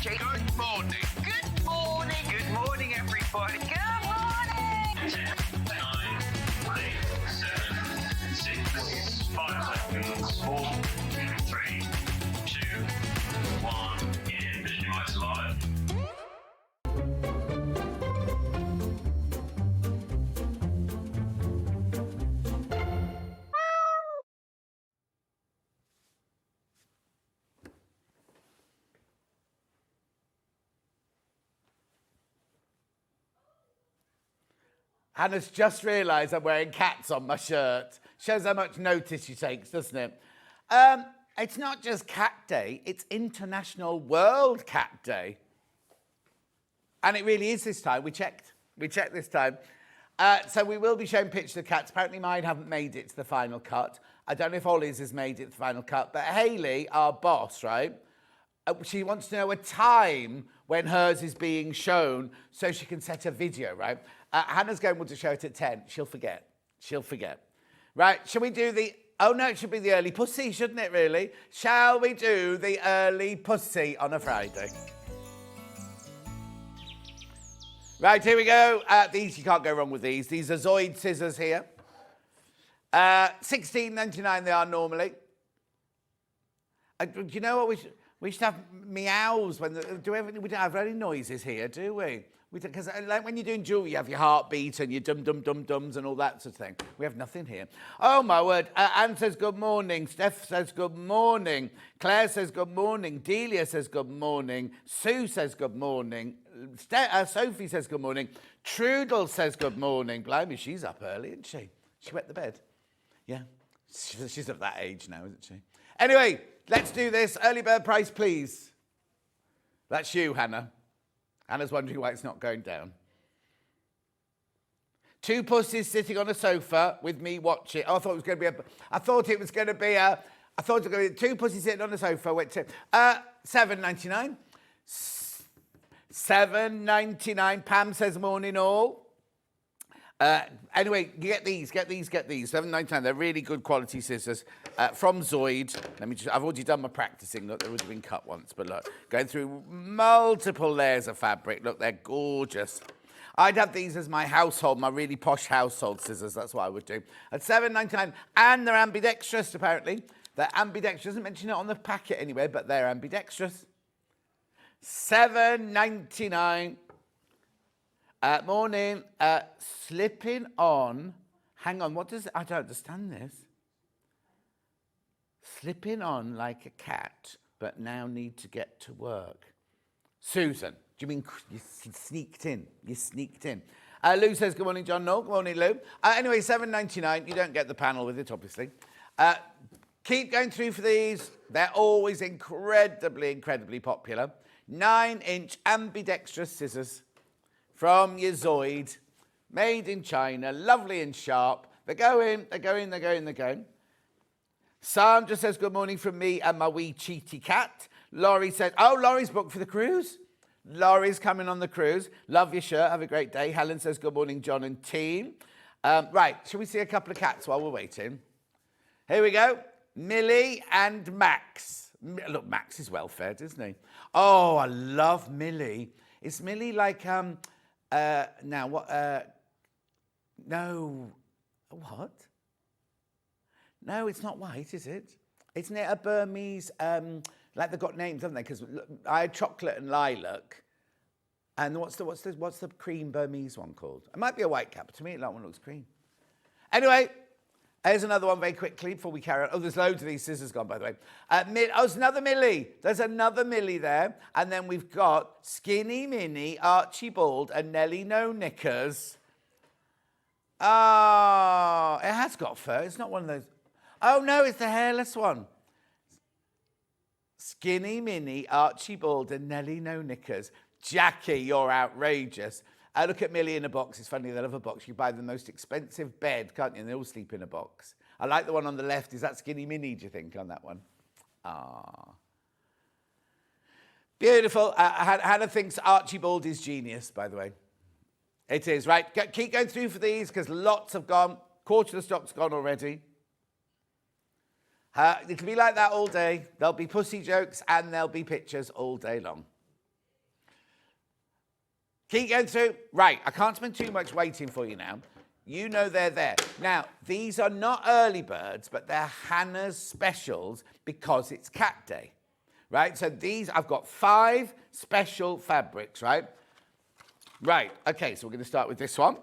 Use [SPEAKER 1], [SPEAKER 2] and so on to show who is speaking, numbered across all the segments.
[SPEAKER 1] Good morning. Good morning. Good morning, everybody. Good morning.
[SPEAKER 2] 10, 9, 8, 7, 6, 5 seconds, 4, 3, 2, 1. In Visualize Live.
[SPEAKER 3] Hannah's just realised I'm wearing cats on my shirt. Shows how much notice she takes, doesn't it? It's not just Cat Day, it's International World Cat Day. And it really is this time. We checked this time. So we will be showing pictures of cats. Apparently mine haven't made it to the final cut. I don't know if Ollie's has made it to the final cut. But Hayley, our boss, right? She wants to know a time when hers is being shown so she can set a video, right? Hannah's going to show it at 10. She'll forget. Right, shall we do the... Oh, no, it should be the early pussy, shouldn't it, really? Shall we do the early pussy on a Friday? Right, here we go. These, you can't go wrong with these. These are Zoid scissors here. $16.99 they are normally. Do you know what we should have meows when we don't have any noises here, do we? Because like when you're doing jewelry, you have your heartbeat and your dum-dums and all that sort of thing. We have nothing here. Oh, my word. Anne says good morning. Steph says good morning. Claire says good morning. Delia says good morning. Sue says good morning. Sophie says good morning. Trudel says good morning. Blimey, she's up early, isn't she? She wet the bed. Yeah. She's of that age now, isn't she? Anyway, let's do this. Early bird price, please. That's you, Hannah. Hannah's wondering why it's not going down. Two pussies sitting on a sofa with me watching. Oh, I thought it was going to be two pussies sitting on a sofa. Wait, $7.99. $7.99. Pam says morning all. Anyway, get these. $7.99. They're really good quality scissors from Zoid. I've already done my practicing. Look, they've already been cut once, but look, going through multiple layers of fabric. Look, they're gorgeous. I'd have these as my household, my really posh household scissors. That's what I would do. At $7.99, and they're ambidextrous, apparently. They're ambidextrous. Doesn't mention it on the packet anywhere, but they're ambidextrous. $7.99. Morning. Slipping on. Hang on. I don't understand this. Slipping on like a cat, but now need to get to work. Susan, do you mean you sneaked in? Lou says, good morning, John. No, good morning, Lou. Anyway, $7.99. You don't get the panel with it, obviously. Keep going through for these. They're always incredibly popular. 9-inch ambidextrous scissors. From your Zoid, made in China, lovely and sharp. They're going. Sandra says, good morning from me and my wee cheaty cat. Laurie said, Laurie's booked for the cruise. Laurie's coming on the cruise. Love your shirt. Have a great day. Helen says, good morning, John and team. Right, shall we see a couple of cats while we're waiting? Here we go. Millie and Max. Look, Max is well fed, isn't he? Oh, I love Millie. Is Millie like... now, what? No. What? No, it's not white, is it? Isn't it a Burmese, like they've got names, haven't they? Because I had chocolate and lilac. And what's the cream Burmese one called? It might be a white cat, but to me, that one looks cream. Anyway, here's another one very quickly before we carry on. Oh, there's loads of these scissors gone, by the way. There's another Millie. There's another Millie there. And then we've got Skinny Minnie, Archibald, and Nellie No Knickers. Oh, it has got fur. It's not one of those. Oh, no, it's the hairless one. Skinny Minnie, Archibald, and Nellie No Knickers. Jackie, you're outrageous. Look at Millie in a box. It's funny, they love a box. You buy the most expensive bed, can't you? And they all sleep in a box. I like the one on the left. Is that Skinny Minnie, do you think, on that one? Ah. Beautiful. Hannah thinks Archibald is genius, by the way. It is, right? Keep going through for these, because lots have gone. Quarter of the stock's gone already. It'll be like that all day. There'll be pussy jokes and there'll be pictures all day long. Keep going through. Right, I can't spend too much waiting for you now. You know they're there. Now, these are not early birds, but they're Hannah's specials because it's Cat Day, right? So these, I've got 5 special fabrics, right? Right, okay, so we're going to start with this one.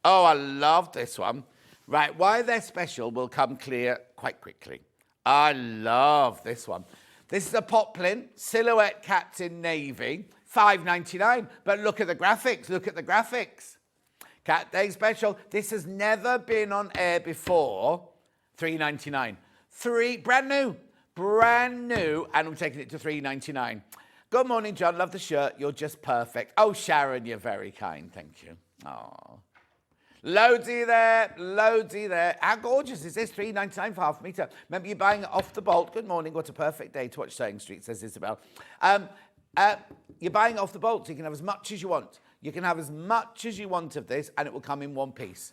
[SPEAKER 3] Oh, I love this one. Right, why they're special will come clear quite quickly. I love this one. This is a poplin, silhouette cats in navy, $5.99. But look at the graphics, look at the graphics. Cat Day special. This has never been on air before. $3.99. Brand new, and I'm taking it to $3.99. Good morning, John. Love the shirt. You're just perfect. Oh, Sharon, you're very kind. Thank you. Oh, loadsy there, loadsy there. How gorgeous is this? $3.99 for half a metre. Remember, you're buying it off the bolt. Good morning. What a perfect day to watch Sewing Street, says Isabel. You're buying it off the bolt, so you can have as much as you want. You can have as much as you want of this, and it will come in one piece.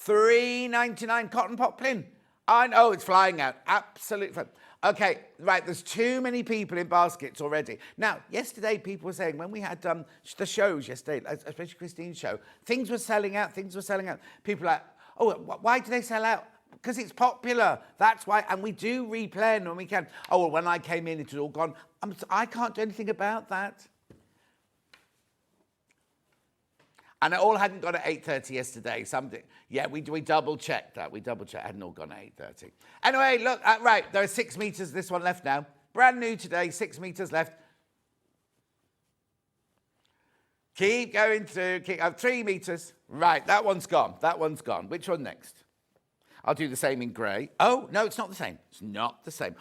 [SPEAKER 3] $3.99 cotton poplin. I know it's flying out. Absolutely fine. Okay, right, there's too many people in baskets already. Now, yesterday people were saying, when we had the shows yesterday, especially Christine's show, things were selling out. People were like, oh, why do they sell out? Because it's popular. That's why. And we do replay when we can. Oh, well, when I came in, it was all gone. I can't do anything about that. And it all hadn't gone at 8:30 yesterday. Yeah, we double-checked that. We double-checked. It hadn't all gone at 8:30. Anyway, look, right, there are 6 meters, this one left now. Brand new today, 6 meters left. Keep going through, 3 meters. Right, that one's gone. Which one next? I'll do the same in grey. Oh, no, it's not the same. It's not the same.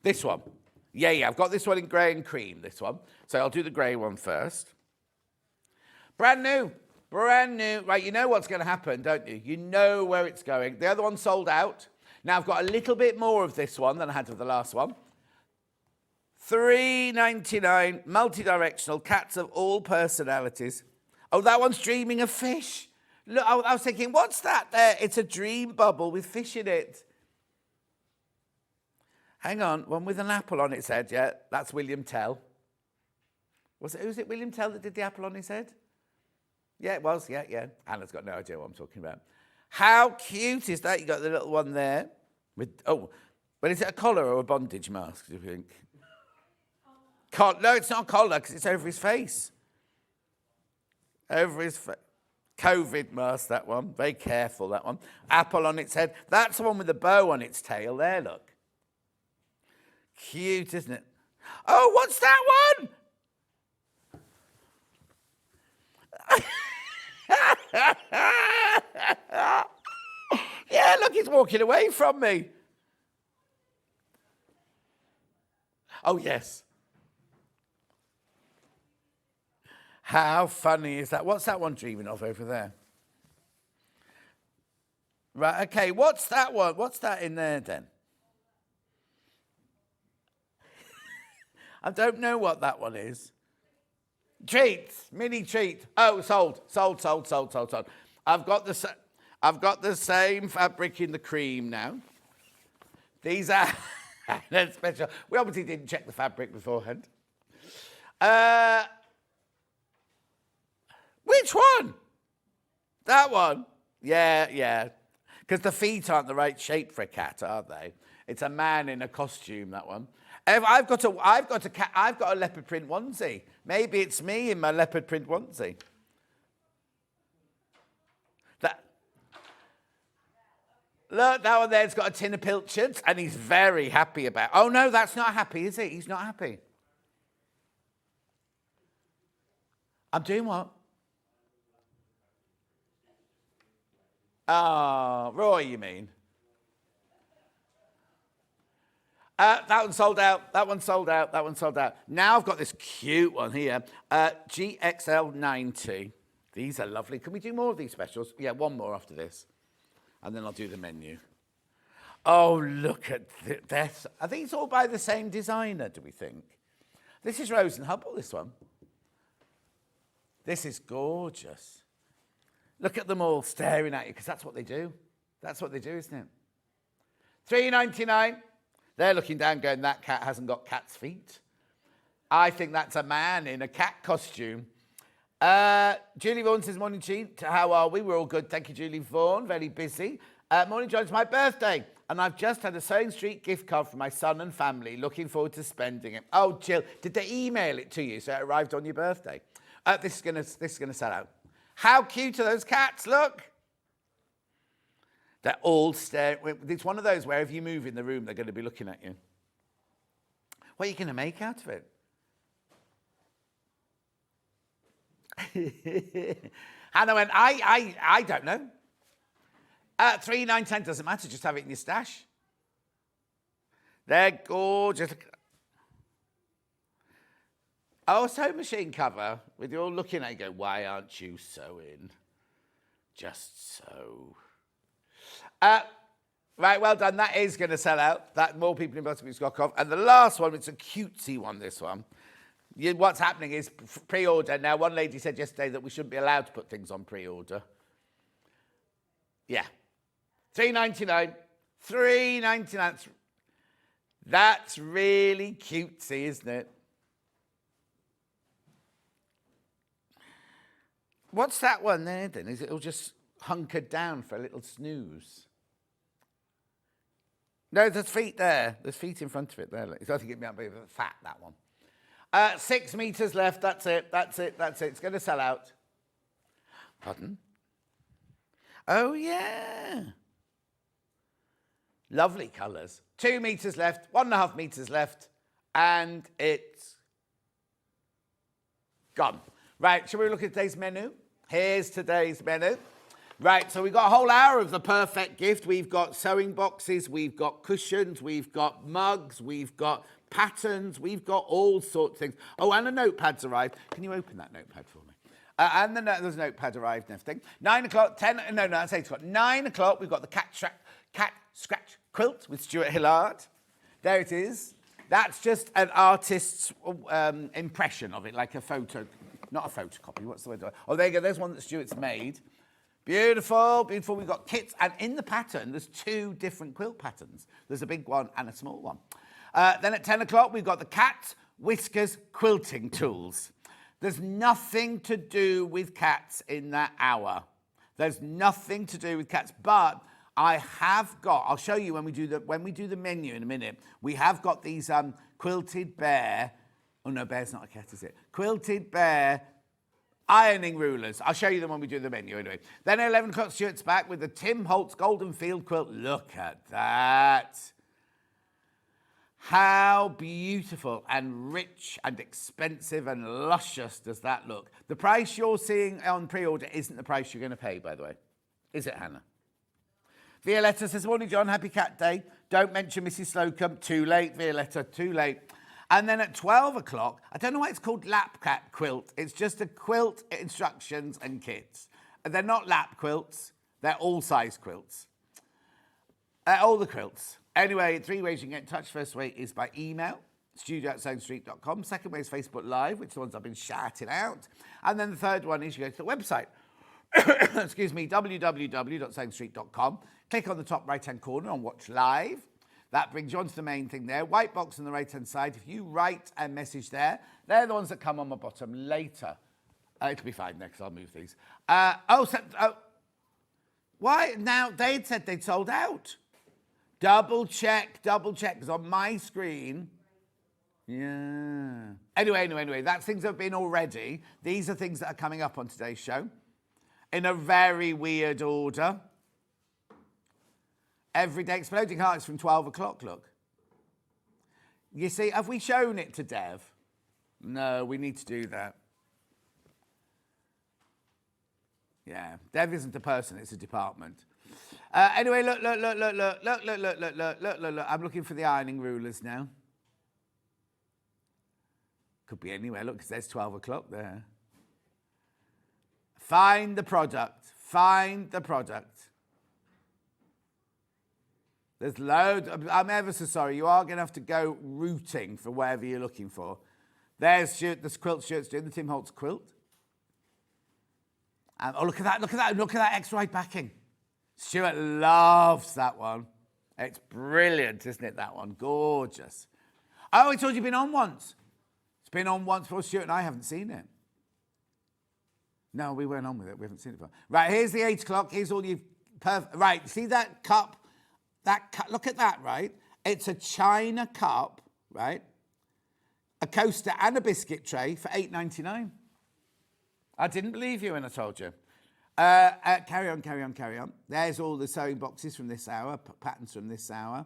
[SPEAKER 3] This one. Yeah, I've got this one in grey and cream, this one. So I'll do the grey one first. Brand new. Right, you know what's going to happen, don't you? You know where it's going. The other one sold out. Now I've got a little bit more of this one than I had of the last one. $3.99, multi-directional, cats of all personalities. Oh, that one's dreaming of fish. Look, I was thinking, what's that there? It's a dream bubble with fish in it. Hang on, one with an apple on its head, yeah, that's William Tell. Was it William Tell that did the apple on his head? Yeah, it was, yeah. Hannah's got no idea what I'm talking about. How cute is that? You got the little one there. But is it a collar or a bondage mask, do you think? No, it's not a collar, because it's over his face. Over his face. COVID mask, that one. Very careful, that one. Apple on its head. That's the one with the bow on its tail there, look. Cute, isn't it? Oh, what's that one? Yeah, look, he's walking away from me. Oh, yes. How funny is that? What's that one dreaming of over there? Right, okay, what's that one? What's that in there then? I don't know what that one is. Treats, mini treat. Oh, sold. I've got the same fabric in the cream now. These are special. We obviously didn't check the fabric beforehand. Which one? That one? Yeah. Because the feet aren't the right shape for a cat, are they? It's a man in a costume, that one. I've got a leopard print onesie. Maybe it's me in my leopard print onesie. Look, that one there's got a tin of pilchards, and he's very happy about. Oh no, that's not happy, is it? He's not happy. I'm doing what? Oh, Roy, you mean? That one sold out. That one sold out. Now I've got this cute one here. GXL90. These are lovely. Can we do more of these specials? Yeah, one more after this. And then I'll do the menu. Oh, look at this. Are these all by the same designer, do we think? This is Rose and Hubble, this one. This is gorgeous. Look at them all staring at you, because that's what they do. That's what they do, isn't it? $3.99. They're looking down going, that cat hasn't got cat's feet. I think that's a man in a cat costume. Julie Vaughan says, morning, Cheat. How are we? We're all good. Thank you, Julie Vaughan. Very busy. Morning, John. It's my birthday. And I've just had a Sewing Street gift card for my son and family. Looking forward to spending it. Oh, Jill, did they email it to you so it arrived on your birthday? This is gonna sell out. How cute are those cats? Look. They're all staring. It's one of those where if you move in the room, they're going to be looking at you. What are you going to make out of it? Hannah went, I don't know. 3, 9, 10 doesn't matter. Just have it in your stash. They're gorgeous. Oh, a sewing machine cover with you all looking at you go, why aren't you sewing? Just sew. Right, well done. That is going to sell out. That more people in Butterbee's got off. And the last one, it's a cutesy one, this one. What's happening is pre-order. Now, one lady said yesterday that we shouldn't be allowed to put things on pre-order. Yeah. $3.99. $3.99. That's really cutesy, isn't it? What's that one there, then? Is it all just hunkered down for a little snooze? No, there's feet there. There's feet in front of it there. It's going to get me up a bit fat, that one. 6 meters left. That's it. That's it. That's it. It's going to sell out. Pardon? Oh, yeah. Lovely colours. 2 meters left. 1.5 meters left. And it's gone. Right, shall we look at today's menu? Here's today's menu. Right, so we've got a whole hour of the Purrrfect Gift. We've got sewing boxes, we've got cushions, we've got mugs, we've got patterns, we've got all sorts of things. Oh, and a notepad's arrived. Can you open that notepad for me? And then there's a notepad arrived and everything. 9 o'clock, 10, no, that's 8 o'clock. 9 o'clock, we've got the Cat Scratch Quilt with Stuart Hillard. There it is. That's just an artist's impression of it, like a photo, not a photocopy, what's the word? Oh, there you go, there's one that Stuart's made. Beautiful, beautiful. We've got kits, and in the pattern, there's 2 different quilt patterns. There's a big one and a small one. Then at 10 o'clock, we've got the Cat Whiskers quilting tools. There's nothing to do with cats in that hour. There's nothing to do with cats, but I have got, I'll show you when we do the menu in a minute, we have got these quilted bear, oh no, bear's not a cat, is it? Quilted bear ironing rulers. I'll show you them when we do the menu anyway. Then at 11 o'clock, Stuart's back with the Tim Holtz Golden Field quilt. Look at that. How beautiful and rich and expensive and luscious does that look? The price you're seeing on pre-order isn't the price you're going to pay, by the way. Is it, Hannah? Violetta says, morning, John. Happy Cat Day. Don't mention Mrs. Slocum. Too late, Violetta. Too late. And then at 12 o'clock, I don't know why it's called Lap Cat Quilt. It's just a quilt, instructions and kits. They're not lap quilts. They're all-size quilts. All the quilts. Anyway, 3 ways you can get in touch. First way is by email, studio@sewingstreet.com. Second way is Facebook Live, which is the ones I've been shouting out. And then the third one is you go to the website, excuse me, www.sewingstreet.com. Click on the top right-hand corner on Watch Live. That brings you onto the main thing there. White box on the right-hand side. If you write a message there, they're the ones that come on the bottom later. It'll be fine next. I'll move these. Why? Now, they'd said they'd sold out. Double check, because on my screen... Yeah. Anyway, that's things that have been already. These are things that are coming up on today's show. In a very weird order. Everyday Exploding Hearts from 12 o'clock, look. You see, have we shown it to Dev? No, we need to do that. Yeah, Dev isn't a person, it's a department. Anyway, look. I'm looking for the ironing rulers now. Could be anywhere, look, because there's 12 o'clock there. Find the product. There's loads. I'm ever so sorry. You are going to have to go rooting for whatever you're looking for. There's the quilt Stuart's doing, the Tim Holtz quilt. Oh, look at that X-ride backing. Stuart loves that one. It's brilliant, isn't it, that one? Gorgeous. Oh, it's already been on once. It's been on once before. Stuart and I haven't seen it. No, we weren't on with it. We haven't seen it before. Right, here's the 8 o'clock. Here's all you... Right, see that cup? Look at that, right? It's a china cup, right? A coaster and a biscuit tray for $8.99. I didn't believe you when I told you. Carry on. There's all the sewing boxes from this hour, patterns from this hour.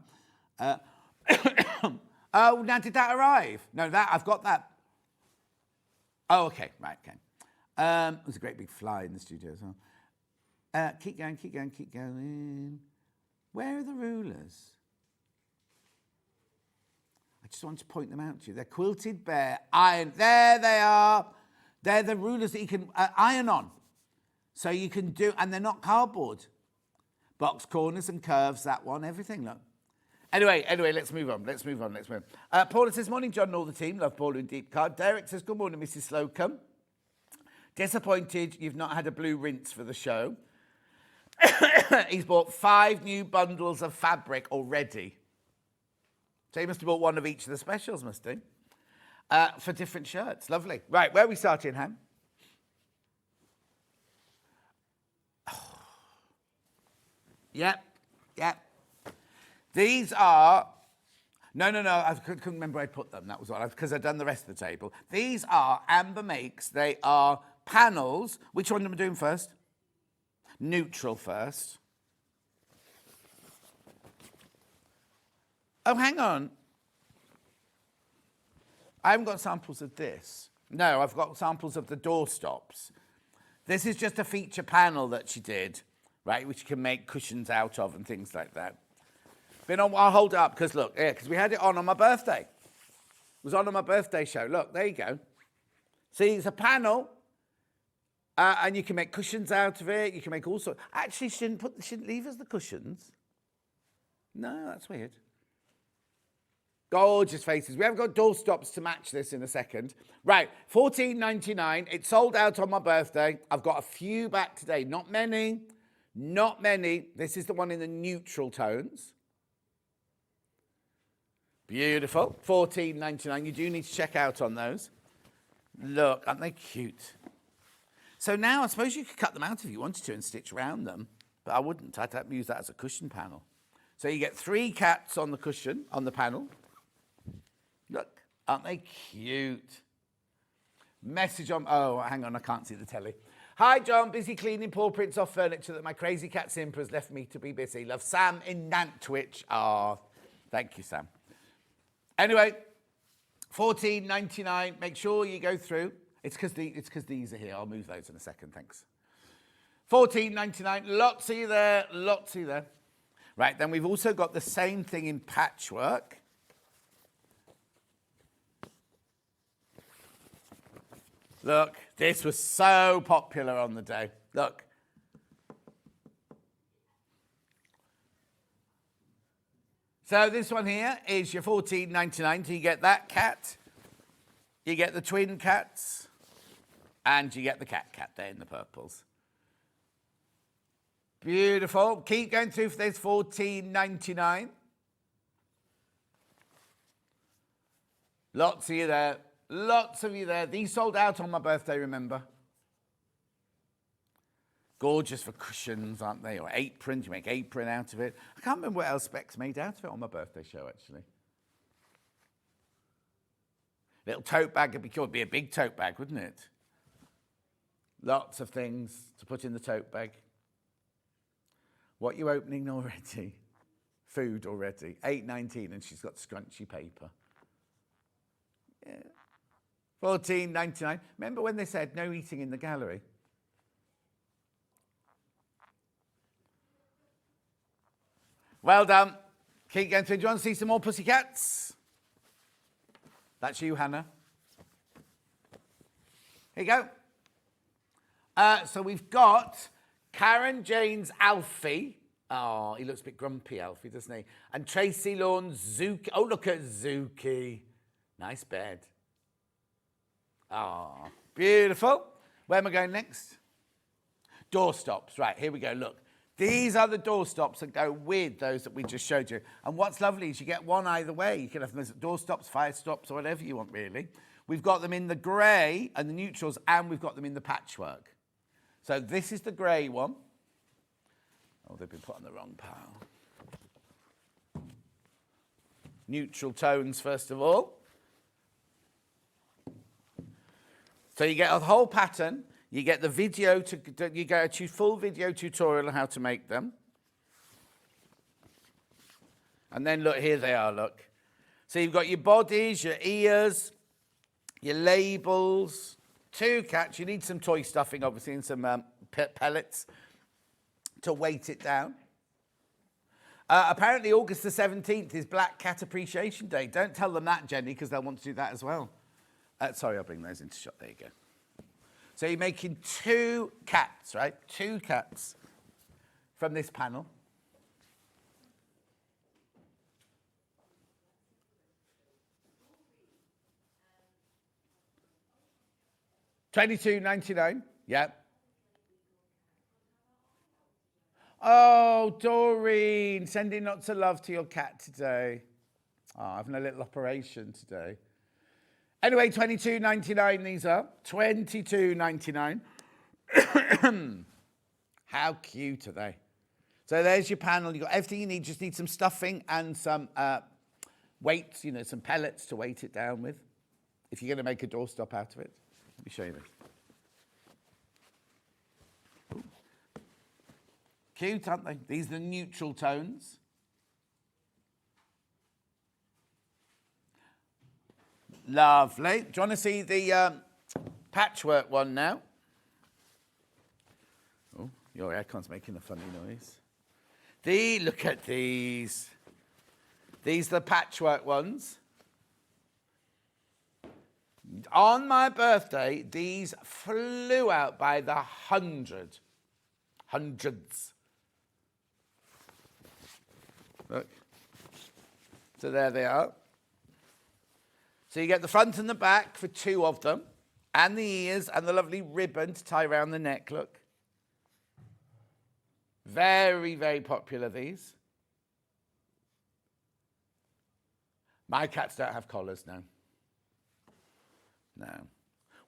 [SPEAKER 3] Oh, now did that arrive? No, I've got that. Oh, okay, right, okay. There's a great big fly in the studio as well. Keep going. Where are the rulers? I just want to point them out to you. They're quilted bare, iron. There they are. They're the rulers that you can iron on. So you can do, and they're not cardboard. Box corners and curves, that one, everything, look. Anyway, let's move on. Paula says, morning, John and all the team. Love Paula and Deep Card. Derek says, good morning, Mrs. Slocum. Disappointed you've not had a blue rinse for the show. He's bought 5 new bundles of fabric already. So he must have bought one of each of the specials, must he? For different shirts. Lovely. Right, where are we starting, Han? Yep. These are... No, I couldn't remember where I put them. That was all, because I'd done the rest of the table. These are Amber Makes. They are panels. Which one am I doing first? Neutral first. Oh, hang on. I haven't got samples of this. No, I've got samples of the doorstops. This is just a feature panel that she did, right, which you can make cushions out of and things like that. I'll hold it up, because look, because we had it on my birthday. It was on my birthday show. Look, there you go. See, it's a panel, and you can make cushions out of it. You can make all sorts. Actually, she didn't leave us the cushions. No, that's weird. Gorgeous faces. We haven't got doorstops to match this in a second. Right, $14.99. It sold out on my birthday. I've got a few back today. Not many. This is the one in the neutral tones. Beautiful. $14.99. You do need to check out on those. Look, aren't they cute? So now I suppose you could cut them out if you wanted to and stitch around them, but I wouldn't. I'd use that as a cushion panel. So you get 3 cats on the cushion, on the panel. Look, aren't they cute? Message on... Oh, hang on, I can't see the telly. Hi, John. Busy cleaning paw prints off furniture that my crazy cat Simper has left me to be busy. Love, Sam in Nantwich. Ah, thank you, Sam. Anyway, $14.99. Make sure you go through. It's because these are here. I'll move those in a second, thanks. $14.99. Lots of you there. Right, then we've also got the same thing in patchwork. Look, this was so popular on the day. Look. So this one here is your $14.99. So you get that cat, you get the twin cats, and you get the cat there in the purples. Beautiful. Keep going through for this $14.99. Lots of you there. These sold out on my birthday, remember? Gorgeous for cushions, aren't they? Or aprons, you make apron out of it. I can't remember what else Specs made out of it on my birthday show, actually. Little tote bag would be a big tote bag, wouldn't it? Lots of things to put in the tote bag. What are you opening already? Food already. $8.19, and she's got scrunchy paper. Yeah. $14.99. Remember when they said no eating in the gallery? Well done. Keep going through. Do you want to see some more pussycats? That's you, Hannah. Here you go. So we've got Karen Jane's Alfie. Oh, he looks a bit grumpy, Alfie, doesn't he? And Tracy Lawn's Zuki. Oh, look at Zuki. Nice bed. Oh, beautiful. Where am I going next? Doorstops. Right, here we go. Look. These are the doorstops that go with those that we just showed you. And what's lovely is you get one either way. You can have them as doorstops, fire stops, or whatever you want, really. We've got them in the grey and the neutrals, and we've got them in the patchwork. So this is the grey one. Oh, they've been put on the wrong pile. Neutral tones, first of all. So you get a whole pattern. You get the video, you get a full video tutorial on how to make them. And then look, here they are, look. So you've got your bodies, your ears, your labels, 2 cats. You need some toy stuffing, obviously, and some pellets to weight it down. Apparently, August the 17th is Black Cat Appreciation Day. Don't tell them that, Jenny, because they'll want to do that as well. Sorry, I'll bring those into shot. There you go. So you're making 2 cats, right? 2 cats from this panel. $22.99. Yeah. Oh, Doreen, sending lots of love to your cat today. Oh, having a little operation today. Anyway, $22.99 these are. $22.99. How cute are they? So there's your panel. You've got everything you need. Just need some stuffing and some weights, you know, some pellets to weight it down with. If you're going to make a doorstop out of it. Let me show you this. Ooh. Cute, aren't they? These are the neutral tones. Lovely. Do you want to see the patchwork one now? Oh, your aircon's making a funny noise. Look at these. These are the patchwork ones. On my birthday, these flew out by the hundreds. Look. So there they are. So you get the front and the back for 2 of them, and the ears, and the lovely ribbon to tie around the neck, look. Very, very popular, these. My cats don't have collars now. No.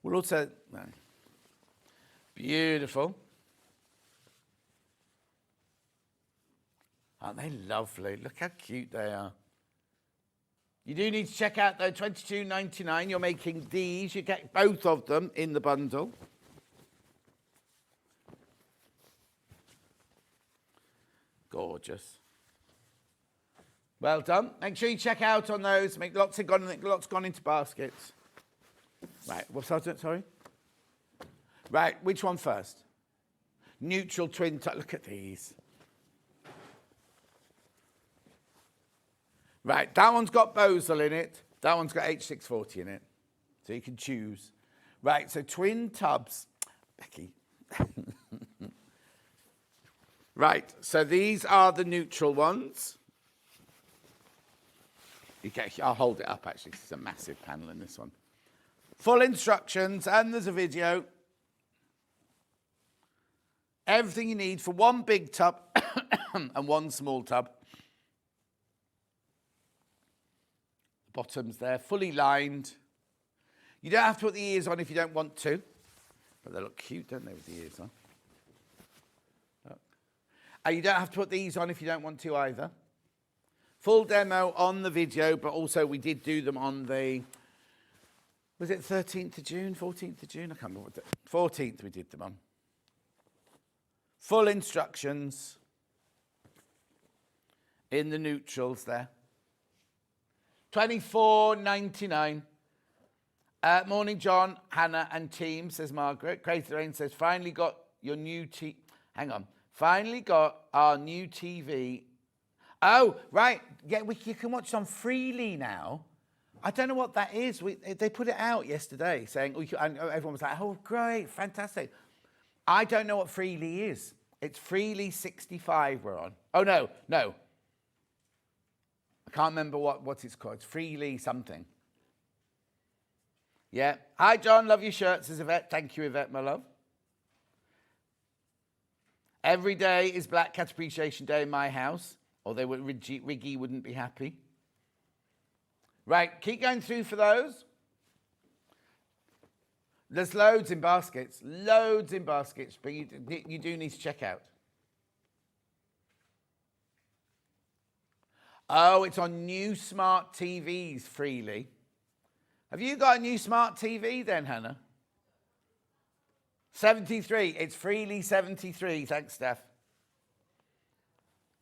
[SPEAKER 3] Well, also, no. Beautiful. Aren't they lovely? Look how cute they are. You do need to check out, though, $22.99. You're making these. You get both of them in the bundle. Gorgeous. Well done. Make sure you check out on those. Lots gone into baskets. Right, what's that? Sorry? Right, which one first? Neutral twin. Look at these. Right, that one's got Bosel in it. That one's got H640 in it. So you can choose. Right, so twin tubs. Becky. Right, so these are the neutral ones. I'll hold it up, actually, because it's a massive panel in this one. Full instructions, and there's a video. Everything you need for one big tub and one small tub. Bottoms there, fully lined. You don't have to put the ears on if you don't want to, but they look cute, don't they, with the ears on? Look. And you don't have to put these on if you don't want to either. Full demo on the video, but also we did do them on the, was it 13th of June, 14th of June? I can't remember what day. 14th we did them on. Full instructions in the neutrals there. $24.99. Morning, John, Hannah, and team, says Margaret. Crazy Rain says, finally got your new hang on. Finally got our new TV. Oh, right. Yeah, you can watch it on Freely now. I don't know what that is. They put it out yesterday saying, and everyone was like, oh, great, fantastic. I don't know what Freely is. It's Freely 65 we're on. Oh, no. I can't remember what it's called. It's Freely something. Yeah. Hi, John. Love your shirt, says Yvette. Thank you, Yvette, my love. Every day is Black Cat Appreciation Day in my house, or Riggy wouldn't be happy. Right, keep going through for those. There's loads in baskets, but you do need to check out. Oh, it's on new smart TVs freely. Have you got a new smart TV then, Hannah? 73. It's freely 73. Thanks, Steph.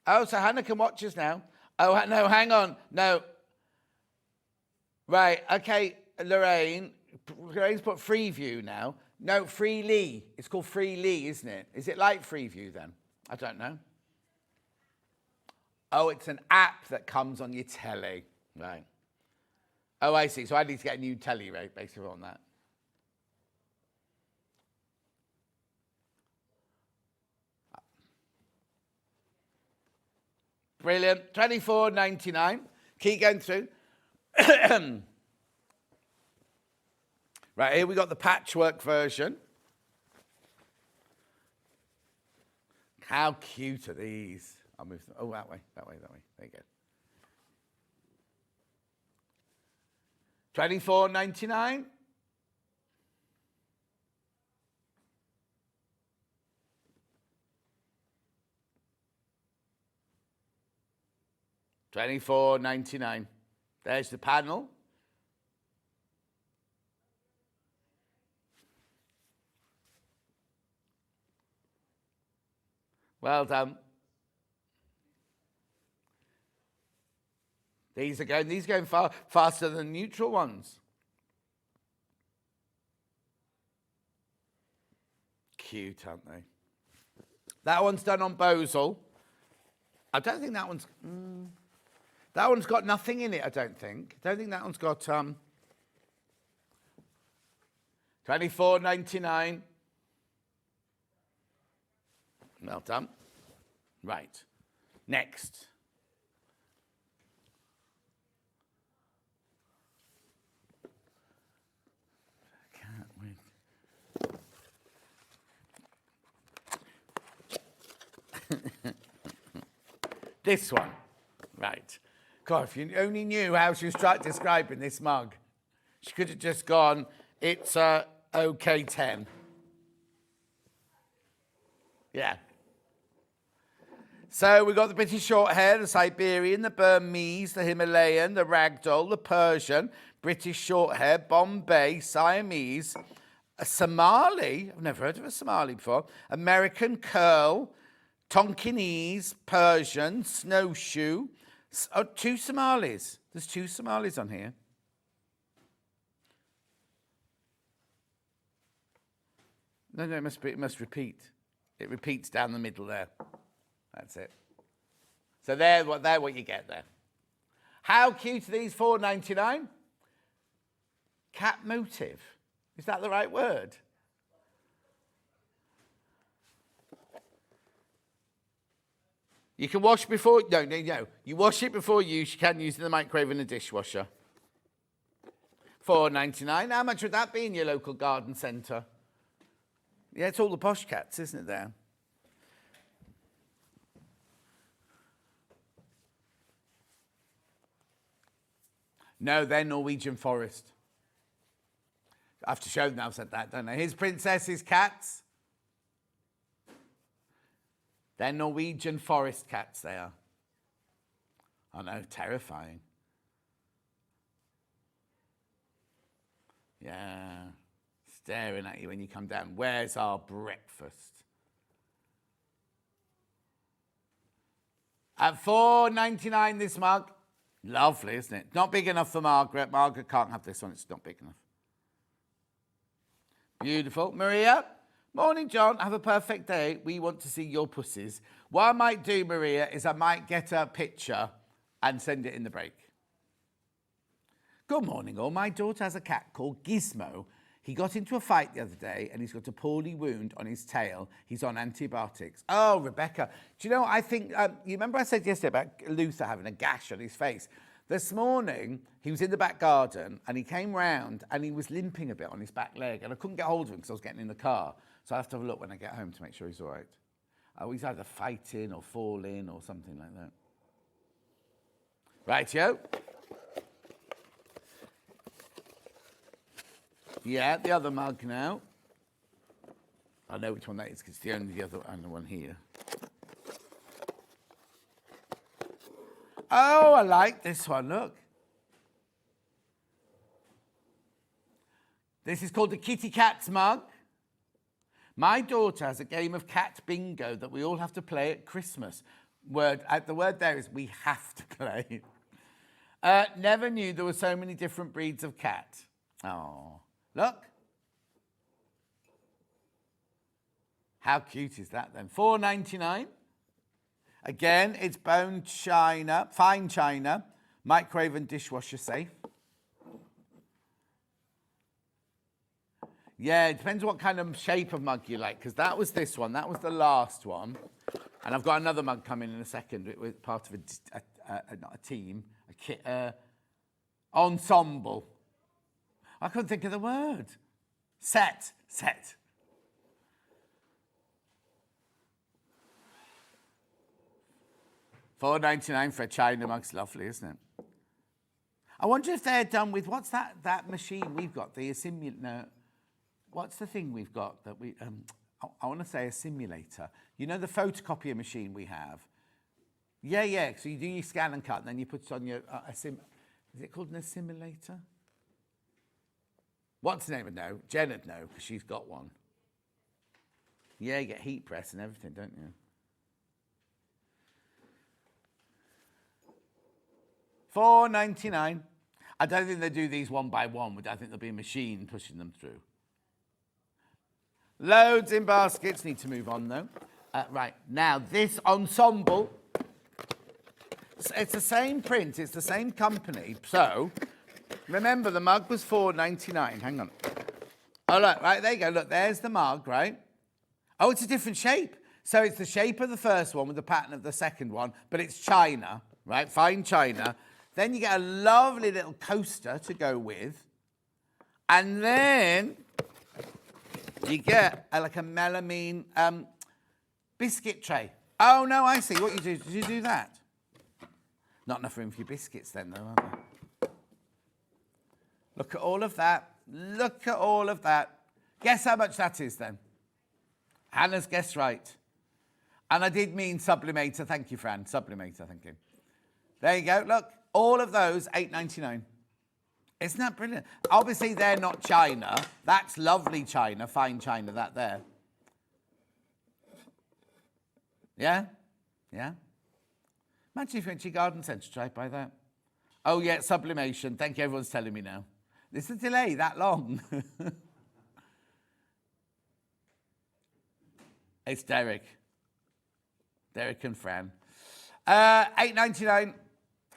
[SPEAKER 3] Oh, so Hannah can watch us now. Oh, no, hang on. No. Right, okay, Lorraine's put Freeview now. No, Freely. It's called Freely, isn't it? Is it like Freeview then? I don't know. Oh, it's an app that comes on your telly. Right. Oh, I see. So I need to get a new telly, right, basically on that. Brilliant. $24.99. Keep going through. Right, here we got the patchwork version. How cute are these? I'll move them. Oh, that way. There you go. $24.99. $24.99. There's the panel. Well done. These are going far faster than neutral ones. Cute, aren't they? That one's done on Bosel. I don't think that one's... that one's got nothing in it, I don't think. I don't think that one's got... $24.99. Well done. Right. Next. This one. Right. God, if you only knew how she was describing this mug, she could have just gone, it's OK 10. Yeah. So we've got the British Shorthair, the Siberian, the Burmese, the Himalayan, the Ragdoll, the Persian, British Shorthair, Bombay, Siamese, a Somali, I've never heard of a Somali before, American Curl, Tonkinese, Persian, Snowshoe, two Somalis. There's two Somalis on here. No, it must repeat. It repeats down the middle there. That's it. So they're what you get there. How cute are these? $4.99. Cat motif. Is that the right word? You can wash before... No. You wash it before use. You can use it in the microwave and the dishwasher. $4.99. How much would that be in your local garden centre? Yeah, it's all the posh cats, isn't it, there? No, they're Norwegian forest. I have to show them I've said that, don't I? Here's Princess's cats. They're Norwegian forest cats, they are. I know, terrifying. Yeah, staring at you when you come down. Where's our breakfast? At $4.99 this mug. Lovely, isn't it? Not big enough for Margaret. Margaret can't have this one. It's not big enough. Beautiful. Maria? Morning, John. Have a perfect day. We want to see your pussies. What I might do, Maria, is I might get a picture and send it in the break. Good morning, all. My daughter has a cat called Gizmo. He got into a fight the other day and he's got a poorly wound on his tail. He's on antibiotics. Oh, Rebecca. Do you know, I think, you remember I said yesterday about Luther having a gash on his face? This morning, he was in the back garden and he came round and he was limping a bit on his back leg and I couldn't get hold of him because I was getting in the car. So I have to have a look when I get home to make sure he's all right. Oh, he's either fighting or falling or something like that. Rightio. Yeah, the other mug now. I know which one that is because it's the only other one here. Oh, I like this one, look. This is called the Kitty Cat's mug. My daughter has a game of cat bingo that we all have to play at Christmas. The word there is we have to play. Never knew there were so many different breeds of cat. Oh, look. How cute is that then? $4.99. Again, it's bone china, fine china, microwave and dishwasher safe. Yeah, it depends what kind of shape of mug you like, because that was this one. That was the last one. And I've got another mug coming in a second. It was part of not a team, a kit, ensemble. I couldn't think of the word. Set. $4.99 for a china mug's lovely, isn't it? I wonder if they're done with, what's that machine we've got, the simulator. What's the thing we've got that we, I want to say a simulator. You know the photocopier machine we have? Yeah. So you do your scan and cut, and then you put it on your, is it called an simulator? What's the name of no? Jen would know, because she's got one. Yeah, you get heat press and everything, don't you? $4.99. I don't think they do these one by one. I think there'll be a machine pushing them through. Loads in baskets. Need to move on, though. Right, now this ensemble, it's the same print. It's the same company. So, remember, the mug was $4.99. Hang on. Oh, look, right, there you go. Look, there's the mug, right? Oh, it's a different shape. So it's the shape of the first one with the pattern of the second one, but it's china, right? Fine china. Then you get a lovely little coaster to go with. And then you get like a melamine biscuit tray. Oh, no, I see. What you do, did you do that? Not enough room for your biscuits then, though, are there? Look at all of that. Look at all of that. Guess how much that is then? Hannah's guessed right. And I did mean sublimator. Thank you, Fran. Sublimator, thank you. There you go. Look. All of those, $8.99. Isn't that brilliant? Obviously, they're not china. That's lovely china, fine china, that there. Yeah? Imagine if you went to your garden centre, try to buy that. Oh, yeah, sublimation. Thank you, everyone's telling me now. There's a delay that long. It's Derek. Derek and Fran. $8.99.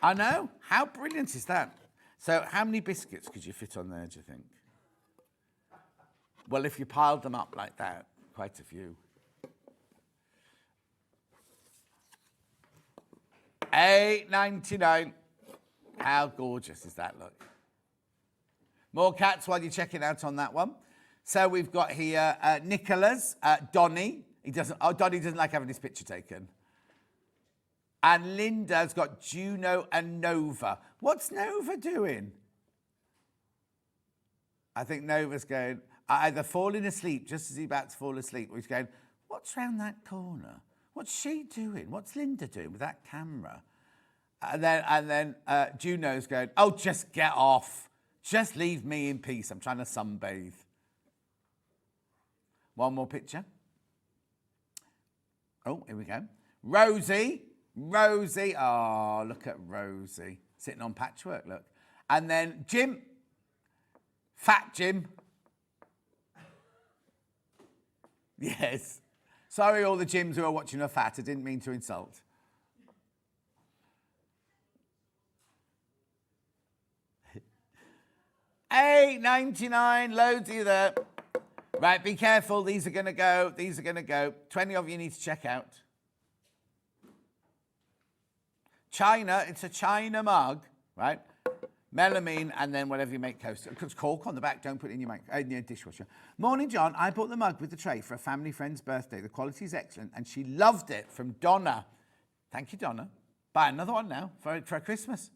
[SPEAKER 3] I know. How brilliant is that? So how many biscuits could you fit on there, do you think? Well, if you piled them up like that, quite a few. $8.99. How gorgeous does that look? More cats while you're checking out on that one. So we've got here Nicholas, Donnie. Donnie doesn't like having his picture taken. And Linda's got Juno and Nova. What's Nova doing? I think Nova's going, either falling asleep just as he's about to fall asleep, or he's going, what's round that corner? What's she doing? What's Linda doing with that camera? And then Juno's going, oh, just get off. Just leave me in peace. I'm trying to sunbathe. One more picture. Oh, here we go. Rosie, oh, look at Rosie, sitting on patchwork, look. And then Jim, Fat Jim. Yes. Sorry, all the Jims who are watching are fat, I didn't mean to insult. $8.99, loads of you there. Right, be careful, these are going to go. 20 of you need to check out. China, it's a china mug, right? Melamine, and then whatever you make coaster. It's cork on the back, don't put it in your dishwasher. Morning, John. I bought the mug with the tray for a family friend's birthday. The quality is excellent, and she loved it. From Donna. Thank you, Donna. Buy another one now for Christmas.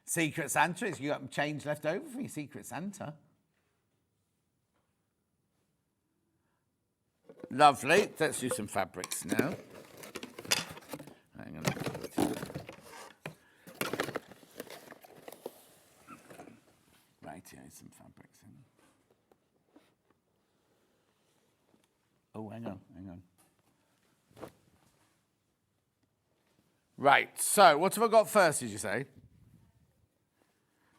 [SPEAKER 3] Secret Santa is you got change left over for your Secret Santa. Lovely. Let's do some fabrics now. Hang on. Right, here, some fabrics in. Oh, hang on. Right, so what have I got first, did you say?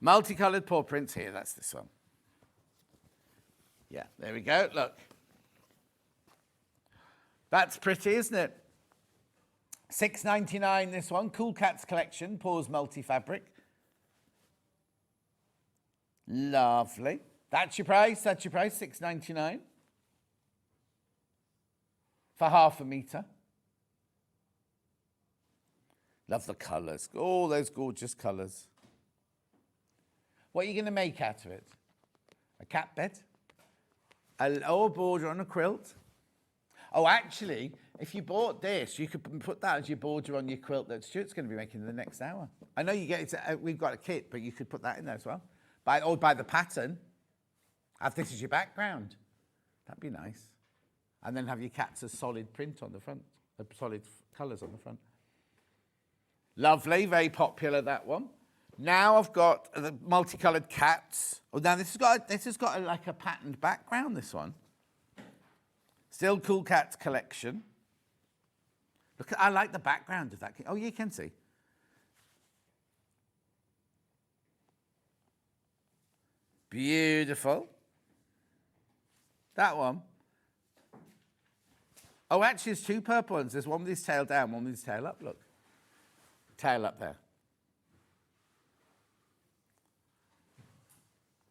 [SPEAKER 3] Multicoloured paw prints here, that's this one. Yeah, there we go, look. That's pretty, isn't it? $6.99 this one, Cool Cats Collection, Paws Multi-Fabric. Lovely. That's your price, $6.99. For half a metre. Love the colours. Oh, those gorgeous colours. What are you going to make out of it? A cat bed? A lower border on a quilt? Oh, actually, if you bought this, you could put that as your border on your quilt that Stuart's going to be making in the next hour. I know you get it. We've got a kit, but you could put that in there as well. Or by the pattern. Have this as your background. That'd be nice. And then have your cats as solid print on the front, solid colours on the front. Lovely, very popular, that one. Now I've got the multicoloured cats. Oh, now this has got like a patterned background, this one. Still Cool Cats Collection. Look, I like the background of that. Oh, you can see. Beautiful. That one. Oh, actually, there's two purple ones. There's one with his tail down, one with his tail up. Look. Tail up there.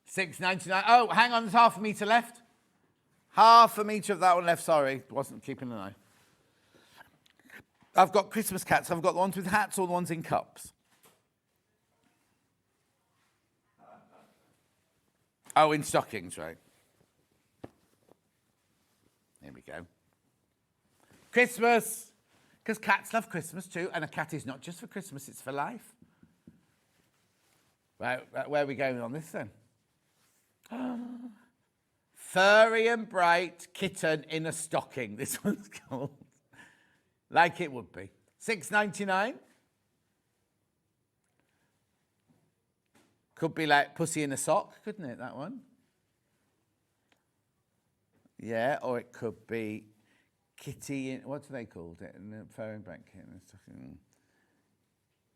[SPEAKER 3] $6.99. Oh, hang on, there's half a metre left. Half a metre of that one left, sorry. Wasn't keeping an eye. I've got Christmas cats. I've got the ones with hats or the ones in cups. Oh, in stockings, right. Here we go. Christmas. Because cats love Christmas too, and a cat is not just for Christmas, it's for life. Right, where are we going on this then? Furry and bright kitten in a stocking. This one's called. Like it would be. $6.99. Could be like Pussy in a Sock, couldn't it, that one? Yeah, or it could be Kitty in, what do they called it? Furry and bright kitten in a stocking.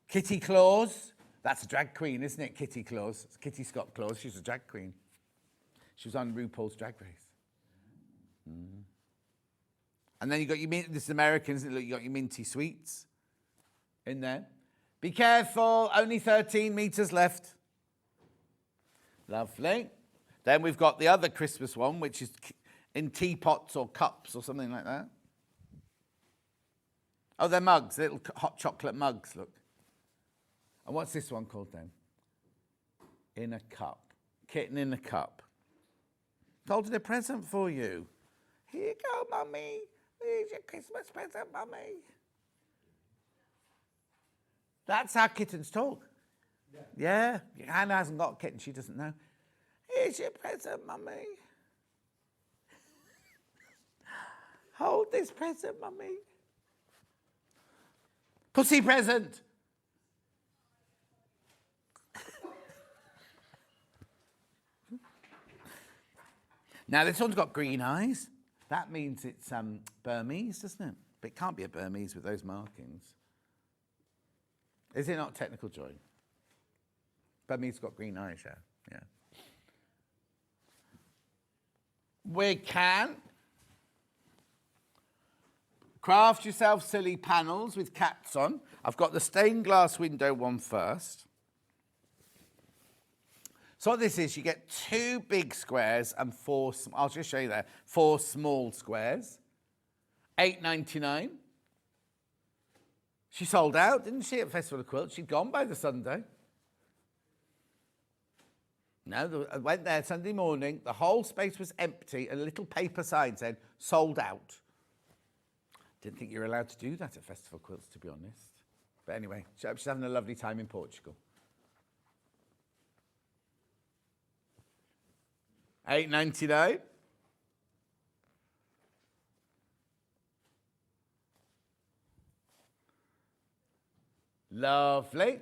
[SPEAKER 3] Kitty Claus. That's a drag queen, isn't it? Kitty Claus. It's Kitty Scott Claus. She's a drag queen. She was on RuPaul's Drag Race. Mm. And then you got your, this is American, isn't it? Look, you got your minty sweets in there. Be careful, only 13 metres left. Lovely. Then we've got the other Christmas one, which is in teapots or cups or something like that. Oh, they're mugs, little hot chocolate mugs, look. And what's this one called then? In a cup. Kitten in a cup. Told a present for you. Here you go, Mummy. Here's your Christmas present, Mummy. That's how kittens talk. Yeah. Hannah hasn't got a kitten, she doesn't know. Here's your present, Mummy. Hold this present, Mummy. Pussy present. Now, this one's got green eyes. That means it's Burmese, doesn't it? But it can't be a Burmese with those markings. Is it not technical, Joy? Burmese got green eyes, yeah. We can craft yourself silly panels with cats on. I've got the stained glass window one first. So what this is, you get 2 big squares and 4, I'll just show you there, 4 small squares. $8.99. She sold out, didn't she, at Festival of Quilts? She'd gone by the Sunday. No, I went there Sunday morning, the whole space was empty, and a little paper sign said, sold out. Didn't think you were allowed to do that at Festival of Quilts, to be honest. But anyway, she's having a lovely time in Portugal. $8.99. Lovely.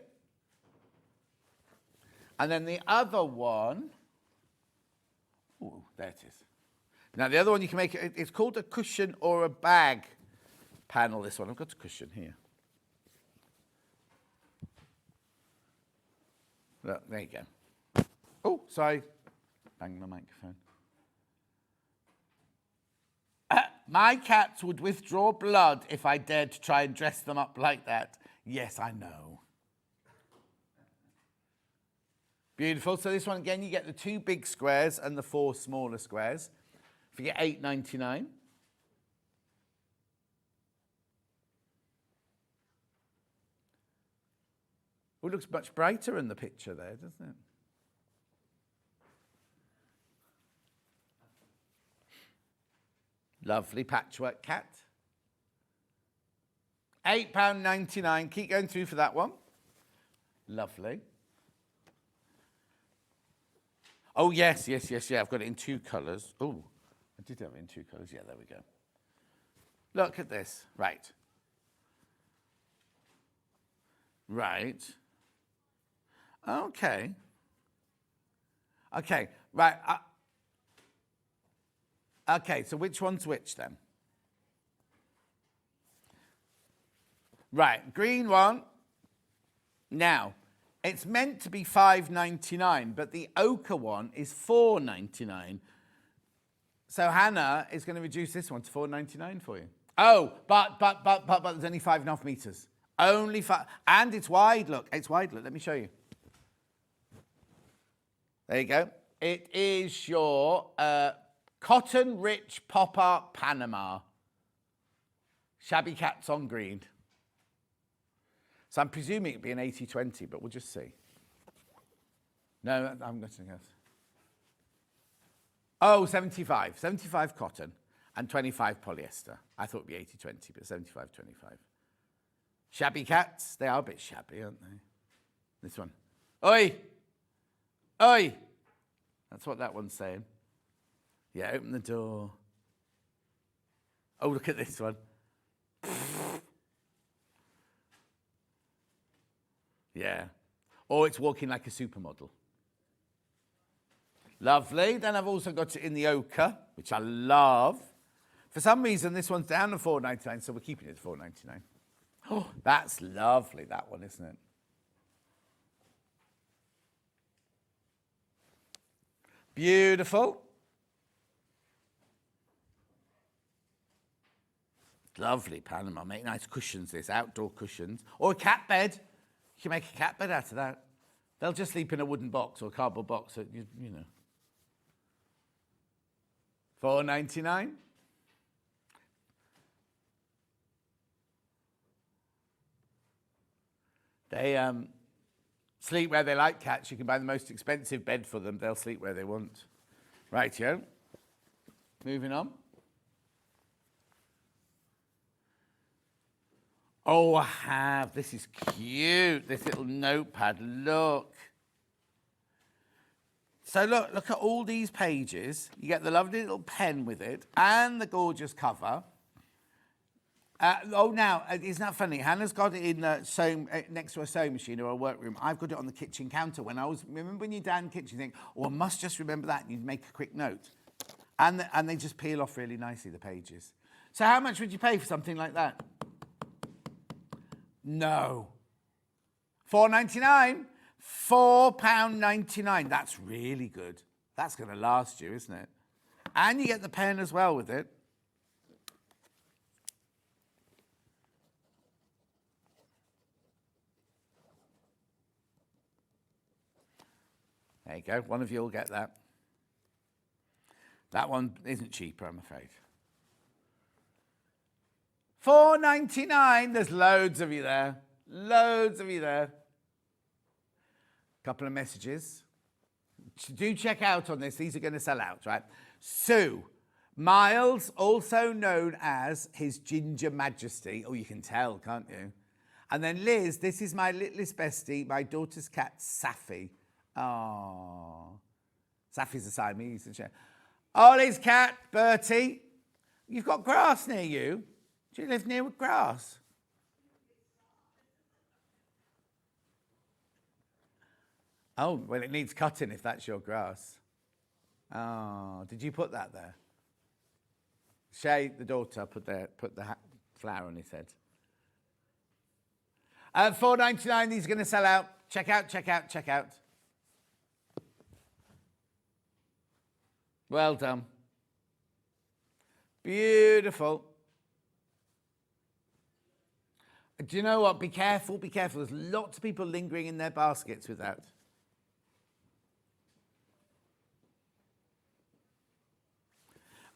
[SPEAKER 3] And then the other one, oh, there it is. Now the other one you can make, it's called a cushion or a bag panel, this one. I've got a cushion here. Look, there you go. Oh, sorry. Bang the microphone. My cats would withdraw blood if I dared to try and dress them up like that. Yes, I know. Beautiful. So this one, again, you get the 2 big squares and the 4 smaller squares. If you get $8.99. Oh, it looks much brighter in the picture there, doesn't it? Lovely patchwork cat. £8.99. Keep going through for that one. Lovely. Oh, yes. I've got it in 2 colours. Oh, I did have it in 2 colours. Yeah, there we go. Look at this. Right. Right. Okay. Okay, right. Okay, so which one's which then? Right, green one. Now, it's meant to be $5.99, but the ochre one is $4.99. So Hannah is going to reduce this one to $4.99 for you. Oh, but there's only 5.5 meters. Only 5, and it's wide. Look, it's wide. Look, let me show you. There you go. It is your cotton rich pop art Panama. Shabby cats on green. So I'm presuming it'd be an 80-20, but we'll just see. No, I'm going to guess. Oh, 75. 75 cotton and 25 polyester. I thought it'd be 80-20, but 75-25. Shabby cats. They are a bit shabby, aren't they? This one. Oi! Oi! That's what that one's saying. Yeah, open the door. Oh, look at this one. Yeah. Or it's walking like a supermodel. Lovely. Then I've also got it in the ochre, which I love. For some reason, this one's down to $4.99, so we're keeping it at $4.99. Oh, that's lovely, that one, isn't it? Beautiful. Lovely Panama. Make nice cushions, this, outdoor cushions. Or a cat bed. You can make a cat bed out of that. They'll just sleep in a wooden box or a cardboard box, so you know. $4.99. They sleep where they like, cats. You can buy the most expensive bed for them. They'll sleep where they want. Rightio. Moving on. Oh, I have. This is cute. This little notepad. Look. So look at all these pages. You get the lovely little pen with it and the gorgeous cover. Now, isn't that funny? Hannah's got it in next to a sewing machine or a workroom. I've got it on the kitchen counter. Remember when you're down in the kitchen, you think, oh, I must just remember that, and you'd make a quick note. And they just peel off really nicely, the pages. So how much would you pay for something like that? No. $4.99? £4.99. That's really good. That's going to last you, isn't it? And you get the pen as well with it. There you go. One of you will get that. That one isn't cheaper, I'm afraid. $4.99. There's loads of you there. Loads of you there. Couple of messages. Do check out on this. These are going to sell out, right? Sue. Miles, also known as His Ginger Majesty. Oh, you can tell, can't you? And then Liz, this is my littlest bestie, my daughter's cat, Safi. Oh. Safi's a Siamese. Ollie's cat, Bertie. You've got grass near you. Do you live near grass? Oh, well, it needs cutting if that's your grass. Oh, did you put that there? Shay, the daughter, put the flower on his head. $4.99, these are going to sell out. Check out, check out, check out. Well done. Beautiful. Do you know what? Be careful, be careful. There's lots of people lingering in their baskets with that.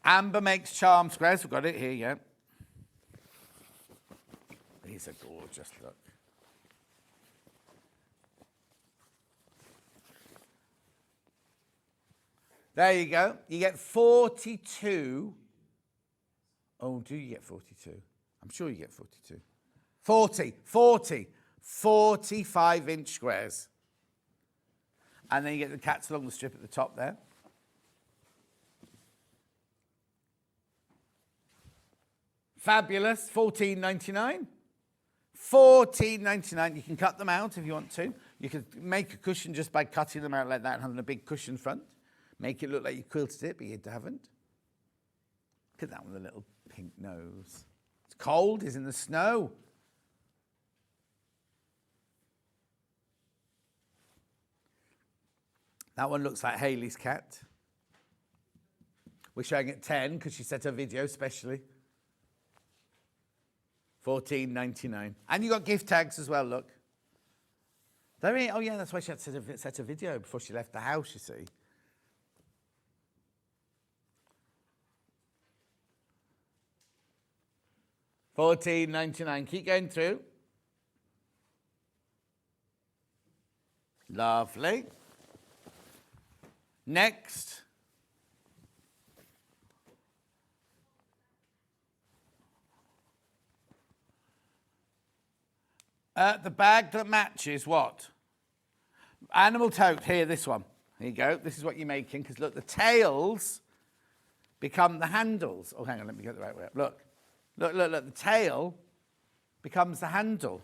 [SPEAKER 3] Amber makes charm squares. We've got it here, yeah. These are gorgeous, look. There you go. You get 42. Oh, do you get 42? I'm sure you get 42. 40. 45-inch squares. And then you get the cats along the strip at the top there. Fabulous. $14.99. $14.99. You can cut them out if you want to. You can make a cushion just by cutting them out like that and having a big cushion front. Make it look like you quilted it, but you haven't. Look at that one with a little pink nose. It's cold, he's in the snow. That one looks like Hayley's cat. We're showing it 10 because she set her video specially. $14.99. And you got gift tags as well, look. Oh yeah, that's why she had to set a video before she left the house, you see. $14.99. Keep going through. Lovely. Next. The bag that matches what? Animal tote. Here, this one. Here you go. This is what you're making. Because look, the tails become the handles. Oh, hang on. Let me get the right way up. Look. Look, look, look. The tail becomes the handle.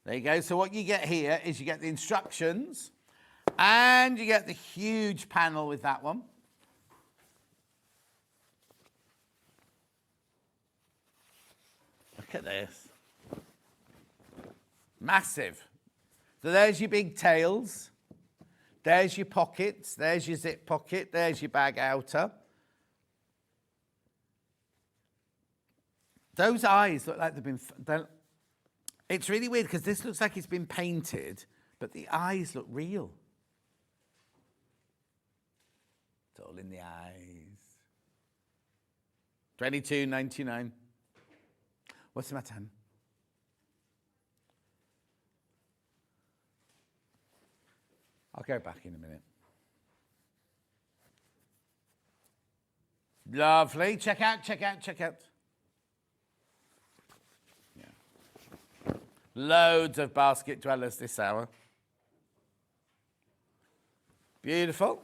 [SPEAKER 3] There you go. So what you get here is you get the instructions and you get the huge panel with that one. Look at this. Massive. So there's your big tails. There's your pockets. There's your zip pocket. There's your bag outer. Those eyes look like they've been... It's really weird because this looks like it's been painted, but the eyes look real. It's all in the eyes. $22.99. What's the matter, hon? I'll go back in a minute. Lovely. Check out, check out, check out. Yeah. Loads of basket dwellers this hour. Beautiful.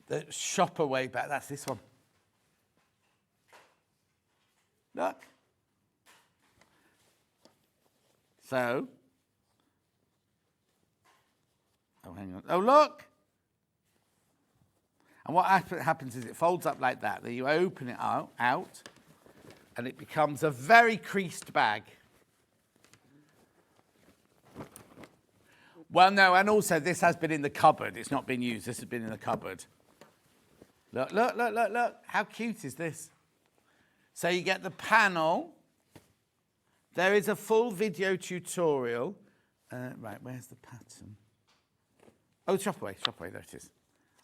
[SPEAKER 3] The shopper way back, that's this one. Look. So, oh, hang on. Oh, look. And what happens is it folds up like that. Then you open it out, and it becomes a very creased bag. Well, no, and also this has been in the cupboard. It's not been used. This has been in the cupboard. Look, look, look, look, look. How cute is this? So you get the panel. There is a full video tutorial. Right, where's the pattern? Oh, chop away, there it is.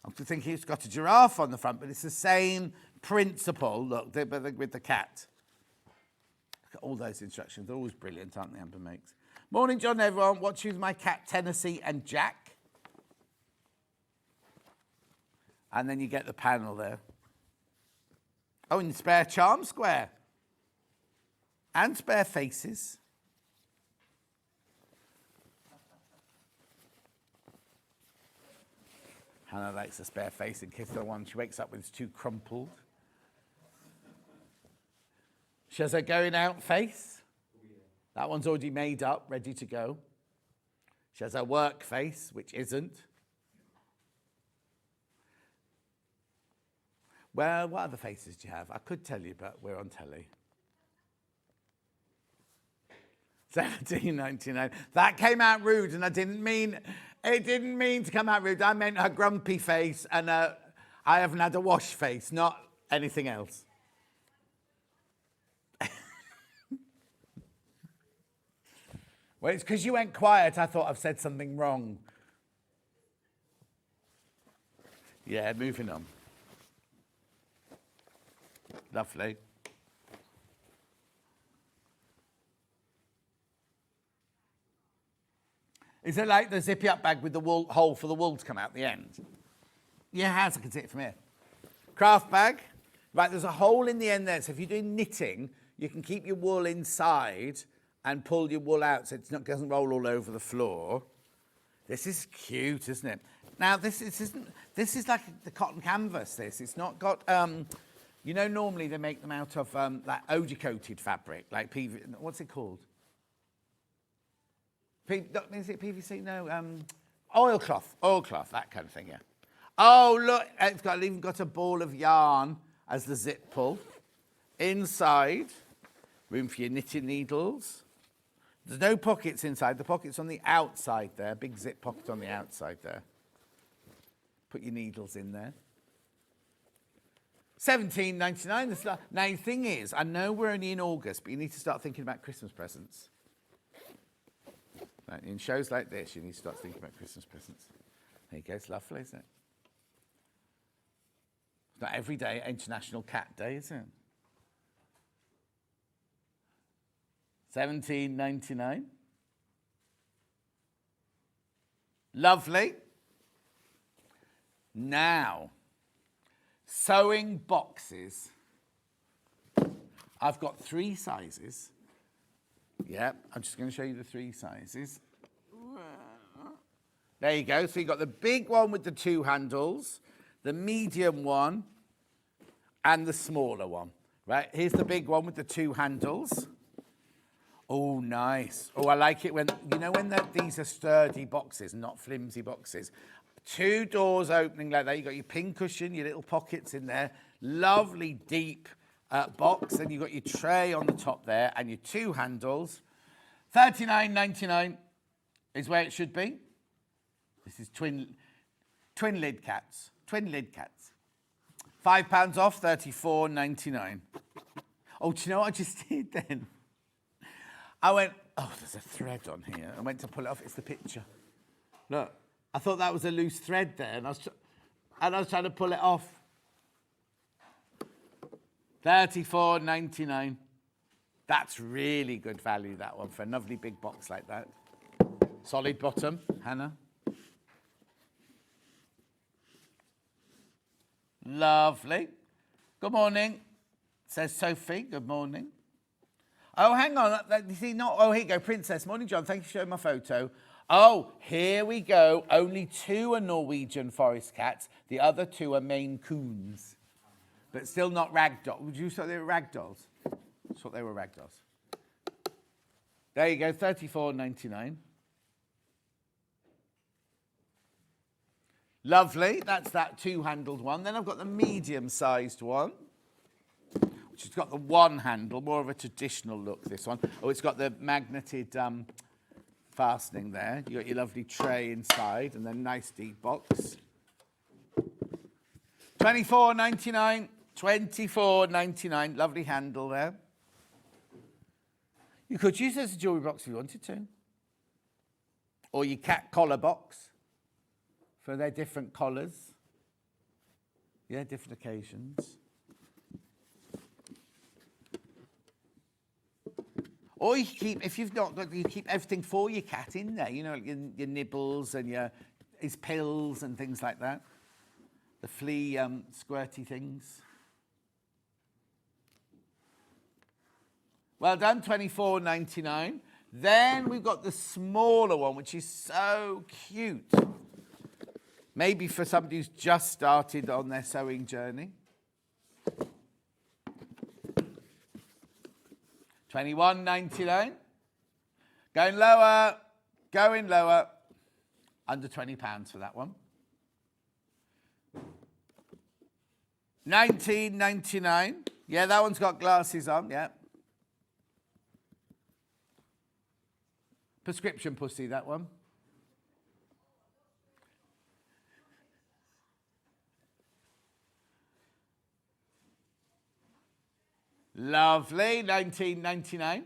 [SPEAKER 3] I'm thinking it's got a giraffe on the front, but it's the same principle, look, with the cat. Look at all those instructions. They're always brilliant, aren't they, Amber makes? Morning, John, everyone. Watching with my cat, Tennessee and Jack. And then you get the panel there. Oh, and spare charm square. And spare faces. Hannah likes a spare face in case the one she wakes up with is too crumpled. She has her going out face. That one's already made up, ready to go. She has her work face, which isn't. Well, what other faces do you have? I could tell you, but we're on telly. 17.99. That came out rude, and it didn't mean to come out rude. I meant her grumpy face and I haven't had a wash face, not anything else. Well, it's because you went quiet. I thought I've said something wrong. Yeah, moving on. Lovely. Is it like the zippy up bag with the wool hole for the wool to come out the end? Yeah, it has. I can see it from here. Craft bag. Right, there's a hole in the end there. So if you're doing knitting, you can keep your wool inside and pull your wool out so it doesn't roll all over the floor. This is cute, isn't it? Now, this is like the cotton canvas, this. It's not got, you know, normally they make them out of that odor-coated fabric, like PVC, what's it called? Is it PVC? No, oilcloth, that kind of thing, yeah. Oh, look, it's even got a ball of yarn as the zip pull. Inside, room for your knitting needles. There's no pockets inside. The pocket's on the outside there. Big zip pocket on the outside there. Put your needles in there. $17.99. Now, the thing is, I know we're only in August, but you need to start thinking about Christmas presents. Right, in shows like this, you need to start thinking about Christmas presents. There you go. It's lovely, isn't it? It's not every day International Cat Day, is it? $17.99. Lovely. Now, sewing boxes. I've got 3 sizes. Yeah, I'm just going to show you the 3 sizes. There you go. So you've got the big one with the 2 handles, the medium one, and the smaller one. Right, here's the big one with the 2 handles. Oh, nice. Oh, I like it when, you know, when these are sturdy boxes, not flimsy boxes. 2 doors opening like that. You've got your pin cushion, your little pockets in there. Lovely deep box. And you've got your tray on the top there and your 2 handles. $39.99 is where it should be. This is twin lid cats. Twin lid cats. £5 off, $34.99. Oh, do you know what I just did then? I went, oh, there's a thread on here. I went to pull it off. It's the picture. Look, I thought that was a loose thread there, and I was trying to pull it off. $34.99. That's really good value, that one, for a lovely big box like that. Solid bottom, Hannah. Lovely. Good morning, says Sophie. Good morning. Oh, hang on. You see, oh, here you go. Princess. Morning, John. Thank you for showing my photo. Oh, here we go. Only 2 are Norwegian forest cats. The other 2 are Maine Coons. But still not ragdoll. Would you say they were ragdolls? I thought they were ragdolls. There you go. $34.99. Lovely. That's that 2-handled one. Then I've got the medium-sized one. It's got the 1 handle, more of a traditional look, this one. Oh, it's got the magneted fastening there. You got your lovely tray inside and then nice deep box. $24.99. $24.99. Lovely handle there. You could use it as a jewellery box if you wanted to. Or your cat collar box for their different collars. Yeah, different occasions. Or you keep, if you've not got, you keep everything for your cat in there. You know, your nibbles and his pills and things like that. The flea squirty things. Well done, $24.99. Then we've got the smaller one, which is so cute. Maybe for somebody who's just started on their sewing journey. $21.99. Going lower, going lower. Under £20 for that one. $19.99. Yeah, that one's got glasses on, yeah. Prescription pussy, that one. Lovely, $19.99.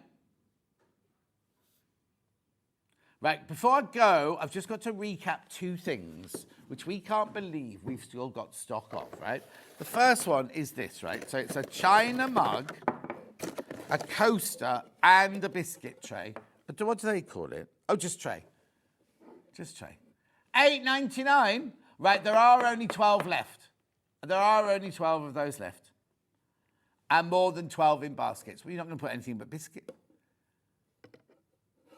[SPEAKER 3] Right, before I go, I've just got to recap two things, which we can't believe we've still got stock of, right? The first one is this, right? So it's a china mug, a coaster, and a biscuit tray. But what do they call it? Oh, just tray. Just tray. $8.99. Right, there are only 12 left. There are only 12 of those left. And more than 12 in baskets. Well, you're not going to put anything but biscuit.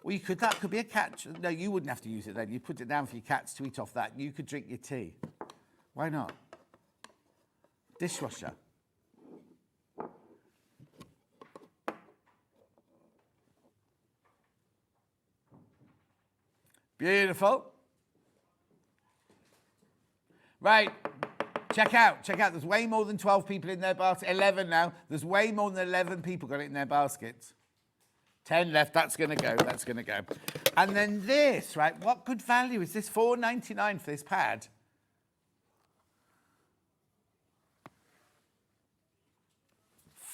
[SPEAKER 3] Well, you could, that could be a cat. No, you wouldn't have to use it then. You put it down for your cats to eat off that, and you could drink your tea. Why not? Dishwasher. Beautiful. Right. Check out. There's way more than 12 people in their basket. 11 now. There's way more than 11 people got it in their baskets. 10 left. That's going to go. That's going to go. And then this, right? What good value is this? $4.99 for this pad.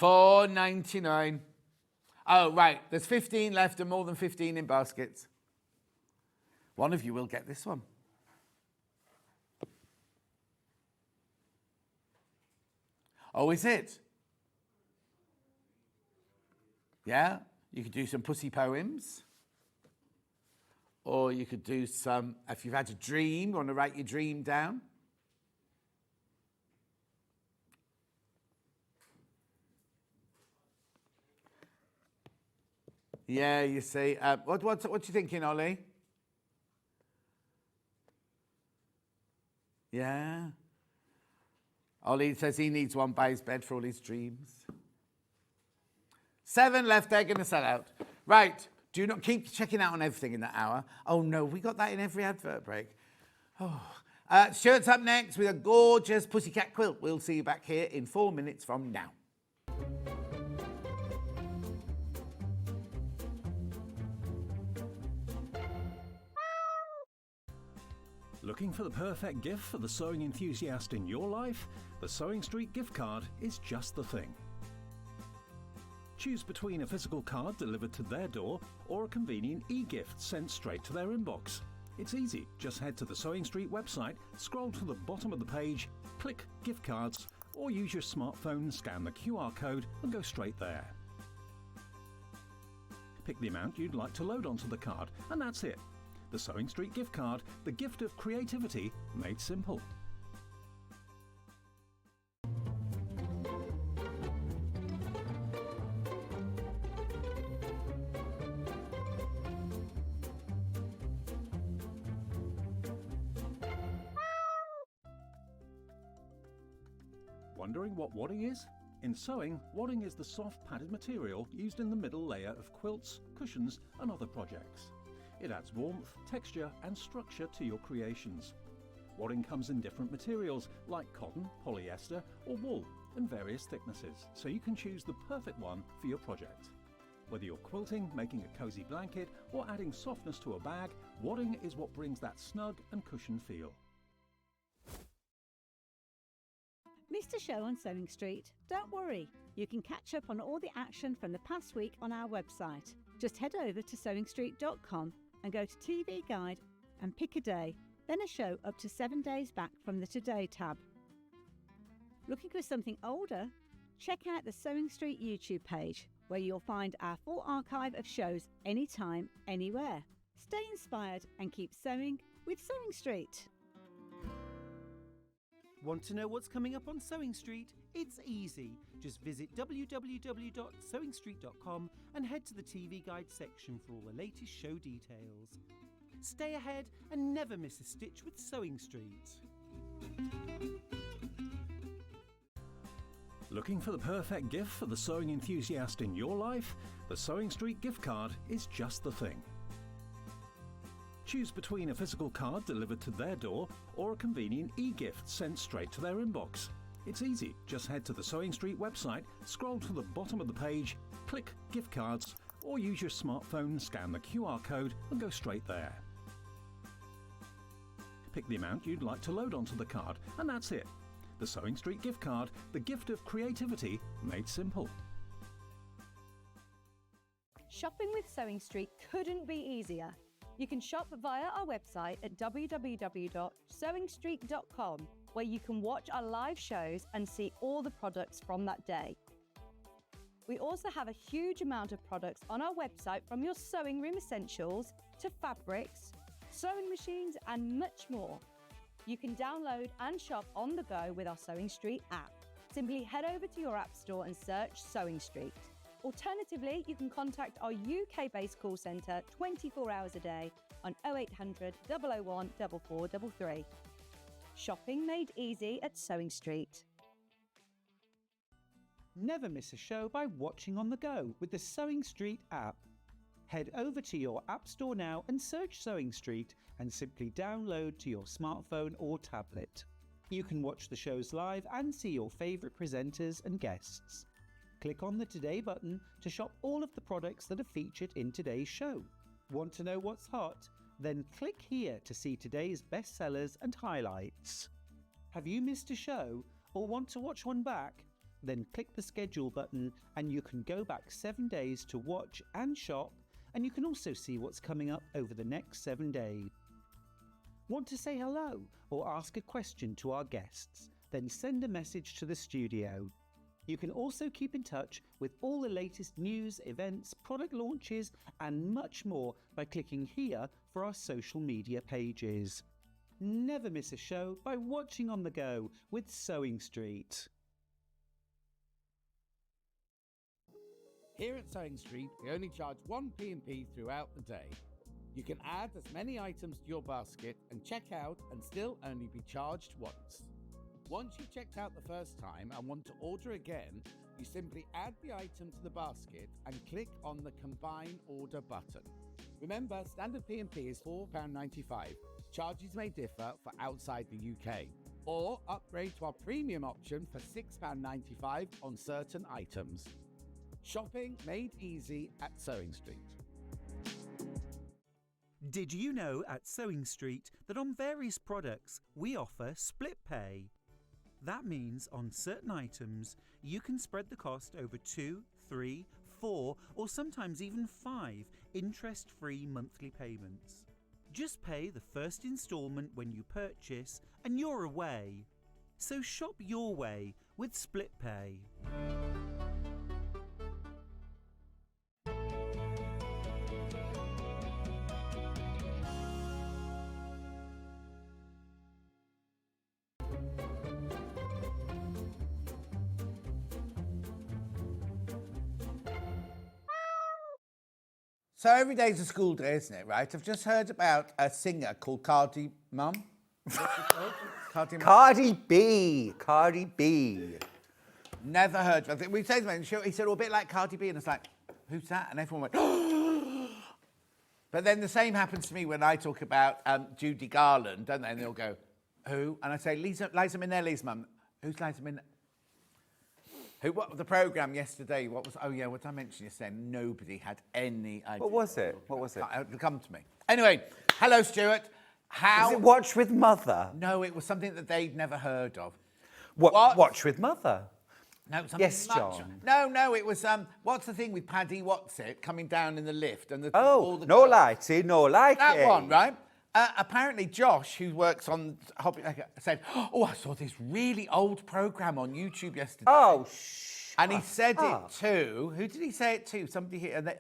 [SPEAKER 3] $4.99. Oh, right. There's 15 left and more than 15 in baskets. One of you will get this one. Oh, is it? Yeah? You could do some pussy poems. Or you could do some, if you've had a dream, you want to write your dream down. Yeah, you see. What you thinking, Ollie? Yeah. Ollie says he needs one by his bed for all his dreams. 7 left, they're going to sell out. Right, do not keep checking out on everything in that hour. Oh no, we got that in every advert break. Oh. Stuart's up next with a gorgeous pussycat quilt. We'll see you back here in 4 minutes from now.
[SPEAKER 4] Looking for the perfect gift for the sewing enthusiast in your life? The Sewing Street gift card is just the thing. Choose between a physical card delivered to their door or a convenient e-gift sent straight to their inbox. It's easy. Just head to the Sewing Street website, scroll to the bottom of the page, click gift cards, or use your smartphone, scan the QR code and go straight there. Pick the amount you'd like to load onto the card, and that's it. The Sewing Street gift card, the gift of creativity made simple. Wondering what wadding is? In sewing, wadding is the soft padded material used in the middle layer of quilts, cushions and other projects. It adds warmth, texture and structure to your creations. Wadding comes in different materials like cotton, polyester or wool in various thicknesses, so you can choose the perfect one for your project. Whether you're quilting, making a cozy blanket or adding softness to a bag, wadding is what brings that snug and cushioned feel.
[SPEAKER 5] Missed a show on Sewing Street? Don't worry, you can catch up on all the action from the past week on our website. Just head over to sewingstreet.com and go to TV Guide and pick a day, then a show up to 7 days back from the Today tab. Looking for something older? Check out the Sewing Street YouTube page, where you'll find our full archive of shows anytime, anywhere. Stay inspired and keep sewing with Sewing Street.
[SPEAKER 6] Want to know what's coming up on Sewing Street? It's easy. Just visit www.sewingstreet.com and head to the TV Guide section for all the latest show details. Stay ahead and never miss a stitch with Sewing Street.
[SPEAKER 4] Looking for the perfect gift for the sewing enthusiast in your life? The Sewing Street gift card is just the thing. Choose between a physical card delivered to their door or a convenient e-gift sent straight to their inbox. It's easy. Just head to the Sewing Street website, scroll to the bottom of the page, click Gift Cards, or use your smartphone, scan the QR code and go straight there. Pick the amount you'd like to load onto the card, and that's it. The Sewing Street gift card, the gift of creativity made simple.
[SPEAKER 7] Shopping with Sewing Street couldn't be easier. You can shop via our website at www.sewingstreet.com, where you can watch our live shows and see all the products from that day. We also have a huge amount of products on our website, from your sewing room essentials to fabrics, sewing machines and much more. You can download and shop on the go with our Sewing Street app. Simply head over to your app store and search Sewing Street. Alternatively, you can contact our UK-based call centre 24 hours a day on 0800 001 4433. Shopping made easy at Sewing Street.
[SPEAKER 6] Never miss a show by watching on the go with the Sewing Street app. Head over to your app store now and search Sewing Street and simply download to your smartphone or tablet. You can watch the shows live and see your favourite presenters and guests. Click on the Today button to shop all of the products that are featured in today's show. Want to know what's hot? Then click here to see today's bestsellers and highlights. Have you missed a show or want to watch one back? Then click the schedule button and you can go back 7 days to watch and shop, and you can also see what's coming up over the next 7 days. Want to say hello or ask a question to our guests? Then send a message to the studio. You can also keep in touch with all the latest news, events, product launches and much more by clicking here for our social media pages. Never miss a show by watching on the go with Sewing Street.
[SPEAKER 3] Here at Sewing Street, we only charge one P&P throughout the day. You can add as many items to your basket and check out and still only be charged once. Once you've checked out the first time and want to order again, you simply add the item to the basket and click on the Combine Order button. Remember, standard P&P is £4.95. Charges may differ for outside the UK. Or upgrade to our premium option for £6.95 on certain items. Shopping made easy at Sewing Street.
[SPEAKER 6] Did you know at Sewing Street that on various products we offer split pay? That means on certain items you can spread the cost over 2, 3, 4 or sometimes even 5 interest-free monthly payments. Just pay the first instalment when you purchase and you're away. So shop your way with split pay.
[SPEAKER 3] So every day's a school day, isn't it, right? I've just heard about a singer called Cardi Mum. What's she called? Cardi Mum?
[SPEAKER 8] Cardi B.
[SPEAKER 3] Never heard of it. We said something, he said, well, a bit like Cardi B, and it's like, who's that? And everyone went, But then the same happens to me when I talk about Judy Garland, don't they? And they'll go, who? And I say, Liza Minnelli's mum. Who's Liza Minnelli? What the programme yesterday? What was? Oh yeah, what did I mention yesterday? Nobody had any idea.
[SPEAKER 8] What was it?
[SPEAKER 3] It'll come to me. Anyway, hello, Stuart. How?
[SPEAKER 8] Is it Watch with Mother?
[SPEAKER 3] No, it was something that they'd never heard of.
[SPEAKER 8] What? Watch with Mother?
[SPEAKER 3] No, something
[SPEAKER 8] Yes,
[SPEAKER 3] much.
[SPEAKER 8] John.
[SPEAKER 3] No, it was what's the thing with Paddy What's-it coming down in the lift and the
[SPEAKER 8] Oh, no lighty, no lighty.
[SPEAKER 3] That one, right? Apparently, Josh, who works on Hobby, said, "Oh, I saw this really old program on YouTube yesterday."
[SPEAKER 8] Oh,
[SPEAKER 3] and he said it to who did he say it to? Somebody here, and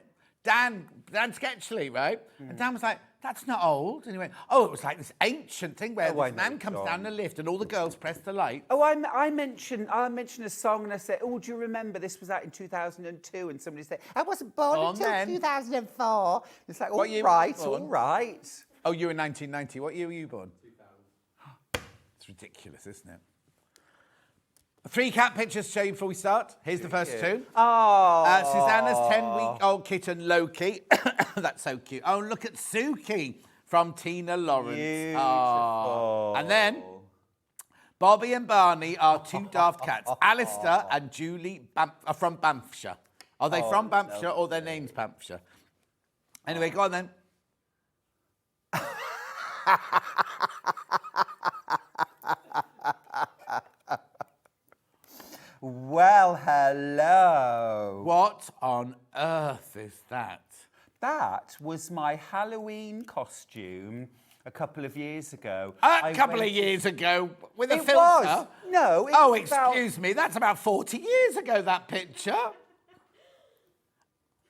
[SPEAKER 3] Dan Sketchley, right? And Dan was like, That's not old. And he went, oh, it was like this ancient thing where
[SPEAKER 8] Oh, I
[SPEAKER 3] this
[SPEAKER 8] know,
[SPEAKER 3] man comes
[SPEAKER 8] John.
[SPEAKER 3] down the lift and all the girls press the light.
[SPEAKER 8] Oh, I mentioned a song and I said, oh, do you remember this was out in 2002? And somebody said, I wasn't born
[SPEAKER 3] Go on
[SPEAKER 8] until
[SPEAKER 3] then.
[SPEAKER 8] 2004. It's like, all
[SPEAKER 3] What year were you
[SPEAKER 8] right,
[SPEAKER 3] born?
[SPEAKER 8] all right.
[SPEAKER 3] Oh, you were 1990. What year were you born? 2000. It's ridiculous, isn't it? 3 cat pictures to show you before we start. Here's the first 2.
[SPEAKER 8] Oh.
[SPEAKER 3] Susanna's 10-week-old kitten, Loki. That's so cute. Oh, look at Suki from Tina Lawrence.
[SPEAKER 8] Beautiful.
[SPEAKER 3] Oh. And then Bobby and Barney are 2 daft cats. Alistair and Julie are from Banffshire. Are they from Banffshire or their name's Banffshire? Anyway, go on then.
[SPEAKER 8] Well, hello.
[SPEAKER 3] What on earth is that?
[SPEAKER 8] That was my Halloween costume a couple of years ago.
[SPEAKER 3] A couple of years ago, with a
[SPEAKER 8] It
[SPEAKER 3] filter.
[SPEAKER 8] was. No, it
[SPEAKER 3] Oh,
[SPEAKER 8] was about-
[SPEAKER 3] excuse me. That's about 40 years ago, that picture.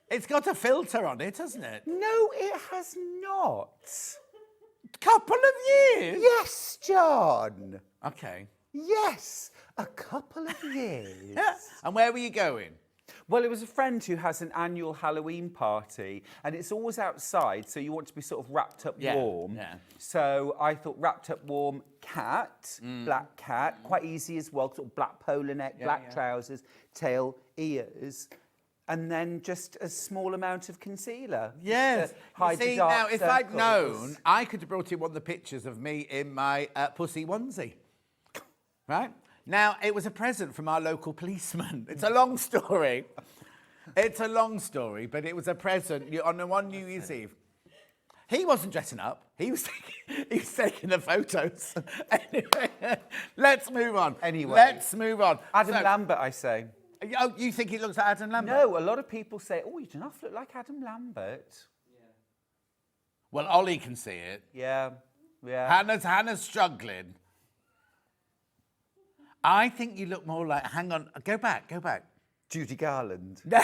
[SPEAKER 3] It's got a filter on it, hasn't it?
[SPEAKER 8] No, it has not.
[SPEAKER 3] Couple of years?
[SPEAKER 8] Yes, John.
[SPEAKER 3] Okay.
[SPEAKER 8] Yes, a couple of years.
[SPEAKER 3] And where were you going?
[SPEAKER 8] Well, it was a friend who has an annual Halloween party, and it's always outside, so you want to be sort of wrapped up warm.
[SPEAKER 3] Yeah.
[SPEAKER 8] So I thought wrapped up warm cat, black cat, quite easy as well, sort of black polo neck, black trousers, tail, ears, and then just a small amount of concealer.
[SPEAKER 3] Yes.
[SPEAKER 8] To hide the
[SPEAKER 3] See,
[SPEAKER 8] dark
[SPEAKER 3] now, if I'd
[SPEAKER 8] circles.
[SPEAKER 3] known, I could have brought in one of the pictures of me in my pussy onesie. Right? Now, it was a present from our local policeman. It's a long story. It's a long story, but it was a present on one New Year's Eve. He wasn't dressing up. He was taking the photos. Anyway, let's move on.
[SPEAKER 8] Anyway.
[SPEAKER 3] Let's move on.
[SPEAKER 8] Adam
[SPEAKER 3] So-
[SPEAKER 8] Lambert, I say.
[SPEAKER 3] Oh, you think he looks like Adam Lambert?
[SPEAKER 8] No, a lot of people say, oh, you do not look like Adam Lambert.
[SPEAKER 3] Well, Ollie can see it.
[SPEAKER 8] Yeah, yeah.
[SPEAKER 3] Hannah's struggling. I think you look more like, hang on, go back.
[SPEAKER 8] Judy Garland.
[SPEAKER 3] No.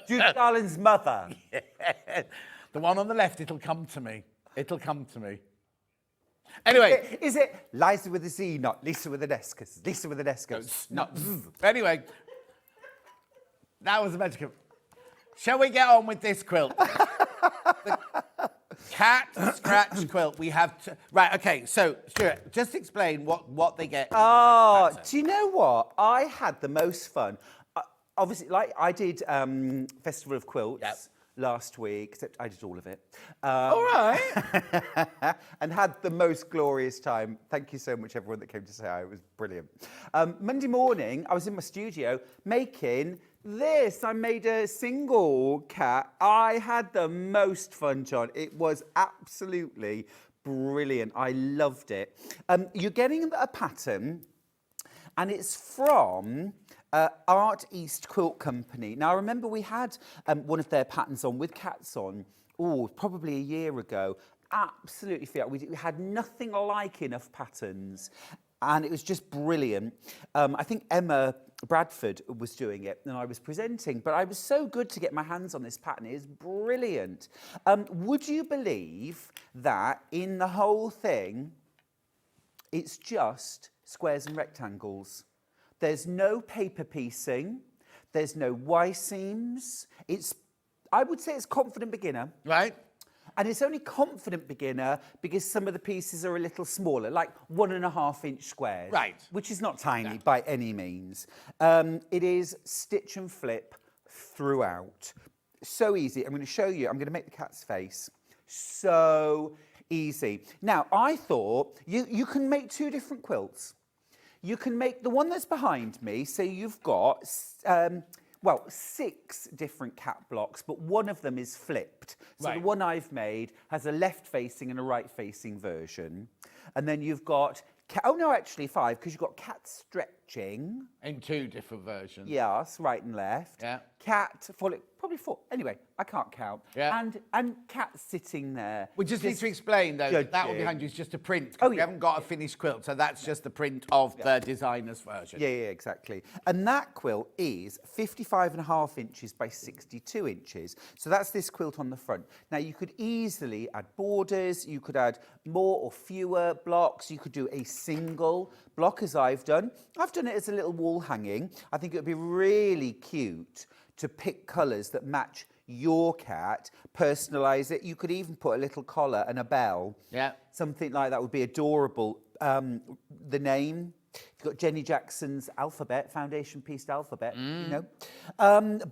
[SPEAKER 8] Judy Garland's mother.
[SPEAKER 3] The one on the left, it'll come to me. Anyway.
[SPEAKER 8] Is it Liza with a Z, not Lisa with an S? Because Lisa with an S goes,
[SPEAKER 3] Not. Anyway, that was a magical. Shall we get on with this quilt? The Cat Scratch Quilt. We have right. Okay. So Stuart, just explain what they get.
[SPEAKER 8] Oh, do you know what? I had the most fun. Obviously, like I did Festival of Quilts last week, except I did all of it.
[SPEAKER 3] All right.
[SPEAKER 8] And had the most glorious time. Thank you so much, everyone that came to say hi. It was brilliant. Monday morning, I was in my studio making this. I made a single cat. I had the most fun, John. It was absolutely brilliant. I loved it. You're getting a pattern, and it's from Art East Quilt Company. Now, I remember we had one of their patterns on with cats on, probably a year ago. Absolutely fair. We had nothing like enough patterns, and it was just brilliant. I think Emma Bradford was doing it, and I was presenting, but I was so good to get my hands on this pattern. It is brilliant. Would you believe that in the whole thing, it's just squares and rectangles? There's no paper piecing. There's no Y-seams. I would say it's confident beginner.
[SPEAKER 3] Right.
[SPEAKER 8] And it's only confident beginner because some of the pieces are a little smaller, like 1.5-inch squares.
[SPEAKER 3] Right.
[SPEAKER 8] Which is not tiny by any means. It is stitch and flip throughout. So easy. I'm going to show you. I'm going to make the cat's face. So easy. Now, I thought you can make 2 different quilts. You can make the one that's behind me, so you've got, 6 different cat blocks, but one of them is flipped. So
[SPEAKER 3] Right.
[SPEAKER 8] the one I've made has a left-facing and a right-facing version. And then you've got, 5, because you've got cat stretching.
[SPEAKER 3] In 2 different versions.
[SPEAKER 8] Yes, right and left.
[SPEAKER 3] Yeah.
[SPEAKER 8] Cat, probably 4. Anyway, I can't count.
[SPEAKER 3] Yeah.
[SPEAKER 8] And Cat sitting there.
[SPEAKER 3] We just need to explain, though, that one
[SPEAKER 8] judging.
[SPEAKER 3] behind you is just a print.
[SPEAKER 8] Oh,
[SPEAKER 3] We
[SPEAKER 8] yeah.
[SPEAKER 3] haven't got a finished quilt, so that's just the print of the designer's version.
[SPEAKER 8] Yeah, exactly. And that quilt is 55.5 inches by 62 inches. So that's this quilt on the front. Now, you could easily add borders, you could add more or fewer blocks, you could do a single block, as I've done. I've done it as a little wall hanging. I think it would be really cute to pick colours that match your cat, personalise it. You could even put a little collar and a bell.
[SPEAKER 3] Yeah.
[SPEAKER 8] Something like that would be adorable. The name, you've got Jenny Jackson's alphabet, foundation pieced alphabet, you know.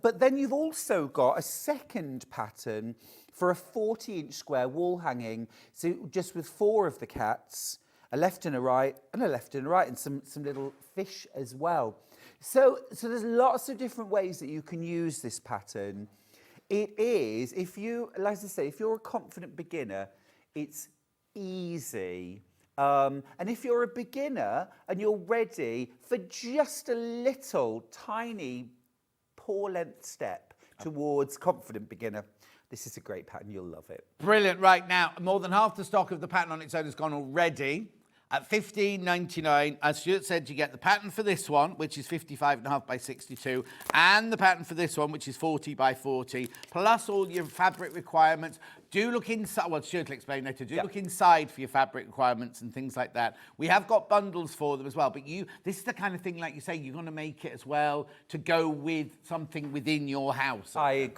[SPEAKER 8] But then you've also got a second pattern for a 40-inch square wall hanging. So just with 4 of the cats, a left and a right, and a left and a right, and some little fish as well. So there's lots of different ways that you can use this pattern. It is, if you, like I say, if you're a confident beginner, it's easy. And if you're a beginner and you're ready for just a little tiny paw length step towards confident beginner, this is a great pattern. You'll love it.
[SPEAKER 3] Brilliant. Right now, more than half the stock of the pattern on its own has gone already. At $15.99, as Stuart said, you get the pattern for this one, which is 55.5 by 62, and the pattern for this one, which is 40 by 40, plus all your fabric requirements. Do look inside, well, Stuart will explain later, look inside for your fabric requirements and things like that. We have got bundles for them as well, but this is the kind of thing, like you say, you're going to make it as well to go with something within your house.
[SPEAKER 8] I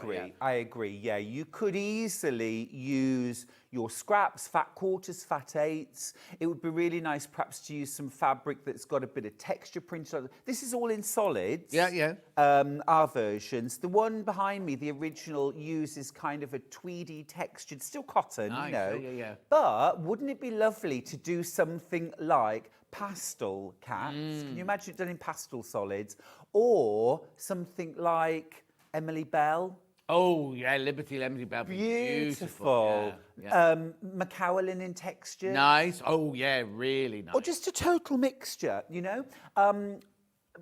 [SPEAKER 8] agree, yeah. You could easily use your scraps, fat quarters, fat eighths. It would be really nice perhaps to use some fabric that's got a bit of texture printed on it. This is all in solids.
[SPEAKER 3] Yeah.
[SPEAKER 8] Our versions. The one behind me, the original, uses kind of a tweedy textured, still cotton,
[SPEAKER 3] Nice.
[SPEAKER 8] you know.
[SPEAKER 3] Yeah.
[SPEAKER 8] But wouldn't it be lovely to do something like pastel cats? Can you imagine it done in pastel solids? Or something like Emily Bell?
[SPEAKER 3] Oh, yeah, Liberty Bell.
[SPEAKER 8] Beautiful.
[SPEAKER 3] Yeah.
[SPEAKER 8] Macaulan in texture.
[SPEAKER 3] Nice. Oh, yeah, really nice.
[SPEAKER 8] Or just a total mixture, you know?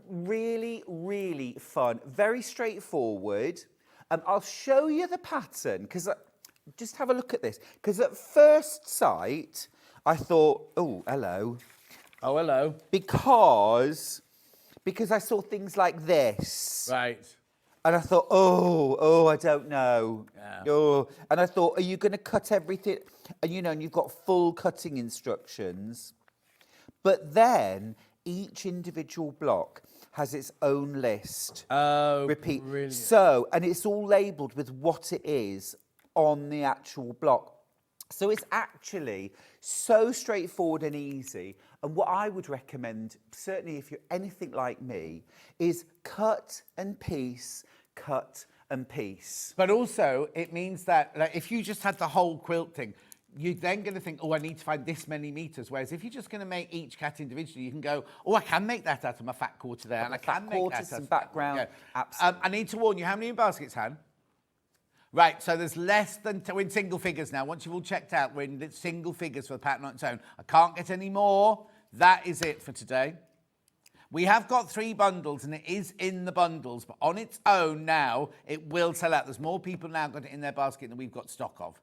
[SPEAKER 8] Really, really fun. Very straightforward. I'll show you the pattern, because just have a look at this. Because at first sight, I thought, oh, hello.
[SPEAKER 3] Oh, hello.
[SPEAKER 8] Because I saw things like this.
[SPEAKER 3] Right.
[SPEAKER 8] And I thought, oh, I don't know.
[SPEAKER 3] Yeah.
[SPEAKER 8] Oh, and I thought, are you going to cut everything? And you know, and you've got full cutting instructions. But then each individual block has its own list.
[SPEAKER 3] Oh,
[SPEAKER 8] Repeat.
[SPEAKER 3] brilliant.
[SPEAKER 8] So, and it's all labelled with what it is on the actual block. So it's actually so straightforward and easy. And what I would recommend, certainly if you're anything like me, is cut and piece, cut and piece.
[SPEAKER 3] But also, it means that like, if you just had the whole quilt thing, you're then going to think, oh, I need to find this many meters. Whereas if you're just going to make each cat individually, you can go, oh, I can make that out of my fat quarter there. And I can make that out
[SPEAKER 8] and
[SPEAKER 3] of
[SPEAKER 8] background.
[SPEAKER 3] Yeah.
[SPEAKER 8] Absolutely.
[SPEAKER 3] I need to warn you, how many in baskets, Han? Right, so there's less than, we're in single figures now. Once you've all checked out, we're in single figures for the pattern on its own. I can't get any more. That is it for today. We have got 3 bundles, and it is in the bundles, but on its own now, it will sell out. There's more people now got it in their basket than we've got stock of.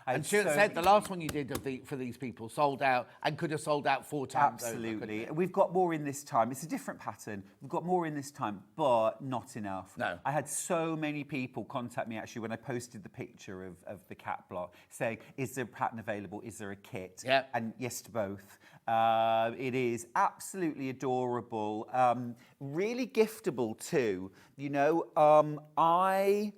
[SPEAKER 3] And Stuart said the last one you did for these people sold out and could have sold out 4 times
[SPEAKER 8] Absolutely.
[SPEAKER 3] over.
[SPEAKER 8] We've got more in this time. It's a different pattern. We've got more in this time, but not enough.
[SPEAKER 3] No.
[SPEAKER 8] I had so many people contact me actually when I posted the picture of the cat block saying, is there a pattern available? Is there a kit?
[SPEAKER 3] Yeah.
[SPEAKER 8] And yes to both. It is absolutely adorable. Really giftable too. You know, I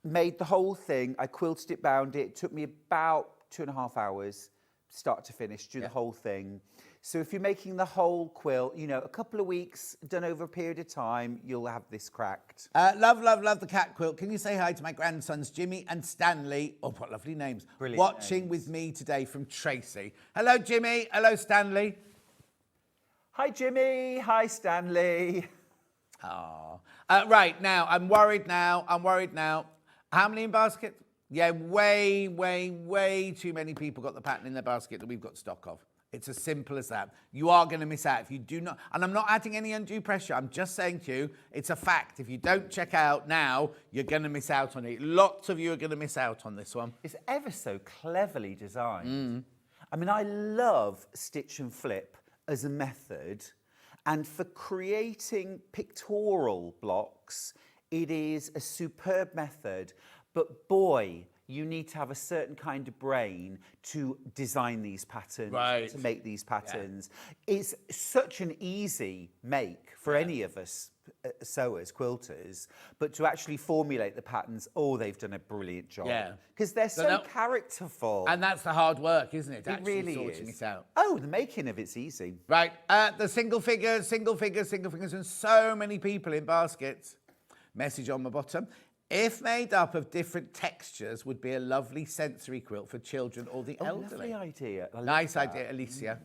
[SPEAKER 8] made the whole thing. I quilted it, bound it. It took me about 2.5 hours, start to finish, do the whole thing. So if you're making the whole quilt, you know, a couple of weeks done over a period of time, you'll have this cracked.
[SPEAKER 3] Love the cat quilt. Can you say hi to my grandsons, Jimmy and Stanley? Oh, what lovely names.
[SPEAKER 8] Brilliant
[SPEAKER 3] Watching
[SPEAKER 8] names.
[SPEAKER 3] with me today from Tracy. Hello, Jimmy. Hello, Stanley.
[SPEAKER 8] Hi, Jimmy. Hi, Stanley.
[SPEAKER 3] Oh. Right, now, I'm worried now. How many in basket? Yeah, way too many people got the pattern in their basket that we've got stock of. It's as simple as that. You are going to miss out if you do not. And I'm not adding any undue pressure. I'm just saying to you, it's a fact. If you don't check out now, you're going to miss out on it. Lots of you are going to miss out on this one.
[SPEAKER 8] It's ever so cleverly designed. I mean, I love stitch and flip as a method. And for creating pictorial blocks, it is a superb method. But boy, you need to have a certain kind of brain to design these patterns, to make these patterns. Yeah. It's such an easy make for any of us sewers, quilters, but to actually formulate the patterns, they've done a brilliant job. Yeah. Because they're so characterful.
[SPEAKER 3] And that's the hard work, isn't it?
[SPEAKER 8] It really
[SPEAKER 3] sorting
[SPEAKER 8] is.
[SPEAKER 3] It out.
[SPEAKER 8] Oh, the making of it's easy.
[SPEAKER 3] Right, the single figures, and so many people in baskets. Message on the bottom. If made up of different textures, would be a lovely sensory quilt for children or the elderly.
[SPEAKER 8] Lovely idea.
[SPEAKER 3] Nice idea, Alicia.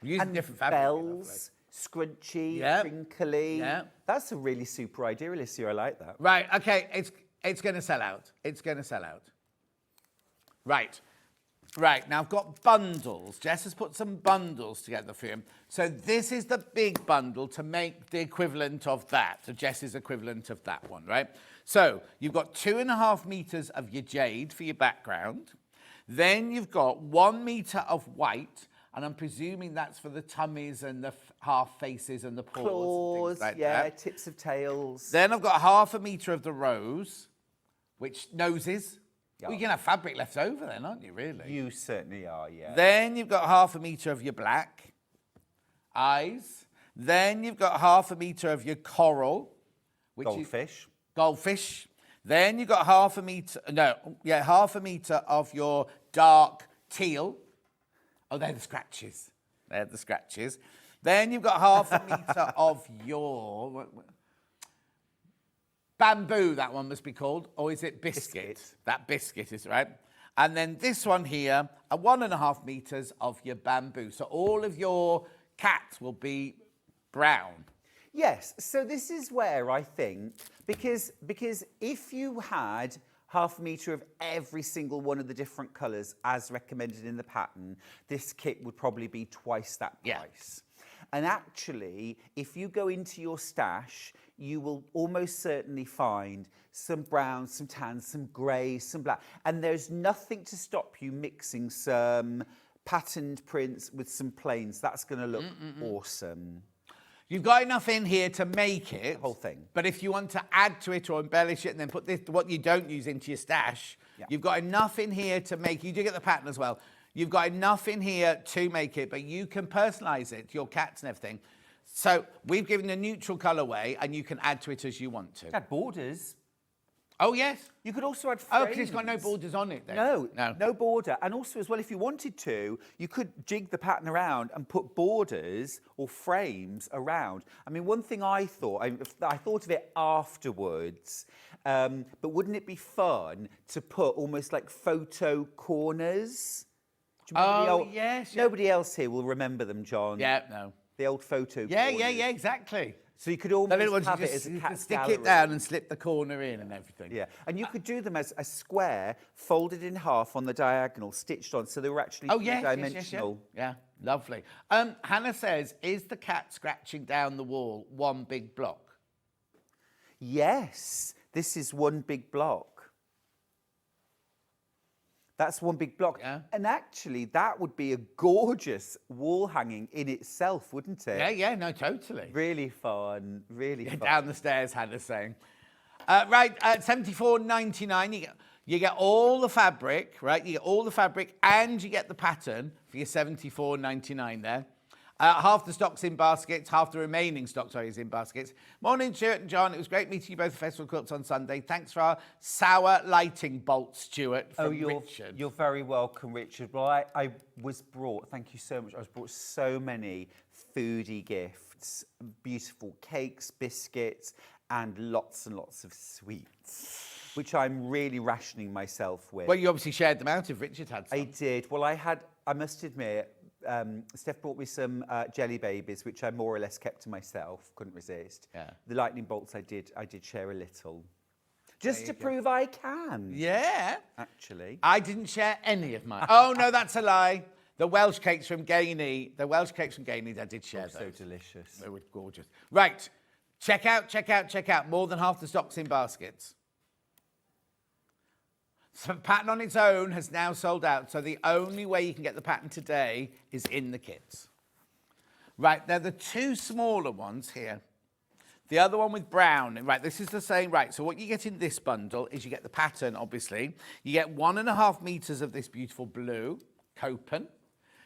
[SPEAKER 3] We're using different fabric.
[SPEAKER 8] Bells, scrunchy, crinkly. Yeah. That's a really super idea, Alicia. I like that.
[SPEAKER 3] Right, okay, it's going to sell out. It's going to sell out. Right. Right, now I've got bundles. Jess has put some bundles together for you. So this is the big bundle to make the equivalent of that, so Jess's equivalent of that one, right? So you've got 2.5 meters of your jade for your background. Then you've got 1 meter of white, and I'm presuming that's for the tummies and the half faces and the paws.
[SPEAKER 8] Claws,
[SPEAKER 3] and things like
[SPEAKER 8] yeah,
[SPEAKER 3] that.
[SPEAKER 8] tips of tails.
[SPEAKER 3] Then I've got 0.5 meter of the rose, which noses.
[SPEAKER 8] Yeah.
[SPEAKER 3] Well, you can have fabric left over then, aren't you, really?
[SPEAKER 8] You certainly are, yeah.
[SPEAKER 3] Then you've got 0.5 meter of your black eyes. Then you've got 0.5 meter of your coral, which
[SPEAKER 8] goldfish.
[SPEAKER 3] Goldfish. Then you've got 0.5 meter, 0.5 meter of your dark teal. Oh, they're the scratches. They're the scratches. Then you've got 0.5 meter of your bamboo, that one must be called, or is it biscuit? That biscuit is right. And then this one here, 1.5 meters of your bamboo. So all of your cats will be brown.
[SPEAKER 8] Yes, so this is where I think, because if you had 0.5 meter of every single one of the different colours as recommended in the pattern, this kit would probably be twice that price. And actually, if you go into your stash, you will almost certainly find some browns, some tans, some greys, some black. And there's nothing to stop you mixing some patterned prints with some plains. That's going to look awesome.
[SPEAKER 3] You've got enough in here to make it.
[SPEAKER 8] The whole thing.
[SPEAKER 3] But if you want to add to it or embellish it and then put this, what you don't use into your stash, you've got enough in here to make, you do get the pattern as well. You've got enough in here to make it, but you can personalise it to your cats and everything. So we've given a neutral colourway and you can add to it as you want to.
[SPEAKER 8] Add borders.
[SPEAKER 3] Oh, yes.
[SPEAKER 8] You could also add frames.
[SPEAKER 3] Oh, because it's got no borders on it then.
[SPEAKER 8] No border. And also as well, if you wanted to, you could jig the pattern around and put borders or frames around. I mean, one thing I thought of it afterwards, but wouldn't it be fun to put almost like photo corners?
[SPEAKER 3] Yes.
[SPEAKER 8] Nobody else here will remember them, John.
[SPEAKER 3] Yeah, no.
[SPEAKER 8] The old photo corners.
[SPEAKER 3] Yeah, exactly.
[SPEAKER 8] So you could almost have it as a cat
[SPEAKER 3] stick
[SPEAKER 8] gallery.
[SPEAKER 3] it down and slip the corner in and everything.
[SPEAKER 8] Yeah, and you could do them as a square, folded in half on the diagonal, stitched on, so they were actually three-dimensional.
[SPEAKER 3] Yeah, lovely. Hannah says, is the cat scratching down the wall one big block?
[SPEAKER 8] Yes, this is one big block. That's one big block.
[SPEAKER 3] Yeah.
[SPEAKER 8] And actually, that would be a gorgeous wall hanging in itself, wouldn't it?
[SPEAKER 3] Yeah, no, totally.
[SPEAKER 8] Really fun, really fun.
[SPEAKER 3] Down the stairs, Hannah's saying. Right, at $74.99, you get all the fabric, right? You get all the fabric and you get the pattern for your $74.99 there. Half the stock's in baskets, half the remaining stock, is in baskets. Morning, Stuart and John. It was great meeting you both at Festival Quilts on Sunday. Thanks for our sour lighting bolt, Stuart, from Richard.
[SPEAKER 8] You're very welcome, Richard. Well, I was brought, thank you so much, I was brought so many foodie gifts, beautiful cakes, biscuits, and lots of sweets, which I'm really rationing myself with.
[SPEAKER 3] Well, you obviously shared them out if Richard had some.
[SPEAKER 8] I did. Well, I must admit, Steph brought me some jelly babies, which I more or less kept to myself. Couldn't resist.
[SPEAKER 3] Yeah.
[SPEAKER 8] The lightning bolts, I did share a little, just to prove I can.
[SPEAKER 3] Yeah.
[SPEAKER 8] Actually,
[SPEAKER 3] I didn't share any of mine. Oh no, that's a lie. The Welsh cakes from Gainey. The Welsh cakes from Gainey, I did share those.
[SPEAKER 8] So delicious.
[SPEAKER 3] They were gorgeous. Right. Check out. More than half the stock's in baskets. So pattern on its own has now sold out. So the only way you can get the pattern today is in the kits. Right, they're the two smaller ones here. The other one with brown, right, this is the same, right, so what you get in this bundle is you get the pattern, obviously. You get 1.5 meters of this beautiful blue, copen.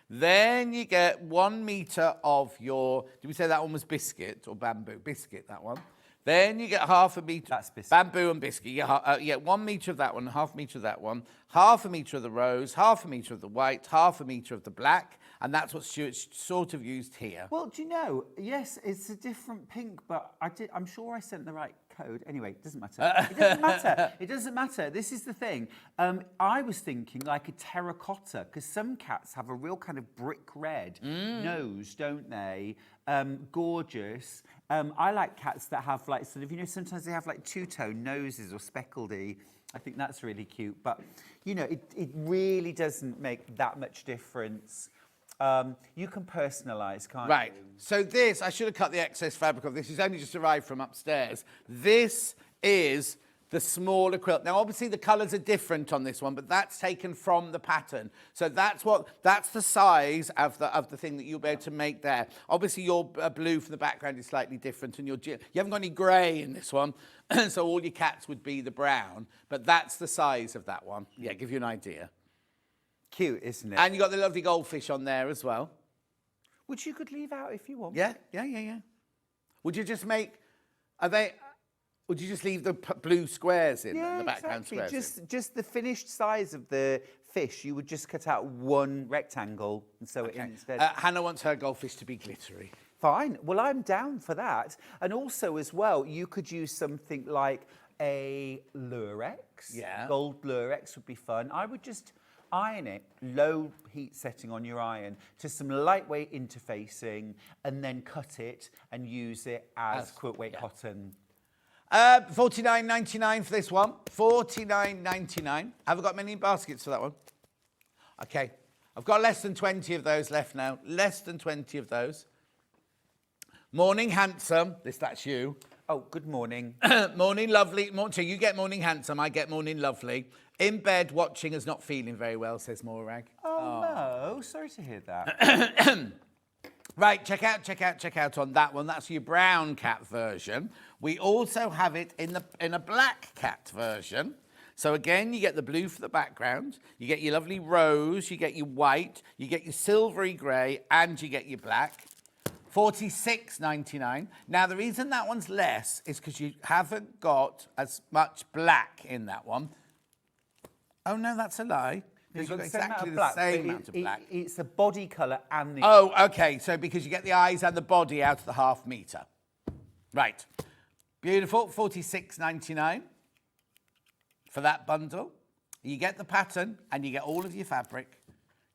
[SPEAKER 3] Then you get 1 meter of your, did we say that one was biscuit or bamboo? Biscuit, that one. Then you get 1/2 meter.
[SPEAKER 8] That's biscuit.
[SPEAKER 3] Bamboo and biscuit. You get 1 meter of that one, 1/2 meter of that one, 1/2 meter of the rose, 1/2 meter of the white, 1/2 meter of the black, and that's what Stuart's sort of used here.
[SPEAKER 8] Well, do you know, yes, it's a different pink, but I'm sure I sent the right code. Anyway, it doesn't matter. It doesn't matter. It doesn't matter. This is the thing. I was thinking like a terracotta, because some cats have a real kind of brick red nose, don't they? Gorgeous. I like cats that have like sort of, you know, sometimes they have like two-tone noses or speckledy. I think that's really cute. But, you know, it really doesn't make that much difference. You can personalise, can't you?
[SPEAKER 3] Right. So this, I should have cut the excess fabric off. This has only just arrived from upstairs. This is the smaller quilt. Now, obviously, the colours are different on this one, but that's taken from the pattern. So that's the size of the thing that you'll be able to make there. Obviously, your blue from the background is slightly different, and you haven't got any grey in this one, so all your cats would be the brown. But that's the size of that one. Yeah, give you an idea.
[SPEAKER 8] Cute, isn't it?
[SPEAKER 3] And you got the lovely goldfish on there as well.
[SPEAKER 8] Which you could leave out if you want.
[SPEAKER 3] Yeah. Would you just make? Would you just leave the blue squares in and the background
[SPEAKER 8] exactly.
[SPEAKER 3] squares?
[SPEAKER 8] Just the finished size of the fish. You would just cut out one rectangle and sew it in instead.
[SPEAKER 3] Hannah wants her goldfish to be glittery.
[SPEAKER 8] Fine. Well, I'm down for that. And also, as well, you could use something like a lurex.
[SPEAKER 3] Yeah.
[SPEAKER 8] Gold lurex would be fun. I would just iron it, low heat setting on your iron, to some lightweight interfacing, and then cut it and use it as quilt weight cotton.
[SPEAKER 3] $49.99 for this one. $49.99. Have I got many baskets for that one? Okay. I've got less than 20 of those left now. Less than 20 of those. Morning Handsome. That's you.
[SPEAKER 8] Oh, good morning.
[SPEAKER 3] Morning Lovely. So you get Morning Handsome, I get Morning Lovely. In bed watching us not feeling very well, says Morag.
[SPEAKER 8] Oh, no. Sorry to hear that.
[SPEAKER 3] Right, check out on that one. That's your brown cat version. We also have it in a black cat version. So again, you get the blue for the background, you get your lovely rose, you get your white, you get your silvery grey, and you get your black. $46.99. Now, the reason that one's less is because you haven't got as much black in that one. Oh, no, that's a lie. Because you've got exactly the same amount of black.
[SPEAKER 8] It's the body colour and the...
[SPEAKER 3] Oh, OK. So because you get the eyes and the body out of the 1/2 metre. Right. Beautiful. $46.99 for that bundle. You get the pattern and you get all of your fabric.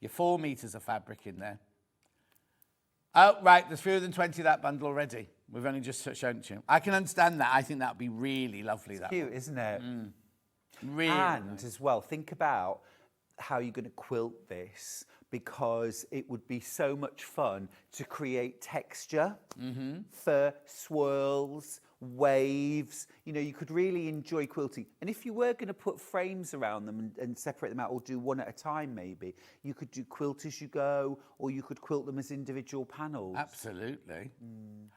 [SPEAKER 3] Your 4 metres of fabric in there. Oh, right. There's fewer than 20 of that bundle already. We've only just shown it to you. I can understand that. I think that would be really lovely. It's
[SPEAKER 8] cute, isn't it?
[SPEAKER 3] Really.
[SPEAKER 8] And as well, think about how you're going to quilt this, because it would be so much fun to create texture for swirls, waves. You know, you could really enjoy quilting. And if you were going to put frames around them and separate them out, or do one at a time maybe, you could do quilt as you go, or you could quilt them as individual panels.
[SPEAKER 3] Absolutely.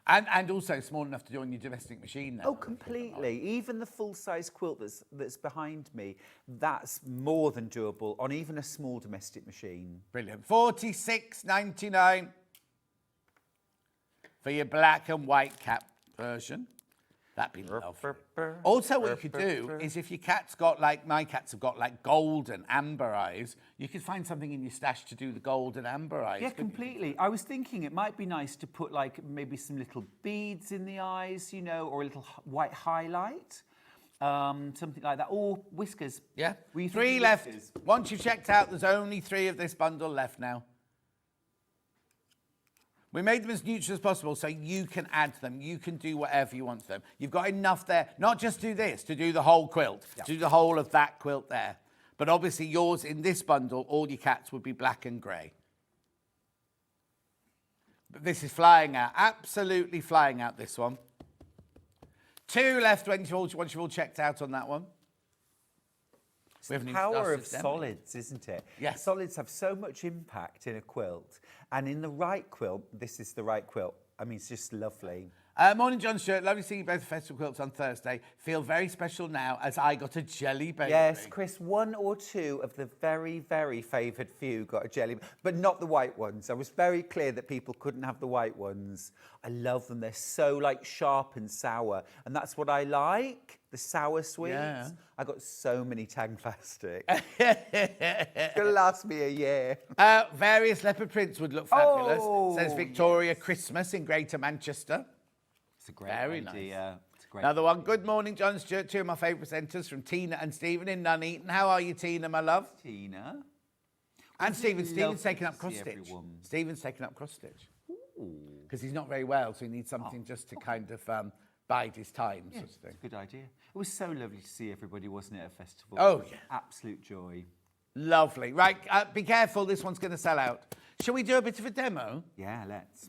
[SPEAKER 3] And also small enough to do on your domestic machine now.
[SPEAKER 8] Oh, completely. Even the full-size quilt that's behind me, that's more than doable on even a small domestic machine.
[SPEAKER 3] Brilliant. $46.99 for your black and white cat version. That'd be lovely. Also, what you could do is, if your cat's got, like my cats have got, like golden amber eyes, you could find something in your stash to do the golden amber eyes.
[SPEAKER 8] Yeah, completely. I was thinking it might be nice to put, like, maybe some little beads in the eyes, you know, or a little white highlight. Something like that. Or whiskers.
[SPEAKER 3] Yeah.
[SPEAKER 8] 3
[SPEAKER 3] left.
[SPEAKER 8] Whiskers?
[SPEAKER 3] Once you've checked out, there's only 3 of this bundle left now. We made them as neutral as possible so you can add them. You can do whatever you want to them. You've got enough there, not just do this, to do the whole quilt, to do the whole of that quilt there. But obviously yours in this bundle, all your cats would be black and grey. But this is flying out, absolutely flying out, this one. 2 left once you've all checked out on that one. We haven't
[SPEAKER 8] The
[SPEAKER 3] even
[SPEAKER 8] power of
[SPEAKER 3] started, haven't we?
[SPEAKER 8] solids, isn't it?
[SPEAKER 3] Yes.
[SPEAKER 8] Solids have so much impact in a quilt. And in the right quilt, this is the right quilt. I mean, it's just lovely.
[SPEAKER 3] Morning, John Stewart. Lovely seeing you both at Festival Quilts on Thursday. Feel very special now as I got a jelly baby.
[SPEAKER 8] Yes, Chris, 1 or 2 of the very, very favoured few got a jelly, but not the white ones. I was very clear that people couldn't have the white ones. I love them. They're so like sharp and sour. And that's what I like, the sour sweets.
[SPEAKER 3] Yeah.
[SPEAKER 8] I got so many tang plastic. It's going to last me a year.
[SPEAKER 3] Various leopard prints would look fabulous.
[SPEAKER 8] Oh,
[SPEAKER 3] Says Victoria Christmas in Greater Manchester.
[SPEAKER 8] It's a great
[SPEAKER 3] Very
[SPEAKER 8] idea.
[SPEAKER 3] nice.
[SPEAKER 8] It's a great
[SPEAKER 3] Another one. Good morning, John Stewart. 2 of my favourite presenters from Tina and Stephen in Nuneaton. How are you, Tina, my love?
[SPEAKER 8] Tina.
[SPEAKER 3] And Stephen.
[SPEAKER 8] lovely
[SPEAKER 3] Stephen's taking up
[SPEAKER 8] to
[SPEAKER 3] cross
[SPEAKER 8] see
[SPEAKER 3] stitch.
[SPEAKER 8] everyone.
[SPEAKER 3] Stephen's taking up cross stitch. Because he's not very well, so he needs something just to kind of bide his time, sort of thing.
[SPEAKER 8] Good idea. It was so lovely to see everybody, wasn't it, at a festival?
[SPEAKER 3] Oh, yeah.
[SPEAKER 8] Absolute joy.
[SPEAKER 3] Lovely. Right, be careful. This one's going to sell out. Shall we do a bit of a demo?
[SPEAKER 8] Yeah, let's.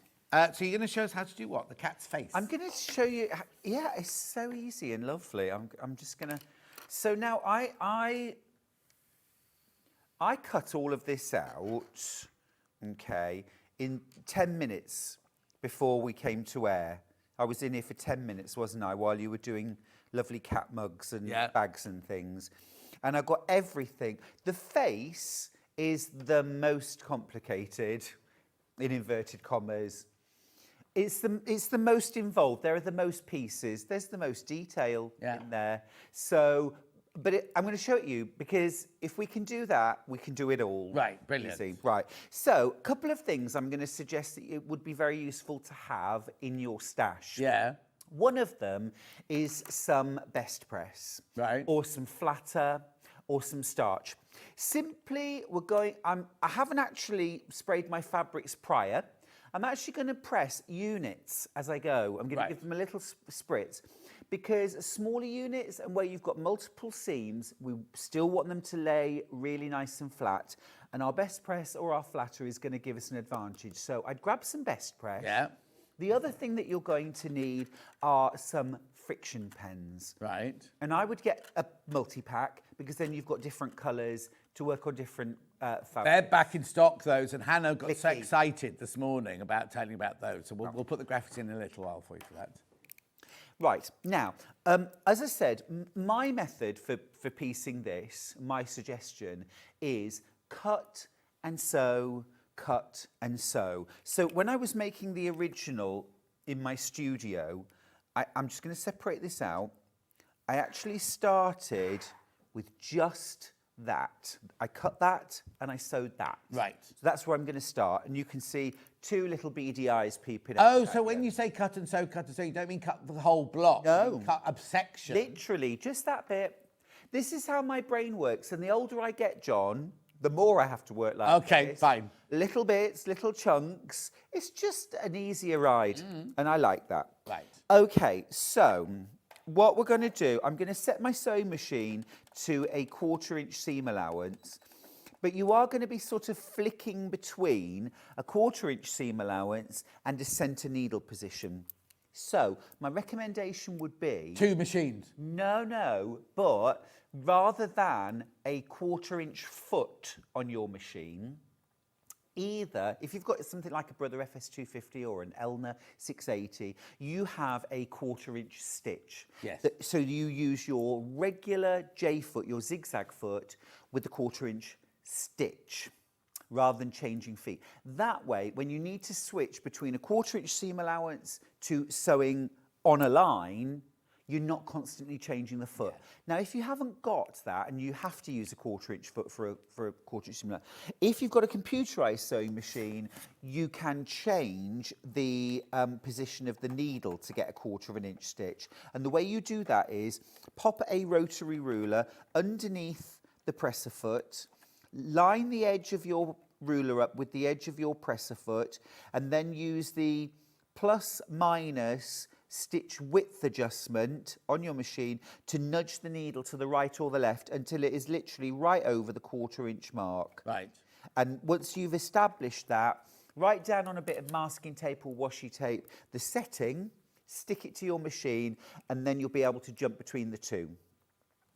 [SPEAKER 3] So you're going to show us how to do what? The cat's face?
[SPEAKER 8] I'm going to show you. Yeah, it's so easy and lovely. I'm just going to. So now I cut all of this out, okay, in 10 minutes before we came to air. I was in here for 10 minutes, wasn't I, while you were doing lovely cat mugs and bags and things. And I got everything. The face is the most complicated, in inverted commas. It's the most involved. There are the most pieces. There's the most detail in there. So, but I'm going to show it you because if we can do that, we can do it all.
[SPEAKER 3] Right, brilliant.
[SPEAKER 8] You see. Right. So, a couple of things I'm going to suggest that it would be very useful to have in your stash.
[SPEAKER 3] Yeah.
[SPEAKER 8] One of them is some best press.
[SPEAKER 3] Right.
[SPEAKER 8] Or some flatter or some starch. Simply, I haven't actually sprayed my fabrics prior. I'm actually going to press units as I go. I'm going to give them a little spritz because smaller units and where you've got multiple seams, we still want them to lay really nice and flat. And our best press or our flatter is going to give us an advantage. So I'd grab some best press.
[SPEAKER 3] Yeah.
[SPEAKER 8] The other thing that you're going to need are some friction pens.
[SPEAKER 3] Right.
[SPEAKER 8] And I would get a multi-pack because then you've got different colours to work on different fabrics.
[SPEAKER 3] They're back in stock, those, and Hannah got so excited this morning about telling you about those. So we'll put the graphics in a little while for you for that.
[SPEAKER 8] Right. Now, as I said, my method for piecing this, my suggestion is cut and sew, cut and sew. So when I was making the original in my studio, I'm just going to separate this out. I actually started with just that. I cut that and I sewed that.
[SPEAKER 3] Right.
[SPEAKER 8] So that's where I'm going to start. And you can see 2 little beady eyes peeping out.
[SPEAKER 3] Oh, so when you say cut and sew, you don't mean cut the whole block.
[SPEAKER 8] No.
[SPEAKER 3] You mean cut a section.
[SPEAKER 8] Literally, just that bit. This is how my brain works. And the older I get, John, the more I have to work like this.
[SPEAKER 3] Okay, fine.
[SPEAKER 8] Little bits, little chunks. It's just an easier ride. And I like that.
[SPEAKER 3] Right.
[SPEAKER 8] Okay, so what we're going to do, I'm going to set my sewing machine to a 1/4 inch seam allowance. But you are going to be sort of flicking between a 1/4 inch seam allowance and a centre needle position. So my recommendation would be...
[SPEAKER 3] 2 machines.
[SPEAKER 8] No, but rather than a 1/4 inch foot on your machine, either, if you've got something like a Brother FS250 or an Elna 680, you have a 1/4 inch stitch.
[SPEAKER 3] Yes.
[SPEAKER 8] So you use your regular J foot, your zigzag foot, with the 1/4 inch stitch rather than changing feet. That way, when you need to switch between a 1/4 inch seam allowance to sewing on a line, you're not constantly changing the foot. Yeah. Now, if you haven't got that and you have to use a 1/4 inch foot for a 1/4 inch seam allowance, if you've got a computerized sewing machine, you can change the position of the needle to get a 1/4 inch stitch. And the way you do that is pop a rotary ruler underneath the presser foot, line the edge of your ruler up with the edge of your presser foot, and then use the plus minus stitch width adjustment on your machine to nudge the needle to the right or the left until it is literally right over the 1/4 inch mark.
[SPEAKER 3] Right.
[SPEAKER 8] And once you've established that, write down on a bit of masking tape or washi tape the setting, stick it to your machine, and then you'll be able to jump between the two.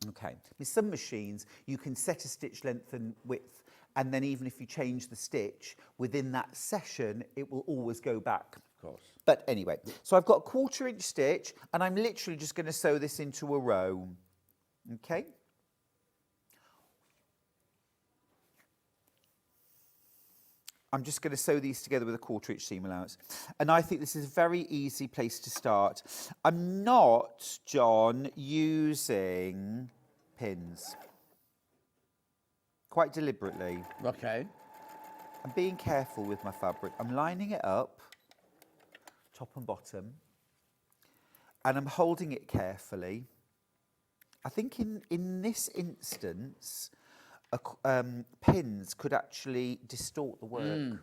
[SPEAKER 8] Okay, with some machines, you can set a stitch length and width, and then even if you change the stitch, within that session, it will always go back.
[SPEAKER 3] Of course.
[SPEAKER 8] But anyway, so I've got a 1/4 inch stitch, and I'm literally just going to sew this into a row. Okay. I'm just going to sew these together with a 1/4 inch seam allowance. And I think this is a very easy place to start. I'm not, John, using pins. Quite deliberately.
[SPEAKER 3] Okay.
[SPEAKER 8] I'm being careful with my fabric. I'm lining it up, top and bottom, and I'm holding it carefully. I think in this instance, pins could actually distort the work.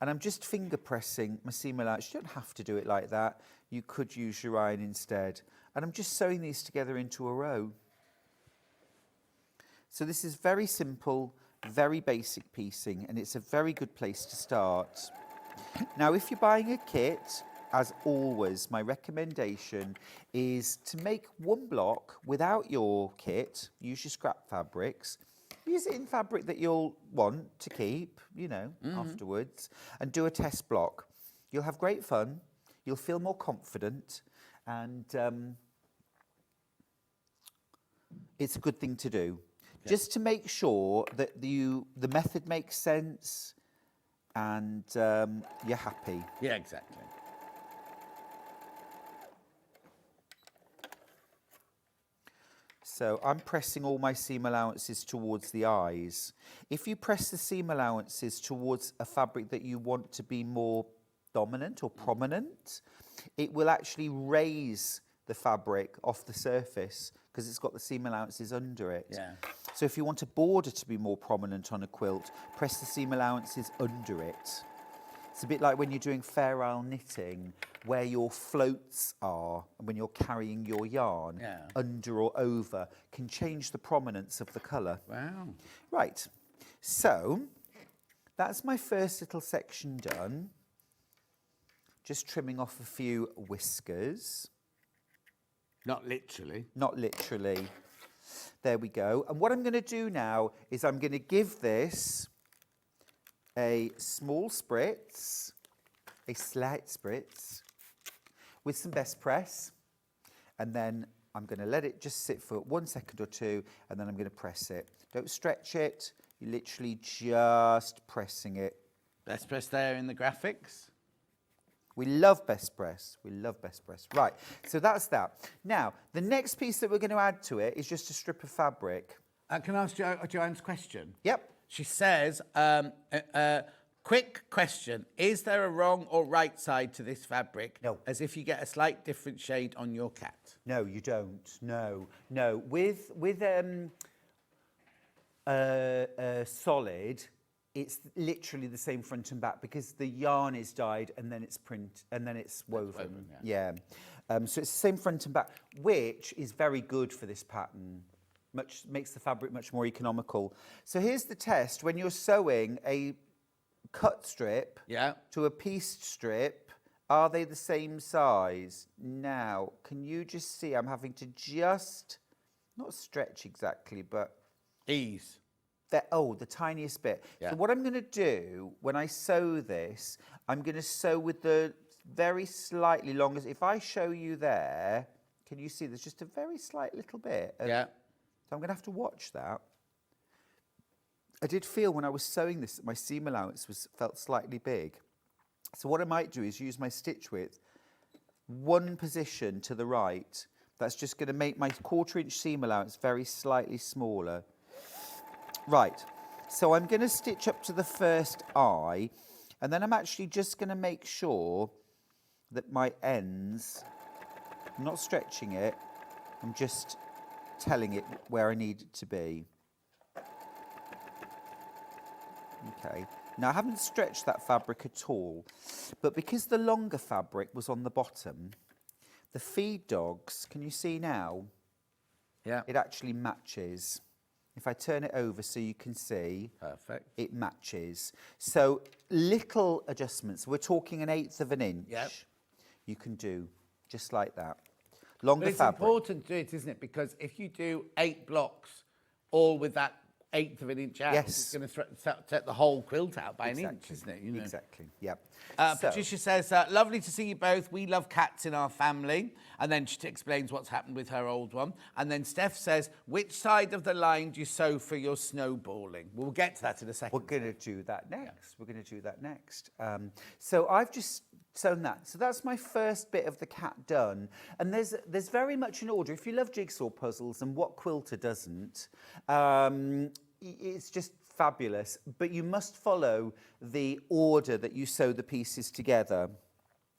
[SPEAKER 8] And I'm just finger pressing my seam allowance. You don't have to do it like that. You could use your iron instead. And I'm just sewing these together into a row. So this is very simple, very basic piecing, and it's a very good place to start. Now, if you're buying a kit, as always, my recommendation is to make one block without your kit. Use your scrap fabrics. Use it in fabric that you'll want to keep, you know, afterwards, and do a test block. You'll have great fun. You'll feel more confident, and it's a good thing to do. Yeah. Just to make sure that the method makes sense and you're happy.
[SPEAKER 3] Yeah, exactly.
[SPEAKER 8] So I'm pressing all my seam allowances towards the eyes. If you press the seam allowances towards a fabric that you want to be more dominant or prominent, it will actually raise the fabric off the surface because it's got the seam allowances under it.
[SPEAKER 3] Yeah.
[SPEAKER 8] So if you want a border to be more prominent on a quilt, press the seam allowances under it. It's a bit like when you're doing fair isle knitting, where your floats are, and when you're carrying your yarn, under or over, can change the prominence of the colour.
[SPEAKER 3] Wow.
[SPEAKER 8] Right, so that's my first little section done. Just trimming off a few whiskers.
[SPEAKER 3] Not literally.
[SPEAKER 8] Not literally. There we go. And what I'm going to do now is I'm going to give this a small spritz, a slight spritz, with some best press. And then I'm going to let it just sit for 1 second or two, and then I'm going to press it. Don't stretch it. You're literally just pressing it.
[SPEAKER 3] Best press there in the graphics.
[SPEAKER 8] We love best press. We love best press. Right, so that's that. Now, the next piece that we're going to add to it is just a strip of fabric.
[SPEAKER 3] Can I ask Joanne's question?
[SPEAKER 8] Yep.
[SPEAKER 3] She says, quick question, is there a wrong or right side to this fabric?
[SPEAKER 8] No.
[SPEAKER 3] As if you get a slight different shade on your cat?
[SPEAKER 8] No, you don't. No, no. With solid, it's literally the same front and back because the yarn is dyed and then it's woven. Yeah. So it's the same front and back, which is very good for this pattern. Makes the fabric much more economical. So here's the test. When you're sewing a cut strip to a pieced strip, are they the same size? Now, can you just see I'm having to just, not stretch exactly, but
[SPEAKER 3] ease.
[SPEAKER 8] The tiniest bit. Yeah. So what I'm going to do when I sew this, I'm going to sew with the very slightly longer. If I show you there, can you see there's just a very slight little bit? So I'm going to have to watch that. I did feel when I was sewing this, my seam allowance felt slightly big. So what I might do is use my stitch width, one position to the right. That's just going to make my 1/4 inch seam allowance very slightly smaller. Right, so I'm going to stitch up to the first eye, and then I'm actually just going to make sure that my ends, I'm not stretching it, I'm just telling it where I need it to be. Okay, now I haven't stretched that fabric at all, but because the longer fabric was on the bottom, the feed dogs, can you see now? Yeah. It actually matches. If I turn it over so you can see,
[SPEAKER 3] Perfect.
[SPEAKER 8] it matches. So little adjustments. We're talking 1/8 of an inch.
[SPEAKER 3] Yep.
[SPEAKER 8] You can do just like that. Longer
[SPEAKER 3] But it's
[SPEAKER 8] fabric.
[SPEAKER 3] important to do it, isn't it? Because if you do 8 blocks, all with that 1/8 of an inch out,
[SPEAKER 8] Yes.
[SPEAKER 3] it's going to take the whole quilt out by an inch, isn't it? You know?
[SPEAKER 8] Exactly. Yep.
[SPEAKER 3] Patricia says, lovely to see you both. We love cats in our family. And then she explains what's happened with her old one. And then Steph says, which side of the line do you sew for your snowballing? We'll get to that in a second.
[SPEAKER 8] We're going to do that next. We're going to do that next. So I've just sewn that. So that's my first bit of the cat done. And there's very much an order. If you love jigsaw puzzles, and what quilter doesn't, it's just fabulous. But you must follow the order that you sew the pieces together.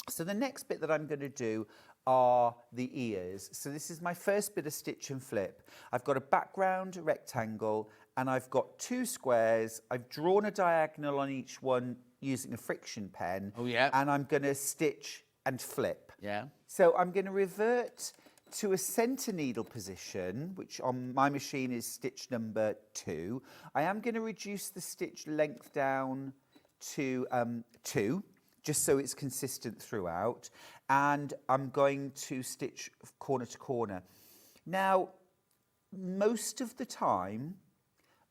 [SPEAKER 8] So the next bit that I'm going to do are the ears. So this is my first bit of stitch and flip. I've got a background rectangle and I've got 2 squares. I've drawn a diagonal on each one using a friction pen.
[SPEAKER 3] Oh, yeah.
[SPEAKER 8] And I'm going to stitch and flip.
[SPEAKER 3] Yeah.
[SPEAKER 8] So I'm going to revert to a centre needle position, which on my machine is stitch number 2. I am going to reduce the stitch length down to 2, just so it's consistent throughout. And I'm going to stitch corner to corner. Now, most of the time,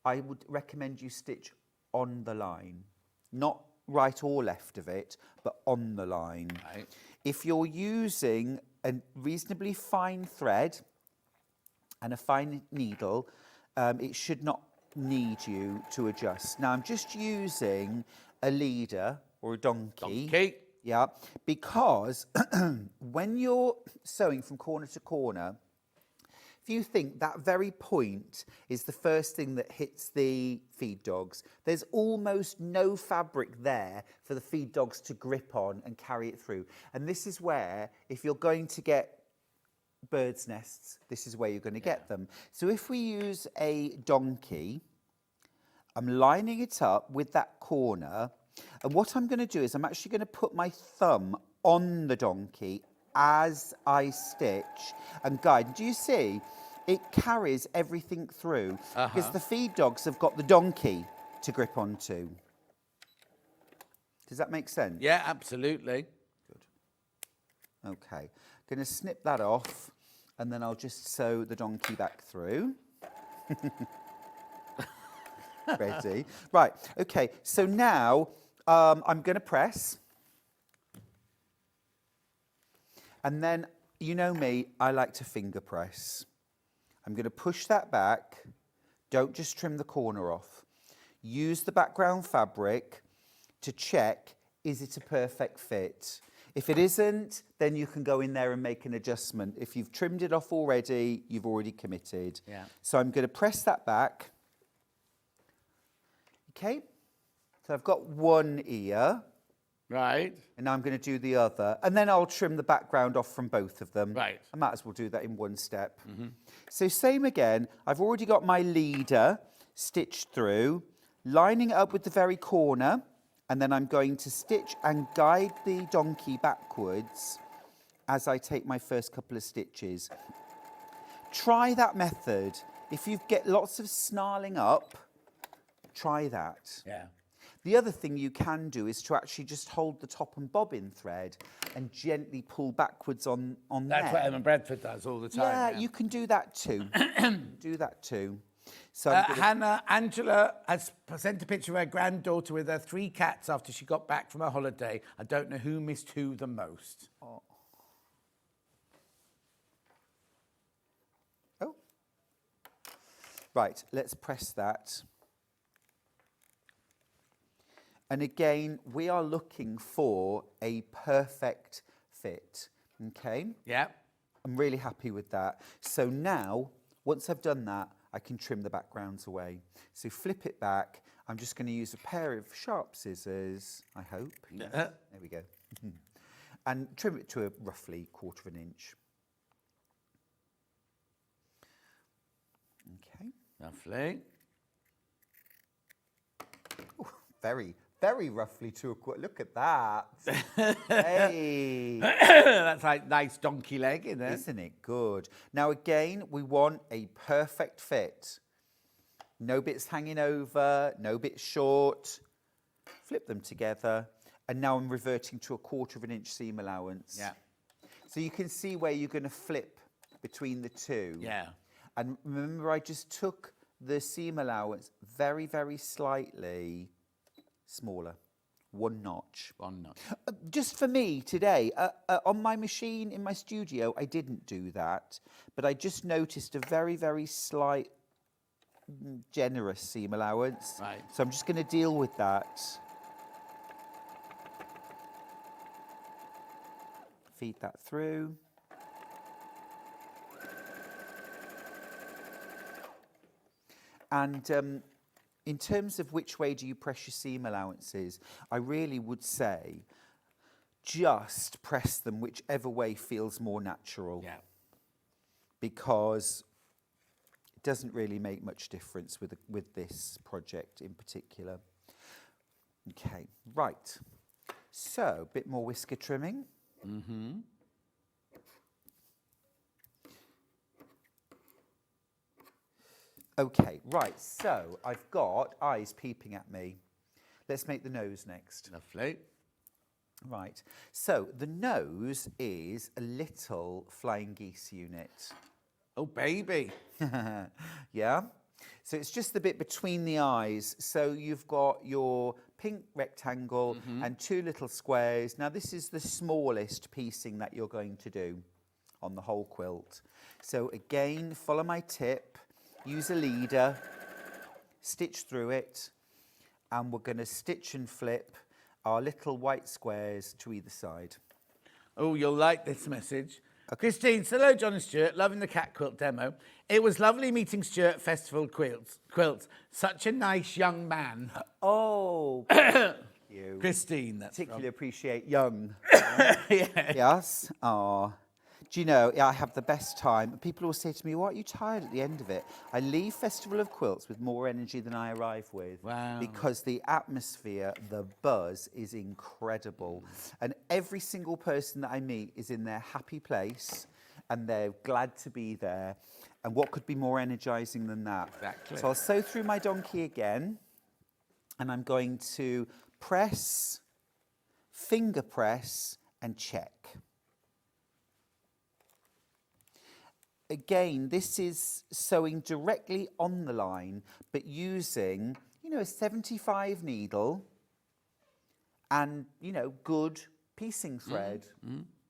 [SPEAKER 8] I would recommend you stitch on the line. Not right or left of it, but on the line.
[SPEAKER 3] Right.
[SPEAKER 8] If you're using a reasonably fine thread and a fine needle, it should not need you to adjust. Now, I'm just using a leader or a donkey. Yeah, because when you're sewing from corner to corner, if you think that very point is the first thing that hits the feed dogs, there's almost no fabric there for the feed dogs to grip on and carry it through. And this is where, if you're going to get birds' nests, this is where you're going to get them. So if we use a donkey, I'm lining it up with that corner. And what I'm going to do is I'm actually going to put my thumb on the donkey as I stitch and guide. Do you see? It carries everything through because the feed dogs have got the donkey to grip onto. Does that make sense?
[SPEAKER 3] Yeah, absolutely.
[SPEAKER 8] Good. Okay. Going to snip that off and then I'll just sew the donkey back through. Ready? Right. Okay. So now I'm going to press. And then, you know me, I like to finger press. I'm going to push that back. Don't just trim the corner off. Use the background fabric to check, is it a perfect fit? If it isn't, then you can go in there and make an adjustment. If you've trimmed it off already, you've already committed.
[SPEAKER 3] Yeah.
[SPEAKER 8] So I'm going to press that back. Okay. So I've got one ear.
[SPEAKER 3] Right.
[SPEAKER 8] And now I'm going to do the other. And then I'll trim the background off from both of them.
[SPEAKER 3] Right.
[SPEAKER 8] I might as well do that in one step. So same again. I've already got my leader stitched through, lining it up with the very corner. And then I'm going to stitch and guide the donkey backwards as I take my first couple of stitches. Try that method. If you get lots of snarling up, try that.
[SPEAKER 3] Yeah.
[SPEAKER 8] The other thing you can do is to actually just hold the top and bobbin thread and gently pull backwards on
[SPEAKER 3] That's
[SPEAKER 8] there.
[SPEAKER 3] what Emma Bradford does all the time.
[SPEAKER 8] Yeah, you can do that too. Do that too. So
[SPEAKER 3] Angela has sent a picture of her granddaughter with her 3 cats after she got back from her holiday. I don't know who missed who the most.
[SPEAKER 8] Oh. Right, let's press that. And again, we are looking for a perfect fit, okay?
[SPEAKER 3] Yeah.
[SPEAKER 8] I'm really happy with that. So now, once I've done that, I can trim the backgrounds away. So flip it back. I'm just going to use a pair of sharp scissors, I hope. Yes. There we go. And trim it to a roughly 1/4 of an inch. Okay.
[SPEAKER 3] Lovely.
[SPEAKER 8] Ooh, very roughly to a 1/4. Look at that. Hey.
[SPEAKER 3] That's like nice donkey leg, isn't it?
[SPEAKER 8] Isn't it good? Now, again, we want a perfect fit. No bits hanging over, no bits short. Flip them together. And now I'm reverting to a 1/4 inch seam allowance.
[SPEAKER 3] Yeah.
[SPEAKER 8] So you can see where you're going to flip between the two.
[SPEAKER 3] Yeah.
[SPEAKER 8] And remember, I just took the seam allowance very, very slightly smaller. 1 notch.
[SPEAKER 3] 1 notch.
[SPEAKER 8] Just for me today, on my machine in my studio, I didn't do that. But I just noticed a very, very slight, generous seam allowance.
[SPEAKER 3] Right.
[SPEAKER 8] So I'm just going to deal with that. Feed that through. And in terms of which way do you press your seam allowances, I really would say just press them whichever way feels more natural.
[SPEAKER 3] Yeah.
[SPEAKER 8] Because it doesn't really make much difference with this project in particular. Okay, right. So, a bit more whisker trimming. Mm-hmm. Okay, right, so I've got eyes peeping at me. Let's make the nose next.
[SPEAKER 3] Lovely.
[SPEAKER 8] Right, so the nose is a little flying geese unit.
[SPEAKER 3] Oh, baby.
[SPEAKER 8] Yeah? So it's just the bit between the eyes. So you've got your pink rectangle and 2 little squares. Now this is the smallest piecing that you're going to do on the whole quilt. So again, follow my tip, use a leader, stitch through it, and we're going to stitch and flip our little white squares to either side.
[SPEAKER 3] Oh, you'll like this message. Christine, hello, John and Stuart. Loving the cat quilt demo. It was lovely meeting Stuart at Festival Quilts. Such a nice young man.
[SPEAKER 8] Oh, you.
[SPEAKER 3] Christine, that's
[SPEAKER 8] Particularly appreciate young.
[SPEAKER 3] yeah.
[SPEAKER 8] Yes. Oh. Do you know, I have the best time. People always say to me, why aren't you tired at the end of it? I leave Festival of Quilts with more energy than I arrive with.
[SPEAKER 3] Wow.
[SPEAKER 8] Because the atmosphere, the buzz is incredible. And every single person that I meet is in their happy place and they're glad to be there. And what could be more energising than that?
[SPEAKER 3] Exactly.
[SPEAKER 8] So I'll sew through my donkey again and I'm going to press, finger press and check. Again, this is sewing directly on the line, but using, a 75 needle and, good piecing thread.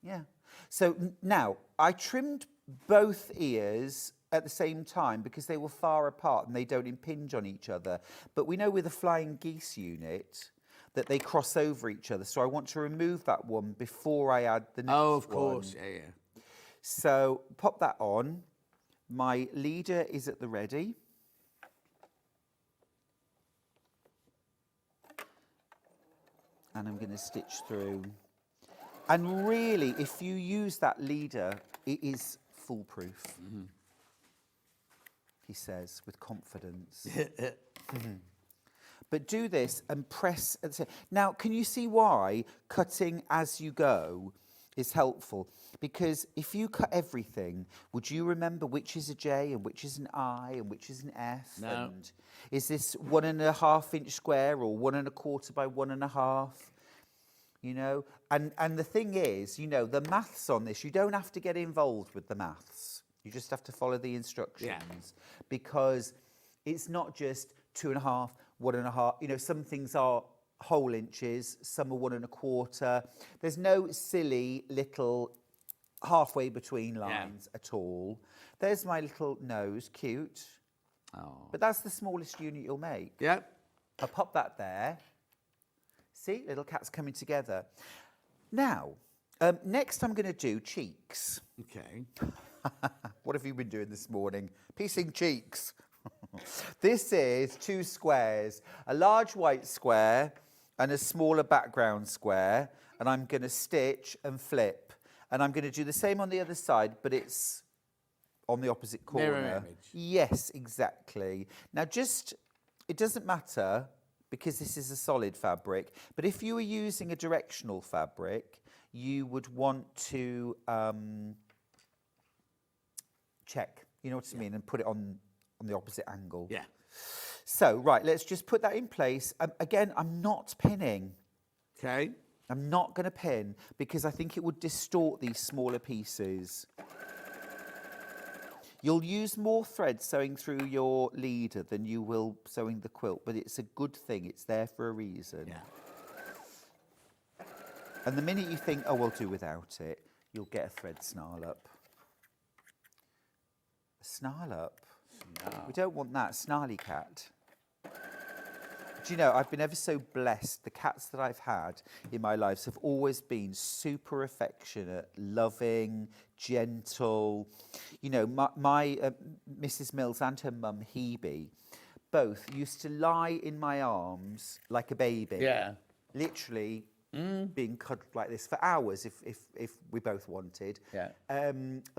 [SPEAKER 8] Yeah. So now, I trimmed both ears at the same time because they were far apart and they don't impinge on each other. But we know with a flying geese unit that they cross over each other. So I want to remove that one before I add the next one.
[SPEAKER 3] Oh, of course. Yeah.
[SPEAKER 8] So pop that on. My leader is at the ready. And I'm going to stitch through. And really, if you use that leader, it is foolproof. He says with confidence. But do this and press at the same. Now, can you see why cutting as you go is helpful? Because if you cut everything, would you remember which is a J and which is an I and which is an F?
[SPEAKER 3] No.
[SPEAKER 8] And is this 1.5 inch square or 1 1/4 by 1.5? And the thing is, the maths on this, you don't have to get involved with the maths. You just have to follow the instructions because it's not just 2.5, 1.5. Some things are whole inches, some are 1 1/4. There's no silly little halfway between lines at all. There's my little nose, cute.
[SPEAKER 3] Oh.
[SPEAKER 8] But that's the smallest unit you'll make.
[SPEAKER 3] Yep.
[SPEAKER 8] I'll pop that there. See, little cats coming together. Now, next I'm going to do cheeks.
[SPEAKER 3] Okay.
[SPEAKER 8] What have you been doing this morning? Piecing cheeks. This is 2 squares, a large white square and a smaller background square, and I'm going to stitch and flip. And I'm going to do the same on the other side, but it's on the opposite corner.
[SPEAKER 3] Mirror image.
[SPEAKER 8] Yes, exactly. Now it doesn't matter because this is a solid fabric, but if you were using a directional fabric, you would want to check, you know what I mean, and put it on the opposite angle.
[SPEAKER 3] Yeah.
[SPEAKER 8] So, right, let's just put that in place. Again, I'm not pinning.
[SPEAKER 3] Okay.
[SPEAKER 8] I'm not going to pin because I think it would distort these smaller pieces. You'll use more thread sewing through your leader than you will sewing the quilt, but it's a good thing. It's there for a reason.
[SPEAKER 3] Yeah.
[SPEAKER 8] And the minute you think, oh, we'll do without it, you'll get a thread snarl up. A snarl up? No. We don't want that. Snarly cat. Do you know, I've been ever so blessed. The cats that I've had in my lives have always been super affectionate, loving, gentle. You know, my Mrs. Mills and her mum, Hebe, both used to lie in my arms like a baby.
[SPEAKER 3] Yeah.
[SPEAKER 8] Literally being cuddled like this for hours if we both wanted.
[SPEAKER 3] Yeah.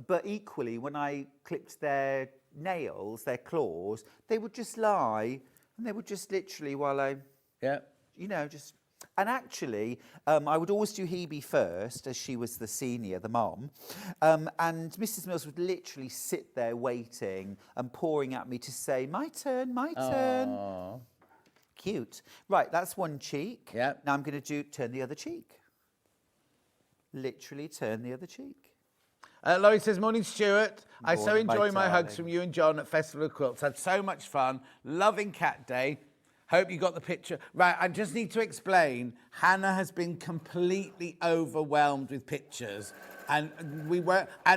[SPEAKER 8] But equally, when I clipped their nails, their claws, they would just lie. And they would just literally, while I, you know, just... And actually, I would always do Hebe first, as she was the senior, the mom. And Mrs. Mills would literally sit there waiting and pouring at me to say, my turn, my turn.
[SPEAKER 3] Aww.
[SPEAKER 8] Cute. Right, that's one cheek.
[SPEAKER 3] Yeah.
[SPEAKER 8] Now I'm going to turn the other cheek. Literally turn the other cheek.
[SPEAKER 3] Laurie says, morning, Stuart. I so
[SPEAKER 8] Morning, my
[SPEAKER 3] enjoy my hugs
[SPEAKER 8] darling.
[SPEAKER 3] from you and John at Festival of Quilts. Had so much fun. Loving Cat Day. Hope you got the picture. Right, I just need to explain. Hannah has been completely overwhelmed with pictures. And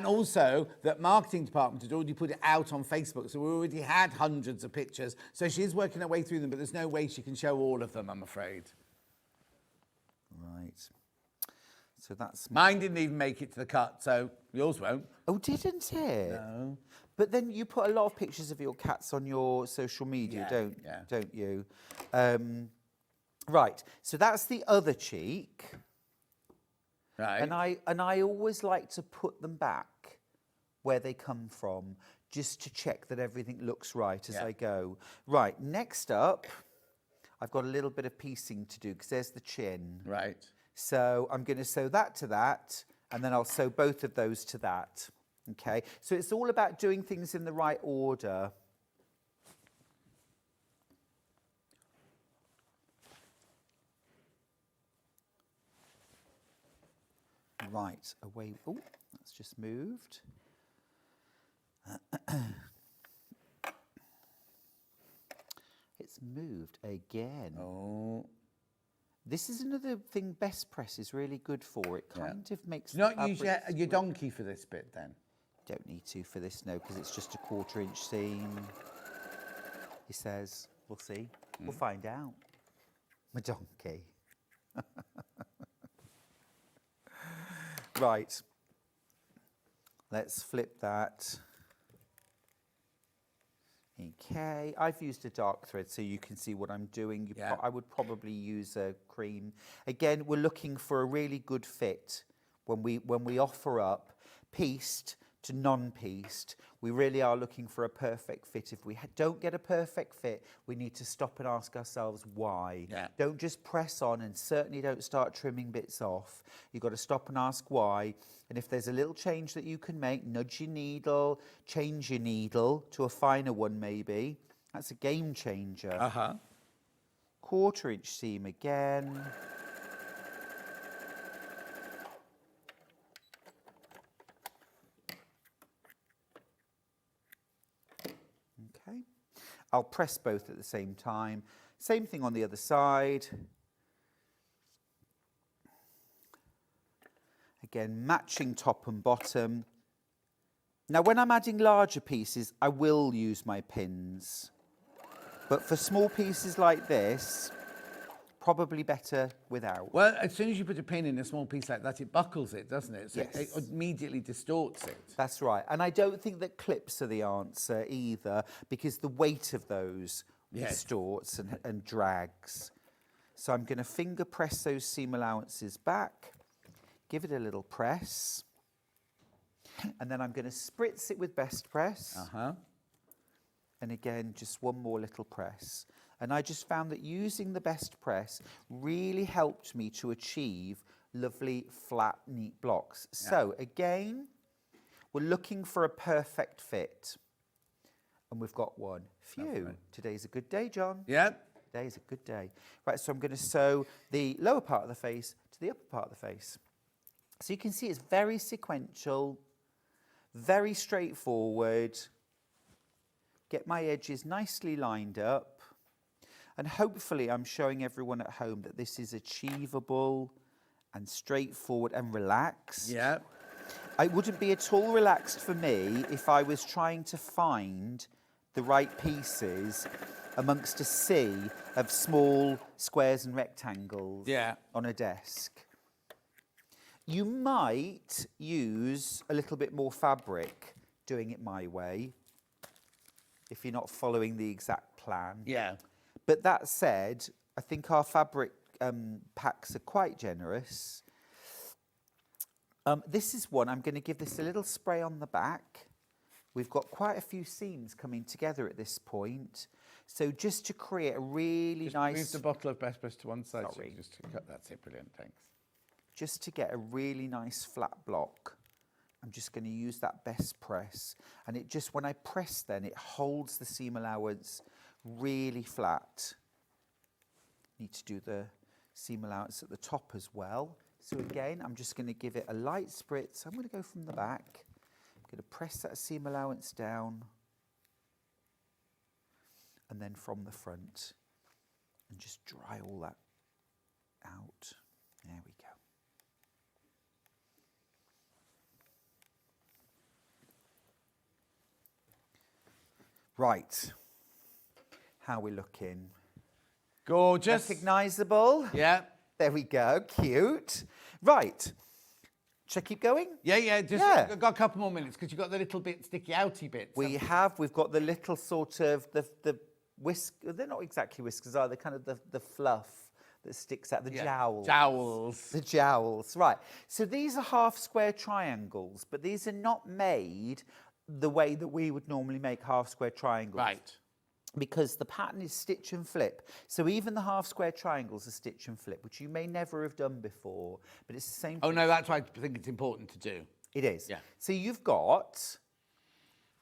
[SPEAKER 3] also that marketing department had already put it out on Facebook. So we already had hundreds of pictures. So she's working her way through them, but there's no way she can show all of them, I'm afraid.
[SPEAKER 8] Right. So that's...
[SPEAKER 3] Mine didn't even make it to the cut, so yours won't.
[SPEAKER 8] Oh, didn't it?
[SPEAKER 3] No.
[SPEAKER 8] But then you put a lot of pictures of your cats on your social media, don't you? Right. So that's the other cheek.
[SPEAKER 3] Right.
[SPEAKER 8] And I always like to put them back where they come from, just to check that everything looks right as I go. Right. Next up, I've got a little bit of piecing to do because there's the chin.
[SPEAKER 3] Right.
[SPEAKER 8] So I'm going to sew that to that, and then I'll sew both of those to that. Okay, so it's all about doing things in the right order. Right, away. Oh, that's just moved. It's moved again.
[SPEAKER 3] Oh.
[SPEAKER 8] This is another thing Best Press is really good for. It kind of makes...
[SPEAKER 3] Not use your donkey for this bit, then?
[SPEAKER 8] Don't need to for this, no, because it's just a 1/4 inch seam. He says, we'll see. We'll find out. My donkey. Right. Let's flip that. Okay, I've used a dark thread so you can see what I'm doing. I would probably use a cream. Again, we're looking for a really good fit when we offer up pieced to non-pieced. We really are looking for a perfect fit. If we don't get a perfect fit, we need to stop and ask ourselves why.
[SPEAKER 3] Yeah.
[SPEAKER 8] Don't just press on, and certainly don't start trimming bits off. You've got to stop and ask why. And if there's a little change that you can make, nudge your needle, change your needle to a finer one maybe. That's a game changer. 1/4 inch seam again. Okay. I'll press both at the same time. Same thing on the other side. Again, matching top and bottom. Now, when I'm adding larger pieces, I will use my pins. But for small pieces like this, probably better without.
[SPEAKER 3] Well, as soon as you put a pin in a small piece like that, it buckles it, doesn't it? So
[SPEAKER 8] Yes.
[SPEAKER 3] it immediately distorts it.
[SPEAKER 8] That's right. And I don't think that clips are the answer either, because the weight of those distorts and drags. So I'm going to finger press those seam allowances back. Give it a little press. And then I'm going to spritz it with Best Press. And again, just one more little press. And I just found that using the Best Press really helped me to achieve lovely, flat, neat blocks. So again, we're looking for a perfect fit. And we've got one. Phew.
[SPEAKER 3] Lovely.
[SPEAKER 8] Today's a good day, John.
[SPEAKER 3] Yeah.
[SPEAKER 8] Today's a good day. Right, so I'm going to sew the lower part of the face to the upper part of the face. So you can see it's very sequential, very straightforward. Get my edges nicely lined up. And hopefully I'm showing everyone at home that this is achievable and straightforward and relaxed.
[SPEAKER 3] Yeah.
[SPEAKER 8] It wouldn't be at all relaxed for me if I was trying to find the right pieces amongst a sea of small squares and rectangles on a desk. You might use a little bit more fabric doing it my way if you're not following the exact plan.
[SPEAKER 3] Yeah.
[SPEAKER 8] But that said, I think our fabric packs are quite generous. This is one, I'm going to give this a little spray on the back. We've got quite a few seams coming together at this point. So just to create a really nice...
[SPEAKER 3] Move the bottle of best press to one side.
[SPEAKER 8] Sorry.
[SPEAKER 3] So just to cut. That's it, brilliant, thanks.
[SPEAKER 8] Just to get a really nice flat block, I'm just going to use that best press. And it just, when I press then, it holds the seam allowance really flat. Need to do the seam allowance at the top as well. So again, I'm just going to give it a light spritz. I'm going to go from the back. I'm going to press that seam allowance down. And then from the front. And just dry all that out. There we go. Right. How are we looking?
[SPEAKER 3] Gorgeous.
[SPEAKER 8] Recognisable?
[SPEAKER 3] Yeah.
[SPEAKER 8] There we go. Cute. Right. Should I keep going?
[SPEAKER 3] Yeah, just
[SPEAKER 8] Yeah.
[SPEAKER 3] got a couple more minutes because you've got the little bit sticky outy bits.
[SPEAKER 8] We've got the little sort of, the whisk, they're not exactly whiskers, are they? Kind of the fluff that sticks out, the jowls.
[SPEAKER 3] Jowls.
[SPEAKER 8] The jowls, right. So these are half square triangles, but these are not made the way that we would normally make half square triangles.
[SPEAKER 3] Right.
[SPEAKER 8] Because the pattern is stitch and flip. So even the half square triangles are stitch and flip, which you may never have done before, but it's the same
[SPEAKER 3] Oh,
[SPEAKER 8] thing.
[SPEAKER 3] no, that's why I think it's important to do.
[SPEAKER 8] It is.
[SPEAKER 3] Yeah.
[SPEAKER 8] So you've got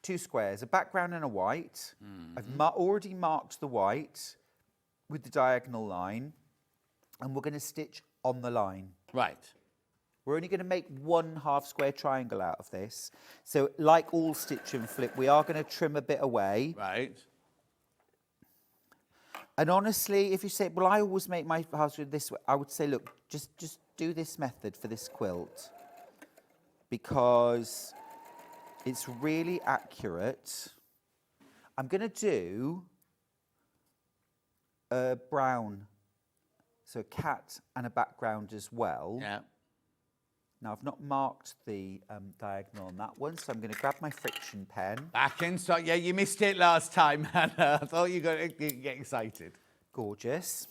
[SPEAKER 8] two squares, a background and a white. I've already marked the white with the diagonal line, and we're going to stitch on the line.
[SPEAKER 3] Right.
[SPEAKER 8] We're only going to make one half square triangle out of this. So like all stitch and flip, we are going to trim a bit away.
[SPEAKER 3] Right.
[SPEAKER 8] And honestly, if you say, well, I always make my half square this way, I would say, look, just do this method for this quilt because it's really accurate. I'm going to do a brown, so a cat and a background as well.
[SPEAKER 3] Yeah.
[SPEAKER 8] Now, I've not marked the diagonal on that one, so I'm going to grab my friction pen.
[SPEAKER 3] Back in stock. Yeah, you missed it last time, Hannah. I thought you got to get excited.
[SPEAKER 8] Gorgeous.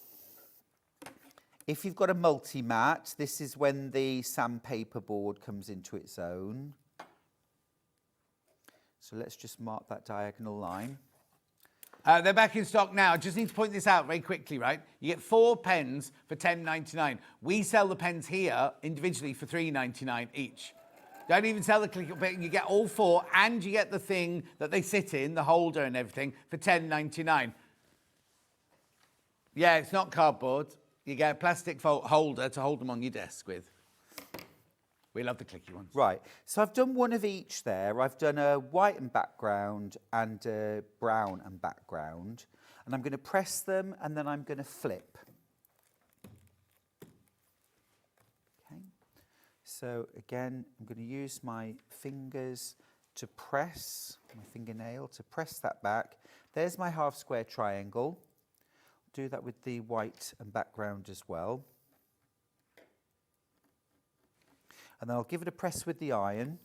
[SPEAKER 8] If you've got a multi-mat, this is when the sandpaper board comes into its own. So let's just mark that diagonal line.
[SPEAKER 3] They're back in stock now. I just need to point this out very quickly, right? You get 4 pens for $10.99. We sell the pens here individually for $3.99 each. Don't even sell the clicker, but you get all 4 and you get the thing that they sit in, the holder and everything, for $10.99. Yeah, it's not cardboard. You get a plastic holder to hold them on your desk with. We love the clicky ones.
[SPEAKER 8] Right, so I've done one of each there. I've done a white and background and a brown and background. And I'm going to press them and then I'm going to flip. Okay, so again, I'm going to use my fingers to press, my fingernail to press that back. There's my half square triangle. Do that with the white and background as well. And then I'll give it a press with the iron.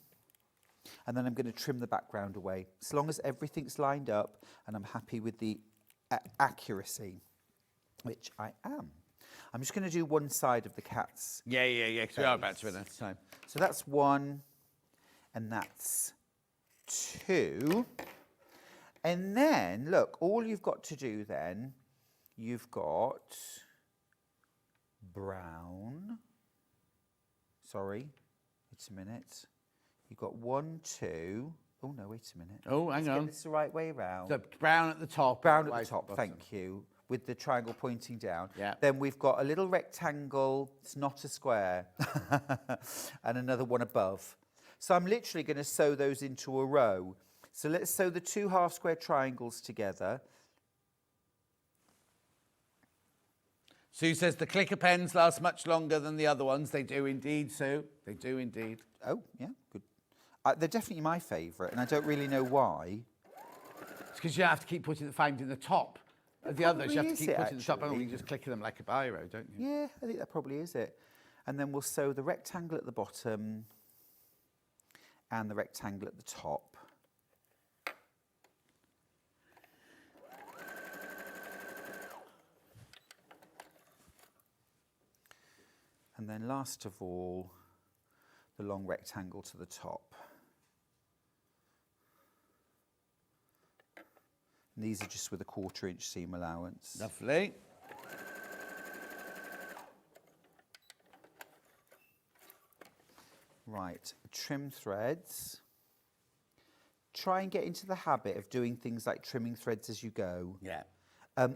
[SPEAKER 8] And then I'm going to trim the background away. As long as everything's lined up and I'm happy with the accuracy, which I am. I'm just going to do one side of the cat's.
[SPEAKER 3] Yeah, because we are about to run out of time.
[SPEAKER 8] So that's 1 and that's 2. And then, look, all you've got to do then, you've got brown. Sorry, it's a minute. You've got 1, 2, Oh, no, wait a minute.
[SPEAKER 3] Oh, hang
[SPEAKER 8] Let's
[SPEAKER 3] on.
[SPEAKER 8] get this the right way round.
[SPEAKER 3] The brown at the top.
[SPEAKER 8] Brown at
[SPEAKER 3] white
[SPEAKER 8] the top,
[SPEAKER 3] bottom.
[SPEAKER 8] thank you, with the triangle pointing down.
[SPEAKER 3] Yeah.
[SPEAKER 8] Then we've got a little rectangle, it's not a square, and another one above. So I'm literally going to sew those into a row. So let's sew the 2 half square triangles together.
[SPEAKER 3] Sue says the clicker pens last much longer than the other ones. They do indeed, Sue. They do indeed.
[SPEAKER 8] Oh, yeah, good. They're definitely my favourite, and I don't really know why.
[SPEAKER 3] It's because you have to keep finding the top. The others, you have to
[SPEAKER 8] is
[SPEAKER 3] keep
[SPEAKER 8] it,
[SPEAKER 3] putting the top. Oh,
[SPEAKER 8] actually?
[SPEAKER 3] you just click them like a biro, don't you?
[SPEAKER 8] Yeah, I think that probably is it. And then we'll sew the rectangle at the bottom and the rectangle at the top. And then last of all, the long rectangle to the top. And these are just with a 1/4 inch seam allowance.
[SPEAKER 3] Lovely.
[SPEAKER 8] Right, trim threads. Try and get into the habit of doing things like trimming threads as you go.
[SPEAKER 3] Yeah.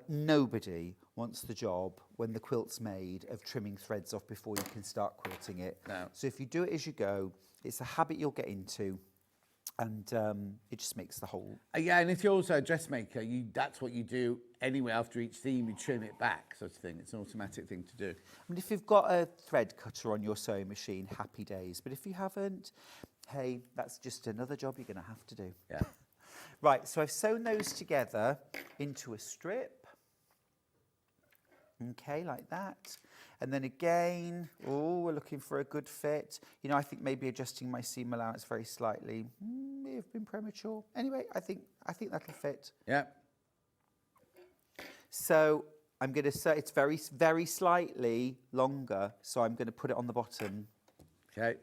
[SPEAKER 8] Nobody wants the job when the quilt's made of trimming threads off before you can start quilting it.
[SPEAKER 3] No.
[SPEAKER 8] So if you do it as you go, it's a habit you'll get into, and it just makes the whole...
[SPEAKER 3] Yeah, and if you're also a dressmaker, that's what you do anyway. After each theme, you trim it back, sort of thing. It's an automatic thing to do.
[SPEAKER 8] I mean, if you've got a thread cutter on your sewing machine, happy days. But if you haven't, hey, that's just another job you're going to have to do.
[SPEAKER 3] Yeah.
[SPEAKER 8] Right, so I've sewn those together into a strip. Okay, like that. And then again, we're looking for a good fit. You know, I think maybe adjusting my seam allowance very slightly may have been premature. Anyway, I think that'll fit.
[SPEAKER 3] Yeah.
[SPEAKER 8] So I'm going to sew, it's very, very slightly longer, so I'm going to put it on the bottom.
[SPEAKER 3] Okay.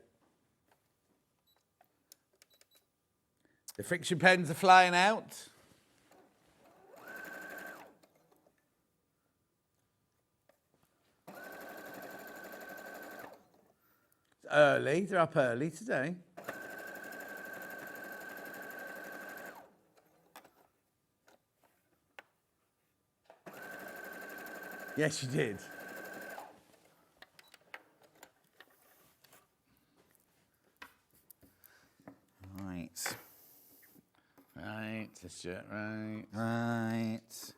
[SPEAKER 3] The friction pens are flying out. It's early. They're up early today. Yes, you did.
[SPEAKER 8] Right.
[SPEAKER 3] Right, just it, right.
[SPEAKER 8] Right.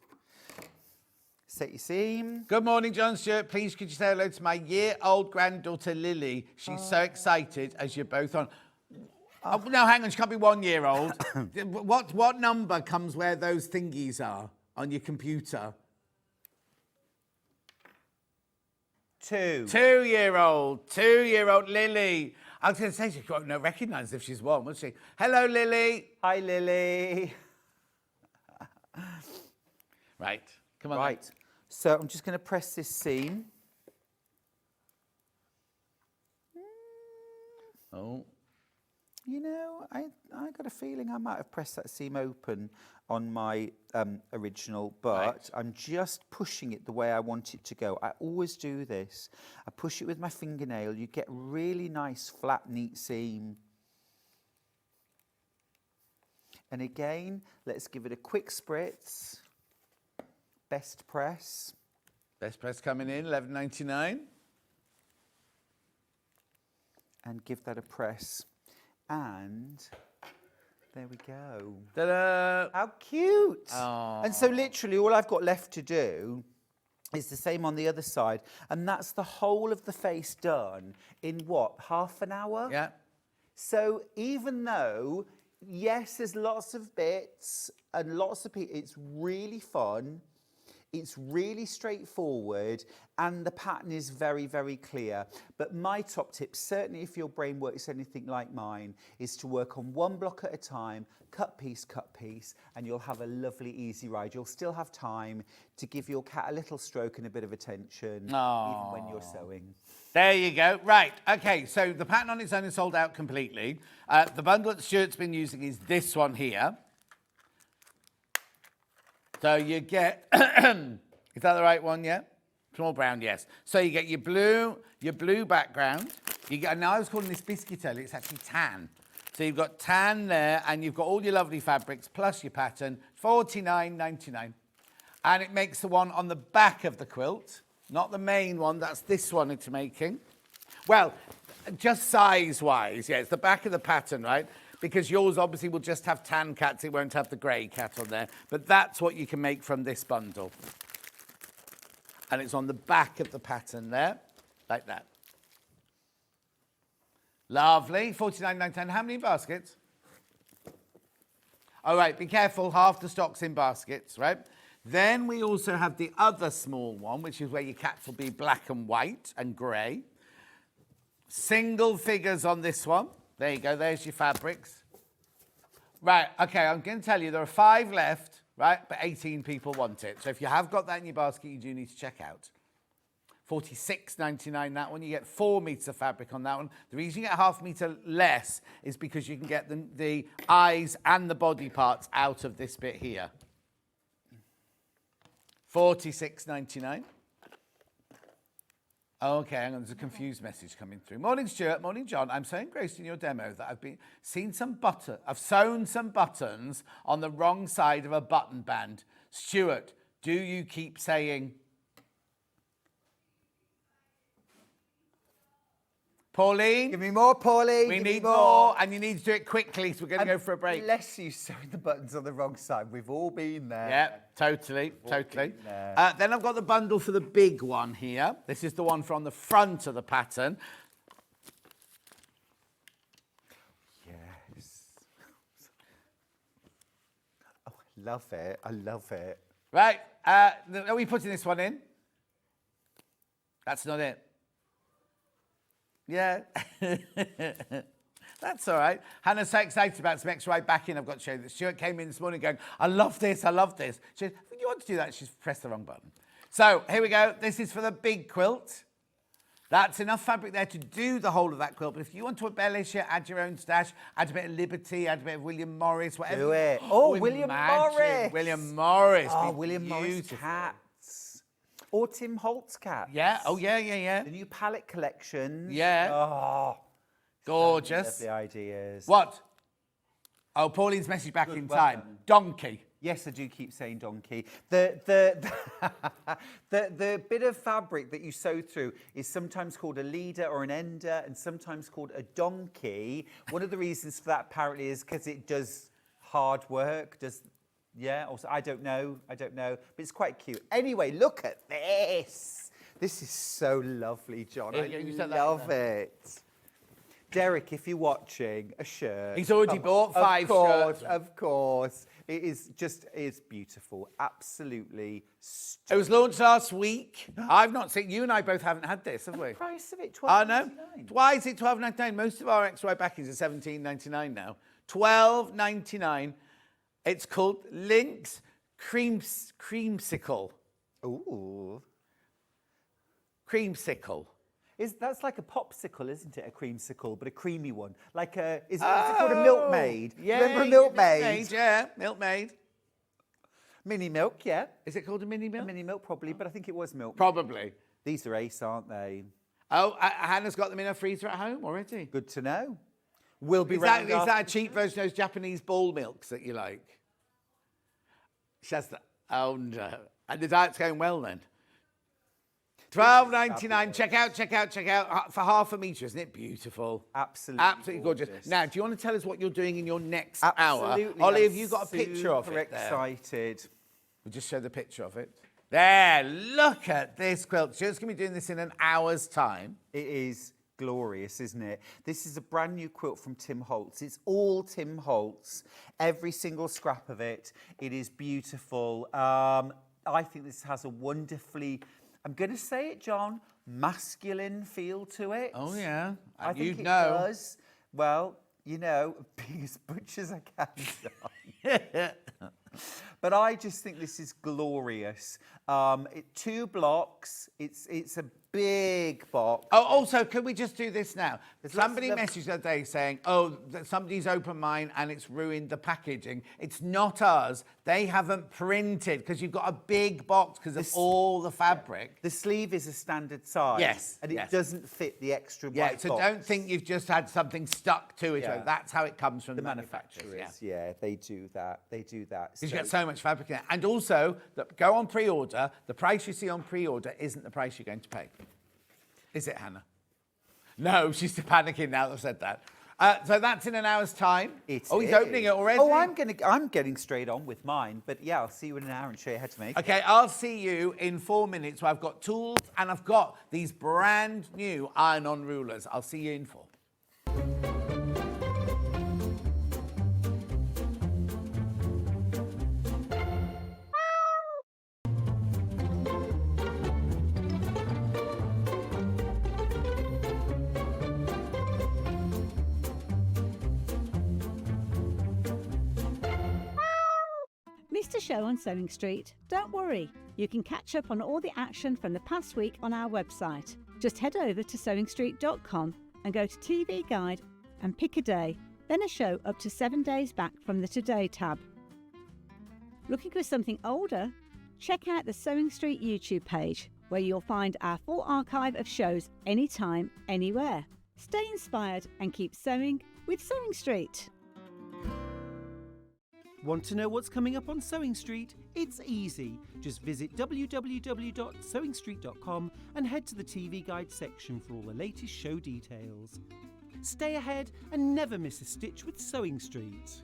[SPEAKER 8] Set your seam.
[SPEAKER 3] Good morning, John Stewart. Please could you say hello to my year-old granddaughter, Lily? She's so excited as you're both on. Oh, no, hang on, she can't be 1 year old. What number comes where those thingies are on your computer?
[SPEAKER 8] 2.
[SPEAKER 3] 2-year-old, 2-year-old Lily. I was going to say she won't recognise if she's 1, will she? Hello, Lily.
[SPEAKER 8] Hi, Lily.
[SPEAKER 3] Right, come on.
[SPEAKER 8] Right. So I'm just going to press this seam.
[SPEAKER 3] Oh.
[SPEAKER 8] You know, I got a feeling I might have pressed that seam open on my original, but
[SPEAKER 3] Right.
[SPEAKER 8] I'm just pushing it the way I want it to go. I always do this. I push it with my fingernail. You get really nice, flat, neat seam. And again, let's give it a quick spritz. Best press.
[SPEAKER 3] Best press coming in, $11.99.
[SPEAKER 8] And give that a press. And there we go.
[SPEAKER 3] Ta-da!
[SPEAKER 8] How cute!
[SPEAKER 3] Aww.
[SPEAKER 8] And so literally all I've got left to do is the same on the other side. And that's the whole of the face done in what, half an hour?
[SPEAKER 3] Yeah.
[SPEAKER 8] So even though, yes, there's lots of bits and lots of people, it's really fun. It's really straightforward and the pattern is very, very clear. But my top tip, certainly if your brain works anything like mine, is to work on one block at a time, cut piece, and you'll have a lovely, easy ride. You'll still have time to give your cat a little stroke and a bit of attention, even when you're sewing.
[SPEAKER 3] There you go. Right. Okay. So the pattern on its own is sold out completely. The bundle that Stuart's been using is this one here. So you get, is that the right one? Yeah. Small brown. Yes. So you get your blue background. You get. Now I was calling this biscuit earlier. It's actually tan. So you've got tan there, and you've got all your lovely fabrics plus your pattern, $49.99. And it makes the one on the back of the quilt, not the main one. That's this one it's making. Well, just size-wise, yeah, it's the back of the pattern, right? Because yours obviously will just have tan cats. It won't have the grey cat on there. But that's what you can make from this bundle. And it's on the back of the pattern there, like that. Lovely, $49.99. How many baskets? All right, be careful, half the stock's in baskets, right? Then we also have the other small one, which is where your cats will be black and white and grey. Single figures on this one. There you go, there's your fabrics. Right, okay, I'm going to tell you there are 5 left, right? But 18 people want it. So if you have got that in your basket, you do need to check out. $46.99 that one. You get 4 meters of fabric on that one. The reason you get ½ meter less is because you can get the eyes and the body parts out of this bit here. $46.99. Okay, hang on, there's a confused message coming through. Morning, Stuart. Morning, John. I'm so engrossed in your demo that I've sewn some buttons on the wrong side of a button band. Stuart, do you keep saying... Pauline?
[SPEAKER 8] Give me more, Pauline.
[SPEAKER 3] We
[SPEAKER 8] Give me
[SPEAKER 3] need more, and you need to do it quickly, so we're going to go for a break.
[SPEAKER 8] Bless you, sewing the buttons on the wrong side. We've all been there.
[SPEAKER 3] Yeah, totally.
[SPEAKER 8] Then
[SPEAKER 3] Then I've got the bundle for the big one here. This is the one from the front of the pattern.
[SPEAKER 8] Yes. Oh, I love it. I love it.
[SPEAKER 3] Right, are we putting this one in? That's not it. Yeah. That's all right. Hannah's so excited about some extra right back in. I've got to show you that. Stuart came in this morning going, I love this, I love this. She said, you want to do that? She's pressed the wrong button. So here we go. This is for the big quilt. That's enough fabric there to do the whole of that quilt. But if you want to embellish it, add your own stash, add a bit of Liberty, add a bit of William Morris, whatever.
[SPEAKER 8] Do it. Oh, William
[SPEAKER 3] imagine.
[SPEAKER 8] Morris.
[SPEAKER 3] William Morris.
[SPEAKER 8] Oh, William Morris cats. Or Tim Holtz cats.
[SPEAKER 3] Yeah. Oh, yeah.
[SPEAKER 8] The new palette collection.
[SPEAKER 3] Yeah.
[SPEAKER 8] Oh,
[SPEAKER 3] gorgeous.
[SPEAKER 8] lovely ideas.
[SPEAKER 3] What? Oh, Pauline's message back in time.
[SPEAKER 8] done.
[SPEAKER 3] Donkey.
[SPEAKER 8] Yes, I do keep saying donkey. The bit of fabric that you sew through is sometimes called a leader or an ender and sometimes called a donkey. One of the reasons for that apparently is because it does hard work. Yeah, also, I don't know, but it's quite cute. Anyway, look at this. This is so lovely, John. I love it. Derek, if you're watching, a shirt.
[SPEAKER 3] He's already bought 5 shirts.
[SPEAKER 8] Of course. It is just, it's beautiful. Absolutely
[SPEAKER 3] It was launched last week. I've not seen, you and I both haven't had this, have we?
[SPEAKER 8] the price of it,
[SPEAKER 3] I know.
[SPEAKER 8] $12.99.
[SPEAKER 3] Why is it $12.99? Most of our XY backings are $17.99 now. $12.99. It's called Lynx Creamsicle.
[SPEAKER 8] Ooh.
[SPEAKER 3] Creamsicle.
[SPEAKER 8] That's like a popsicle, isn't it? A creamsicle, but a creamy one. Like a, is it called a milkmaid?
[SPEAKER 3] Yeah,
[SPEAKER 8] Remember a milkmaid?
[SPEAKER 3] Milkmaid, yeah, milkmaid.
[SPEAKER 8] Mini milk, yeah.
[SPEAKER 3] Is it called a mini
[SPEAKER 8] A
[SPEAKER 3] milk?
[SPEAKER 8] mini milk, probably, but I think it was milk.
[SPEAKER 3] Probably.
[SPEAKER 8] These are ace, aren't they?
[SPEAKER 3] Oh, Hannah's got them in her freezer at home already.
[SPEAKER 8] Good to know. We'll be
[SPEAKER 3] Is that
[SPEAKER 8] round
[SPEAKER 3] a cheap version of those Japanese ball milks that you like? She has that. Oh, no. And the diet's going well then. $12.99. Check out. For ½ a metre, isn't it beautiful?
[SPEAKER 8] Absolutely
[SPEAKER 3] gorgeous. Now, do you want to tell us what you're doing in your next hour?
[SPEAKER 8] Absolutely.
[SPEAKER 3] Ollie,
[SPEAKER 8] I'm
[SPEAKER 3] have you got a picture of
[SPEAKER 8] super
[SPEAKER 3] it there?
[SPEAKER 8] excited.
[SPEAKER 3] We'll just show the picture of it. There, look at this quilt. She's going to be doing this in an hour's time.
[SPEAKER 8] It is glorious, isn't it? This is a brand new quilt from Tim Holtz. It's all Tim Holtz. Every single scrap of it. It is beautiful. I think this has a wonderfully, I'm going to say it, John, masculine feel to it.
[SPEAKER 3] Oh, yeah.
[SPEAKER 8] I think it
[SPEAKER 3] know.
[SPEAKER 8] does. Well, you know, being as butch as I can. But I just think this is glorious. 2 blocks. It's a big box.
[SPEAKER 3] Oh, also, can we just do this now?
[SPEAKER 8] There's lots
[SPEAKER 3] Somebody
[SPEAKER 8] of
[SPEAKER 3] messaged the other day saying, oh, that somebody's opened mine and it's ruined the packaging. It's not us. They haven't printed because you've got a big box because of all the fabric.
[SPEAKER 8] The sleeve is a standard size.
[SPEAKER 3] Yes,
[SPEAKER 8] And it
[SPEAKER 3] yes.
[SPEAKER 8] doesn't fit the extra
[SPEAKER 3] Yeah,
[SPEAKER 8] white
[SPEAKER 3] so
[SPEAKER 8] box.
[SPEAKER 3] don't think you've just had something stuck to it.
[SPEAKER 8] Yeah.
[SPEAKER 3] That's how it comes from
[SPEAKER 8] The
[SPEAKER 3] the manufacturers.
[SPEAKER 8] manufacturers, yeah, they do that. They do that.
[SPEAKER 3] Because you get so much fabric in it. And also, go on pre-order. The price you see on pre-order isn't the price you're going to pay. Is it, Hannah? No, she's panicking now that I've said that. So that's in an hour's time. He's opening it already.
[SPEAKER 8] Oh, I'm getting straight on with mine. But yeah, I'll see you in an hour and show you how to make it.
[SPEAKER 3] Okay, I'll see you in 4 minutes. Where I've got tools and I've got these brand new iron-on rulers. I'll see you in 4.
[SPEAKER 5] Missed a show on Sewing Street? Don't worry, you can catch up on all the action from the past week on our website. Just head over to sewingstreet.com and go to TV Guide and pick a day, then a show up to 7 days back from the Today tab. Looking for something older? Check out the Sewing Street YouTube page, where you'll find our full archive of shows anytime, anywhere. Stay inspired and keep sewing with Sewing Street.
[SPEAKER 6] Want to know what's coming up on Sewing Street? It's easy. Just visit www.sewingstreet.com and head to the TV Guide section for all the latest show details. Stay ahead and never miss a stitch with Sewing Street.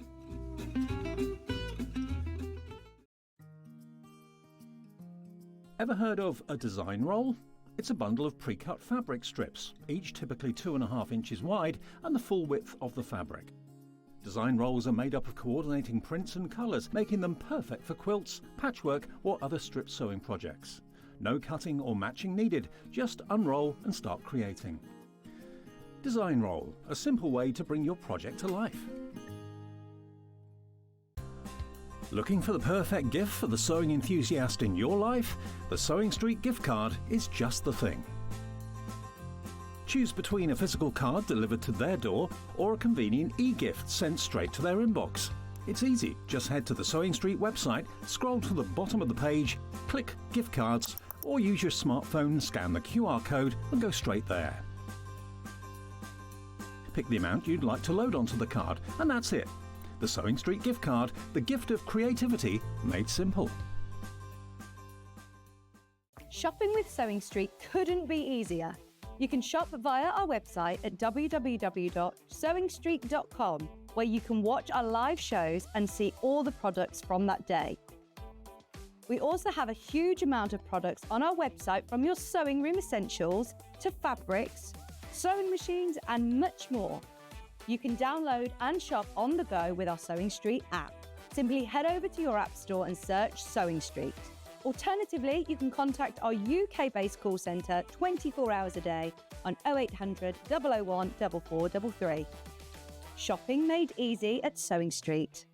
[SPEAKER 4] Ever heard of a design roll? It's a bundle of pre-cut fabric strips, each typically 2.5 inches wide and the full width of the fabric. Design rolls are made up of coordinating prints and colours, making them perfect for quilts, patchwork or other strip sewing projects. No cutting or matching needed, just unroll and start creating. Design roll, a simple way to bring your project to life. Looking for the perfect gift for the sewing enthusiast in your life? The Sewing Street gift card is just the thing. Choose between a physical card delivered to their door or a convenient e-gift sent straight to their inbox. It's easy. Just head to the Sewing Street website, scroll to the bottom of the page, click Gift Cards, or use your smartphone, scan the QR code and go straight there. Pick the amount you'd like to load onto the card, and that's it. The Sewing Street gift card, the gift of creativity made simple.
[SPEAKER 7] Shopping with Sewing Street couldn't be easier. You can shop via our website at www.sewingstreet.com, where you can watch our live shows and see all the products from that day. We also have a huge amount of products on our website, from your sewing room essentials to fabrics, sewing machines and much more. You can download and shop on the go with our Sewing Street app. Simply head over to your app store and search Sewing Street. Alternatively, you can contact our UK-based call centre 24 hours a day on 0800 001 4433. Shopping made easy at Sewing Street.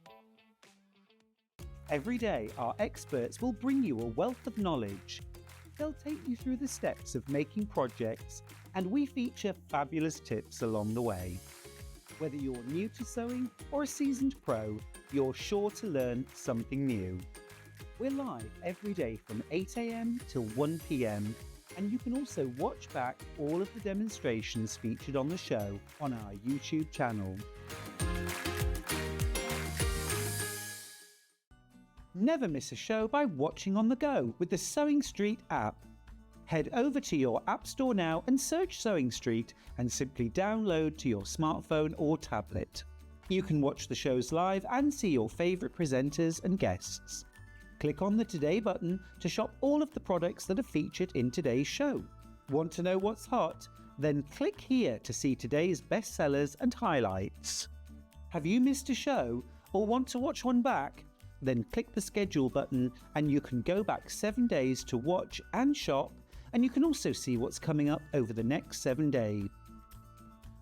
[SPEAKER 6] Every day, our experts will bring you a wealth of knowledge. They'll take you through the steps of making projects, and we feature fabulous tips along the way. Whether you're new to sewing or a seasoned pro, you're sure to learn something new. We're live every day from 8 AM till 1 PM, and you can also watch back all of the demonstrations featured on the show on our YouTube channel. Never miss a show by watching on the go with the Sewing Street app. Head over to your app store now and search Sewing Street and simply download to your smartphone or tablet. You can watch the shows live and see your favourite presenters and guests. Click on the Today button to shop all of the products that are featured in today's show. Want to know what's hot? Then click here to see today's bestsellers and highlights. Have you missed a show or want to watch one back? Then click the schedule button and you can go back 7 days to watch and shop, and you can also see what's coming up over the next 7 days.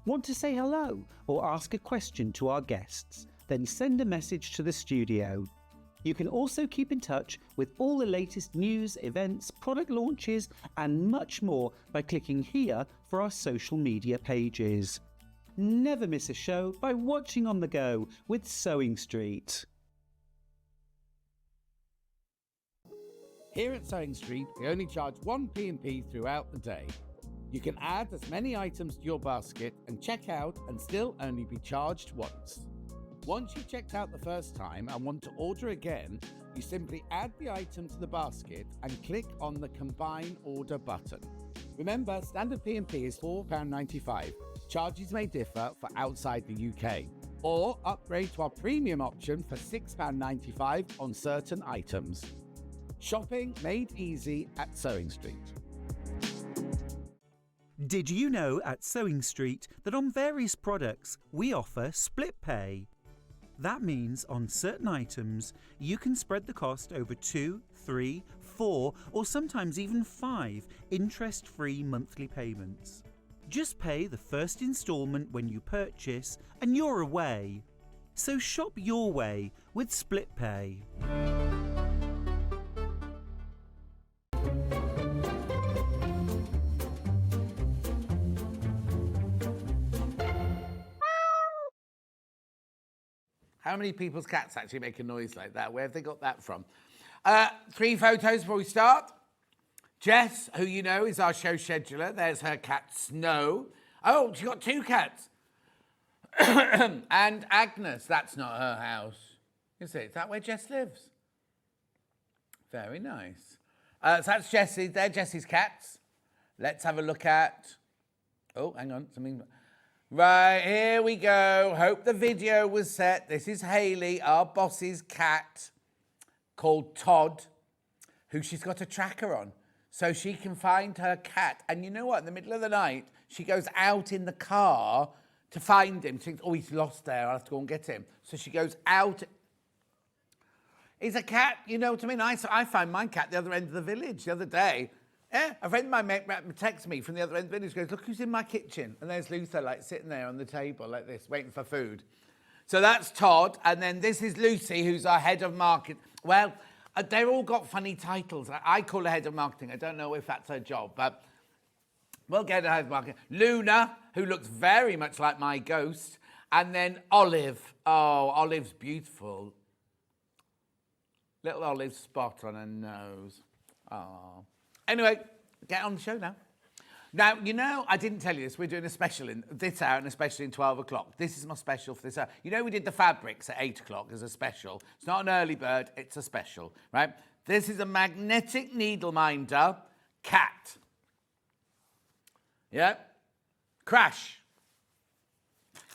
[SPEAKER 6] Want to say hello or ask a question to our guests? Then send a message to the studio. You can also keep in touch with all the latest news, events, product launches, and much more by clicking here for our social media pages. Never miss a show by watching on the go with Sewing Street.
[SPEAKER 9] Here at Sewing Street, we only charge one P&P throughout the day. You can add as many items to your basket and check out and still only be charged once. Once you've checked out the first time and want to order again, you simply add the item to the basket and click on the Combine Order button. Remember, standard P&P is £4.95. Charges may differ for outside the UK. Or upgrade to our premium option for £6.95 on certain items. Shopping made easy at Sewing Street.
[SPEAKER 6] Did you know at Sewing Street that on various products we offer split pay? That means on certain items you can spread the cost over 2, 3, 4 or sometimes even 5 interest-free monthly payments. Just pay the first instalment when you purchase and you're away. So shop your way with split pay.
[SPEAKER 3] How many people's cats actually make a noise like that? Where have they got that from? 3 photos before we start. Jess, who you know is our show scheduler. There's her cat, Snow. Oh, she's got 2 cats. And Agnes, that's not her house, is it? Is that where Jess lives? Very nice. So that's Jessie. They're Jessie's cats. Let's have a look at... Oh, hang on. Something... Right, here we go. Hope the video was set. This is Hayley, our boss's cat, called Todd, who she's got a tracker on. So she can find her cat. And you know what? In the middle of the night, she goes out in the car to find him. She thinks, oh, he's lost there. I'll have to go and get him. So she goes out. He's a cat, you know what I mean? I found my cat the other end of the village the other day. Yeah, a friend of mine texts me from the other end of the village, goes, look who's in my kitchen. And there's Luther, like, sitting there on the table like this, waiting for food. So that's Todd. And then this is Lucy, who's our head of marketing. Well, they've all got funny titles. I call her head of marketing. I don't know if that's her job, but we'll get her head of marketing. Luna, who looks very much like my ghost. And then Olive. Oh, Olive's beautiful. Little olive spot on her nose. Oh. Anyway, get on the show now. Now, you know, I didn't tell you this. We're doing a special in this hour and a special in 12 o'clock. This is my special for this hour. You know, we did the fabrics at 8 o'clock as a special. It's not an early bird, it's a special, right? This is a magnetic needle minder, Cat. Yeah? Crash.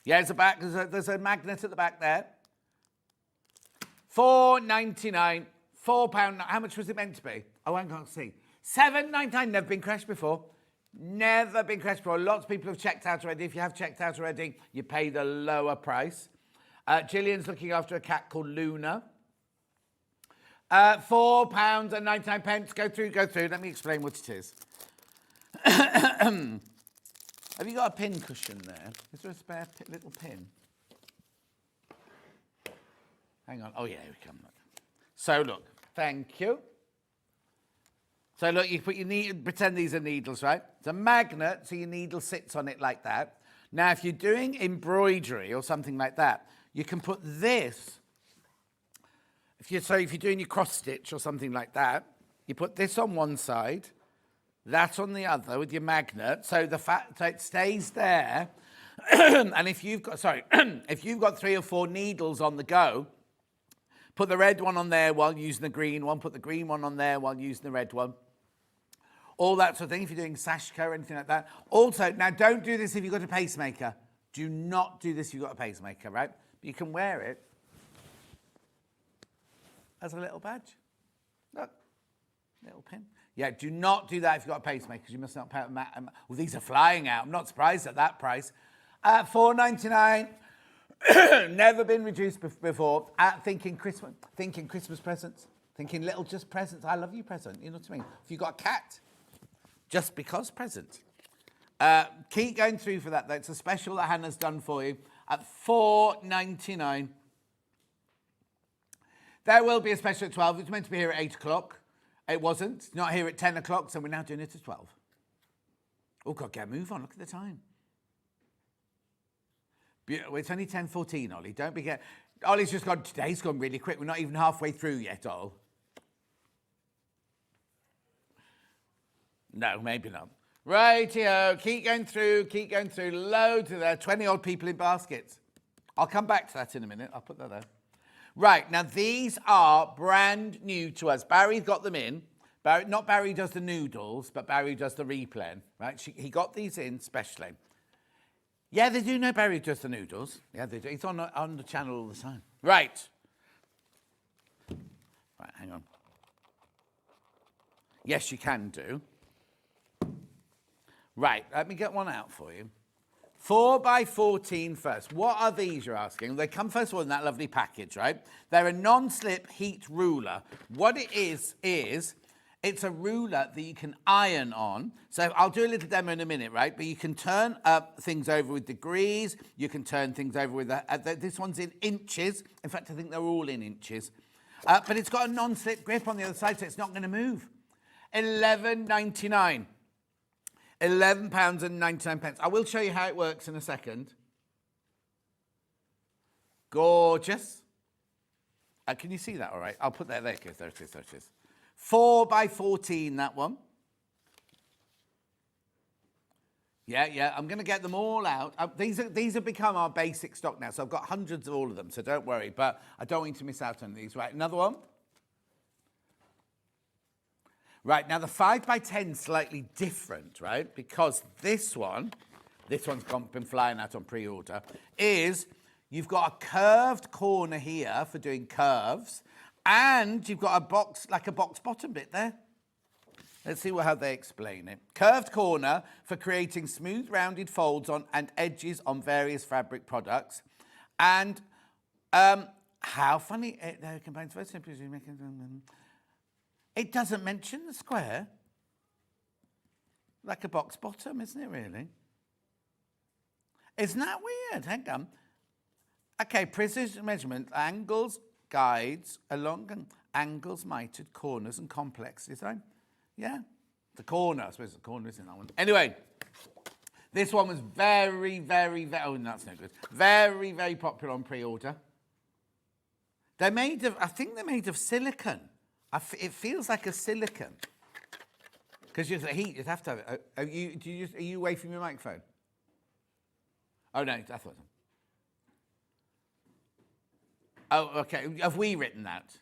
[SPEAKER 3] Yeah, there's a magnet at the back there. £4.99, £4. How much was it meant to be? Oh, I can't see. £7.99, never been crashed before. Never been crashed before. Lots of people have checked out already. If you have checked out already, you pay the lower price. Gillian's looking after a cat called Luna. £4.99. Go through. Let me explain what it is. Have you got a pin cushion there? Is there a spare little pin? Hang on. Oh, yeah, here we come. So, look. Thank you. So look, you put your needle, pretend these are needles, right? It's a magnet, so your needle sits on it like that. Now, if you're doing embroidery or something like that, you can put this. If you're doing your cross stitch or something like that, you put this on one side, that on the other with your magnet, so so it stays there. And if you've got, if you've got 3 or 4 needles on the go, put the red one on there while using the green one, put the green one on there while using the red one. All that sort of thing, if you're doing sashiko or anything like that. Also, now don't do this if you've got a pacemaker. Do not do this if you've got a pacemaker, right? But you can wear it as a little badge. Look, little pin. Yeah, do not do that if you've got a pacemaker, because you must not pay. Well, these are flying out. I'm not surprised at that price. £4.99. Never been reduced before. Thinking Christmas presents, thinking little just presents. I love you present. You know what I mean? If you've got a cat, just because present. Keep going through for that, though. It's a special that Hannah's done for you at £4.99. There will be a special at 12. It was meant to be here at 8 o'clock. It wasn't. It's not here at 10 o'clock, so we're now doing it at 12. Oh, God, get a move on. Look at the time. Beautiful. It's only 10:14, Ollie. Don't be get. Ollie's just gone. Today's gone really quick. We're not even halfway through yet, Ol. No, maybe not. Rightio. Keep going through. Keep going through. Loads of there. 20-odd people in baskets. I'll come back to that in a minute. I'll put that there. Right. Now, these are brand new to us. Barry's got them in. Not Barry does the noodles, but Barry does the replan. Right? He got these in specially. Yeah, they do know Barry does the noodles. Yeah, they do. He's on the channel all the time. Right. Right, hang on. Yes, you can do. Right, let me get one out for you. 4x14 first. What are these, you're asking? They come first of all in that lovely package, right? They're a non-slip heat ruler. What it is it's a ruler that you can iron on. So I'll do a little demo in a minute, right? But you can turn up things over with degrees. You can turn things over with... this one's in inches. In fact, I think they're all in inches. But it's got a non-slip grip on the other side, so it's not going to move. £11.99. £11.99. I will show you how it works in a second. Gorgeous. Can you see that all right? I'll put that there. There it is, there it is. 4x14, that one. Yeah, I'm going to get them all out. These have become our basic stock now, so I've got hundreds of all of them, so don't worry, but I don't want you to miss out on these. Right, another one. Right, now the 5x10 is slightly different, right? Because this one's been flying out on pre-order, is you've got a curved corner here for doing curves, and you've got a box, like a box bottom bit there. Let's see how they explain it. Curved corner for creating smooth rounded folds on and edges on various fabric products. And how funny, it combines very simply. It doesn't mention the square. Like a box bottom, isn't it really? Isn't that weird? Hang on. Okay, precision measurement, angles, guides along angles, mitered, corners and complex design. Yeah, the corner. I suppose the corner isn't that one. Anyway, this one was very, oh, that's no good. Very, very popular on pre-order. They're made of, I think they're made of silicone. It feels like a silicone. Because the heat, you'd have to have it. Are you away from your microphone? Oh, no, I thought so. Oh, okay. Have we written that?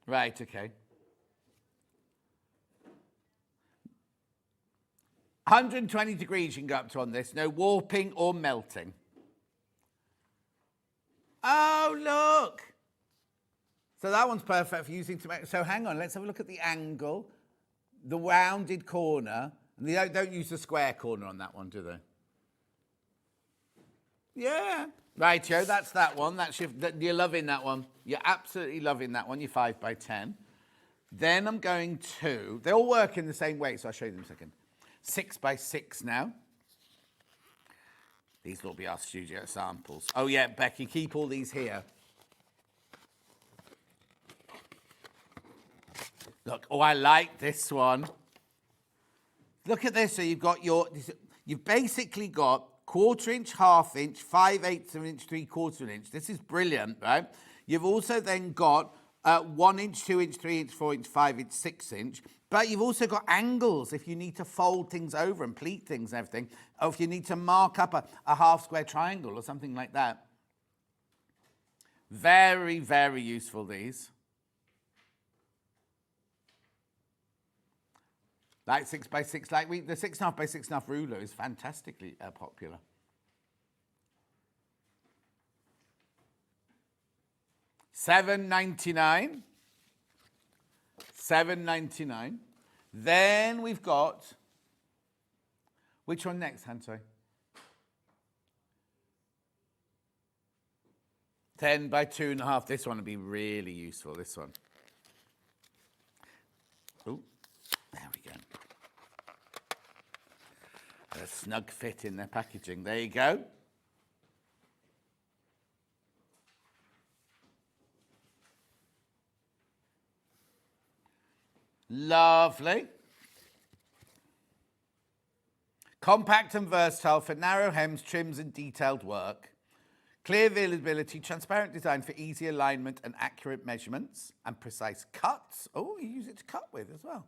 [SPEAKER 3] Right, okay. 120 degrees you can go up to on this. No warping or melting. Oh, look. So that one's perfect for using to make... So hang on, let's have a look at the angle, the rounded corner. And they don't use the square corner on that one, do they? Yeah. Rightio, that's that one. You're loving that one. You're absolutely loving that one. You're 5x10. Then I'm going to... They all work in the same way, so I'll show you in a second. 6x6 now. These will be our studio samples. Oh, yeah, Becky, keep all these here. Look, oh, I like this one. Look at this. So you've got you've basically got 1/4 inch, 1/2 inch, 5/8 of an inch, 3/4 of an inch. This is brilliant, right? You've also then got 1 inch, 2 inch, 3 inch, 4 inch, 5 inch, 6 inch. But you've also got angles if you need to fold things over and pleat things and everything. Or if you need to mark up a half square triangle or something like that. Very, very useful, these. Like 6x6, like the 6.5 by 6.5 ruler is fantastically popular. $7.99. $7.99. Then we've got, which one next, Han? Sorry. 10 by 2.5. This one would be really useful, this one. Oh, there we go. A snug fit in their packaging. There you go. Lovely. Compact and versatile for narrow hems, trims and detailed work. Clear visibility, transparent design for easy alignment and accurate measurements and precise cuts. Oh, you use it to cut with as well.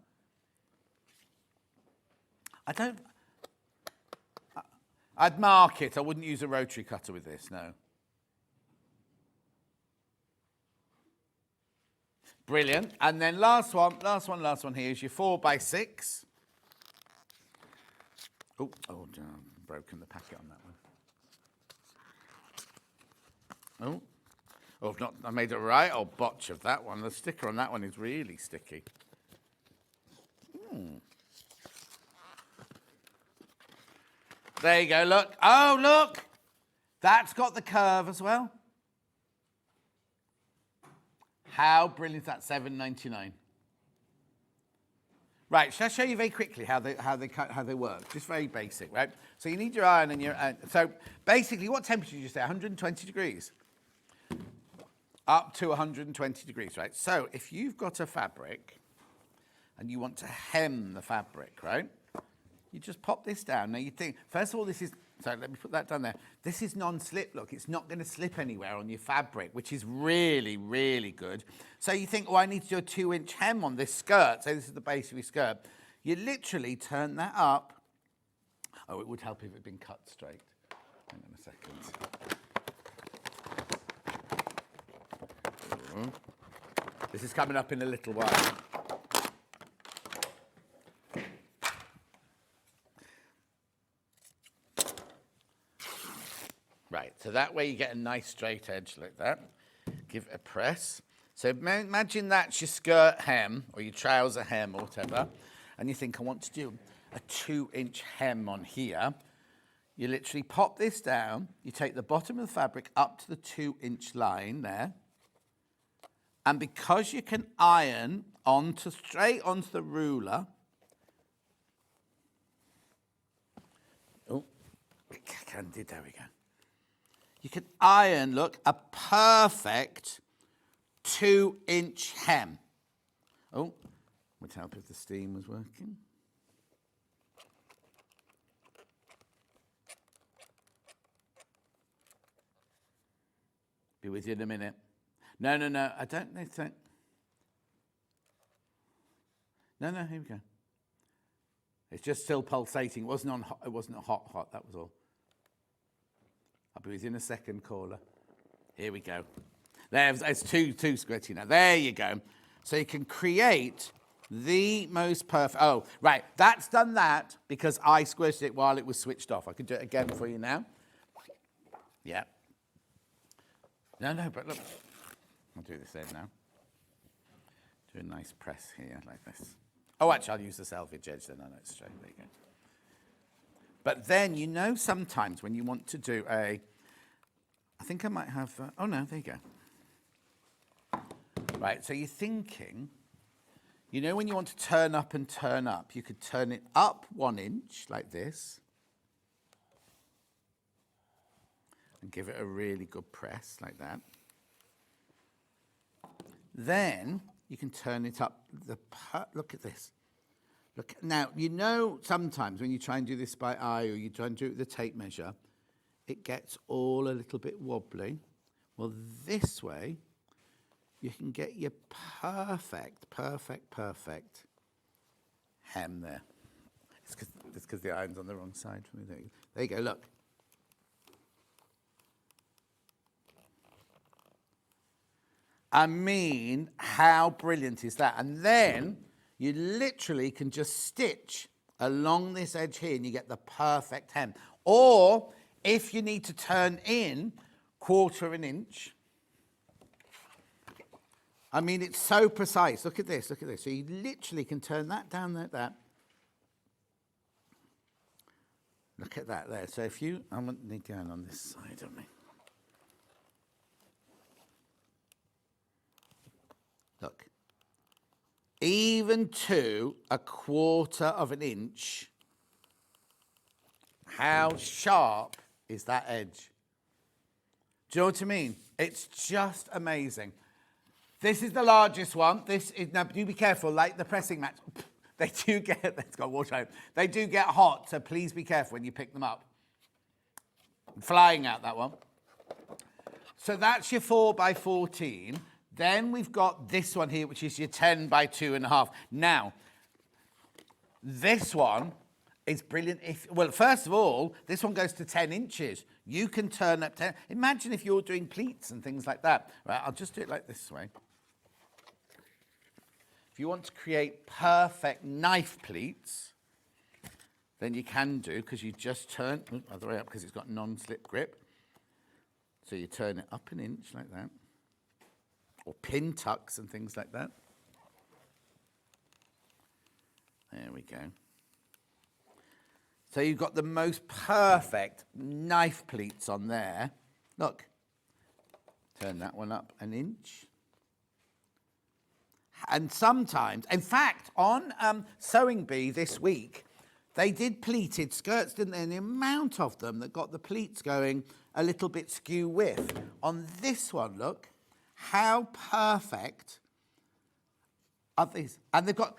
[SPEAKER 3] I'd mark it. I wouldn't use a rotary cutter with this, no. Brilliant. And then last one here is your 4x6. Oh, I've broken the packet on that one. I made a right old botch of that one. The sticker on that one is really sticky. There you go, look. Oh, look. That's got the curve as well. How brilliant is that? $7.99. Right, shall I show you very quickly how they work? Just very basic, right? So you need your iron and your... so basically, what temperature did you say? 120 degrees? Up to 120 degrees, right? So if you've got a fabric and you want to hem the fabric, right? You just pop this down. Now you think, first of all, this is... So let me put that down there. This is non-slip, look. It's not going to slip anywhere on your fabric, which is really, really good. So you think, oh, I need to do a 2-inch hem on this skirt. So this is the base of your skirt. You literally turn that up. Oh, it would help if it had been cut straight. Hang on a second. This is coming up in a little while. Right, so that way you get a nice straight edge like that. Give it a press. So imagine that's your skirt hem or your trouser hem or whatever, and you think, I want to do a 2-inch hem on here. You literally pop this down, you take the bottom of the fabric up to the 2-inch line there, and because you can iron straight onto the ruler, there we go. You can iron, look, a perfect 2-inch hem. Oh, would help if the steam was working. Be with you in a minute. No, I don't need to. No, here we go. It's just still pulsating. It wasn't hot, that was all. I'll be with you in a second, caller. Here we go. It's too squirty now. There you go. So you can create the most perfect... Oh, right. That's done that because I squished it while it was switched off. I can do it again for you now. Yeah. No, but look. I'll do this end now. Do a nice press here like this. Oh, actually, I'll use the selvage edge then. I know it's straight. There you go. But then, you know, sometimes when you want to do I think I might have, oh no, there you go. Right, so you're thinking, you know when you want to turn up and turn up, you could turn it up 1 inch like this and give it a really good press like that. Then you can turn it up, look at this. Look, now, you know sometimes when you try and do this by eye or you try and do it with the tape measure, it gets all a little bit wobbly. Well, this way, you can get your perfect hem there. It's because the iron's on the wrong side for me. There you go, look. I mean, how brilliant is that? And then you literally can just stitch along this edge here and you get the perfect hem. Or if you need to turn in 1/4 inch, I mean, it's so precise. Look at this. So you literally can turn that down like that. Look at that there. So if you, I'm going to need going on this side, don't we? Look. Even to 1/4 inch, how sharp is that edge? Do you know what I mean? It's just amazing. This is the largest one. This is, now do be careful, like the pressing mats, they do get, it's got water out. They do get hot, so please be careful when you pick them up. Flying out, that one. So that's your 4x14. Then we've got this one here, which is your 10x2.5. Now, this one is brilliant. Well, first of all, this one goes to 10 inches. You can turn up 10. Imagine if you're doing pleats and things like that. Right, I'll just do it like this way. If you want to create perfect knife pleats, then you can do, because you just turn, other way up, because it's got non-slip grip. So you turn it up an inch like that. Or pin tucks and things like that. There we go. So you've got the most perfect knife pleats on there. Look, turn that one up an inch. And sometimes, in fact, on Sewing Bee this week, they did pleated skirts, didn't they? And the amount of them that got the pleats going a little bit skew width. On this one, look, how perfect are these? And they've got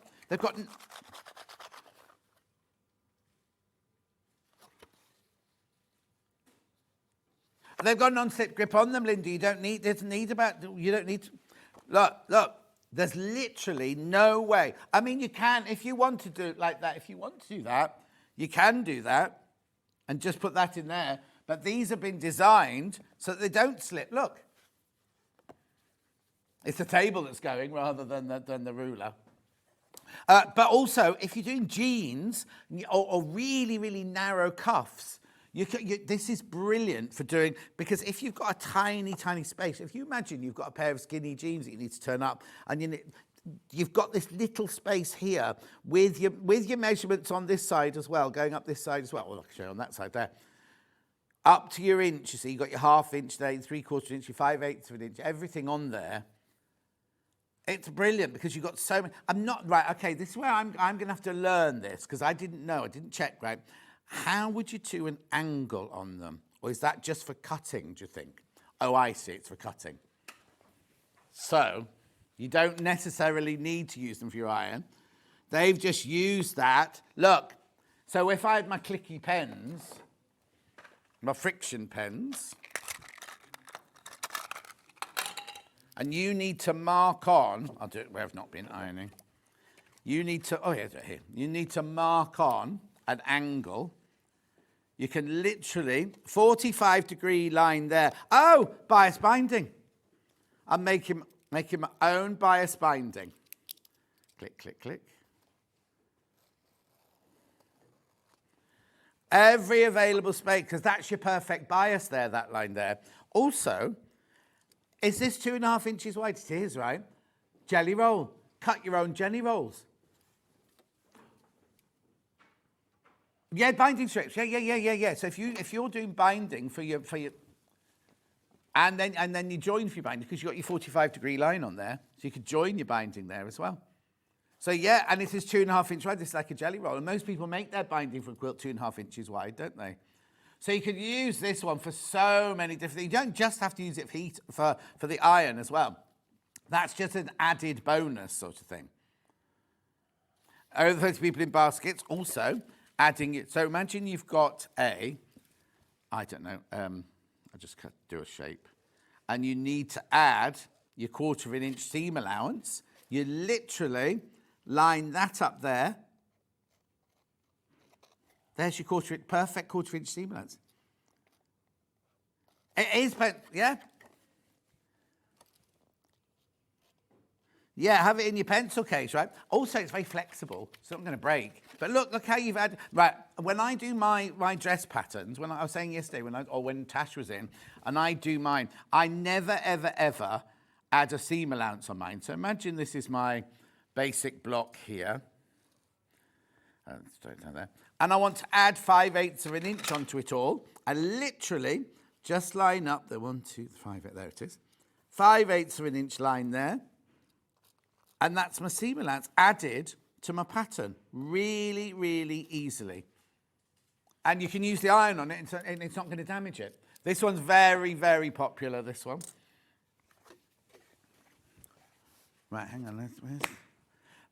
[SPEAKER 3] non-slip grip on them, Linda. You don't need to, look, there's literally no way. I mean, you can, if you want to do it like that, if you want to do that, you can do that and just put that in there. But these have been designed so that they don't slip. Look. It's the table that's going rather than the ruler. But also, if you're doing jeans or really, really narrow cuffs, this is brilliant for doing, because if you've got a tiny, tiny space, if you imagine you've got a pair of skinny jeans that you need to turn up, and you've got this little space here with your measurements on this side as well, going up this side as well. Well, I can show you on that side there. Up to your inch, you see, you've got your 1/2 inch there, your 3/4 inch, your 5/8 of an inch, everything on there. It's brilliant because you've got so many. I'm not, right, okay, this is where I'm going to have to learn this, because I didn't know, I didn't check, right? How would you do an angle on them? Or is that just for cutting, do you think? Oh, I see, it's for cutting. So, you don't necessarily need to use them for your iron. They've just used that. Look, so if I had my clicky pens, my friction pens, and you need to mark on, I'll do it where I've not been ironing. You need to, oh yeah, here. You need to mark on an angle. You can literally, 45-degree line there. Oh, bias binding. I'm making my own bias binding. Click, click, click. Every available space, because that's your perfect bias there, that line there. Also, is this 2.5 inches wide? It is, right? Jelly roll. Cut your own jelly rolls. Yeah, binding strips. Yeah. So if you're doing binding for your and then you join for your binding, because you've got your 45-degree line on there, so you could join your binding there as well. So yeah, and it is 2.5 inch wide. This is like a jelly roll, and most people make their binding for a quilt 2.5 inches wide, don't they? So you could use this one for so many different things. You don't just have to use it for the iron as well. That's just an added bonus sort of thing. Over 30 people in baskets, also adding it. So imagine you've got I don't know, I'll just do a shape. And you need to add your 1/4 inch seam allowance. You literally line that up there. There's your perfect 1/4 inch seam allowance. It is, yeah? Yeah, have it in your pencil case, right? Also, it's very flexible, so it's not going to break. But look how you've had, right, when I do my dress patterns, when I was saying yesterday, when Tash was in, and I do mine, I never, ever, ever add a seam allowance on mine. So imagine this is my basic block here. Straight down there. And I want to add 5/8 of an inch onto it all. I literally just line up the 1, 2, 5, 8, there it is. 5/8 of an inch line there. And that's my seam allowance added to my pattern really, really easily. And you can use the iron on it and it's not going to damage it. This one's very, very popular, this one. Right, hang on.